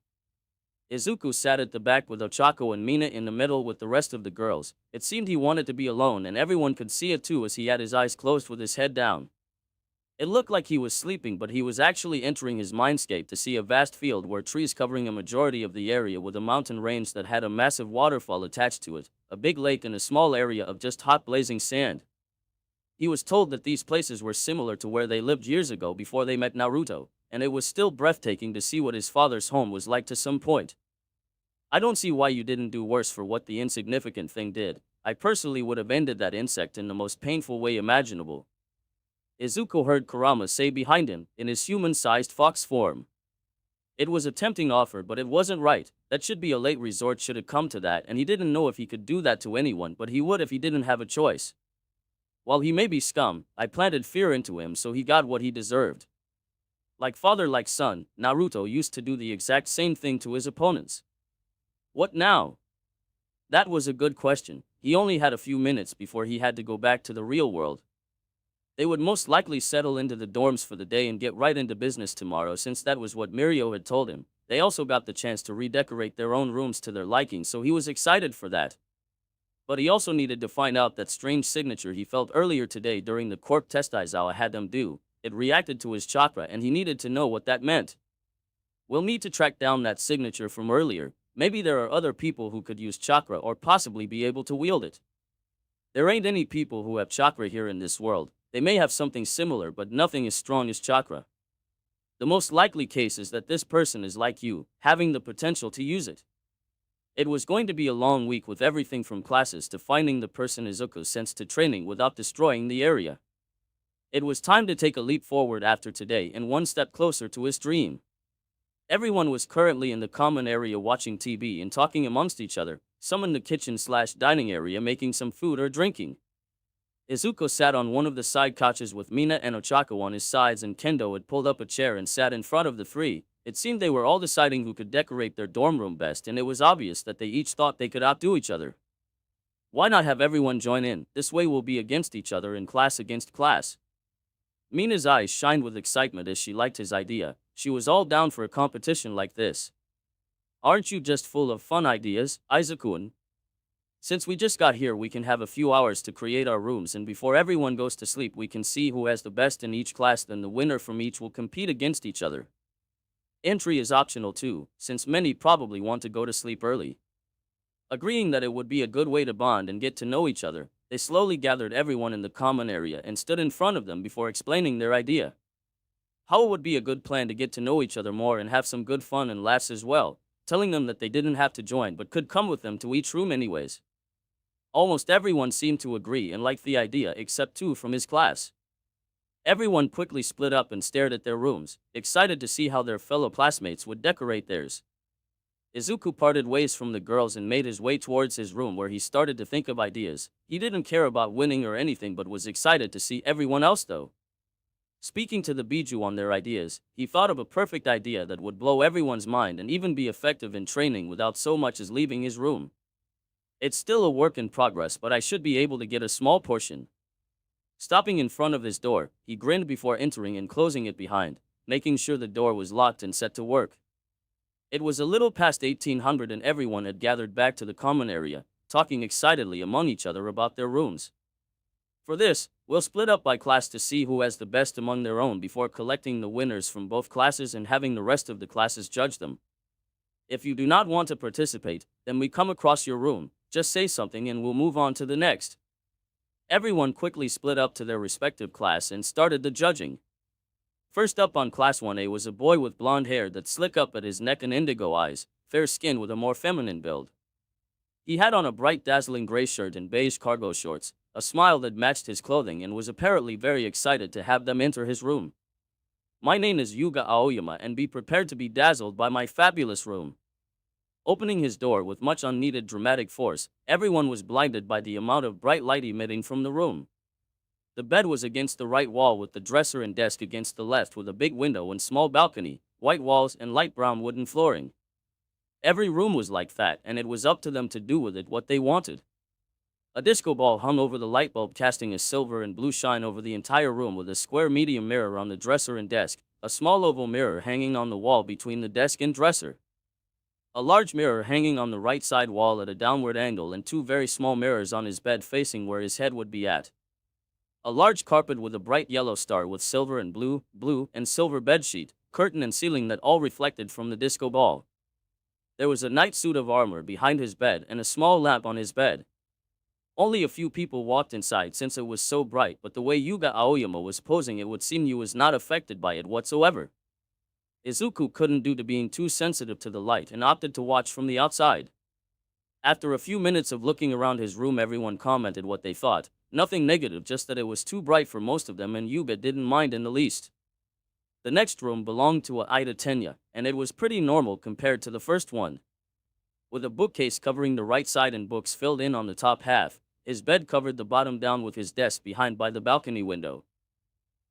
Izuku sat at the back with Ochako and Mina in the middle with the rest of the girls. It seemed he wanted to be alone, and everyone could see it too as he had his eyes closed with his head down. It looked like he was sleeping, but he was actually entering his mindscape to see a vast field where trees covering a majority of the area, with a mountain range that had a massive waterfall attached to it, a big lake, and a small area of just hot blazing sand. He was told that these places were similar to where they lived years ago before they met Naruto, and it was still breathtaking to see what his father's home was like to some point. I don't see why you didn't do worse for what the insignificant thing did. I personally would have ended that insect in the most painful way imaginable. Izuku heard Kurama say behind him, in his human-sized fox form. It was a tempting offer, but it wasn't right. That should be a late resort should it come to that, and he didn't know if he could do that to anyone, but he would if he didn't have a choice. While he may be scum, I planted fear into him so he got what he deserved. Like father like son, Naruto used to do the exact same thing to his opponents. What now? That was a good question. He only had a few minutes before he had to go back to the real world. They would most likely settle into the dorms for the day and get right into business tomorrow, since that was what Mirio had told him. They also got the chance to redecorate their own rooms to their liking, so he was excited for that. But he also needed to find out that strange signature he felt earlier today during the corp test Aizawa had them do. It reacted to his chakra, and he needed to know what that meant. We'll need to track down that signature from earlier. Maybe there are other people who could use chakra or possibly be able to wield it. There ain't any people who have chakra here in this world. They may have something similar, but nothing as strong as chakra. The most likely case is that this person is like you, having the potential to use it. It was going to be a long week with everything from classes to finding the person Izuku sent to training without destroying the area. It was time to take a leap forward after today and one step closer to his dream. Everyone was currently in the common area watching TV and talking amongst each other, some in the kitchen/dining area making some food or drinking. Izuku sat on one of the side couches with Mina and Ochako on his sides, and Kendo had pulled up a chair and sat in front of the three. It seemed they were all deciding who could decorate their dorm room best, and it was obvious that they each thought they could outdo each other. Why not have everyone join in? This way we'll be against each other and class against class. Mina's eyes shined with excitement as she liked his idea. She was all down for a competition like this. Aren't you just full of fun ideas, Izuku? Since we just got here, we can have a few hours to create our rooms, and before everyone goes to sleep we can see who has the best in each class, then the winner from each will compete against each other. Entry is optional too, since many probably want to go to sleep early. Agreeing that it would be a good way to bond and get to know each other, they slowly gathered everyone in the common area and stood in front of them before explaining their idea. How it would be a good plan to get to know each other more and have some good fun and laughs as well, telling them that they didn't have to join but could come with them to each room anyways. Almost everyone seemed to agree and liked the idea except 2 from his class. Everyone quickly split up and stared at their rooms, excited to see how their fellow classmates would decorate theirs. Izuku parted ways from the girls and made his way towards his room where he started to think of ideas. He didn't care about winning or anything but was excited to see everyone else though. Speaking to the Biju on their ideas, he thought of a perfect idea that would blow everyone's mind and even be effective in training without so much as leaving his room. It's still a work in progress, but I should be able to get a small portion. Stopping in front of his door, he grinned before entering and closing it behind, making sure the door was locked and set to work. It was a little past 1800 and everyone had gathered back to the common area, talking excitedly among each other about their rooms. For this, we'll split up by class to see who has the best among their own before collecting the winners from both classes and having the rest of the classes judge them. If you do not want to participate, then we come across your room, just say something and we'll move on to the next. Everyone quickly split up to their respective class and started the judging. First up on Class 1A was a boy with blonde hair that slick up at his neck and indigo eyes, fair skin with a more feminine build. He had on a bright dazzling gray shirt and beige cargo shorts, a smile that matched his clothing, and was apparently very excited to have them enter his room. My name is Yuga Aoyama, and be prepared to be dazzled by my fabulous room. Opening his door with much unneeded dramatic force, everyone was blinded by the amount of bright light emitting from the room. The bed was against the right wall with the dresser and desk against the left with a big window and small balcony, white walls and light brown wooden flooring. Every room was like that, and it was up to them to do with it what they wanted. A disco ball hung over the light bulb, casting a silver and blue shine over the entire room with a square medium mirror on the dresser and desk, a small oval mirror hanging on the wall between the desk and dresser. A large mirror hanging on the right side wall at a downward angle and two very small mirrors on his bed facing where his head would be at. A large carpet with a bright yellow star with silver and blue, and silver bedsheet, curtain and ceiling that all reflected from the disco ball. There was a knight suit of armor behind his bed and a small lamp on his bed. Only a few people walked inside since it was so bright, but the way Yuga Aoyama was posing it would seem he was not affected by it whatsoever. Izuku couldn't do to being too sensitive to the light and opted to watch from the outside. After a few minutes of looking around his room, everyone commented what they thought. Nothing negative, just that it was too bright for most of them, and Yuga didn't mind in the least. The next room belonged to Aida Tenya, and it was pretty normal compared to the first one. With a bookcase covering the right side and books filled in on the top half, his bed covered the bottom down with his desk behind by the balcony window.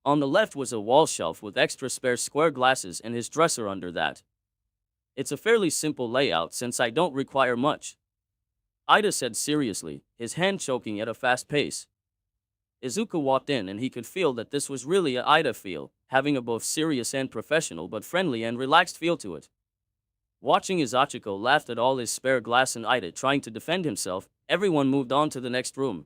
On the left was a wall shelf with extra spare square glasses and his dresser under that. It's a fairly simple layout since I don't require much, Ida said seriously, his hand choking at a fast pace. Izuku walked in and he could feel that this was really a Ida feel, having a both serious and professional but friendly and relaxed feel to it. Watching as Izuku laughed at all his spare glass and Ida trying to defend himself, everyone moved on to the next room.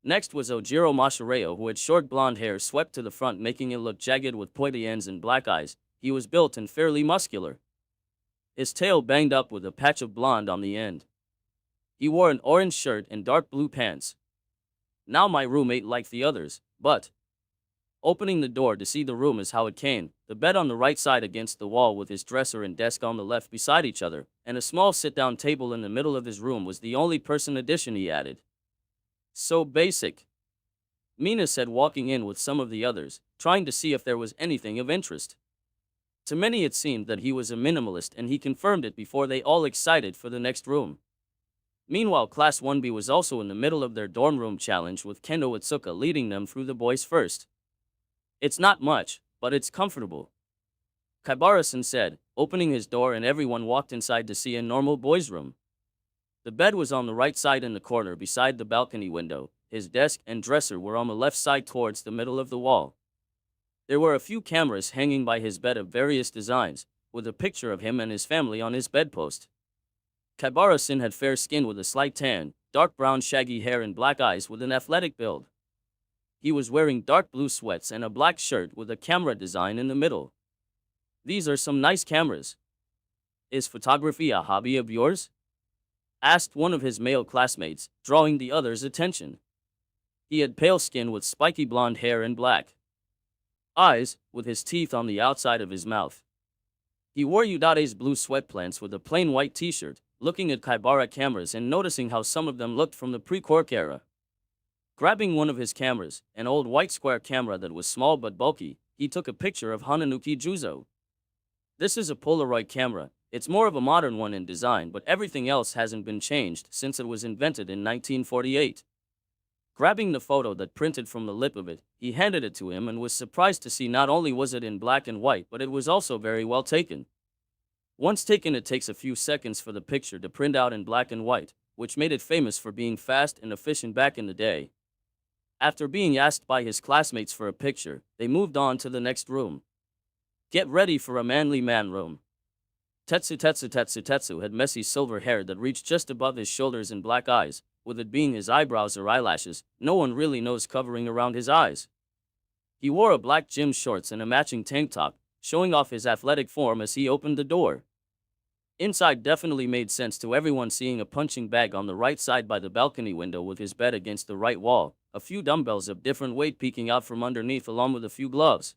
Next was Ojiro Mashireo, who had short blonde hair swept to the front making it look jagged with pointy ends and black eyes. He was built and fairly muscular. His tail banged up with a patch of blonde on the end. He wore an orange shirt and dark blue pants. Now my room ain't like the others, but... Opening the door to see the room is how it came, the bed on the right side against the wall with his dresser and desk on the left beside each other, and a small sit-down table in the middle of his room was the only person addition he added. So basic, Mina said, walking in with some of the others, trying to see if there was anything of interest. To many it seemed that he was a minimalist, and he confirmed it before they all excited for the next room. Meanwhile, Class 1B was also in the middle of their dorm room challenge with Kendo Otsuka leading them through the boys first. It's not much, but it's comfortable, Kaibara-san said, opening his door, and everyone walked inside to see a normal boys' room. The bed was on the right side in the corner beside the balcony window. His desk and dresser were on the left side towards the middle of the wall. There were a few cameras hanging by his bed of various designs, with a picture of him and his family on his bedpost. Kaibara-san had fair skin with a slight tan, dark brown shaggy hair and black eyes with an athletic build. He was wearing dark blue sweats and a black shirt with a camera design in the middle. These are some nice cameras. Is photography a hobby of yours? Asked one of his male classmates, drawing the other's attention. He had pale skin with spiky blonde hair and black eyes, with his teeth on the outside of his mouth. He wore Udate's blue sweatpants with a plain white t-shirt, looking at Kaibara cameras and noticing how some of them looked from the pre-Quark era. Grabbing one of his cameras, an old white square camera that was small but bulky, he took a picture of Hananuki Juzo. This is a Polaroid camera. It's more of a modern one in design, but everything else hasn't been changed since it was invented in 1948. Grabbing the photo that printed from the lip of it, he handed it to him and was surprised to see not only was it in black and white, but it was also very well taken. Once taken, it takes a few seconds for the picture to print out in black and white, which made it famous for being fast and efficient back in the day. After being asked by his classmates for a picture, they moved on to the next room. Get ready for a manly man room. Tetsu had messy silver hair that reached just above his shoulders and black eyes, with it being his eyebrows or eyelashes, no one really knows covering around his eyes. He wore a black gym shorts and a matching tank top, showing off his athletic form as he opened the door. Inside definitely made sense to everyone, seeing a punching bag on the right side by the balcony window with his bed against the right wall, a few dumbbells of different weight peeking out from underneath along with a few gloves.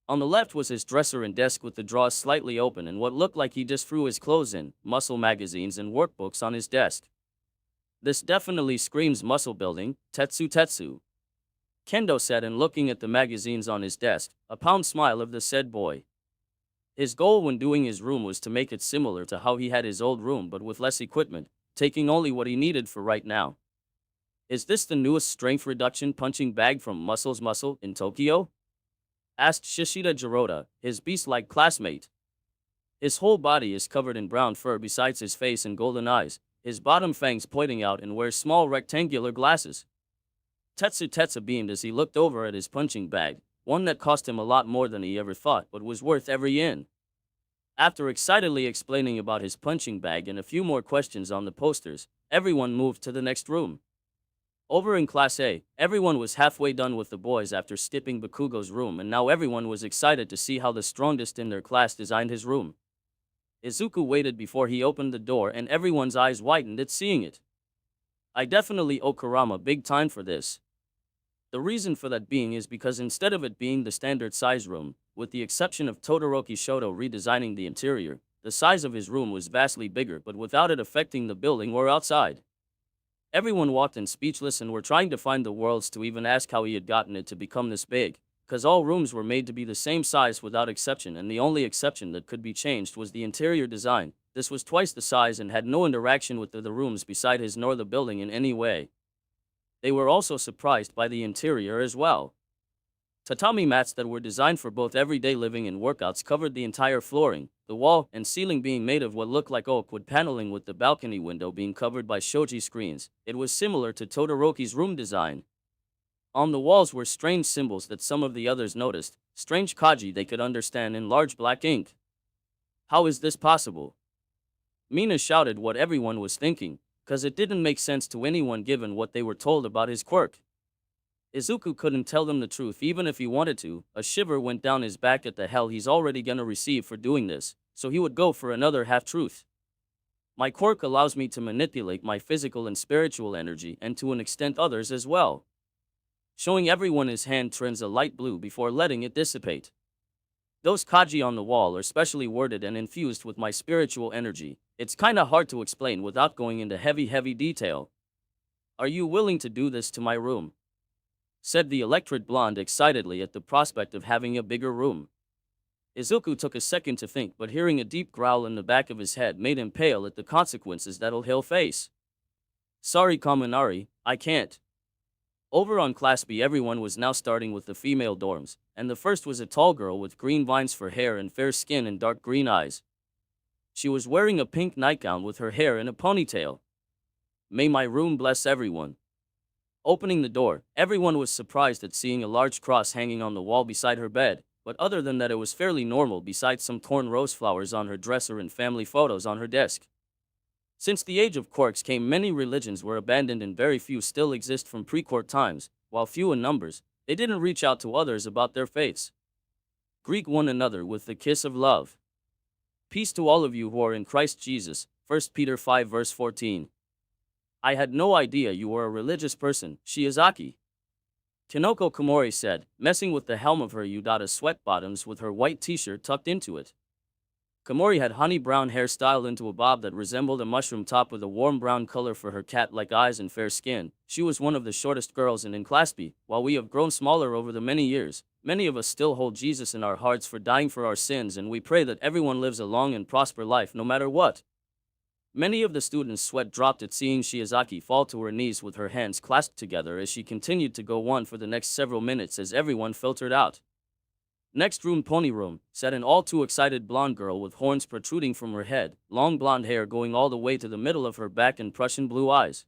On the left was his dresser and desk with the drawers slightly open and what looked like he just threw his clothes in, muscle magazines and workbooks on his desk. This definitely screams muscle building, Tetsu. Kendo said, and looking at the magazines on his desk, a pound smile of the said boy. His goal when doing his room was to make it similar to how he had his old room but with less equipment, taking only what he needed for right now. Is this the newest strength reduction punching bag from Muscle in Tokyo? Asked Shishida Jirota, his beast-like classmate. His whole body is covered in brown fur besides his face and golden eyes, his bottom fangs pointing out, and wears small rectangular glasses. Tetsu beamed as he looked over at his punching bag, one that cost him a lot more than he ever thought but was worth every yen. After excitedly explaining about his punching bag and a few more questions on the posters, everyone moved to the next room. Over in Class A, everyone was halfway done with the boys after skipping Bakugo's room, and now everyone was excited to see how the strongest in their class designed his room. Izuku waited before he opened the door and everyone's eyes widened at seeing it. I definitely owe Kurama big time for this. The reason for that being is because instead of it being the standard size room, with the exception of Todoroki Shoto redesigning the interior, the size of his room was vastly bigger but without it affecting the building or outside. Everyone walked in speechless and were trying to find the words to even ask how he had gotten it to become this big, because all rooms were made to be the same size without exception, and the only exception that could be changed was the interior design. This was twice the size and had no interaction with the rooms beside his nor the building in any way. They were also surprised by the interior as well. Tatami mats that were designed for both everyday living and workouts covered the entire flooring, the wall and ceiling being made of what looked like oak wood paneling with the balcony window being covered by shoji screens. It was similar to Todoroki's room design. On the walls were strange symbols that some of the others noticed, strange kanji they could understand in large black ink. How is this possible? Mina shouted what everyone was thinking, cause it didn't make sense to anyone given what they were told about his quirk. Izuku couldn't tell them the truth even if he wanted to. A shiver went down his back at the hell he's already gonna receive for doing this, so he would go for another half-truth. My quirk allows me to manipulate my physical and spiritual energy, and to an extent others as well. Showing everyone his hand turns a light blue before letting it dissipate. Those kanji on the wall are specially worded and infused with my spiritual energy. It's kinda hard to explain without going into heavy detail. Are you willing to do this to my room? Said the electric blonde excitedly at the prospect of having a bigger room. Izuku took a second to think, but hearing a deep growl in the back of his head made him pale at the consequences that he'll face. Sorry Kaminari, I can't. Over on Class B, everyone was now starting with the female dorms, and the first was a tall girl with green vines for hair and fair skin and dark green eyes. She was wearing a pink nightgown with her hair in a ponytail. May my room bless everyone. Opening the door, everyone was surprised at seeing a large cross hanging on the wall beside her bed, but other than that it was fairly normal besides some torn rose flowers on her dresser and family photos on her desk. Since the age of quirks came, many religions were abandoned and very few still exist from pre-court times. While few in numbers, they didn't reach out to others about their faiths. Greet one another with the kiss of love. Peace to all of you who are in Christ Jesus, 1 Peter 5 verse 14. I had no idea you were a religious person, Shiozaki. Kinoko Komori said, messing with the helm of her yukata sweat bottoms with her white t-shirt tucked into it. Komori had honey brown hair styled into a bob that resembled a mushroom top with a warm brown color for her cat-like eyes and fair skin. She was one of the shortest girls in Class B. While we have grown smaller over the many years, Many of us still hold Jesus in our hearts for dying for our sins, and we pray that everyone lives a long and prosperous life no matter what. Many of the students' sweat dropped at seeing Shiozaki fall to her knees with her hands clasped together as she continued to go on for the next several minutes as everyone filtered out. Next room, pony room, sat an all too excited blonde girl with horns protruding from her head, long blonde hair going all the way to the middle of her back and Prussian blue eyes.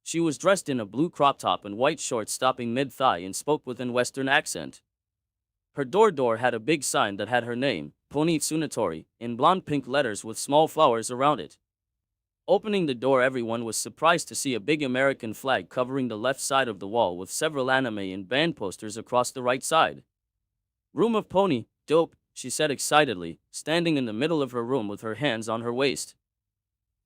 She was dressed in a blue crop top and white shorts stopping mid-thigh and spoke with an Western accent. Her door had a big sign that had her name, Pony Tsunatori, in blonde pink letters with small flowers around it. Opening the door, everyone was surprised to see a big American flag covering the left side of the wall with several anime and band posters across the right side. Room of Pony, dope, she said excitedly, standing in the middle of her room with her hands on her waist.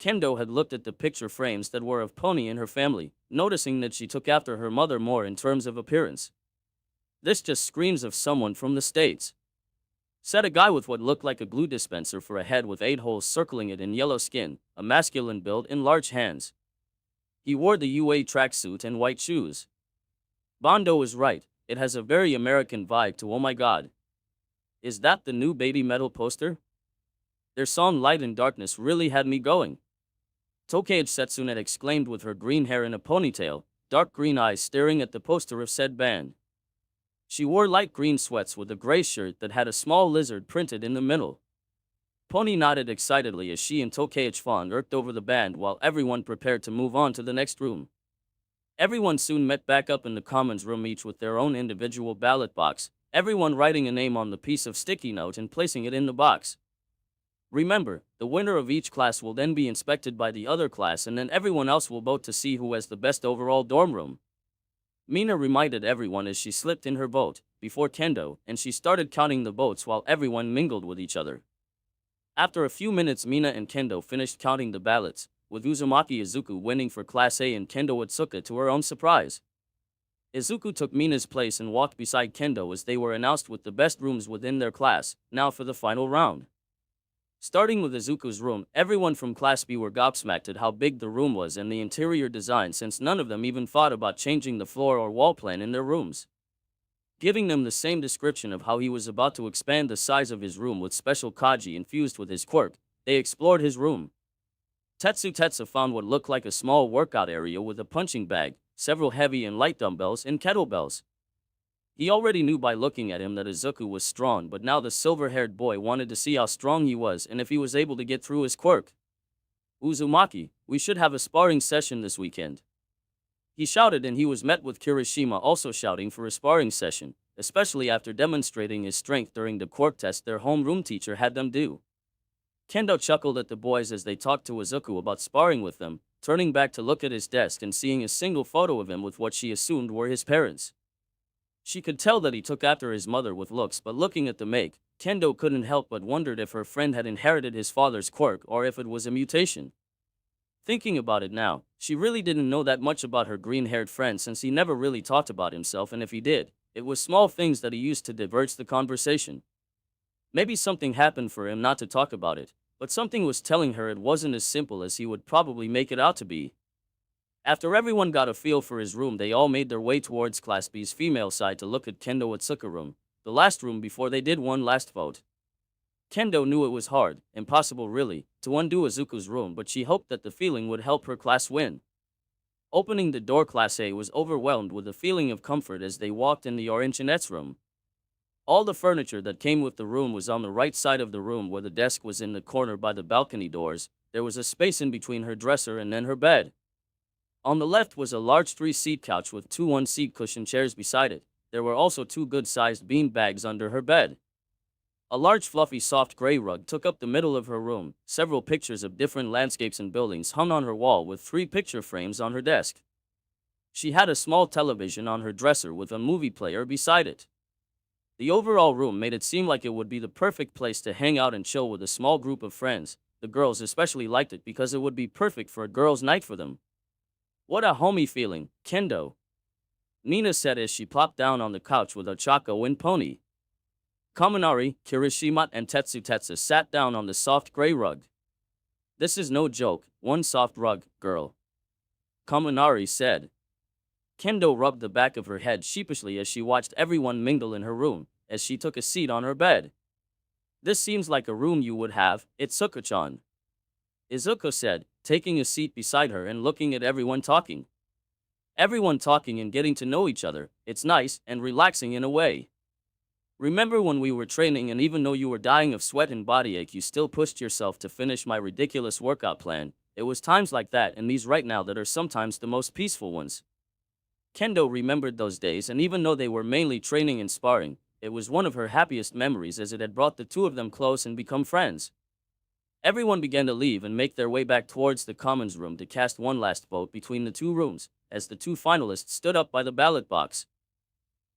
Kendo had looked at the picture frames that were of Pony and her family, noticing that she took after her mother more in terms of appearance. This just screams of someone from the States, said a guy with what looked like a glue dispenser for a head with 8 holes circling it in yellow skin, a masculine build and large hands. He wore the UA tracksuit and white shoes. Bondo was right, it has a very American vibe to. Oh my god. Is that the new Baby Metal poster? Their song Light and Darkness really had me going. Tokage Setsune exclaimed with her green hair in a ponytail, dark green eyes staring at the poster of said band. She wore light green sweats with a gray shirt that had a small lizard printed in the middle. Pony nodded excitedly as she and Tokage Fawn irked over the band while everyone prepared to move on to the next room. Everyone soon met back up in the commons room, each with their own individual ballot box, everyone writing a name on the piece of sticky note and placing it in the box. Remember, the winner of each class will then be inspected by the other class, and then everyone else will vote to see who has the best overall dorm room. Mina reminded everyone as she slipped in her boat, before Kendo, and she started counting the boats while everyone mingled with each other. After a few minutes, Mina and Kendo finished counting the ballots, with Uzumaki Izuku winning for Class A and Kendo Otsuka to her own surprise. Izuku took Mina's place and walked beside Kendo as they were announced with the best rooms within their class. Now for the final round. Starting with Izuku's room, everyone from Class B were gobsmacked at how big the room was and the interior design, since none of them even thought about changing the floor or wall plan in their rooms. Giving them the same description of how he was about to expand the size of his room with special kaji infused with his quirk, they explored his room. Tetsu found what looked like a small workout area with a punching bag, several heavy and light dumbbells, and kettlebells. He already knew by looking at him that Izuku was strong, but now the silver-haired boy wanted to see how strong he was and if he was able to get through his quirk. Uzumaki, we should have a sparring session this weekend, he shouted, and he was met with Kirishima also shouting for a sparring session, especially after demonstrating his strength during the quirk test their homeroom teacher had them do. Kendo chuckled at the boys as they talked to Izuku about sparring with them, turning back to look at his desk and seeing a single photo of him with what she assumed were his parents. She could tell that he took after his mother with looks, but looking at the make, Kendo couldn't help but wondered if her friend had inherited his father's quirk or if it was a mutation. Thinking about it now, she really didn't know that much about her green-haired friend, since he never really talked about himself, and if he did, it was small things that he used to divert the conversation. Maybe something happened for him not to talk about it, but something was telling her it wasn't as simple as he would probably make it out to be. After everyone got a feel for his room, they all made their way towards Class B's female side to look at Kendo Otsuka room, the last room before they did one last vote. Kendo knew it was hard, impossible really, to undo Izuku's room, but she hoped that the feeling would help her class win. Opening the door, Class A was overwhelmed with a feeling of comfort as they walked in the Orangenette's room. All the furniture that came with the room was on the right side of the room, where the desk was in the corner by the balcony doors. There was a space in between her dresser and then her bed. On the left was a large 3-seat couch with 2 one-seat cushion chairs beside it. There were also 2 good-sized bean bags under her bed. A large fluffy soft gray rug took up the middle of her room. Several pictures of different landscapes and buildings hung on her wall with 3 picture frames on her desk. She had a small television on her dresser with a movie player beside it. The overall room made it seem like it would be the perfect place to hang out and chill with a small group of friends. The girls especially liked it because it would be perfect for a girls' night for them. What a homey feeling, Kendo, Nina said as she plopped down on the couch with Ochako and Pony. Kaminari, Kirishima, and Tetsu sat down on the soft gray rug. This is no joke, one soft rug, girl, Kaminari said. Kendo rubbed the back of her head sheepishly as she watched everyone mingle in her room, as she took a seat on her bed. This seems like a room you would have, Itsuko-chan, Izuku said, taking a seat beside her and looking at everyone talking. Everyone talking and getting to know each other, it's nice and relaxing in a way. Remember when we were training and even though you were dying of sweat and body ache you still pushed yourself to finish my ridiculous workout plan? It was times like that and these right now that are sometimes the most peaceful ones. Kendo remembered those days and even though they were mainly training and sparring, it was one of her happiest memories as it had brought the two of them close and become friends. Everyone began to leave and make their way back towards the commons room to cast one last vote between the two rooms, as the two finalists stood up by the ballot box.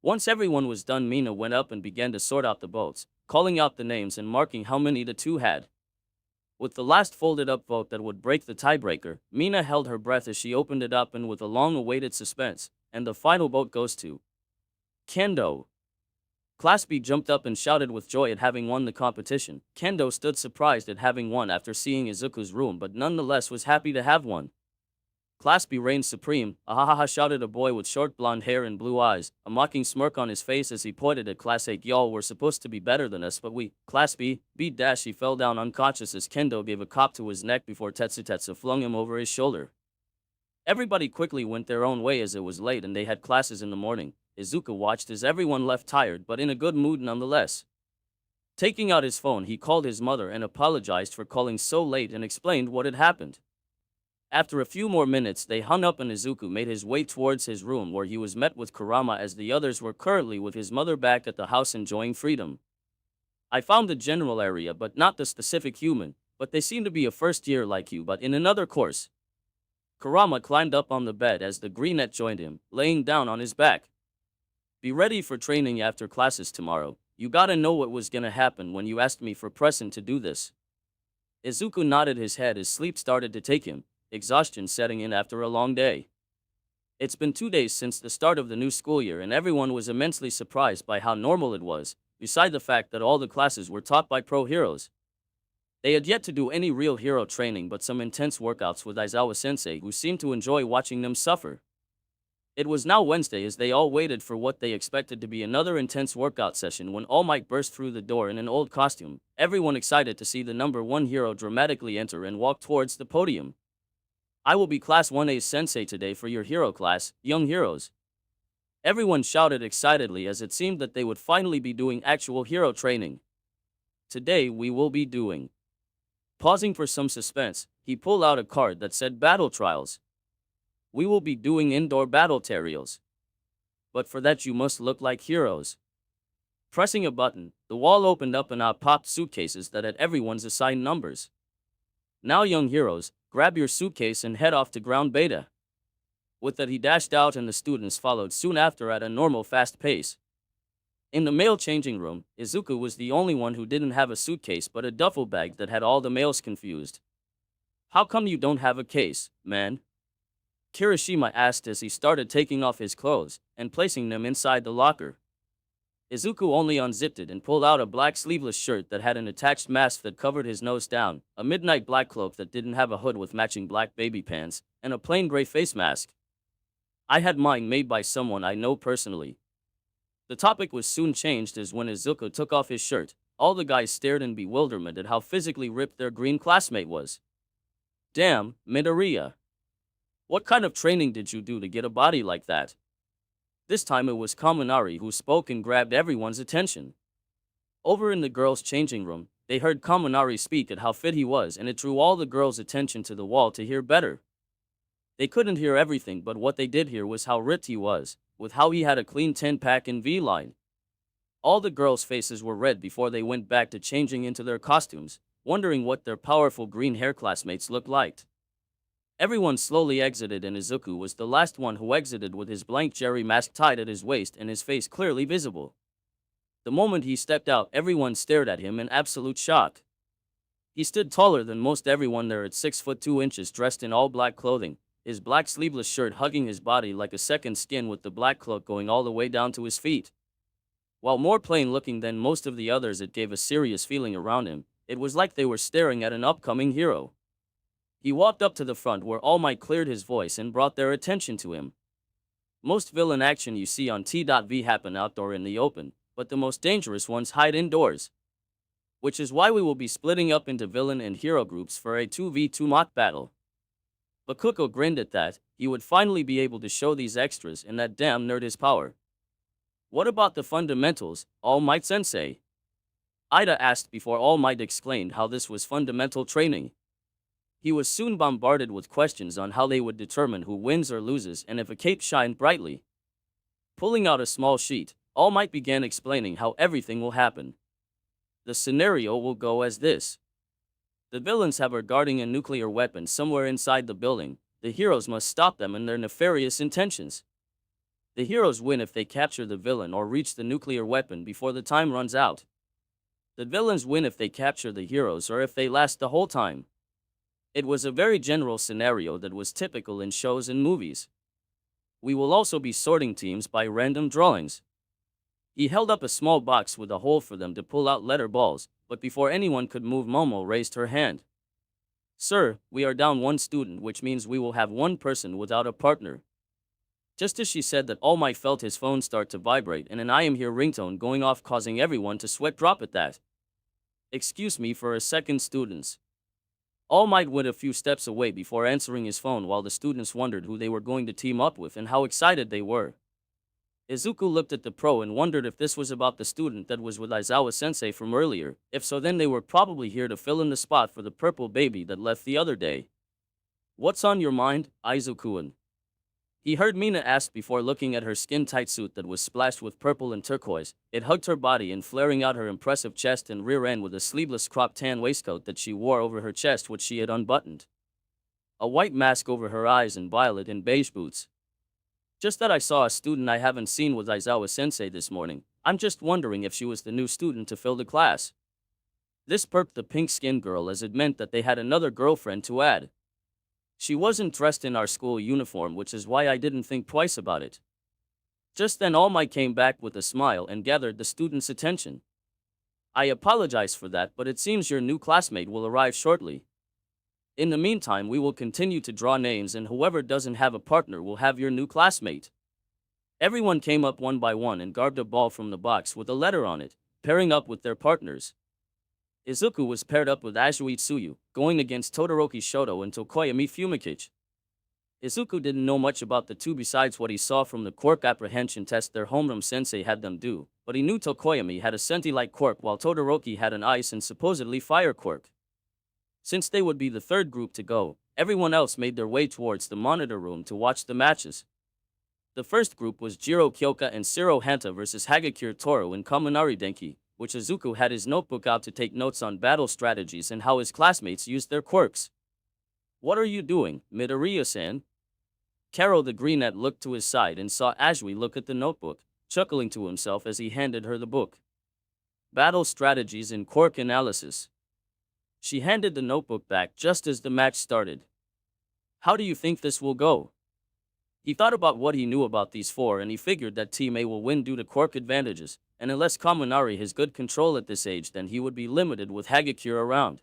Once everyone was done, Mina went up and began to sort out the votes, calling out the names and marking how many the two had. With the last folded up vote that would break the tiebreaker, Mina held her breath as she opened it up and with a long-awaited suspense, and the final vote goes to Kendo. Class B jumped up and shouted with joy at having won the competition. Kendo stood surprised at having won after seeing Izuku's room but nonetheless was happy to have won. Class B reigned supreme, ahahaha, shouted a boy with short blonde hair and blue eyes, a mocking smirk on his face as he pointed at Class 8. Y'all were supposed to be better than us but we, Class B, beat dash. He fell down unconscious as Kendo gave a cop to his neck before Tetsu flung him over his shoulder. Everybody quickly went their own way as it was late and they had classes in the morning. Izuku watched as everyone left tired but in a good mood nonetheless. Taking out his phone he called his mother and apologized for calling so late and explained what had happened. After a few more minutes they hung up and Izuku made his way towards his room where he was met with Kurama as the others were currently with his mother back at the house enjoying freedom. I found the general area but not the specific human, but they seem to be a first year like you but in another course. Kurama climbed up on the bed as the greenette joined him, laying down on his back. Be ready for training after classes tomorrow. You gotta know what was gonna happen when you asked me for present to do this. Izuku nodded his head as sleep started to take him, exhaustion setting in after a long day. It's been 2 days since the start of the new school year and everyone was immensely surprised by how normal it was, beside the fact that all the classes were taught by pro heroes. They had yet to do any real hero training but some intense workouts with Aizawa-sensei who seemed to enjoy watching them suffer. It was now Wednesday as they all waited for what they expected to be another intense workout session when All Might burst through the door in an old costume, everyone excited to see the number 1 hero dramatically enter and walk towards the podium. I will be Class 1A's sensei today for your hero class, young heroes. Everyone shouted excitedly as it seemed that they would finally be doing actual hero training. Today we will be doing. Pausing for some suspense, he pulled out a card that said Battle Trials. We will be doing indoor battle trials. But for that you must look like heroes. Pressing a button, the wall opened up and out popped suitcases that had everyone's assigned numbers. Now young heroes, grab your suitcase and head off to ground beta. With that he dashed out and the students followed soon after at a normal fast pace. In the male changing room, Izuku was the only one who didn't have a suitcase but a duffel bag that had all the males confused. How come you don't have a case, man? Kirishima asked as he started taking off his clothes and placing them inside the locker. Izuku only unzipped it and pulled out a black sleeveless shirt that had an attached mask that covered his nose down, a midnight black cloak that didn't have a hood with matching black baby pants, and a plain gray face mask. I had mine made by someone I know personally. The topic was soon changed as when Izuku took off his shirt, all the guys stared in bewilderment at how physically ripped their green classmate was. Damn, Midoriya. What kind of training did you do to get a body like that? This time it was Kaminari who spoke and grabbed everyone's attention. Over in the girls' changing room, they heard Kaminari speak at how fit he was and it drew all the girls' attention to the wall to hear better. They couldn't hear everything but what they did hear was how ripped he was, with how he had a clean 10-pack in V-line. All the girls' faces were red before they went back to changing into their costumes, wondering what their powerful green hair classmates looked like. Everyone slowly exited and Izuku was the last one who exited with his blank jerry mask tied at his waist and his face clearly visible. The moment he stepped out, everyone stared at him in absolute shock. He stood taller than most everyone there at 6 foot 2 inches, dressed in all black clothing, his black sleeveless shirt hugging his body like a second skin with the black cloak going all the way down to his feet. While more plain looking than most of the others, it gave a serious feeling around him. It was like they were staring at an upcoming hero. He walked up to the front where All Might cleared his voice and brought their attention to him. Most villain action you see on T.V happen outdoor in the open, but the most dangerous ones hide indoors. Which is why we will be splitting up into villain and hero groups for a 2v2 mock battle. Bakugo grinned at that. He would finally be able to show these extras and that damn nerd his power. What about the fundamentals, All Might Sensei? Ida asked before All Might explained how this was fundamental training. He was soon bombarded with questions on how they would determine who wins or loses and if a cape shined brightly. Pulling out a small sheet, All Might began explaining how everything will happen. The scenario will go as this. The villains have are guarding a nuclear weapon somewhere inside the building. The heroes must stop them in their nefarious intentions. The heroes win if they capture the villain or reach the nuclear weapon before the time runs out. The villains win if they capture the heroes or if they last the whole time. It was a very general scenario that was typical in shows and movies. We will also be sorting teams by random drawings. He held up a small box with a hole for them to pull out letter balls, but before anyone could move, Momo raised her hand. Sir, we are down one student, which means we will have one person without a partner. Just as she said that, All Might felt his phone start to vibrate and an I am here ringtone going off, causing everyone to sweat drop at that. Excuse me for a second, students. All Might went a few steps away before answering his phone while the students wondered who they were going to team up with and how excited they were. Izuku looked at the pro and wondered if this was about the student that was with Aizawa-sensei from earlier. If so, then they were probably here to fill in the spot for the purple baby that left the other day. What's on your mind, Izuku-an? He heard Mina ask before looking at her skin-tight suit that was splashed with purple and turquoise. It hugged her body and flaring out her impressive chest and rear end with a sleeveless cropped tan waistcoat that she wore over her chest, which she had unbuttoned. A white mask over her eyes and violet and beige boots. Just that I saw a student I haven't seen with Aizawa-sensei this morning. I'm just wondering if she was the new student to fill the class. This perked the pink-skinned girl as it meant that they had another girlfriend to add. She wasn't dressed in our school uniform, which is why I didn't think twice about it. Just then All Might came back with a smile and gathered the student's attention. I apologize for that, but it seems your new classmate will arrive shortly. In the meantime, we will continue to draw names, and whoever doesn't have a partner will have your new classmate. Everyone came up one by one and garbed a ball from the box with a letter on it, pairing up with their partners. Izuku was paired up with Azui Tsuyu, going against Todoroki Shoto and Tokoyami Fumikichi. Izuku didn't know much about the two besides what he saw from the quirk apprehension test their homeroom sensei had them do, but he knew Tokoyami had a senti-like quirk while Todoroki had an ice and supposedly fire quirk. Since they would be the third group to go, everyone else made their way towards the monitor room to watch the matches. The first group was Jiro Kyoka and Shiro Hanta versus Hagakure Toru and Kaminari Denki, which Izuku had his notebook out to take notes on battle strategies and how his classmates used their quirks. What are you doing, Midoriya-san? Karo the Greenette looked to his side and saw Azui look at the notebook, chuckling to himself as he handed her the book. Battle strategies and quirk analysis. She handed the notebook back just as the match started. How do you think this will go? He thought about what he knew about these four and he figured that Team A will win due to quirk advantages, and unless Kaminari has good control at this age, then he would be limited with Hagakure around.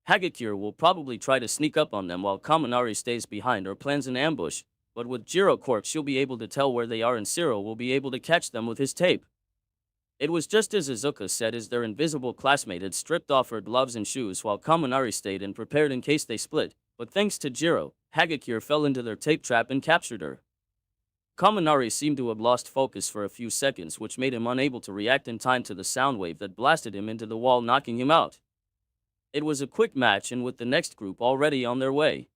Hagakure will probably try to sneak up on them while Kaminari stays behind or plans an ambush, but with Jiro quirk she'll be able to tell where they are and Shiro will be able to catch them with his tape. It was just as Izuku said, as their invisible classmate had stripped off her gloves and shoes while Kaminari stayed and prepared in case they split, but thanks to Jiro, Hagakure fell into their tape trap and captured her. Kaminari seemed to have lost focus for a few seconds, which made him unable to react in time to the sound wave that blasted him into the wall, knocking him out. It was a quick match, and with the next group already on their way.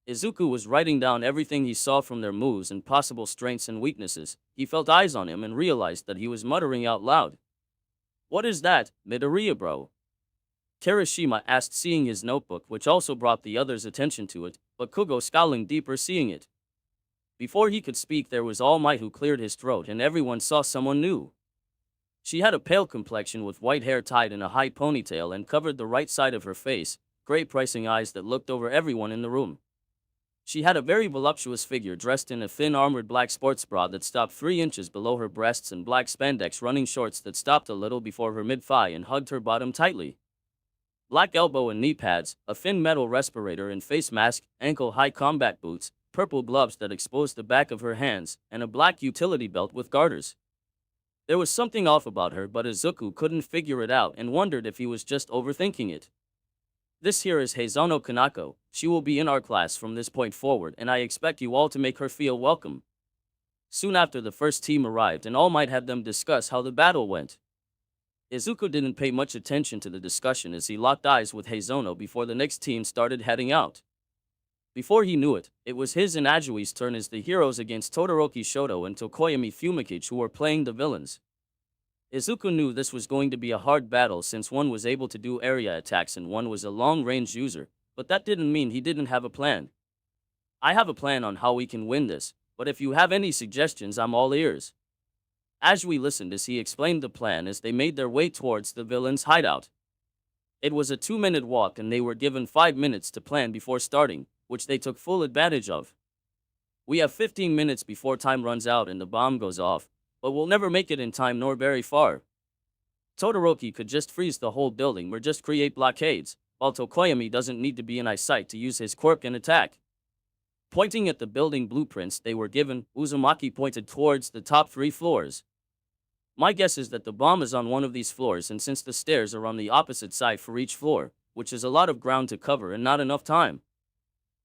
Izuku was writing down everything he saw from their moves and possible strengths and weaknesses. He felt eyes on him and realized that he was muttering out loud. What is that, Midoriya bro? Kirishima asked, seeing his notebook, which also brought the others' attention to it, but Kugo scowling deeper seeing it. Before he could speak, there was All Might who cleared his throat and everyone saw someone new. She had a pale complexion with white hair tied in a high ponytail and covered the right side of her face, gray piercing eyes that looked over everyone in the room. She had a very voluptuous figure dressed in a thin armored black sports bra that stopped 3 inches below her breasts and black spandex running shorts that stopped a little before her mid-thigh and hugged her bottom tightly. Black elbow and knee pads, a thin metal respirator and face mask, ankle-high combat boots, purple gloves that exposed the back of her hands, and a black utility belt with garters. There was something off about her, but Izuku couldn't figure it out and wondered if he was just overthinking it. This here is Heizono Kanako. She will be in our class from this point forward, and I expect you all to make her feel welcome. Soon after, the first team arrived, and All Might had them discuss how the battle went. Izuku didn't pay much attention to the discussion as he locked eyes with Heizono before the next team started heading out. Before he knew it, it was his and Ajui's turn as the heroes against Todoroki Shoto and Tokoyami Fumikage who were playing the villains. Izuku knew this was going to be a hard battle since one was able to do area attacks and one was a long-range user, but that didn't mean he didn't have a plan. I have a plan on how we can win this, but if you have any suggestions, I'm all ears. Ajui listened as he explained the plan as they made their way towards the villain's hideout. It was a 2-minute walk and they were given 5 minutes to plan before starting, which they took full advantage of. We have 15 minutes before time runs out and the bomb goes off, but we'll never make it in time nor very far. Todoroki could just freeze the whole building or just create blockades, while Tokoyami doesn't need to be in eyesight to use his quirk and attack. Pointing at the building blueprints they were given, Uzumaki pointed towards the top 3 floors. My guess is that the bomb is on one of these floors, and since the stairs are on the opposite side for each floor, which is a lot of ground to cover and not enough time.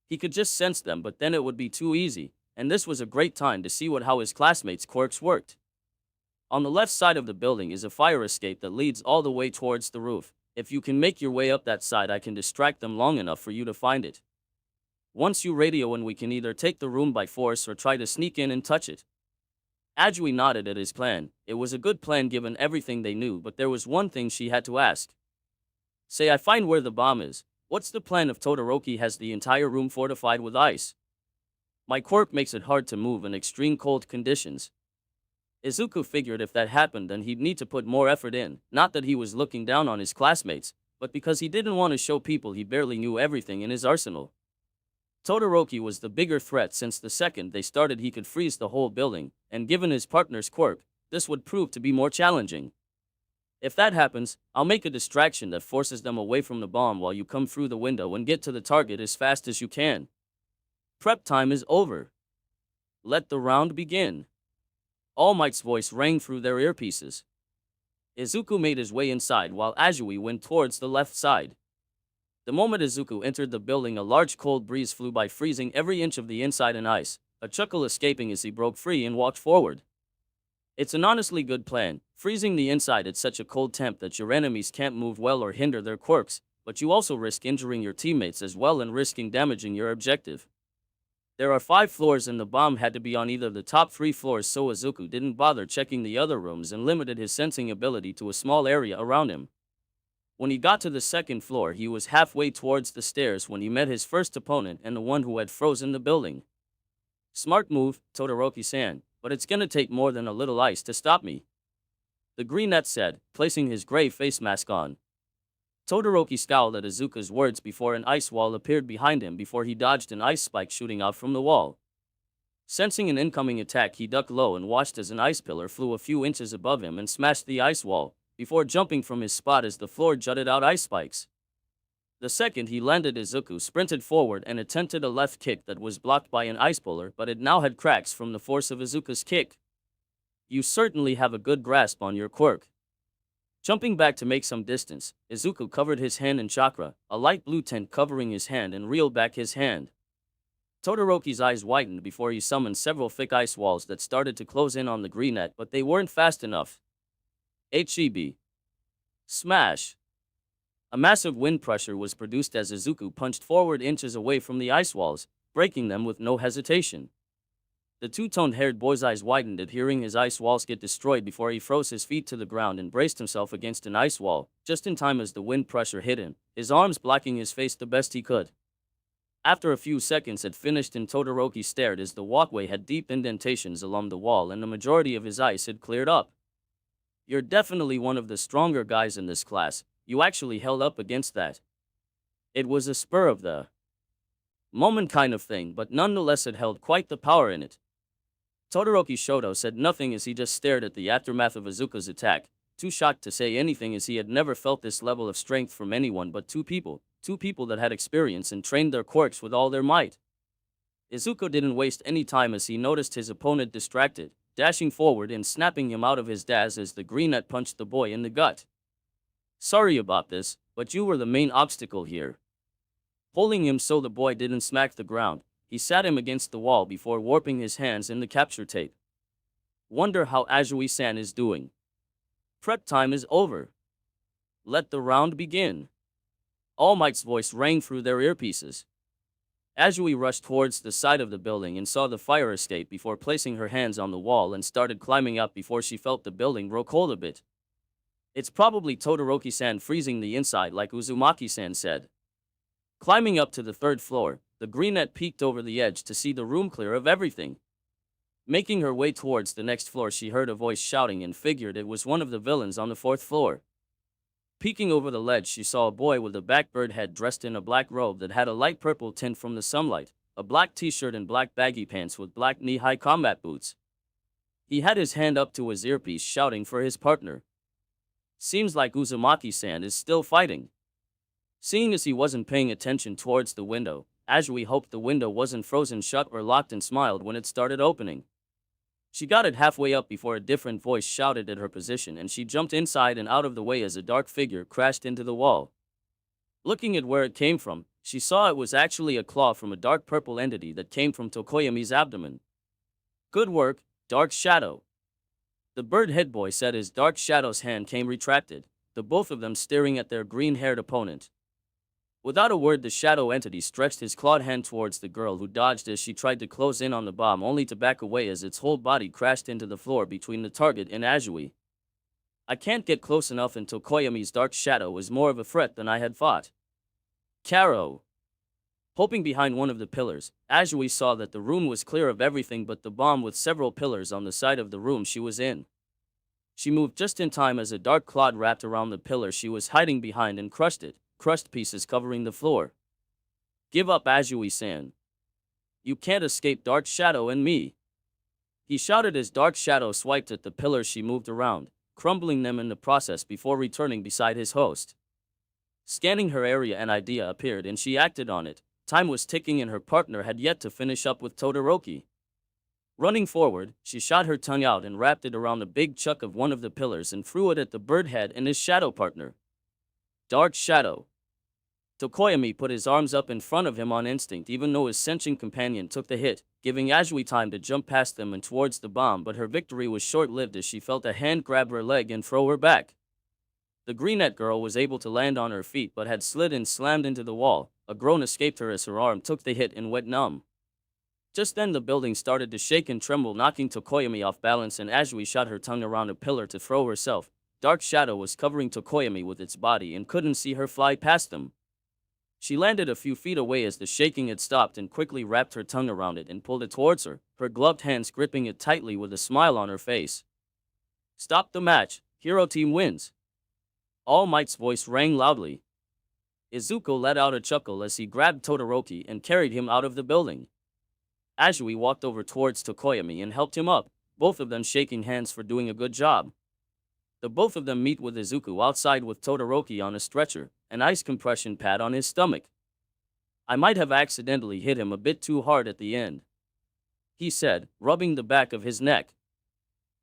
He could just sense them, but then it would be too easy, and this was a great time to see how his classmates' quirks worked. On the left side of the building is a fire escape that leads all the way towards the roof. If you can make your way up that side, I can distract them long enough for you to find it. Once you radio and we can either take the room by force or try to sneak in and touch it. Ajui nodded at his plan. It was a good plan given everything they knew, but there was one thing she had to ask. Say I find where the bomb is. What's the plan if Todoroki has the entire room fortified with ice? My quirk makes it hard to move in extreme cold conditions. Izuku figured if that happened then he'd need to put more effort in, not that he was looking down on his classmates, but because he didn't want to show people he barely knew everything in his arsenal. Todoroki was the bigger threat since the second they started he could freeze the whole building, and given his partner's quirk, this would prove to be more challenging. If that happens, I'll make a distraction that forces them away from the bomb while you come through the window and get to the target as fast as you can. Prep time is over. Let the round begin. All Might's voice rang through their earpieces. Izuku made his way inside while Ajui went towards the left side. The moment Izuku entered the building, a large cold breeze flew by, freezing every inch of the inside in ice, a chuckle escaping as he broke free and walked forward. It's an honestly good plan, freezing the inside at such a cold temp that your enemies can't move well or hinder their quirks, but you also risk injuring your teammates as well and risking damaging your objective. There are 5 floors and the bomb had to be on either the top 3 floors, so Izuku didn't bother checking the other rooms and limited his sensing ability to a small area around him. When he got to the 2nd floor, he was halfway towards the stairs when he met his first opponent and the one who had frozen the building. Smart move, Todoroki-san, but it's gonna take more than a little ice to stop me, the greenette said, placing his gray face mask on. Todoroki scowled at Izuku's words before an ice wall appeared behind him before he dodged an ice spike shooting out from the wall. Sensing an incoming attack, he ducked low and watched as an ice pillar flew a few inches above him and smashed the ice wall, before jumping from his spot as the floor jutted out ice spikes. The second he landed, Izuku sprinted forward and attempted a left kick that was blocked by an ice puller, but it now had cracks from the force of Izuku's kick. You certainly have a good grasp on your quirk. Jumping back to make some distance, Izuku covered his hand in chakra, a light blue tint covering his hand, and reeled back his hand. Todoroki's eyes widened before he summoned several thick ice walls that started to close in on the greenette, but they weren't fast enough. HEB. Smash. A massive wind pressure was produced as Izuku punched forward inches away from the ice walls, breaking them with no hesitation. The two-toned-haired boy's eyes widened at hearing his ice walls get destroyed before he froze his feet to the ground and braced himself against an ice wall, just in time as the wind pressure hit him, his arms blocking his face the best he could. After a few seconds had finished and Todoroki stared as the walkway had deep indentations along the wall and the majority of his ice had cleared up. You're definitely one of the stronger guys in this class. You actually held up against that. It was a spur of the moment kind of thing, but nonetheless it held quite the power in it. Todoroki Shoto said nothing as he just stared at the aftermath of Izuku's attack, too shocked to say anything as he had never felt this level of strength from anyone but two people that had experience and trained their quirks with all their might. Izuku didn't waste any time as he noticed his opponent distracted, dashing forward and snapping him out of his daze as the greenette punched the boy in the gut. Sorry about this, but you were the main obstacle here. Pulling him so the boy didn't smack the ground, he sat him against the wall before warping his hands in the capture tape. Wonder how Azui-san is doing. Prep time is over. Let the round begin. All Might's voice rang through their earpieces. Azui rushed towards the side of the building and saw the fire escape before placing her hands on the wall and started climbing up before she felt the building grow cold a bit. It's probably Todoroki-san freezing the inside like Uzumaki-san said. Climbing up to the third floor, the greenette peeked over the edge to see the room clear of everything. Making her way towards the next floor, she heard a voice shouting and figured it was one of the villains on the fourth floor. Peeking over the ledge, she saw a boy with a blackbird head dressed in a black robe that had a light purple tint from the sunlight, a black t-shirt and black baggy pants with black knee-high combat boots. He had his hand up to his earpiece shouting for his partner. Seems like Uzumaki-san is still fighting. Seeing as he wasn't paying attention towards the window, Azui hoped the window wasn't frozen shut or locked and smiled when it started opening. She got it halfway up before a different voice shouted at her position and she jumped inside and out of the way as a dark figure crashed into the wall. Looking at where it came from, she saw it was actually a claw from a dark purple entity that came from Tokoyami's abdomen. Good work, Dark Shadow. The bird head boy said as Dark Shadow's hand came retracted, the both of them staring at their green-haired opponent. Without a word, the shadow entity stretched his clawed hand towards the girl who dodged as she tried to close in on the bomb only to back away as its whole body crashed into the floor between the target and Azui. I can't get close enough and Tokoyami's Dark Shadow is more of a threat than I had thought. Karo. Hoping behind one of the pillars, Azui saw that the room was clear of everything but the bomb with several pillars on the side of the room she was in. She moved just in time as a dark cloud wrapped around the pillar she was hiding behind and crushed it, crushed pieces covering the floor. Give up, Azui-san. You can't escape Dark Shadow and me. He shouted as Dark Shadow swiped at the pillars she moved around, crumbling them in the process before returning beside his host. Scanning her area, an idea appeared and she acted on it. Time was ticking and her partner had yet to finish up with Todoroki. Running forward, she shot her tongue out and wrapped it around the big chuck of one of the pillars and threw it at the bird head and his shadow partner. Dark Shadow. Tokoyami put his arms up in front of him on instinct even though his sentient companion took the hit, giving Azui time to jump past them and towards the bomb, but her victory was short-lived as she felt a hand grab her leg and throw her back. The greenette girl was able to land on her feet but had slid and slammed into the wall. A groan escaped her as her arm took the hit and went numb. Just then the building started to shake and tremble, knocking Tokoyami off balance, and Azui shot her tongue around a pillar to throw herself. Dark Shadow was covering Tokoyami with its body and couldn't see her fly past them. She landed a few feet away as the shaking had stopped and quickly wrapped her tongue around it and pulled it towards her, her gloved hands gripping it tightly with a smile on her face. Stop the match, Hero Team wins. All Might's voice rang loudly. Izuku let out a chuckle as he grabbed Todoroki and carried him out of the building. Azui walked over towards Tokoyami and helped him up, both of them shaking hands for doing a good job. The both of them meet with Izuku outside with Todoroki on a stretcher, an ice compression pad on his stomach. I might have accidentally hit him a bit too hard at the end, he said, rubbing the back of his neck.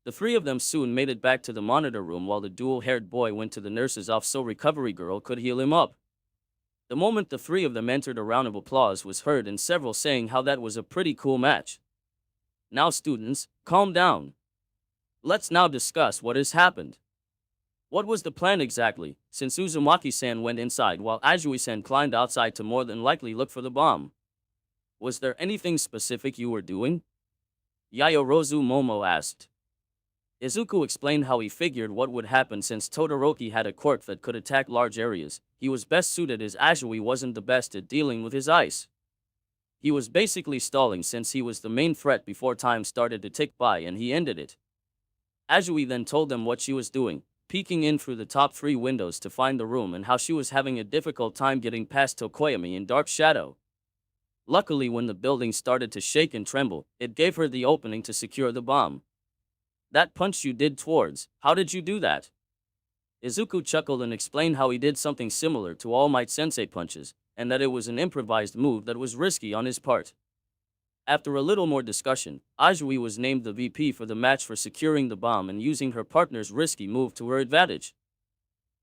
The three of them soon made it back to the monitor room while the dual-haired boy went to the nurse's office so recovery girl could heal him up. The moment the three of them entered, a round of applause was heard and several saying how that was a pretty cool match. Now students, calm down. Let's now discuss what has happened. What was the plan exactly, since Uzumaki-san went inside while Azui-san climbed outside to more than likely look for the bomb? Was there anything specific you were doing? Yayorozu Momo asked. Izuku explained how he figured what would happen since Todoroki had a quirk that could attack large areas. He was best suited as Azui wasn't the best at dealing with his ice. He was basically stalling since he was the main threat before time started to tick by and he ended it. Azui then told them what she was doing, peeking in through the top three windows to find the room and how she was having a difficult time getting past Tokoyami in Dark Shadow. Luckily, when the building started to shake and tremble, it gave her the opening to secure the bomb. That punch you did towards, how did you do that? Izuku chuckled and explained how he did something similar to All Might Sensei punches, and that it was an improvised move that was risky on his part. After a little more discussion, Ajui was named the VP for the match for securing the bomb and using her partner's risky move to her advantage.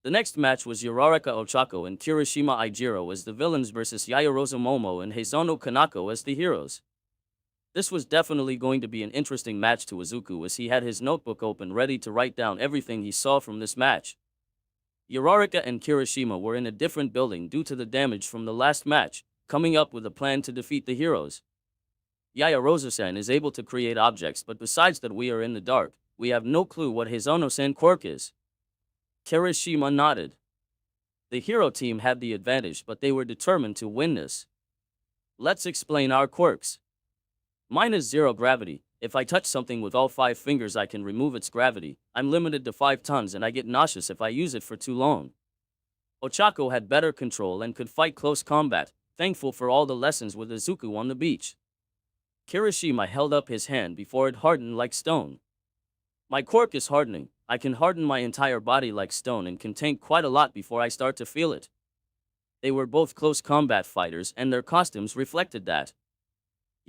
The next match was Uraraka Ochako and Kirishima Ijiro as the villains versus Yaoyorozu Momo and Heizono Kanako as the heroes. This was definitely going to be an interesting match to Izuku as he had his notebook open ready to write down everything he saw from this match. Uraraka and Kirishima were in a different building due to the damage from the last match, coming up with a plan to defeat the heroes. Yaoyorozu-san is able to create objects, but besides that we are in the dark, we have no clue what Heizono-san quirk is. Kirishima nodded. The hero team had the advantage, but they were determined to win this. Let's explain our quirks. Mine is zero gravity. If I touch something with all 5 fingers I can remove its gravity. I'm limited to 5 tons and I get nauseous if I use it for too long. Ochako had better control and could fight close combat, thankful for all the lessons with Izuku on the beach. Kirishima held up his hand before it hardened like stone. My quirk is hardening. I can harden my entire body like stone and can tank quite a lot before I start to feel it. They were both close combat fighters and their costumes reflected that.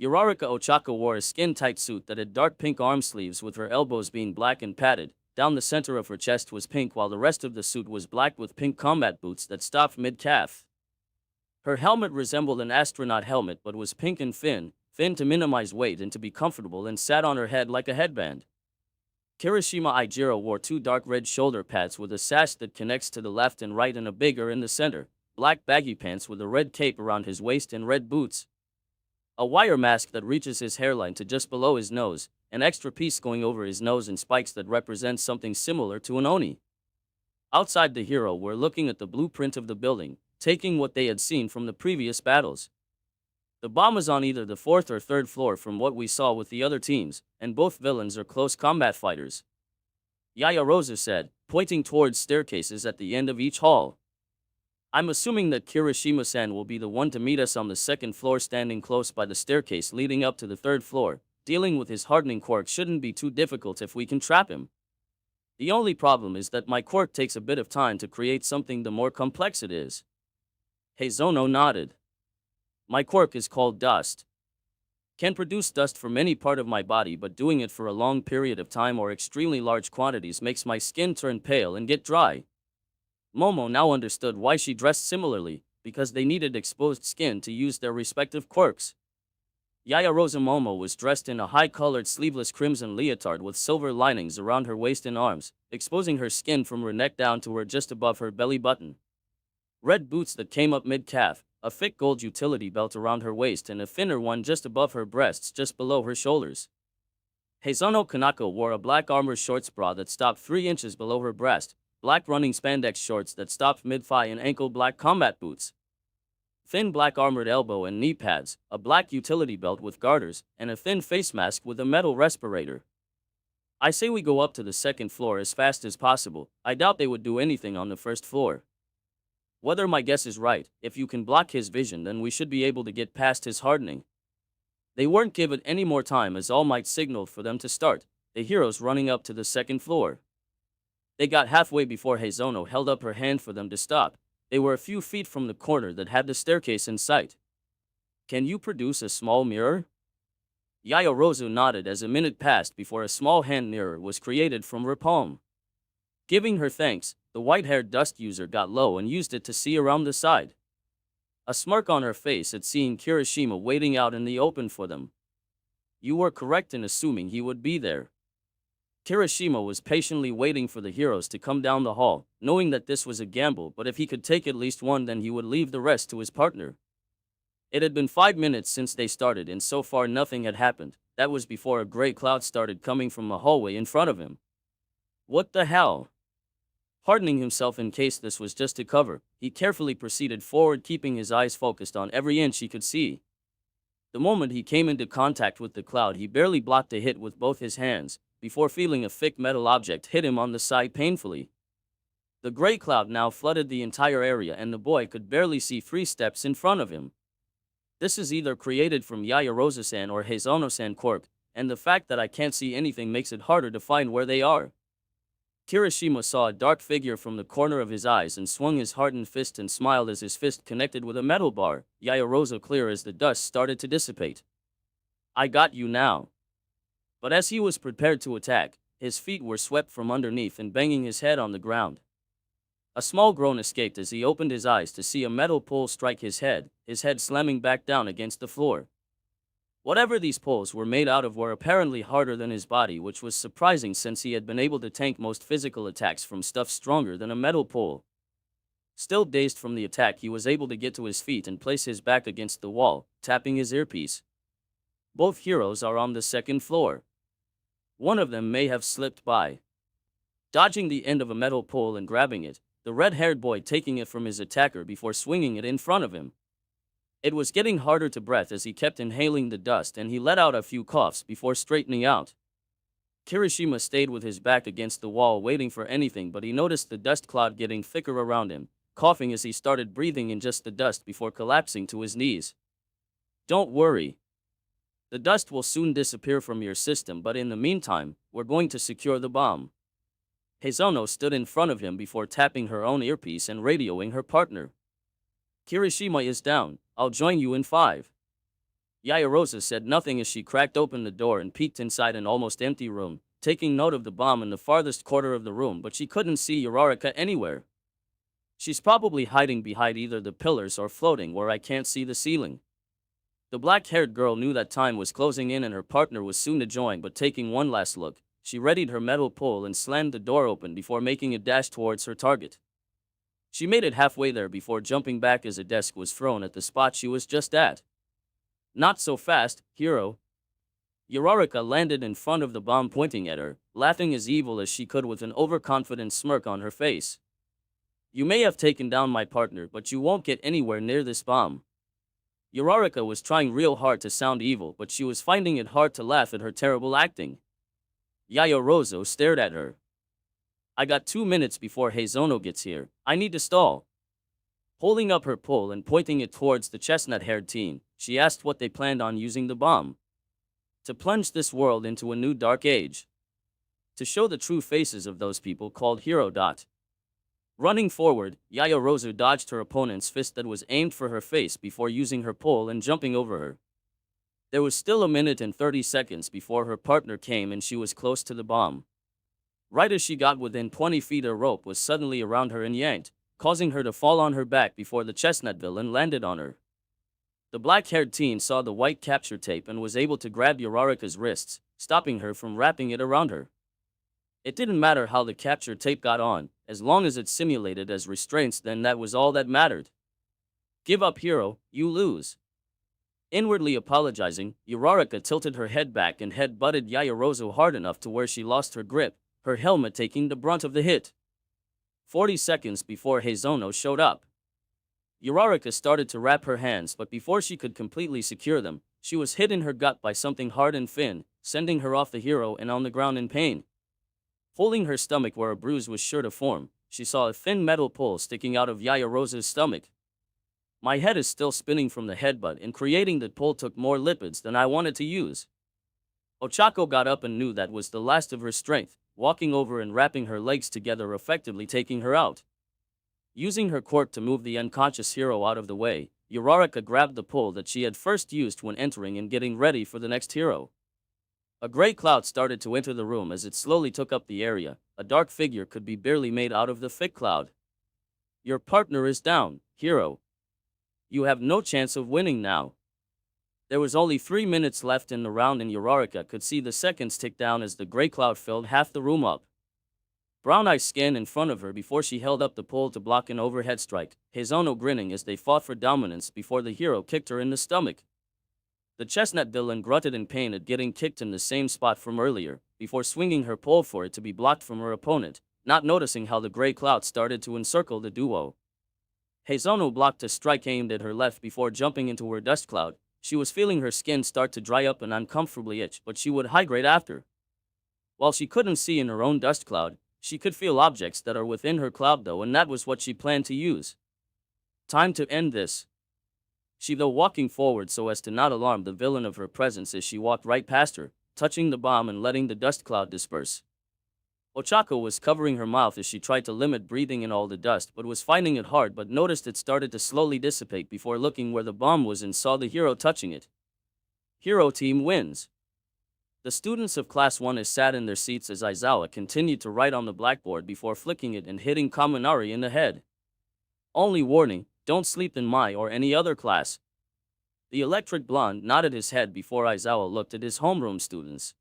Uraraka Ochako wore a skin-tight suit that had dark pink arm sleeves with her elbows being black and padded. Down the center of her chest was pink while the rest of the suit was black with pink combat boots that stopped mid-calf. Her helmet resembled an astronaut helmet but was pink and thin to minimize weight and to be comfortable, and sat on her head like a headband. Kirishima Ijiro wore 2 dark red shoulder pads with a sash that connects to the left and right and a bigger in the center, black baggy pants with a red cape around his waist and red boots. A wire mask that reaches his hairline to just below his nose, an extra piece going over his nose and spikes that represent something similar to an oni. Outside the hero were looking at the blueprint of the building, taking what they had seen from the previous battles. The bomb is on either the 4th or 3rd floor from what we saw with the other teams, and both villains are close combat fighters. Yaoyorozu said, pointing towards staircases at the end of each hall. I'm assuming that Kirishima-san will be the one to meet us on the 2nd floor, standing close by the staircase leading up to the 3rd floor. Dealing with his hardening quirk shouldn't be too difficult if we can trap him. The only problem is that my quirk takes a bit of time to create something, the more complex it is. Heizono nodded. My quirk is called dust. Can produce dust from any part of my body, but doing it for a long period of time or extremely large quantities makes my skin turn pale and get dry. Momo now understood why she dressed similarly, because they needed exposed skin to use their respective quirks. Yaoyorozu Momo was dressed in a high-colored sleeveless crimson leotard with silver linings around her waist and arms, exposing her skin from her neck down to her just above her belly button. Red boots that came up mid-calf, a thick gold utility belt around her waist and a thinner one just above her breasts just below her shoulders. Heizono Kanako wore a black armor shorts bra that stopped 3 inches below her breast, black running spandex shorts that stopped mid-thigh and ankle, black combat boots, thin black armored elbow and knee pads, a black utility belt with garters, and a thin face mask with a metal respirator. I say we go up to the 2nd floor as fast as possible. I doubt they would do anything on the 1st floor. Whether my guess is right, if you can block his vision then we should be able to get past his hardening. They weren't given any more time as All Might signaled for them to start, the heroes running up to the 2nd floor. They got halfway before Heizono held up her hand for them to stop. They were a few feet from the corner that had the staircase in sight. Can you produce a small mirror? Yaoyorozu nodded as a minute passed before a small hand mirror was created from her palm. Giving her thanks, the white-haired dust user got low and used it to see around the side. A smirk on her face at seeing Kirishima waiting out in the open for them. You were correct in assuming he would be there. Kirishima was patiently waiting for the heroes to come down the hall, knowing that this was a gamble, but if he could take at least one then he would leave the rest to his partner. It had been 5 minutes since they started and so far nothing had happened. That was before a gray cloud started coming from the hallway in front of him. What the hell? Hardening himself in case this was just a cover, he carefully proceeded forward, keeping his eyes focused on every inch he could see. The moment he came into contact with the cloud, he barely blocked a hit with both his hands, before feeling a thick metal object hit him on the side painfully. The gray cloud now flooded the entire area and the boy could barely see 3 steps in front of him. This is either created from Yaoyorozu-san or Heizono-san quirk, and the fact that I can't see anything makes it harder to find where they are. Kirishima saw a dark figure from the corner of his eyes and swung his hardened fist and smiled as his fist connected with a metal bar, Yaoyorozu clear as the dust started to dissipate. I got you now. But as he was prepared to attack, his feet were swept from underneath and banging his head on the ground. A small groan escaped as he opened his eyes to see a metal pole strike his head slamming back down against the floor. Whatever these poles were made out of were apparently harder than his body, which was surprising since he had been able to tank most physical attacks from stuff stronger than a metal pole. Still dazed from the attack, he was able to get to his feet and place his back against the wall, tapping his earpiece. Both heroes are on the second floor. One of them may have slipped by, dodging the end of a metal pole and grabbing it, the red-haired boy taking it from his attacker before swinging it in front of him. It was getting harder to breathe as he kept inhaling the dust, and he let out a few coughs before straightening out. Kirishima stayed with his back against the wall waiting for anything, but he noticed the dust cloud getting thicker around him, coughing as he started breathing in just the dust before collapsing to his knees. Don't worry. The dust will soon disappear from your system, but in the meantime, we're going to secure the bomb. Heizono stood in front of him before tapping her own earpiece and radioing her partner. Kirishima is down. I'll join you in 5. Yayarosa said nothing as she cracked open the door and peeked inside an almost empty room, taking note of the bomb in the farthest corner of the room, but she couldn't see Uraraka anywhere. She's probably hiding behind either the pillars or floating where I can't see the ceiling. The black-haired girl knew that time was closing in and her partner was soon to join, but taking one last look, she readied her metal pole and slammed the door open before making a dash towards her target. She made it halfway there before jumping back as a desk was thrown at the spot she was just at. Not so fast, hero. Uraraka landed in front of the bomb, pointing at her, laughing as evil as she could with an overconfident smirk on her face. You may have taken down my partner, but you won't get anywhere near this bomb. Uraraka was trying real hard to sound evil, but she was finding it hard to laugh at her terrible acting. Yayarosa stared at her. I got 2 minutes before Heizono gets here. I need to stall. Holding up her pole and pointing it towards the chestnut-haired teen, she asked what they planned on using the bomb. To plunge this world into a new dark age. To show the true faces of those people called Hero. Running forward, Yayarosa dodged her opponent's fist that was aimed for her face before using her pole and jumping over her. There was still 1 minute and 30 seconds before her partner came and she was close to the bomb. Right as she got within 20 feet, a rope was suddenly around her and yanked, causing her to fall on her back before the chestnut villain landed on her. The black-haired teen saw the white capture tape and was able to grab Uraraka's wrists, stopping her from wrapping it around her. It didn't matter how the capture tape got on, as long as it simulated as restraints, then that was all that mattered. Give up, hero, you lose. Inwardly apologizing, Uraraka tilted her head back and head-butted Yayarosa hard enough to where she lost her grip, her helmet taking the brunt of the hit. 40 seconds before Heizono showed up. Uraraka started to wrap her hands, but before she could completely secure them, she was hit in her gut by something hard and thin, sending her off the hero and on the ground in pain. Holding her stomach where a bruise was sure to form, she saw a thin metal pole sticking out of Yayarosa's stomach. My head is still spinning from the headbutt, and creating the pole took more lipids than I wanted to use. Ochako got up and knew that was the last of her strength, walking over and wrapping her legs together, effectively taking her out. Using her quirk to move the unconscious hero out of the way, Uraraka grabbed the pole that she had first used when entering and getting ready for the next hero. A gray cloud started to enter the room as it slowly took up the area. A dark figure could be barely made out of the thick cloud. Your partner is down, hero. You have no chance of winning now. There was only 3 minutes left in the round and Uraraka could see the seconds tick down as the gray cloud filled half the room up. Brown eyes scanned in front of her before she held up the pole to block an overhead strike, Heizono grinning as they fought for dominance before the hero kicked her in the stomach. The chestnut villain grunted in pain at getting kicked in the same spot from earlier, before swinging her pole for it to be blocked from her opponent, not noticing how the gray cloud started to encircle the duo. Heizono blocked a strike aimed at her left before jumping into her dust cloud. She was feeling her skin start to dry up and uncomfortably itch, but she would hydrate after. While she couldn't see in her own dust cloud, she could feel objects that are within her cloud though, and that was what she planned to use. Time to end this. She though walking forward so as to not alarm the villain of her presence as she walked right past her, touching the bomb and letting the dust cloud disperse. Ochako was covering her mouth as she tried to limit breathing in all the dust, but was finding it hard, but noticed it started to slowly dissipate before looking where the bomb was and saw the hero touching it. Hero team wins. The students of Class 1 sat in their seats as Aizawa continued to write on the blackboard before flicking it and hitting Kaminari in the head. Only warning, don't sleep in my or any other class. The electric blonde nodded his head before Aizawa looked at his homeroom students.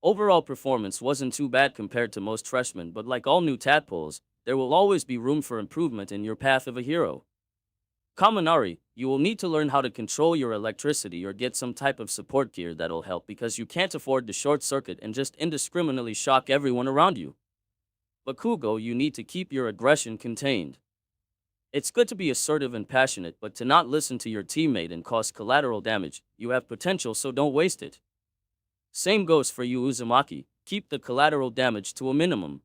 Overall performance wasn't too bad compared to most freshmen, but like all new tadpoles, there will always be room for improvement in your path of a hero. Kaminari, you will need to learn how to control your electricity or get some type of support gear that'll help because you can't afford to short circuit and just indiscriminately shock everyone around you. Bakugo, you need to keep your aggression contained. It's good to be assertive and passionate, but to not listen to your teammate and cause collateral damage. You have potential, so don't waste it. Same goes for you, Uzumaki. Keep the collateral damage to a minimum.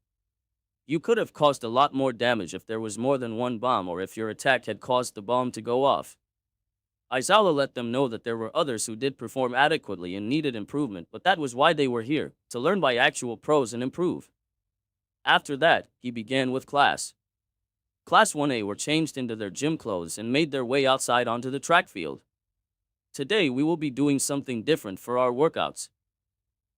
You could have caused a lot more damage if there was more than one bomb or if your attack had caused the bomb to go off. Aizawa let them know that there were others who did perform adequately and needed improvement, but that was why they were here, to learn by actual pros and improve. After that, he began with class. Class 1A were changed into their gym clothes and made their way outside onto the track field. Today we will be doing something different for our workouts.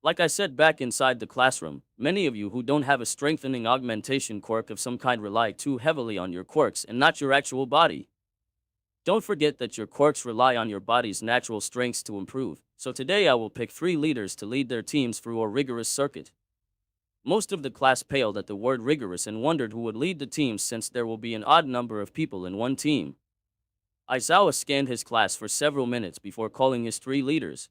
Like I said back inside the classroom, many of you who don't have a strengthening augmentation quirk of some kind rely too heavily on your quirks and not your actual body. Don't forget that your quirks rely on your body's natural strengths to improve, so today I will pick 3 leaders to lead their teams through a rigorous circuit. Most of the class paled at the word rigorous and wondered who would lead the teams since there will be an odd number of people in one team. Aizawa scanned his class for several minutes before calling his 3 leaders.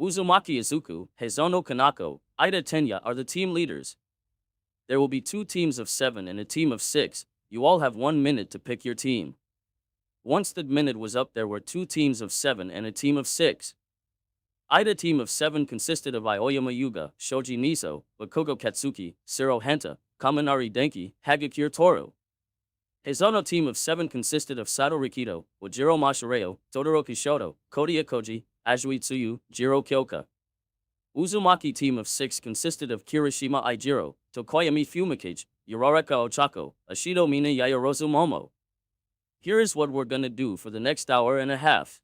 Uzumaki Izuku, Heizono Kanako, Ida Tenya are the team leaders. There will be 2 teams of 7 and a team of 6. You all have 1 minute to pick your team. Once the minute was up, there were 2 teams of 7 and a team of 6. Ida team of 7 consisted of Aoyama Yuga, Shoji Niso, Bakugo Katsuki, Siro Hanta, Kaminari Denki, Hagakure Toru. Heizono team of 7 consisted of Sato Rikido, Wajiro Mashireo, Todoroki Shoto, Kodiya Koji, Ajui Tsuyu, Jiro Kyoka. Uzumaki team of 6 consisted of Kirishima Ijiro, Tokoyami Fumikage, Yorareka Ochako, Ashido Mina Yayorozu Momo. Here is what we're gonna do for the next hour and a half.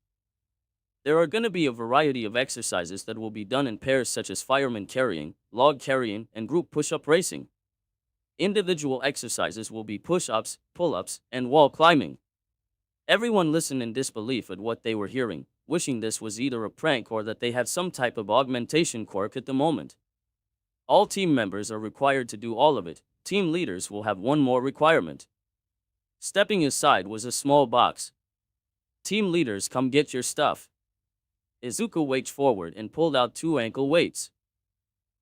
There are gonna be a variety of exercises that will be done in pairs, such as fireman carrying, log carrying, and group push-up racing. Individual exercises will be push-ups, pull-ups, and wall climbing. Everyone listened in disbelief at what they were hearing, wishing this was either a prank or that they had some type of augmentation quirk at the moment. All team members are required to do all of it. Team leaders will have one more requirement. Stepping aside was a small box. Team leaders, come get your stuff. Izuku walked forward and pulled out 2 ankle weights.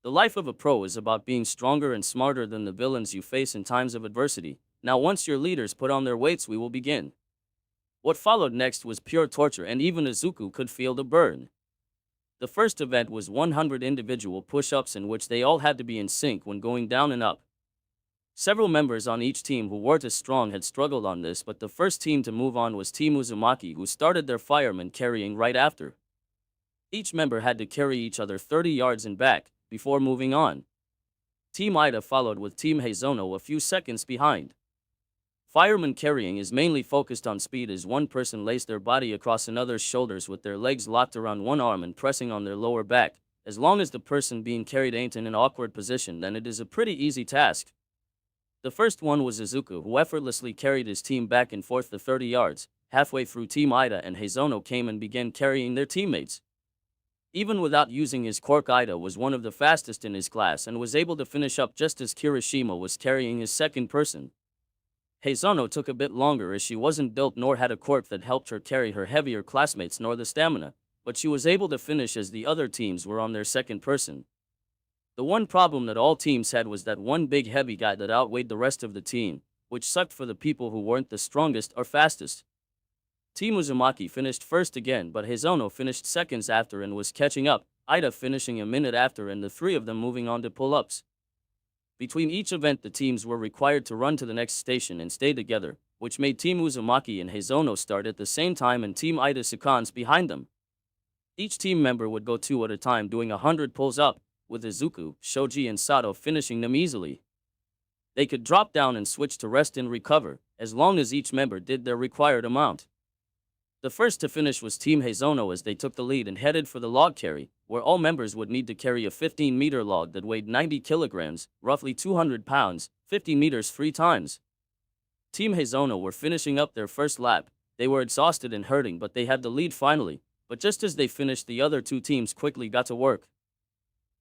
The life of a pro is about being stronger and smarter than the villains you face in times of adversity. Now once your leaders put on their weights, we will begin. What followed next was pure torture, and even Izuku could feel the burn. The first event was 100 individual push-ups in which they all had to be in sync when going down and up. Several members on each team who weren't as strong had struggled on this, but the first team to move on was Team Uzumaki, who started their fireman carrying right after. Each member had to carry each other 30 yards and back before moving on. Team Ida followed with Team Heizono a few seconds behind. Fireman carrying is mainly focused on speed, as one person lays their body across another's shoulders with their legs locked around one arm and pressing on their lower back. As long as the person being carried ain't in an awkward position, then it is a pretty easy task. The first one was Izuku, who effortlessly carried his team back and forth the 30 yards. Halfway through, Team Ida and Heizono came and began carrying their teammates. Even without using his quirk, Ida was one of the fastest in his class and was able to finish up just as Kirishima was carrying his second person. Heizono took a bit longer, as she wasn't built nor had a quirk that helped her carry her heavier classmates nor the stamina, but she was able to finish as the other teams were on their second person. The one problem that all teams had was that one big heavy guy that outweighed the rest of the team, which sucked for the people who weren't the strongest or fastest. Team Uzumaki finished first again, but Heizono finished seconds after and was catching up, Ida finishing a minute after, and the 3 of them moving on to pull-ups. Between each event, the teams were required to run to the next station and stay together, which made Team Uzumaki and Heizono start at the same time and Team Ida seconds behind them. Each team member would go 2 at a time doing 100 pulls up, with Izuku, Shoji, and Sato finishing them easily. They could drop down and switch to rest and recover, as long as each member did their required amount. The first to finish was Team Heizono as they took the lead and headed for the log carry, where all members would need to carry a 15-meter log that weighed 90 kilograms, roughly 200 pounds, 50 meters 3 times. Team Heizono were finishing up their first lap. They were exhausted and hurting, but they had the lead finally. But just as they finished, the other two teams quickly got to work.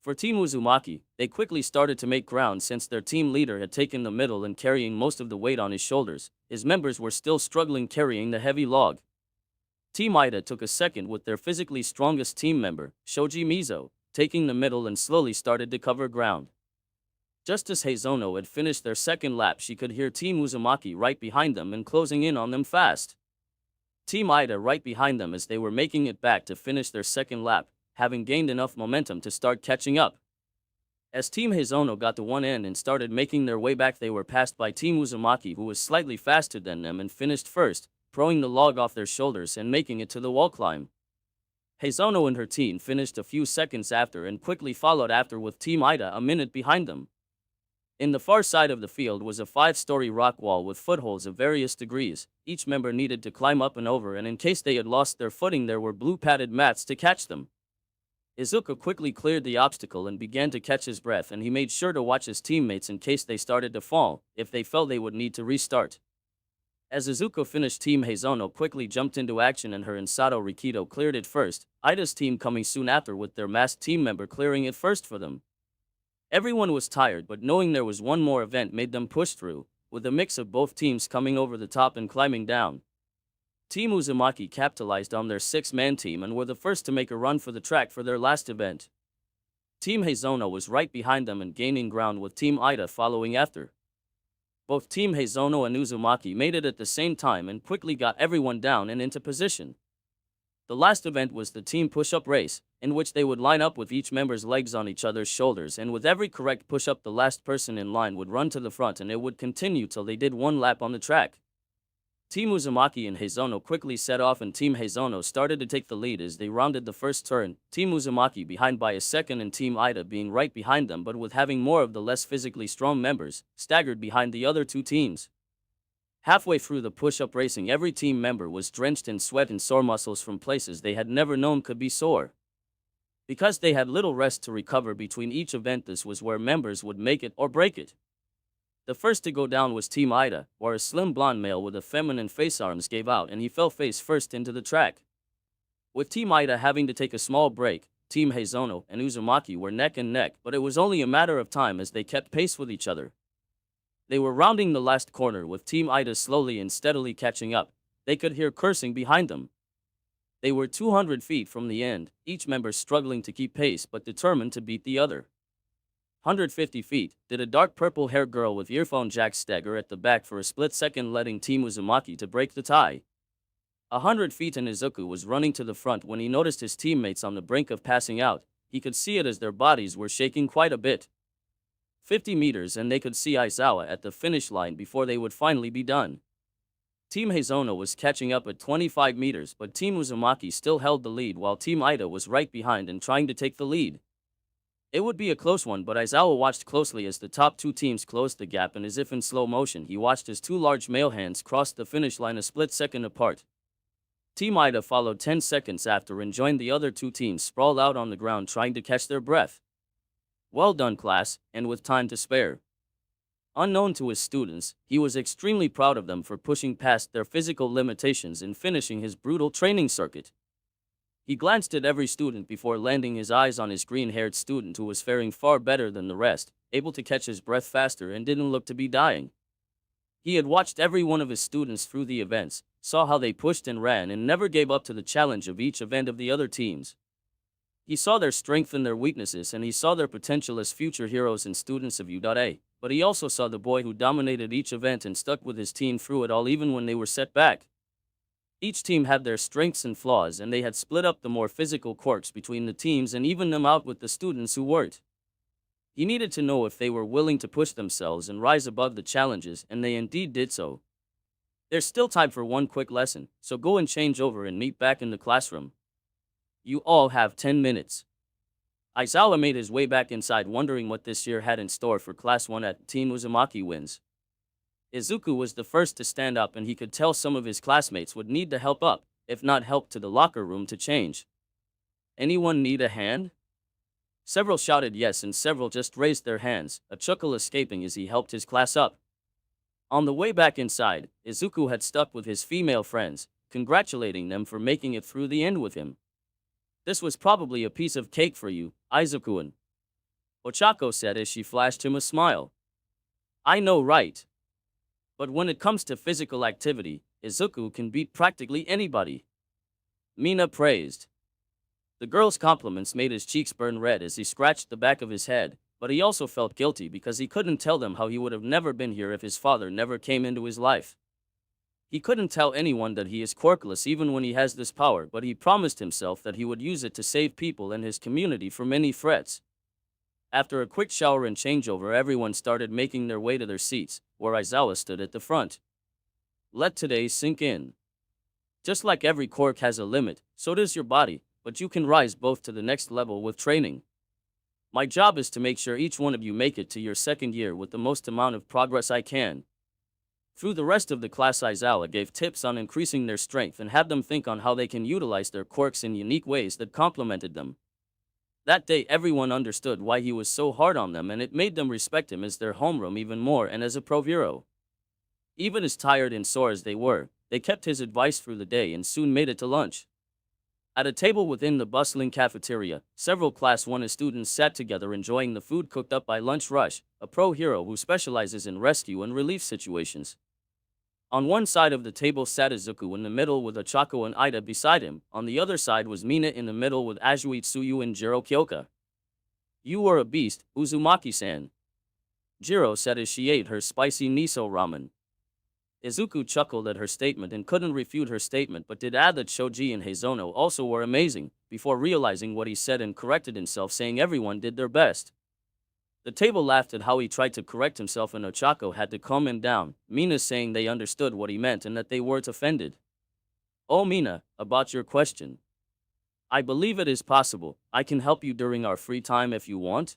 For Team Uzumaki, they quickly started to make ground since their team leader had taken the middle and carrying most of the weight on his shoulders. His members were still struggling carrying the heavy log. Team Ida took a second with their physically strongest team member, Shoji Mizo, taking the middle and slowly started to cover ground. Just as Heizono had finished their second lap, she could hear Team Uzumaki right behind them and closing in on them fast. Team Ida right behind them as they were making it back to finish their second lap, having gained enough momentum to start catching up. As Team Heizono got to one end and started making their way back, they were passed by Team Uzumaki, who was slightly faster than them and finished first, throwing the log off their shoulders and making it to the wall climb. Heizono and her team finished a few seconds after and quickly followed after with Team Ida a minute behind them. In the far side of the field was a 5-story rock wall with footholds of various degrees. Each member needed to climb up and over, and in case they had lost their footing there were blue padded mats to catch them. Izuku quickly cleared the obstacle and began to catch his breath, and he made sure to watch his teammates in case they started to fall, if they fell they would need to restart. As Izuku finished, Team Heizono quickly jumped into action and her and Sato Rikido cleared it first, Ida's team coming soon after with their masked team member clearing it first for them. Everyone was tired, but knowing there was one more event made them push through, with a mix of both teams coming over the top and climbing down. Team Uzumaki capitalized on their 6-man team and were the first to make a run for the track for their last event. Team Heizono was right behind them and gaining ground, with Team Ida following after. Both Team Heizono and Uzumaki made it at the same time and quickly got everyone down and into position. The last event was the team push-up race, in which they would line up with each member's legs on each other's shoulders, and with every correct push-up the last person in line would run to the front, and it would continue till they did one lap on the track. Team Uzumaki and Heizono quickly set off, and Team Heizono started to take the lead as they rounded the first turn, Team Uzumaki behind by a second and Team Ida being right behind them, but with having more of the less physically strong members, staggered behind the other two teams. Halfway through the push-up racing, every team member was drenched in sweat and sore muscles from places they had never known could be sore. Because they had little rest to recover between each event, this was where members would make it or break it. The first to go down was Team Ida, where a slim blonde male with a feminine face arms gave out and he fell face first into the track. With Team Ida having to take a small break, Team Heizono and Uzumaki were neck and neck, but it was only a matter of time as they kept pace with each other. They were rounding the last corner with Team Ida slowly and steadily catching up. They could hear cursing behind them. They were 200 feet from the end, each member struggling to keep pace but determined to beat the other. 150 feet, did a dark purple-haired girl with earphone jacks stagger at the back for a split second, letting Team Uzumaki to break the tie. 100 feet and Izuku was running to the front when he noticed his teammates on the brink of passing out. He could see it as their bodies were shaking quite a bit. 50 meters and they could see Aizawa at the finish line before they would finally be done. Team Heizono was catching up at 25 meters, but Team Uzumaki still held the lead while Team Ida was right behind and trying to take the lead. It would be a close one, but Aizawa watched closely as the top two teams closed the gap, and as if in slow motion he watched as two large male hands crossed the finish line a split second apart. Team Ida followed 10 seconds after and joined the other two teams sprawled out on the ground trying to catch their breath. Well done, class, and with time to spare. Unknown to his students, he was extremely proud of them for pushing past their physical limitations and finishing his brutal training circuit. He glanced at every student before landing his eyes on his green-haired student, who was faring far better than the rest, able to catch his breath faster and didn't look to be dying. He had watched every one of his students through the events, saw how they pushed and ran, and never gave up to the challenge of each event of the other teams. He saw their strength and their weaknesses, and he saw their potential as future heroes and students of U.A. But he also saw the boy who dominated each event and stuck with his team through it all even when they were set back. Each team had their strengths and flaws, and they had split up the more physical quirks between the teams and evened them out with the students who weren't. He needed to know if they were willing to push themselves and rise above the challenges, and they indeed did so. There's still time for one quick lesson, so go and change over and meet back in the classroom. You all have 10 minutes. Aizawa made his way back inside, wondering what this year had in store for Class 1 at Team Uzumaki wins. Izuku was the first to stand up, and he could tell some of his classmates would need to help up. if not helped to the locker room to change. Anyone need a hand? Several shouted yes and several just raised their hands, a chuckle escaping as he helped his class up. On the way back inside, Izuku had stuck with his female friends, congratulating them for making it through the end with him. This was probably a piece of cake for you, Izuku-an, Ochako said as she flashed him a smile. I know, right? But when it comes to physical activity, Izuku can beat practically anybody. Mina praised. The girl's compliments made his cheeks burn red as he scratched the back of his head, but he also felt guilty because he couldn't tell them how he would have never been here if his father never came into his life. He couldn't tell anyone that he is quirkless even when he has this power, but he promised himself that he would use it to save people and his community from any threats. After a quick shower and changeover, everyone started making their way to their seats, where Aizawa stood at the front. Let today sink in. Just like every quirk has a limit, so does your body, but you can rise both to the next level with training. My job is to make sure each one of you make it to your second year with the most amount of progress I can. Through the rest of the class, Aizawa gave tips on increasing their strength and had them think on how they can utilize their quirks in unique ways that complemented them. That day everyone understood why he was so hard on them, and it made them respect him as their homeroom even more and as a pro hero. Even as tired and sore as they were, they kept his advice through the day and soon made it to lunch. At a table within the bustling cafeteria, several Class 1A students sat together enjoying the food cooked up by Lunch Rush, a pro hero who specializes in rescue and relief situations. On one side of the table sat Izuku in the middle with Ochako and Ida beside him. On the other side was Mina in the middle with Azui Tsuyu and Jiro Kyoka. You are a beast, Uzumaki-san, Jiro said as she ate her spicy miso ramen. Izuku chuckled at her statement and couldn't refute her statement, but did add that Shoji and Heizono also were amazing, before realizing what he said and corrected himself, saying everyone did their best. The table laughed at how he tried to correct himself and Ochako had to calm him down, Mina saying they understood what he meant and that they weren't offended. Oh Mina, about your question. I believe it is possible. I can help you during our free time if you want.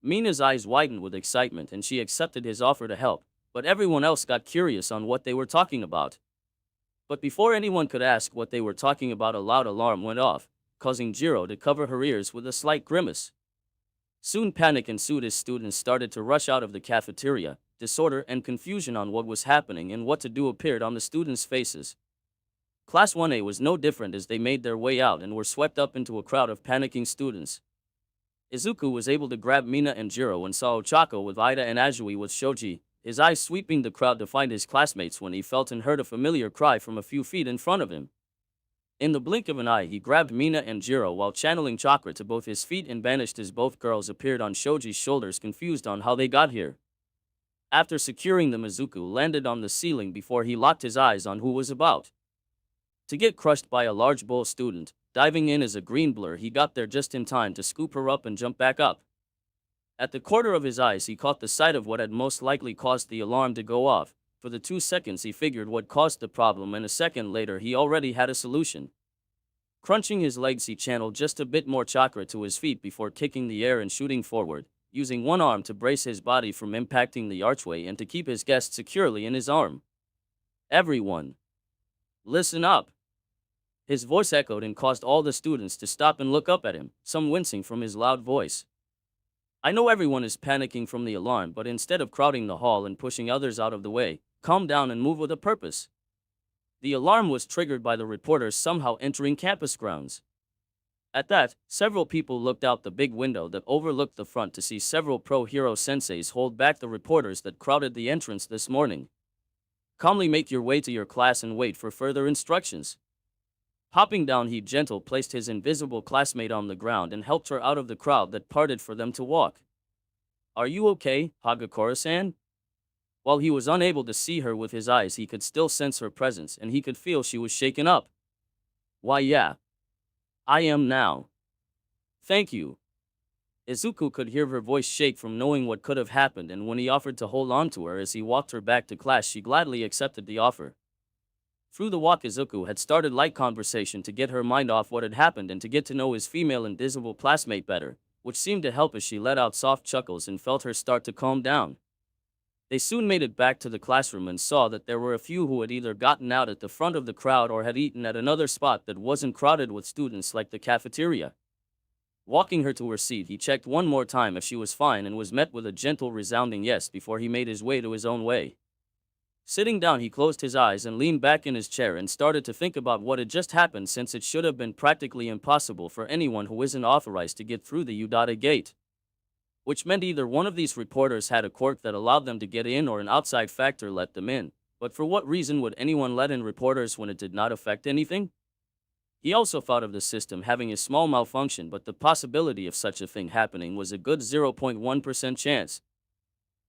Mina's eyes widened with excitement and she accepted his offer to help, but everyone else got curious on what they were talking about. But before anyone could ask what they were talking about, a loud alarm went off, causing Jiro to cover her ears with a slight grimace. Soon panic ensued as students started to rush out of the cafeteria. Disorder and confusion on what was happening and what to do appeared on the students' faces. Class 1A was no different as they made their way out and were swept up into a crowd of panicking students. Izuku was able to grab Mina and Jiro and saw Ochako with Ida and Azui with Shoji, his eyes sweeping the crowd to find his classmates when he felt and heard a familiar cry from a few feet in front of him. In the blink of an eye, he grabbed Mina and Jiro while channeling chakra to both his feet and vanished as both girls appeared on Shoji's shoulders, confused on how they got here. After securing them, Izuku landed on the ceiling before he locked his eyes on who was about to get crushed by a large bull student. Diving in as a green blur, he got there just in time to scoop her up and jump back up. At the corner of his eyes, he caught the sight of what had most likely caused the alarm to go off. For the 2 seconds he figured what caused the problem, and a second later he already had a solution. Crunching his legs, he channeled just a bit more chakra to his feet before kicking the air and shooting forward, using one arm to brace his body from impacting the archway and to keep his guest securely in his arm. Everyone, listen up. His voice echoed and caused all the students to stop and look up at him, some wincing from his loud voice. I know everyone is panicking from the alarm, but instead of crowding the hall and pushing others out of the way, calm down and move with a purpose. The alarm was triggered by the reporters somehow entering campus grounds. At that, several people looked out the big window that overlooked the front to see several pro-hero senseis hold back the reporters that crowded the entrance this morning. Calmly make your way to your class and wait for further instructions. Hopping down, he gently placed his invisible classmate on the ground and helped her out of the crowd that parted for them to walk. Are you okay, Hagakura-san? While he was unable to see her with his eyes, he could still sense her presence and he could feel she was shaken up. Why yeah. I am now. Thank you. Izuku could hear her voice shake from knowing what could have happened, and when he offered to hold on to her as he walked her back to class, she gladly accepted the offer. Through the walk, Izuku had started light conversation to get her mind off what had happened and to get to know his female invisible classmate better, which seemed to help as she let out soft chuckles and felt her start to calm down. They soon made it back to the classroom and saw that there were a few who had either gotten out at the front of the crowd or had eaten at another spot that wasn't crowded with students like the cafeteria. Walking her to her seat, he checked one more time if she was fine and was met with a gentle resounding yes before he made his way to his own way. Sitting down, he closed his eyes and leaned back in his chair and started to think about what had just happened, since it should have been practically impossible for anyone who isn't authorized to get through the Udata gate. Which meant either one of these reporters had a quirk that allowed them to get in or an outside factor let them in. But for what reason would anyone let in reporters when it did not affect anything? He also thought of the system having a small malfunction, but the possibility of such a thing happening was a good 0.1% chance.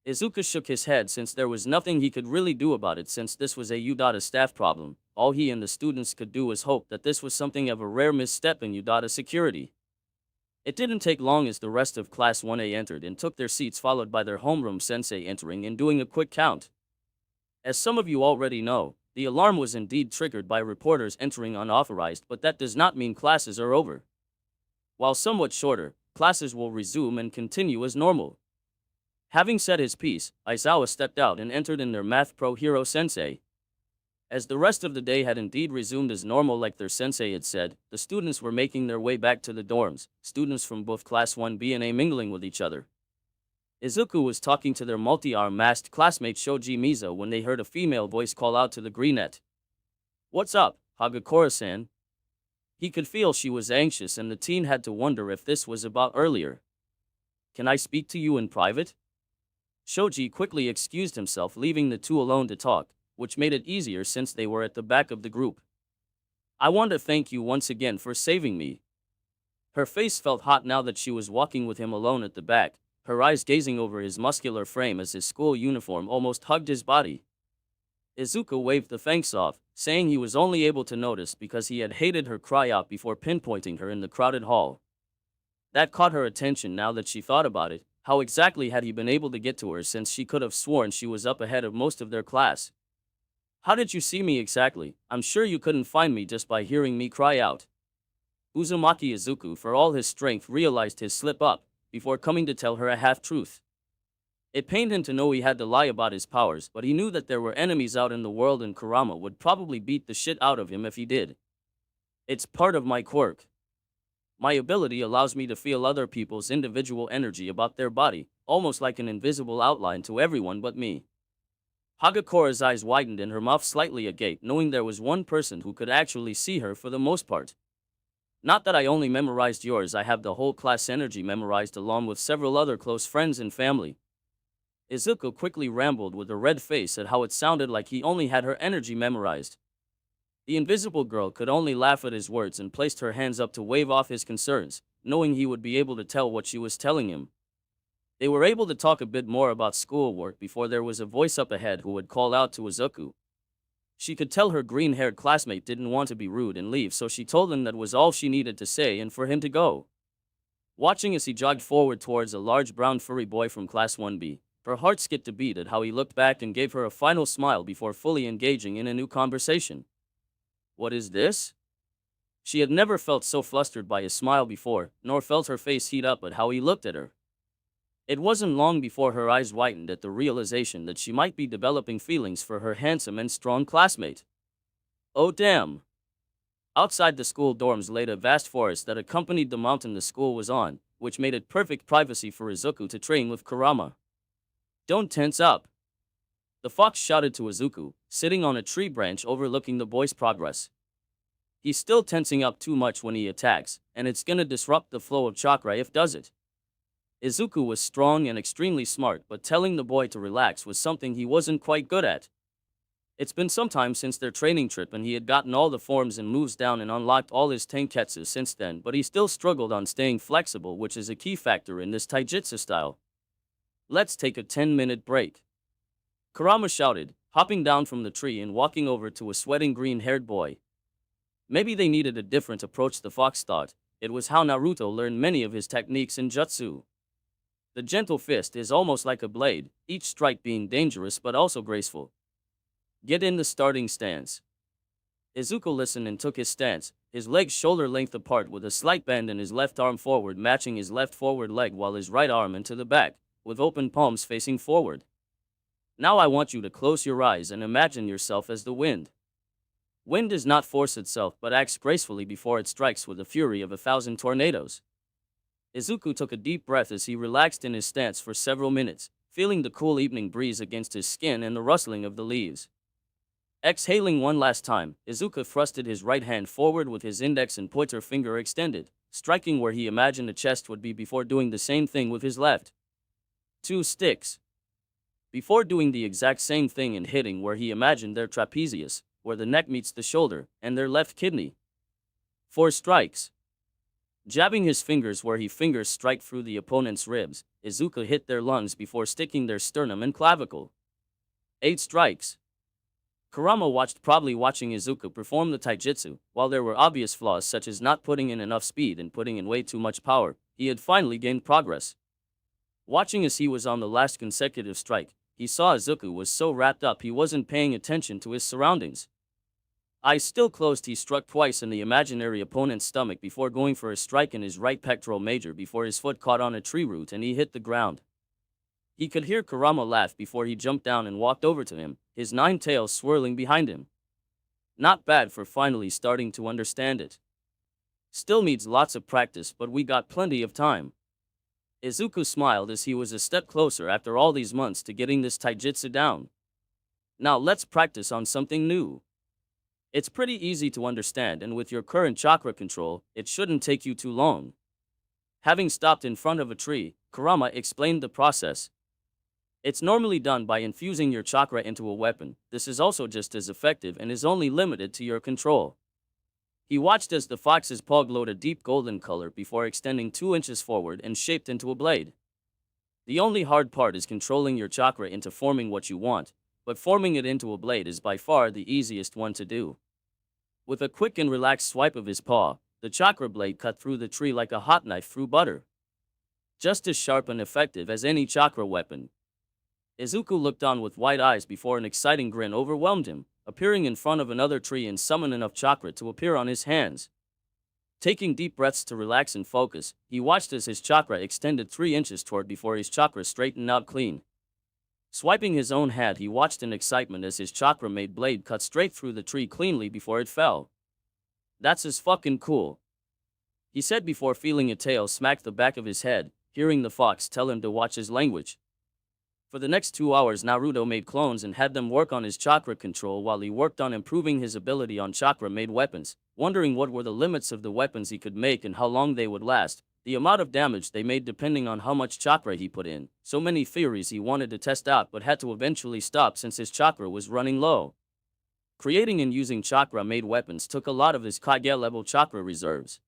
Izuku shook his head, since there was nothing he could really do about it, since this was a Udata staff problem. All he and the students could do was hope that this was something of a rare misstep in Udata security. It didn't take long as the rest of Class 1A entered and took their seats, followed by their homeroom sensei entering and doing a quick count. As some of you already know, the alarm was indeed triggered by reporters entering unauthorized, but that does not mean classes are over. While somewhat shorter, classes will resume and continue as normal. Having said his piece, Aizawa stepped out and entered in their math pro hero sensei. As the rest of the day had indeed resumed as normal like their sensei had said, the students were making their way back to the dorms, students from both Class 1B and A mingling with each other. Izuku was talking to their multi-arm masked classmate Shoji Miza when they heard a female voice call out to the greenette. "What's up, Hagakura-san?" He could feel she was anxious, and the teen had to wonder if this was about earlier. "Can I speak to you in private?" Shoji quickly excused himself, leaving the two alone to talk, which made it easier since they were at the back of the group. "I want to thank you once again for saving me." Her face felt hot now that she was walking with him alone at the back, her eyes gazing over his muscular frame as his school uniform almost hugged his body. Izuku waved the thanks off, saying he was only able to notice because he had hated her cry out before pinpointing her in the crowded hall. That caught her attention now that she thought about it. How exactly had he been able to get to her, since she could have sworn she was up ahead of most of their class? "How did you see me exactly? I'm sure you couldn't find me just by hearing me cry out." Uzumaki Izuku, for all his strength, realized his slip-up before coming to tell her a half-truth. It pained him to know he had to lie about his powers, but he knew that there were enemies out in the world and Kurama would probably beat the shit out of him if he did. "It's part of my quirk. My ability allows me to feel other people's individual energy about their body, almost like an invisible outline to everyone but me." Hagakura's eyes widened and her mouth slightly agape, knowing there was one person who could actually see her for the most part. "Not that I only memorized yours, I have the whole class energy memorized along with several other close friends and family." Izuku quickly rambled with a red face at how it sounded like he only had her energy memorized. The invisible girl could only laugh at his words and placed her hands up to wave off his concerns, knowing he would be able to tell what she was telling him. They were able to talk a bit more about schoolwork before there was a voice up ahead who would call out to Izuku. She could tell her green-haired classmate didn't want to be rude and leave, so she told him that was all she needed to say and for him to go. Watching as he jogged forward towards a large brown furry boy from Class 1B, her heart skipped a beat at how he looked back and gave her a final smile before fully engaging in a new conversation. "What is this?" She had never felt so flustered by his smile before, nor felt her face heat up at how he looked at her. It wasn't long before her eyes widened at the realization that she might be developing feelings for her handsome and strong classmate. Oh damn! Outside the school dorms lay a vast forest that accompanied the mountain the school was on, which made it perfect privacy for Izuku to train with Kurama. "Don't tense up!" the fox shouted to Izuku, sitting on a tree branch overlooking the boy's progress. "He's still tensing up too much when he attacks, and it's gonna disrupt the flow of chakra if does it." Izuku was strong and extremely smart, but telling the boy to relax was something he wasn't quite good at. It's been some time since their training trip and he had gotten all the forms and moves down and unlocked all his tenketsu since then, but he still struggled on staying flexible, which is a key factor in this taijutsu style. "Let's take a 10-minute break," Kurama shouted, hopping down from the tree and walking over to a sweating green-haired boy. Maybe they needed a different approach, the fox thought. It was how Naruto learned many of his techniques in jutsu. The gentle fist is almost like a blade, each strike being dangerous but also graceful. "Get in the starting stance." Izuku listened and took his stance, his legs shoulder-length apart with a slight bend and his left arm forward matching his left forward leg while his right arm into the back, with open palms facing forward. Now I want you to close your eyes and imagine yourself as the wind. Wind does not force itself but acts gracefully before it strikes with the fury of 1,000 tornadoes. Izuku took a deep breath as he relaxed in his stance for several minutes, feeling the cool evening breeze against his skin and the rustling of the leaves. Exhaling one last time, Izuku thrusted his right hand forward with his index and pointer finger extended, striking where he imagined a chest would be before doing the same thing with his left. 2 sticks. Before doing the exact same thing and hitting where he imagined their trapezius, where the neck meets the shoulder, and their left kidney. 4 strikes. Jabbing his fingers where he fingers strike through the opponent's ribs, Izuku hit their lungs before sticking their sternum and clavicle. 8 strikes. Kurama watched, probably watching Izuku perform the taijutsu. While there were obvious flaws such as not putting in enough speed and putting in way too much power, he had finally gained progress. Watching as he was on the last consecutive strike, he saw Izuku was so wrapped up he wasn't paying attention to his surroundings. Eyes still closed, he struck twice in the imaginary opponent's stomach before going for a strike in his right pectoral major before his foot caught on a tree root and he hit the ground. He could hear Kurama laugh before he jumped down and walked over to him, his 9 tails swirling behind him. Not bad for finally starting to understand it. Still needs lots of practice, but we got plenty of time. Izuku smiled as he was a step closer after all these months to getting this taijutsu down. Now let's practice on something new. It's pretty easy to understand, and with your current chakra control, it shouldn't take you too long. Having stopped in front of a tree, Kurama explained the process. It's normally done by infusing your chakra into a weapon. This is also just as effective and is only limited to your control. He watched as the fox's paw glowed a deep golden color before extending 2 inches forward and shaped into a blade. The only hard part is controlling your chakra into forming what you want, but forming it into a blade is by far the easiest one to do. With a quick and relaxed swipe of his paw, the chakra blade cut through the tree like a hot knife through butter. Just as sharp and effective as any chakra weapon. Izuku looked on with wide eyes before an exciting grin overwhelmed him, appearing in front of another tree and summon enough chakra to appear on his hands. Taking deep breaths to relax and focus, he watched as his chakra extended 3 inches toward before his chakra straightened out clean. Swiping his own hand, he watched in excitement as his chakra-made blade cut straight through the tree cleanly before it fell. That's as fucking cool, he said before feeling a tail smack the back of his head, hearing the fox tell him to watch his language. For the next 2 hours, Naruto made clones and had them work on his chakra control while he worked on improving his ability on chakra-made weapons, wondering what were the limits of the weapons he could make and how long they would last, the amount of damage they made depending on how much chakra he put in. So many theories he wanted to test out but had to eventually stop since his chakra was running low. Creating and using chakra-made weapons took a lot of his Kage-level chakra reserves.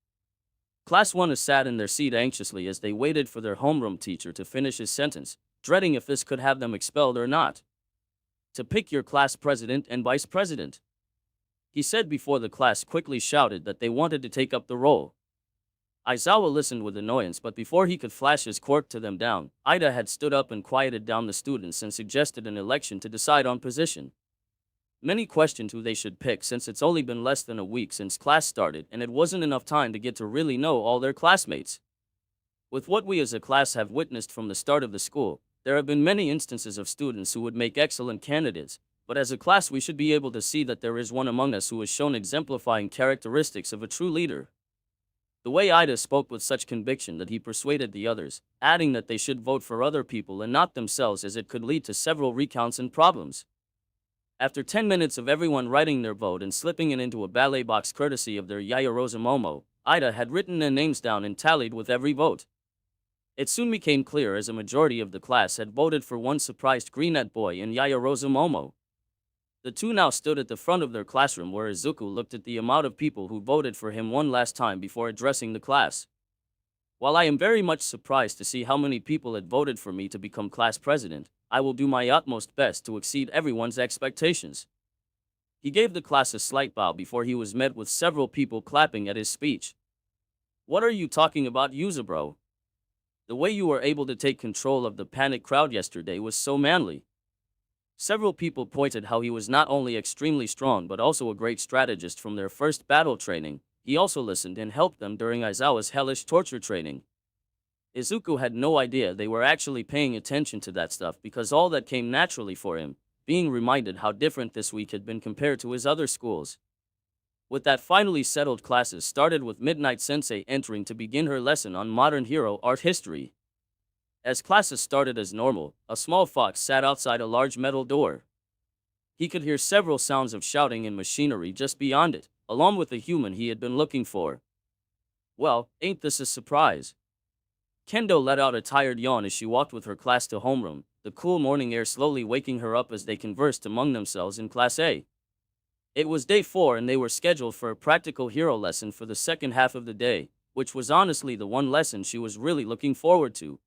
Class 1 sat in their seat anxiously as they waited for their homeroom teacher to finish his sentence, dreading if this could have them expelled or not. To pick your class president and vice president, he said before the class quickly shouted that they wanted to take up the role. Aizawa listened with annoyance, but before he could flash his quirk to them down, Ida had stood up and quieted down the students and suggested an election to decide on position. Many questioned who they should pick since it's only been less than a week since class started and it wasn't enough time to get to really know all their classmates. With what we as a class have witnessed from the start of the school, there have been many instances of students who would make excellent candidates, but as a class we should be able to see that there is one among us who has shown exemplifying characteristics of a true leader. The way Ida spoke with such conviction that he persuaded the others, adding that they should vote for other people and not themselves as it could lead to several recounts and problems. After 10 minutes of everyone writing their vote and slipping it into a ballet box courtesy of their Yaoyorozu Momo, Ida had written their names down and tallied with every vote. It soon became clear as a majority of the class had voted for one surprised green-eyed boy in Yaoyorozu Momo. The two now stood at the front of their classroom where Izuku looked at the amount of people who voted for him one last time before addressing the class. While I am very much surprised to see how many people had voted for me to become class president, I will do my utmost best to exceed everyone's expectations. He gave the class a slight bow before he was met with several people clapping at his speech. What are you talking about, Yuzabro? The way you were able to take control of the panicked crowd yesterday was so manly. Several people pointed how he was not only extremely strong but also a great strategist from their first battle training. He also listened and helped them during Aizawa's hellish torture training. Izuku had no idea they were actually paying attention to that stuff because all that came naturally for him, being reminded how different this week had been compared to his other schools. With that finally settled, classes started with Midnight Sensei entering to begin her lesson on modern hero art history. As classes started as normal, a small fox sat outside a large metal door. He could hear several sounds of shouting and machinery just beyond it, along with the human he had been looking for. Well, ain't this a surprise? Kendo let out a tired yawn as she walked with her class to homeroom, the cool morning air slowly waking her up as they conversed among themselves in Class A. It was day 4 and they were scheduled for a practical hero lesson for the second half of the day, which was honestly the one lesson she was really looking forward to.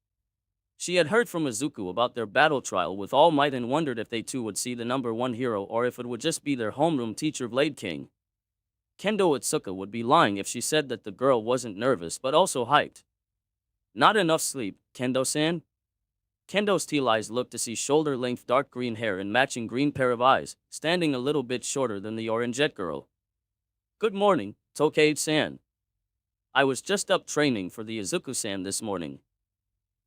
She had heard from Izuku about their battle trial with All Might and wondered if they too would see the number 1 hero or if it would just be their homeroom teacher Blade King. Kendo Otsutsuki would be lying if she said that the girl wasn't nervous but also hyped. Not enough sleep, Kendo-san? Kendo's teal eyes looked to see shoulder-length dark green hair and matching green pair of eyes, standing a little bit shorter than the orange-jet girl. Good morning, Tokage-san. I was just up training for the Izuku-san this morning.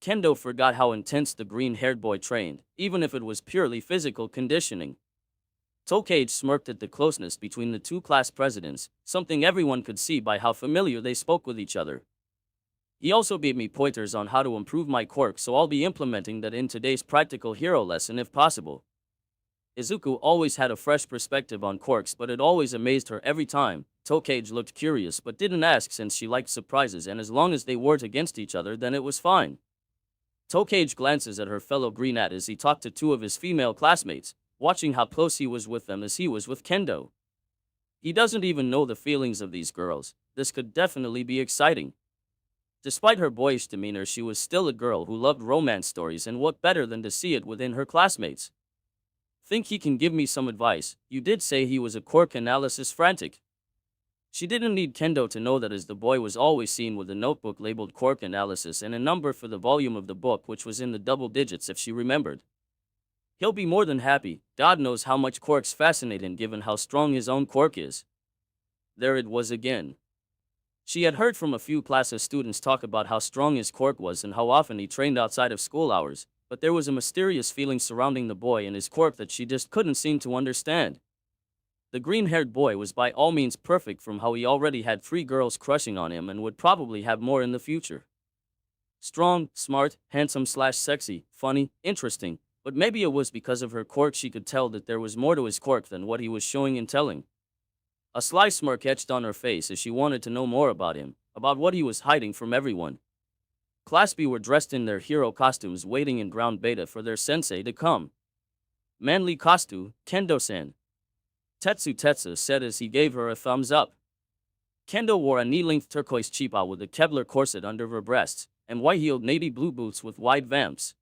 Kendo forgot how intense the green-haired boy trained, even if it was purely physical conditioning. Tokage smirked at the closeness between the two class presidents, something everyone could see by how familiar they spoke with each other. He also gave me pointers on how to improve my quirk, so I'll be implementing that in today's practical hero lesson if possible. Izuku always had a fresh perspective on quirks, but it always amazed her every time. Tokage looked curious but didn't ask since she liked surprises, and as long as they weren't against each other then it was fine. Tokage glances at her fellow greenette as he talked to two of his female classmates, watching how close he was with them as he was with Kendo. He doesn't even know the feelings of these girls. This could definitely be exciting. Despite her boyish demeanor, she was still a girl who loved romance stories, and what better than to see it within her classmates. Think he can give me some advice? You did say he was a quirk analysis frantic. She didn't need Kendo to know that, as the boy was always seen with a notebook labeled quirk analysis and a number for the volume of the book, which was in the double digits if she remembered. He'll be more than happy. God knows how much quirks fascinate him given how strong his own quirk is. There it was again. She had heard from a few class of students talk about how strong his quirk was and how often he trained outside of school hours, but there was a mysterious feeling surrounding the boy and his quirk that she just couldn't seem to understand. The green-haired boy was by all means perfect, from how he already had 3 girls crushing on him and would probably have more in the future. Strong, smart, handsome/sexy, funny, interesting, but maybe it was because of her quirk she could tell that there was more to his quirk than what he was showing and telling. A sly smirk etched on her face as she wanted to know more about him, about what he was hiding from everyone. Class B were dressed in their hero costumes, waiting in ground beta for their sensei to come. Manly costume, Kendo-san. Tetsu said as he gave her a thumbs up. Kendo wore a knee-length turquoise chipa with a Kevlar corset under her breasts, and white-heeled navy blue boots with wide vamps.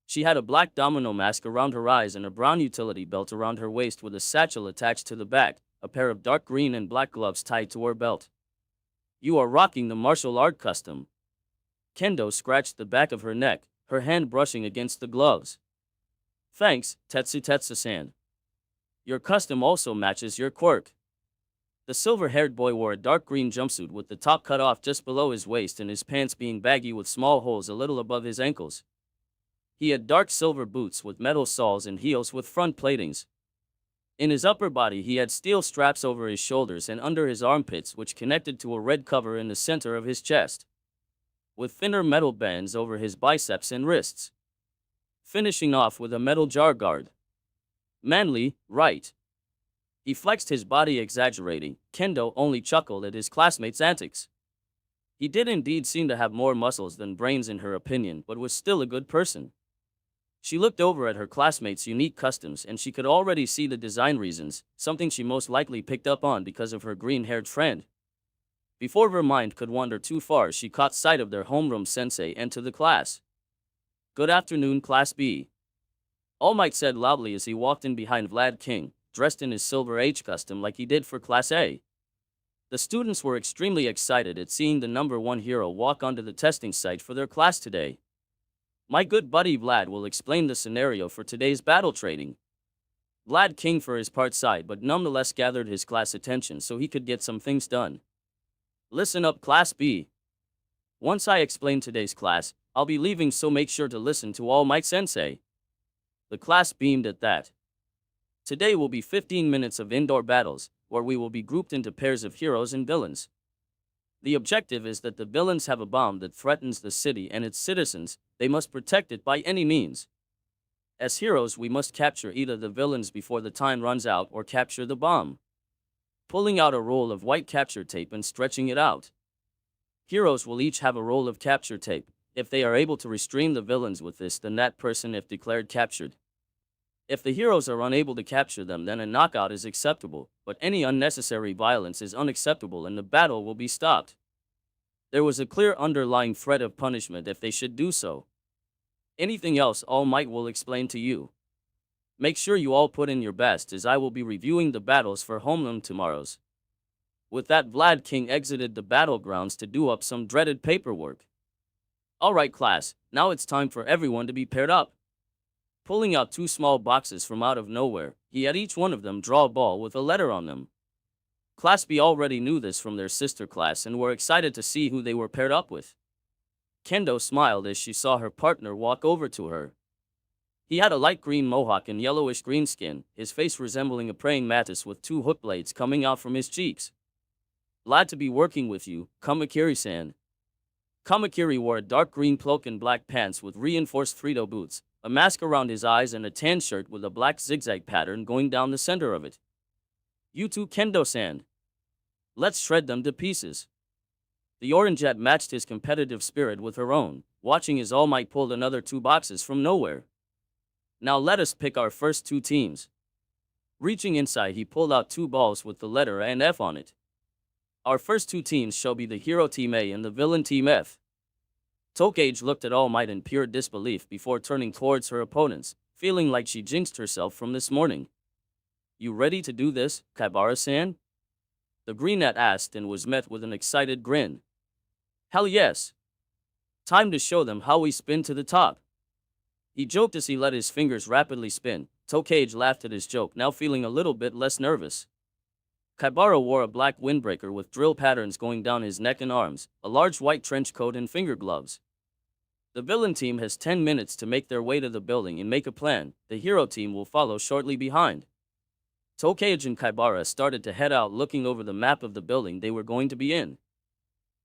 She had a black domino mask around her eyes and a brown utility belt around her waist with a satchel attached to the back, a pair of dark green and black gloves tied to her belt. You are rocking the martial art custom. Kendo scratched the back of her neck, her hand brushing against the gloves. Thanks, Tetsu-san. Your custom also matches your quirk. The silver-haired boy wore a dark green jumpsuit with the top cut off just below his waist and his pants being baggy with small holes a little above his ankles. He had dark silver boots with metal soles and heels with front platings. In his upper body he had steel straps over his shoulders and under his armpits, which connected to a red cover in the center of his chest, with thinner metal bands over his biceps and wrists, finishing off with a metal jar guard. Manly, right? He flexed his body, exaggerating. Kendo only chuckled at his classmates' antics. He did indeed seem to have more muscles than brains in her opinion, but was still a good person. She looked over at her classmates' unique customs and she could already see the design reasons, something she most likely picked up on because of her green-haired friend. Before her mind could wander too far, she caught sight of their homeroom sensei enter the class. Good afternoon, Class B. All Might said loudly as he walked in behind Vlad King, dressed in his silver H costume like he did for Class A. The students were extremely excited at seeing the number 1 hero walk onto the testing site for their class today. My good buddy Vlad will explain the scenario for today's battle training. Vlad King for his part sighed but nonetheless gathered his class attention so he could get some things done. Listen up, Class B. Once I explain today's class, I'll be leaving, so make sure to listen to All Might Sensei. The class beamed at that. Today will be 15 minutes of indoor battles, where we will be grouped into pairs of heroes and villains. The objective is that the villains have a bomb that threatens the city and its citizens. They must protect it by any means. As heroes, we must capture either the villains before the time runs out or capture the bomb. Pulling out a roll of white capture tape and stretching it out. Heroes will each have a roll of capture tape. If they are able to restrain the villains with this, then that person is declared captured. If the heroes are unable to capture them, then a knockout is acceptable, but any unnecessary violence is unacceptable and the battle will be stopped. There was a clear underlying threat of punishment if they should do so. Anything else, All Might will explain to you. Make sure you all put in your best, as I will be reviewing the battles for homeland tomorrows. With that, Vlad King exited the battlegrounds to do up some dreaded paperwork. Alright class, now it's time for everyone to be paired up. Pulling out two small boxes from out of nowhere, he had each one of them draw a ball with a letter on them. Class B already knew this from their sister class and were excited to see who they were paired up with. Kendo smiled as she saw her partner walk over to her. He had a light green mohawk and yellowish green skin, his face resembling a praying mantis with two hook blades coming out from his cheeks. Glad to be working with you, Kamakiri-san. Kamakiri wore a dark green cloak and black pants with reinforced Frito boots, a mask around his eyes and a tan shirt with a black zigzag pattern going down the center of it. You too, Kendo-san. Let's shred them to pieces. The Orangeette matched his competitive spirit with her own, watching as All Might pulled another two boxes from nowhere. Now let us pick our first two teams. Reaching inside, he pulled out two balls with the letter A and F on it. Our first two teams shall be the hero team A and the villain team F. Tokage looked at All Might in pure disbelief before turning towards her opponents, feeling like she jinxed herself from this morning. You ready to do this, Kaibara-san? The greenette asked and was met with an excited grin. Hell yes. Time to show them how we spin to the top. He joked as he let his fingers rapidly spin. Tokage laughed at his joke, now feeling a little bit less nervous. Kaibara wore a black windbreaker with drill patterns going down his neck and arms, a large white trench coat and finger gloves. The villain team has 10 minutes to make their way to the building and make a plan. The hero team will follow shortly behind. Tokage and Kaibara started to head out, looking over the map of the building they were going to be in.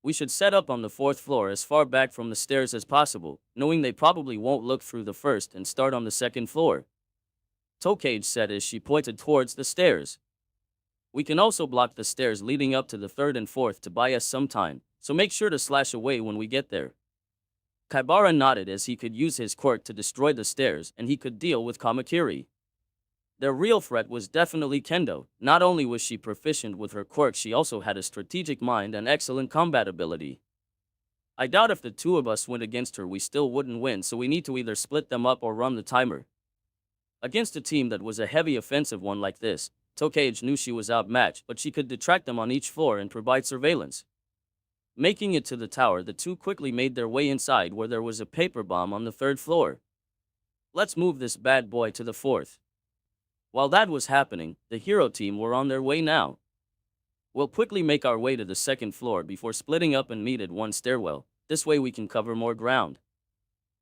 We should set up on the 4th floor as far back from the stairs as possible, knowing they probably won't look through the first, and start on the 2nd floor. Tokage said as she pointed towards the stairs. We can also block the stairs leading up to the 3rd and 4th to buy us some time, so make sure to slash away when we get there. Kaibara nodded as he could use his quirk to destroy the stairs and he could deal with Kamakiri. Their real threat was definitely Kendo. Not only was she proficient with her quirk, she also had a strategic mind and excellent combat ability. I doubt if the two of us went against her we still wouldn't win, so we need to either split them up or run the timer. Against a team that was a heavy offensive one like this, Tokage knew she was outmatched, but she could detract them on each floor and provide surveillance. Making it to the tower, the two quickly made their way inside where there was a paper bomb on the 3rd floor. Let's move this bad boy to the 4th. While that was happening, the hero team were on their way now. We'll quickly make our way to the 2nd floor before splitting up and meet at one stairwell. This way we can cover more ground.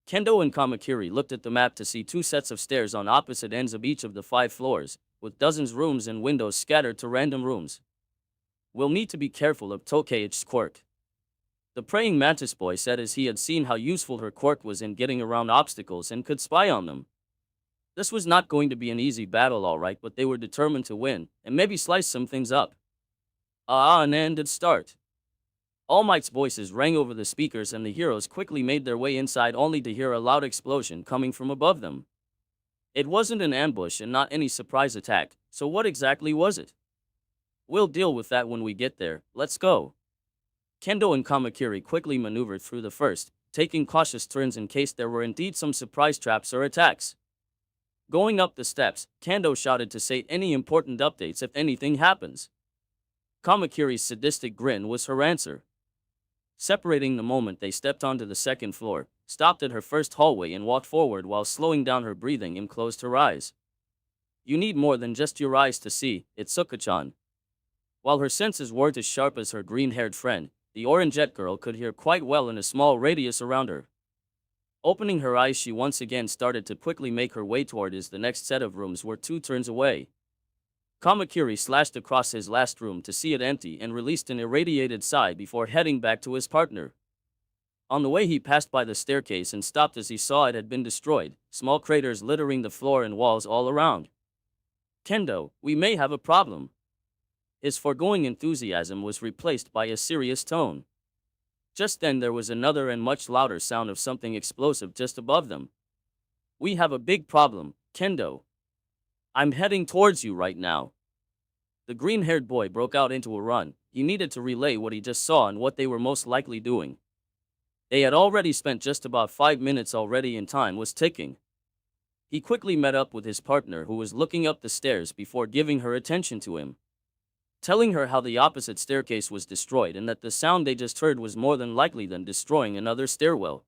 Kendo and Kamakiri looked at the map to see two sets of stairs on opposite ends of each of the 5 floors, with dozens of rooms and windows scattered to random rooms. We'll need to be careful of Tokage's quirk. The praying mantis boy said as he had seen how useful her quirk was in getting around obstacles and could spy on them. This was not going to be an easy battle, alright, but they were determined to win, and maybe slice some things up. And ended start. All Might's voices rang over the speakers and the heroes quickly made their way inside only to hear a loud explosion coming from above them. It wasn't an ambush and not any surprise attack, so what exactly was it? We'll deal with that when we get there, let's go. Kendo and Kamakiri quickly maneuvered through the first, taking cautious turns in case there were indeed some surprise traps or attacks. Going up the steps, Kendo shouted to say any important updates if anything happens. Kamakiri's sadistic grin was her answer. Separating the moment they stepped onto the 2nd floor, stopped at her first hallway and walked forward while slowing down her breathing and closed her eyes. You need more than just your eyes to see, Izuku-chan. While her senses weren't as sharp as her green-haired friend, The orangeette girl could hear quite well in a small radius around her. Opening her eyes, she once again started to quickly make her way toward the next set of rooms were 2 turns away. Kamakiri slashed across his last room to see it empty and released an irradiated sigh before heading back to his partner. On the way, he passed by the staircase and stopped as he saw it had been destroyed, small craters littering the floor and walls all around. Kendo, we may have a problem. His foregoing enthusiasm was replaced by a serious tone. Just then there was another and much louder sound of something explosive just above them. We have a big problem, Kendo. I'm heading towards you right now. The green-haired boy broke out into a run. He needed to relay what he just saw and what they were most likely doing. They had already spent just about 5 minutes already and time was ticking. He quickly met up with his partner who was looking up the stairs before giving her attention to him, telling her how the opposite staircase was destroyed and that the sound they just heard was more than likely than destroying another stairwell.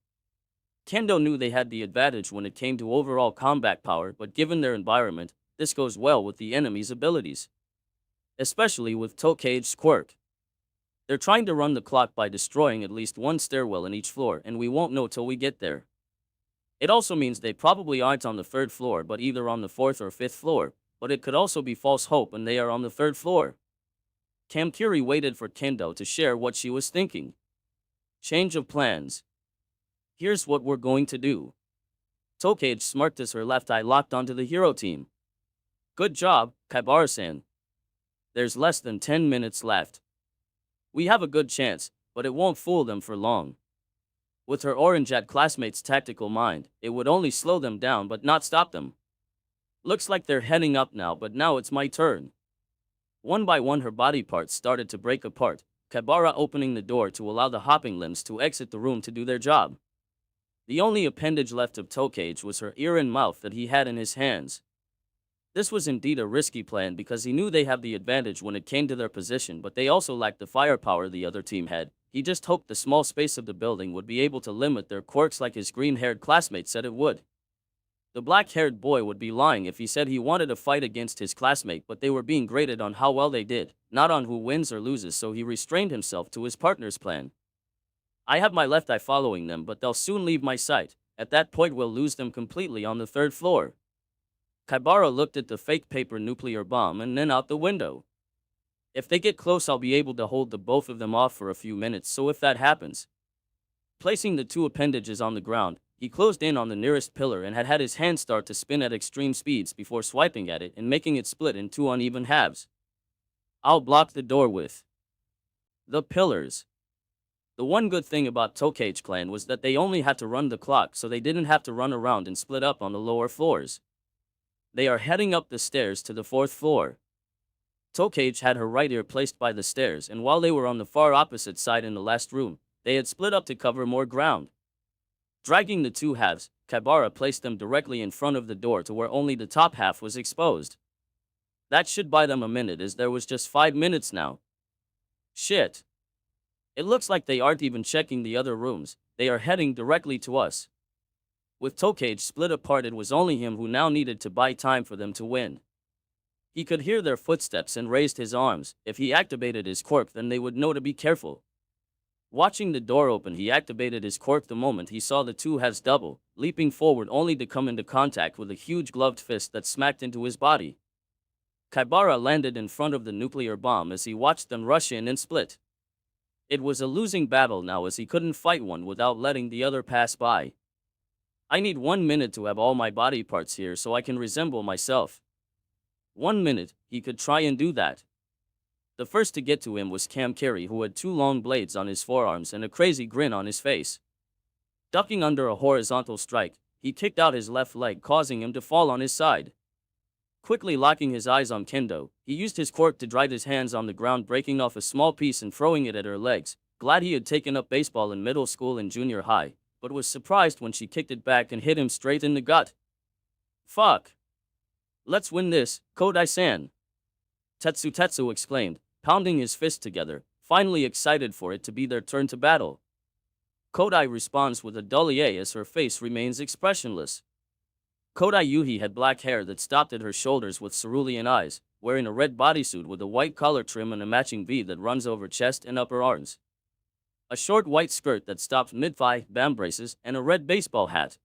Kendo knew they had the advantage when it came to overall combat power, but given their environment, this goes well with the enemy's abilities, especially with Tokage's quirk. They're trying to run the clock by destroying at least one stairwell in each floor, and we won't know till we get there. It also means they probably aren't on the 3rd floor but either on the 4th or 5th floor, but it could also be false hope and they are on the 3rd floor. Kamakiri waited for Kendo to share what she was thinking. Change of plans. Here's what we're going to do. Tokage smirked as her left eye locked onto the hero team. Good job, Kaibara-san. There's less than 10 minutes left. We have a good chance, but it won't fool them for long. With her orangeette classmate's tactical mind, it would only slow them down but not stop them. Looks like they're heading up now, but now it's my turn. One by one her body parts started to break apart, Kaibara opening the door to allow the hopping limbs to exit the room to do their job. The only appendage left of Tokage was her ear and mouth that he had in his hands. This was indeed a risky plan because he knew they had the advantage when it came to their position, but they also lacked the firepower the other team had. He just hoped the small space of the building would be able to limit their quirks like his green-haired classmate said it would. The black-haired boy would be lying if he said he wanted to fight against his classmate, but they were being graded on how well they did, not on who wins or loses, so he restrained himself to his partner's plan. I have my left eye following them, but they'll soon leave my sight. At that point we'll lose them completely on the 3rd floor. Kaibara looked at the fake paper nuclear bomb and then out the window. If they get close, I'll be able to hold the both of them off for a few minutes, so if that happens. Placing the 2 appendages on the ground, he closed in on the nearest pillar and had his hand start to spin at extreme speeds before swiping at it and making it split in 2 uneven halves. I'll block the door with the pillars. The one good thing about Tokage clan was that they only had to run the clock, so they didn't have to run around and split up on the lower floors. They are heading up the stairs to the 4th floor. Tokage had her right ear placed by the stairs, and while they were on the far opposite side in the last room, they had split up to cover more ground. Dragging the 2 halves, Kaibara placed them directly in front of the door to where only the top half was exposed. That should buy them a minute, as there was just 5 minutes now. Shit. It looks like they aren't even checking the other rooms. They are heading directly to us. With Tokage split apart, it was only him who now needed to buy time for them to win. He could hear their footsteps and raised his arms. If he activated his quirk, then they would know to be careful. Watching the door open, he activated his quirk the moment he saw the 2 halves double, leaping forward only to come into contact with a huge gloved fist that smacked into his body. Kaibara landed in front of the nuclear bomb as he watched them rush in and split. It was a losing battle now, as he couldn't fight one without letting the other pass by. I need 1 minute to have all my body parts here so I can resemble myself. 1 minute, he could try and do that. The first to get to him was Kamakiri, who had 2 long blades on his forearms and a crazy grin on his face. Ducking under a horizontal strike, he kicked out his left leg, causing him to fall on his side. Quickly locking his eyes on Kendo, he used his quirk to drive his hands on the ground, breaking off a small piece and throwing it at her legs. Glad he had taken up baseball in middle school and junior high, but was surprised when she kicked it back and hit him straight in the gut. Fuck. Let's win this, Kodai-san. Tetsu exclaimed, pounding his fist together, finally excited for it to be their turn to battle. Kodai responds with a dull "yay" as her face remains expressionless. Kodai Yuhi had black hair that stopped at her shoulders with cerulean eyes, wearing a red bodysuit with a white collar trim and a matching V that runs over chest and upper arms. a short white skirt that stopped mid-thigh, band braces, and a red baseball hat.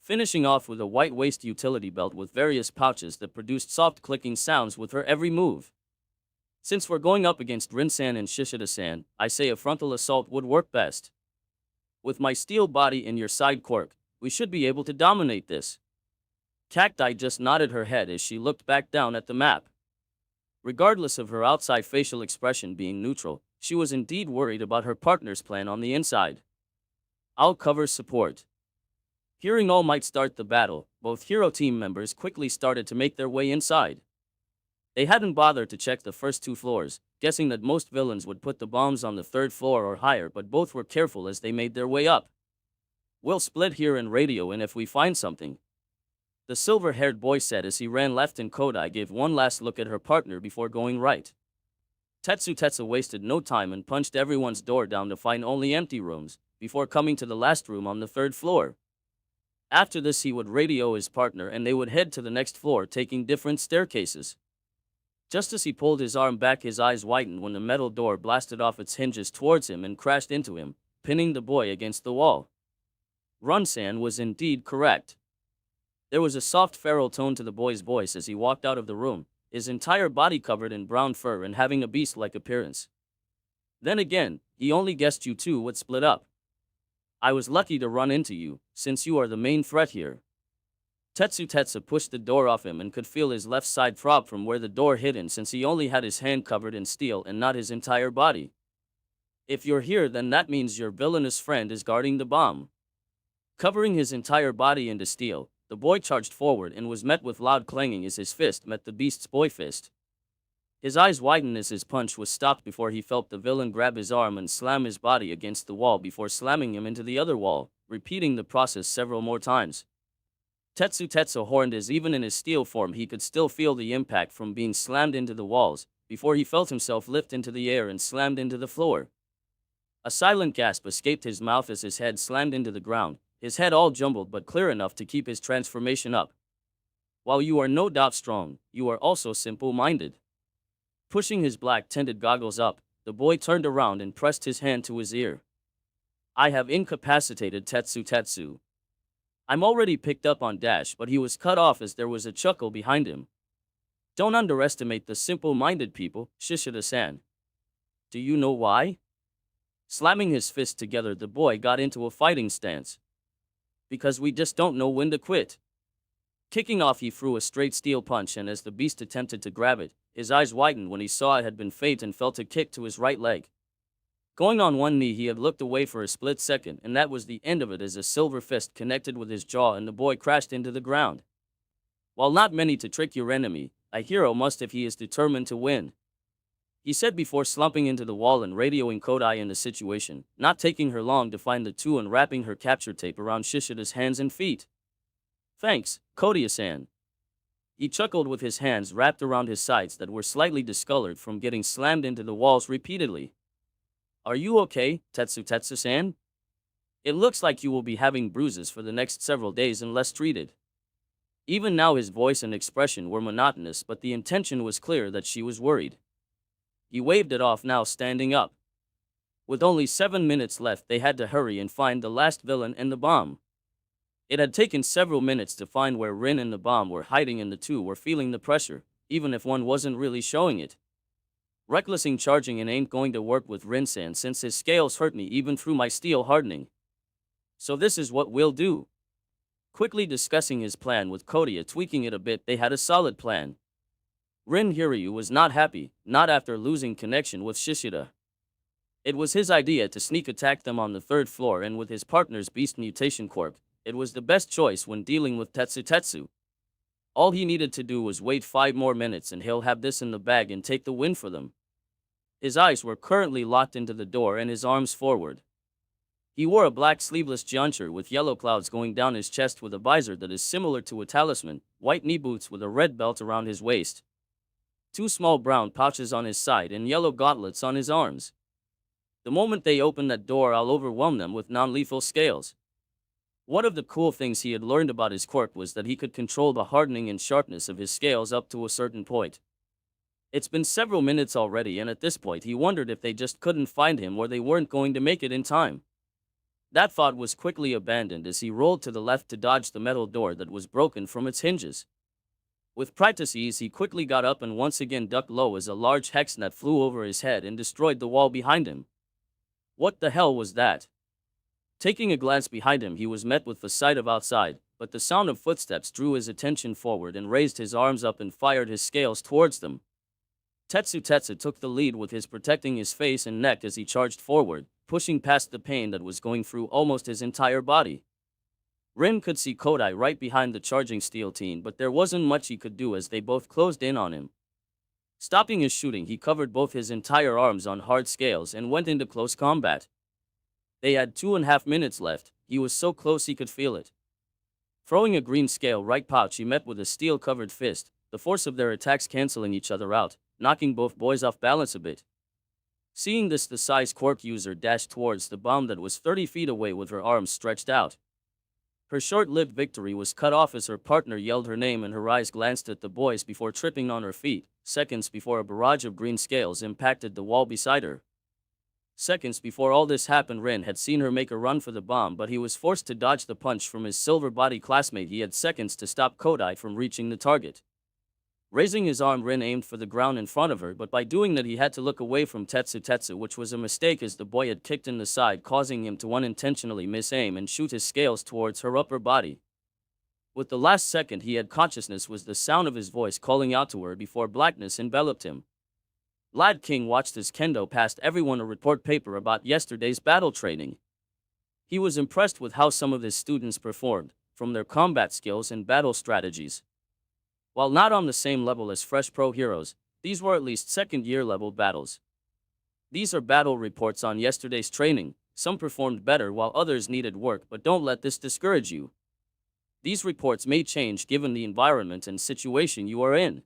Finishing off with a white waist utility belt with various pouches that produced soft clicking sounds with her every move. Since we're going up against Rin-san and Shishida-san, I say a frontal assault would work best. With my steel body and your side quirk, we should be able to dominate this. Cacti just nodded her head as she looked back down at the map. Regardless of her outside facial expression being neutral, she was indeed worried about her partner's plan on the inside. I'll cover support. Hearing All Might start the battle, both hero team members quickly started to make their way inside. They hadn't bothered to check the first two floors, guessing that most villains would put the bombs on the third floor or higher, but both were careful as they made their way up. We'll split here and radio in if we find something, the silver-haired boy said as he ran left and Kodai gave one last look at her partner before going right. Tetsu wasted no time and punched everyone's door down to find only empty rooms, before coming to the last room on the third floor. After this he would radio his partner and they would head to the next floor taking different staircases. Just as he pulled his arm back, his eyes widened when the metal door blasted off its hinges towards him and crashed into him, pinning the boy against the wall. Run-san was indeed correct. There was a soft feral tone to the boy's voice as he walked out of the room, his entire body covered in brown fur and having a beast-like appearance. Then again, he only guessed you two would split up. I was lucky to run into you, since you are the main threat here. Tetsu pushed the door off him and could feel his left side throb from where the door hit him since he only had his hand covered in steel and not his entire body. If you're here, then that means your villainous friend is guarding the bomb. Covering his entire body into steel, the boy charged forward and was met with loud clanging as his fist met the beast's boy fist. His eyes widened as his punch was stopped before he felt the villain grab his arm and slam his body against the wall before slamming him into the other wall, repeating the process several more times. Tetsu horned as even in his steel form he could still feel the impact from being slammed into the walls, before he felt himself lift into the air and slammed into the floor. A silent gasp escaped his mouth as his head slammed into the ground, his head all jumbled but clear enough to keep his transformation up. While you are no doubt strong, you are also simple-minded. Pushing his black-tinted goggles up, the boy turned around and pressed his hand to his ear. I have incapacitated Tetsu. I'm already picked up on Dash, but he was cut off as there was a chuckle behind him. Don't underestimate the simple-minded people, Shishida-san. Do you know why? Slamming his fist together, the boy got into a fighting stance. Because we just don't know when to quit. Kicking off, he threw a straight steel punch, and as the beast attempted to grab it, his eyes widened when he saw it had been faked and felt a kick to his right leg. Going on one knee, he had looked away for a split second, and that was the end of it as a silver fist connected with his jaw and the boy crashed into the ground. While not many to trick your enemy, a hero must if he is determined to win, he said before slumping into the wall and radioing Kodai in the situation, not taking her long to find the two and wrapping her capture tape around Shishida's hands and feet. Thanks, Kodiya-san. He chuckled with his hands wrapped around his sides that were slightly discolored from getting slammed into the walls repeatedly. Are you okay, Tetsu-san? It looks like you will be having bruises for the next several days unless treated. Even now his voice and expression were monotonous, but the intention was clear that she was worried. He waved it off, now standing up. With only 7 minutes left, they had to hurry and find the last villain and the bomb. It had taken several minutes to find where Rin and the bomb were hiding, and the two were feeling the pressure, even if one wasn't really showing it. Recklessing charging and ain't going to work with Rin-san since his scales hurt me even through my steel hardening. So this is what we'll do. Quickly discussing his plan with Kodiya, tweaking it a bit, they had a solid plan. Rin Hiryu was not happy, not after losing connection with Shishida. It was his idea to sneak attack them on the third floor, and with his partner's beast mutation quirk, it was the best choice when dealing with Tetsu. All he needed to do was wait 5 more minutes and he'll have this in the bag and take the win for them. His eyes were currently locked into the door and his arms forward. He wore a black sleeveless joncher with yellow clouds going down his chest with a visor that is similar to a talisman, white knee boots with a red belt around his waist, 2 small brown pouches on his side, and yellow gauntlets on his arms. The moment they opened that door, I'll overwhelm them with non-lethal scales. One of the cool things he had learned about his quirk was that he could control the hardening and sharpness of his scales up to a certain point. It's been several minutes already, and at this point he wondered if they just couldn't find him or they weren't going to make it in time. That thought was quickly abandoned as he rolled to the left to dodge the metal door that was broken from its hinges. With practice ease, he quickly got up and once again ducked low as a large hex net flew over his head and destroyed the wall behind him. What the hell was that? Taking a glance behind him, he was met with the sight of outside, but the sound of footsteps drew his attention forward and raised his arms up and fired his scales towards them. Tetsu took the lead with his protecting his face and neck as he charged forward, pushing past the pain that was going through almost his entire body. Rin could see Kodai right behind the charging steel team, but there wasn't much he could do as they both closed in on him. Stopping his shooting, he covered both his entire arms on hard scales and went into close combat. They had 2.5 minutes left. He was so close he could feel it. Throwing a green scale right pouch, he met with a steel-covered fist, the force of their attacks canceling each other out, knocking both boys off balance a bit. Seeing this, the size Quark user dashed towards the bomb that was 30 feet away with her arms stretched out. Her short-lived victory was cut off as her partner yelled her name and her eyes glanced at the boys before tripping on her feet, seconds before a barrage of green scales impacted the wall beside her. Seconds before all this happened, Rin had seen her make a run for the bomb, but he was forced to dodge the punch from his silver-body classmate. He had seconds to stop Kodai from reaching the target. Raising his arm, Rin aimed for the ground in front of her, but by doing that he had to look away from Tetsu, which was a mistake as the boy had kicked in the side, causing him to unintentionally miss-aim and shoot his scales towards her upper body. With the last second he had consciousness was the sound of his voice calling out to her before blackness enveloped him. Lad King watched as Kendo passed everyone a report paper about yesterday's battle training. He was impressed with how some of his students performed, from their combat skills and battle strategies. While not on the same level as fresh pro heroes, these were at least second-year level battles. These are battle reports on yesterday's training. Some performed better while others needed work, but don't let this discourage you. These reports may change given the environment and situation you are in.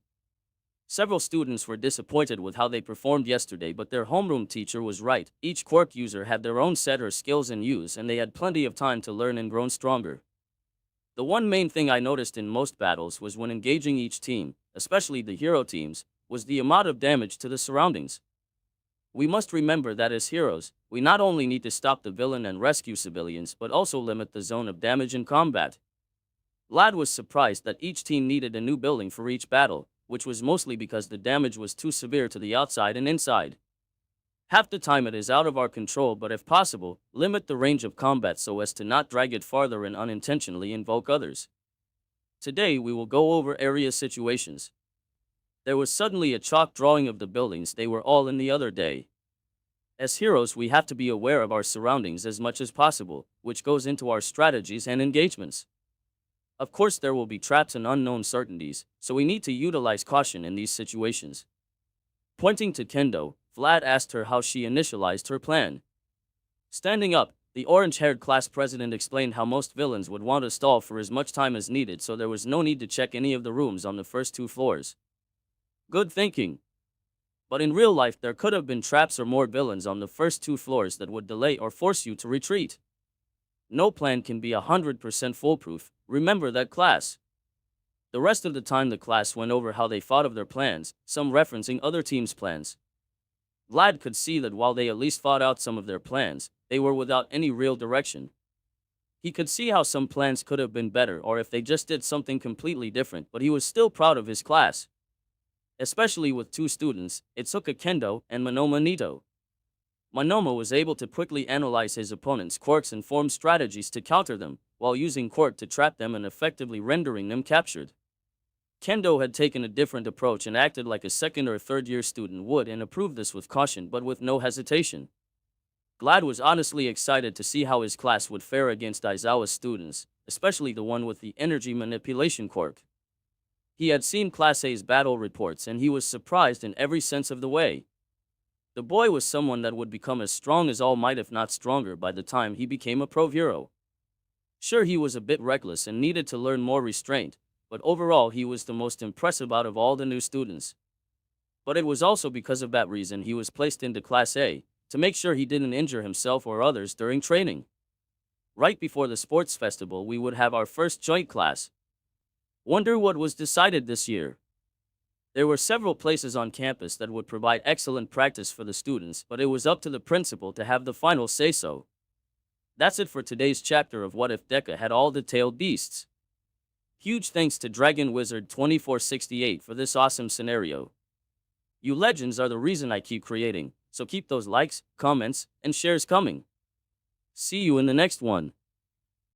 Several students were disappointed with how they performed yesterday, but their homeroom teacher was right. Each Quark user had their own set or skills in use, and they had plenty of time to learn and grow stronger. The one main thing I noticed in most battles was when engaging each team, especially the hero teams, was the amount of damage to the surroundings. We must remember that as heroes, we not only need to stop the villain and rescue civilians, but also limit the zone of damage in combat. Lad was surprised that each team needed a new building for each battle, which was mostly because the damage was too severe to the outside and inside. Half the time it is out of our control, but if possible, limit the range of combat so as to not drag it farther and unintentionally invoke others. Today we will go over area situations. There was suddenly a chalk drawing of the buildings they were all in the other day. As heroes we have to be aware of our surroundings as much as possible, which goes into our strategies and engagements. Of course there will be traps and unknown certainties, so we need to utilize caution in these situations. Pointing to Kendo, Vlad asked her how she initialized her plan. Standing up, the orange-haired class president explained how most villains would want to stall for as much time as needed, so there was no need to check any of the rooms on the first 2 floors. Good thinking. But in real life there could have been traps or more villains on the first 2 floors that would delay or force you to retreat. No plan can be 100% foolproof, remember that, class. The rest of the time the class went over how they thought of their plans, some referencing other teams' plans. Vlad could see that while they at least thought out some of their plans, they were without any real direction. He could see how some plans could have been better or if they just did something completely different, but he was still proud of his class. Especially with 2 students, Itsuka Kendo and Monoma Nito. Monoma was able to quickly analyze his opponent's quirks and form strategies to counter them, while using quirk to trap them and effectively rendering them captured. Kendo had taken a different approach and acted like a second or third year student would and approved this with caution but with no hesitation. Glad was honestly excited to see how his class would fare against Aizawa's students, especially the one with the energy manipulation quirk. He had seen Class A's battle reports and he was surprised in every sense of the way. The boy was someone that would become as strong as All Might if not stronger by the time he became a pro hero. Sure, he was a bit reckless and needed to learn more restraint, but overall he was the most impressive out of all the new students. But it was also because of that reason he was placed into Class A, to make sure he didn't injure himself or others during training. Right before the sports festival we would have our first joint class. Wonder what was decided this year. There were several places on campus that would provide excellent practice for the students, but it was up to the principal to have the final say-so. That's it for today's chapter of What If Deku Had All the Tailed Beasts. Huge thanks to Dragon Wizard 2468 for this awesome scenario. You legends are the reason I keep creating, so keep those likes, comments, and shares coming. See you in the next one.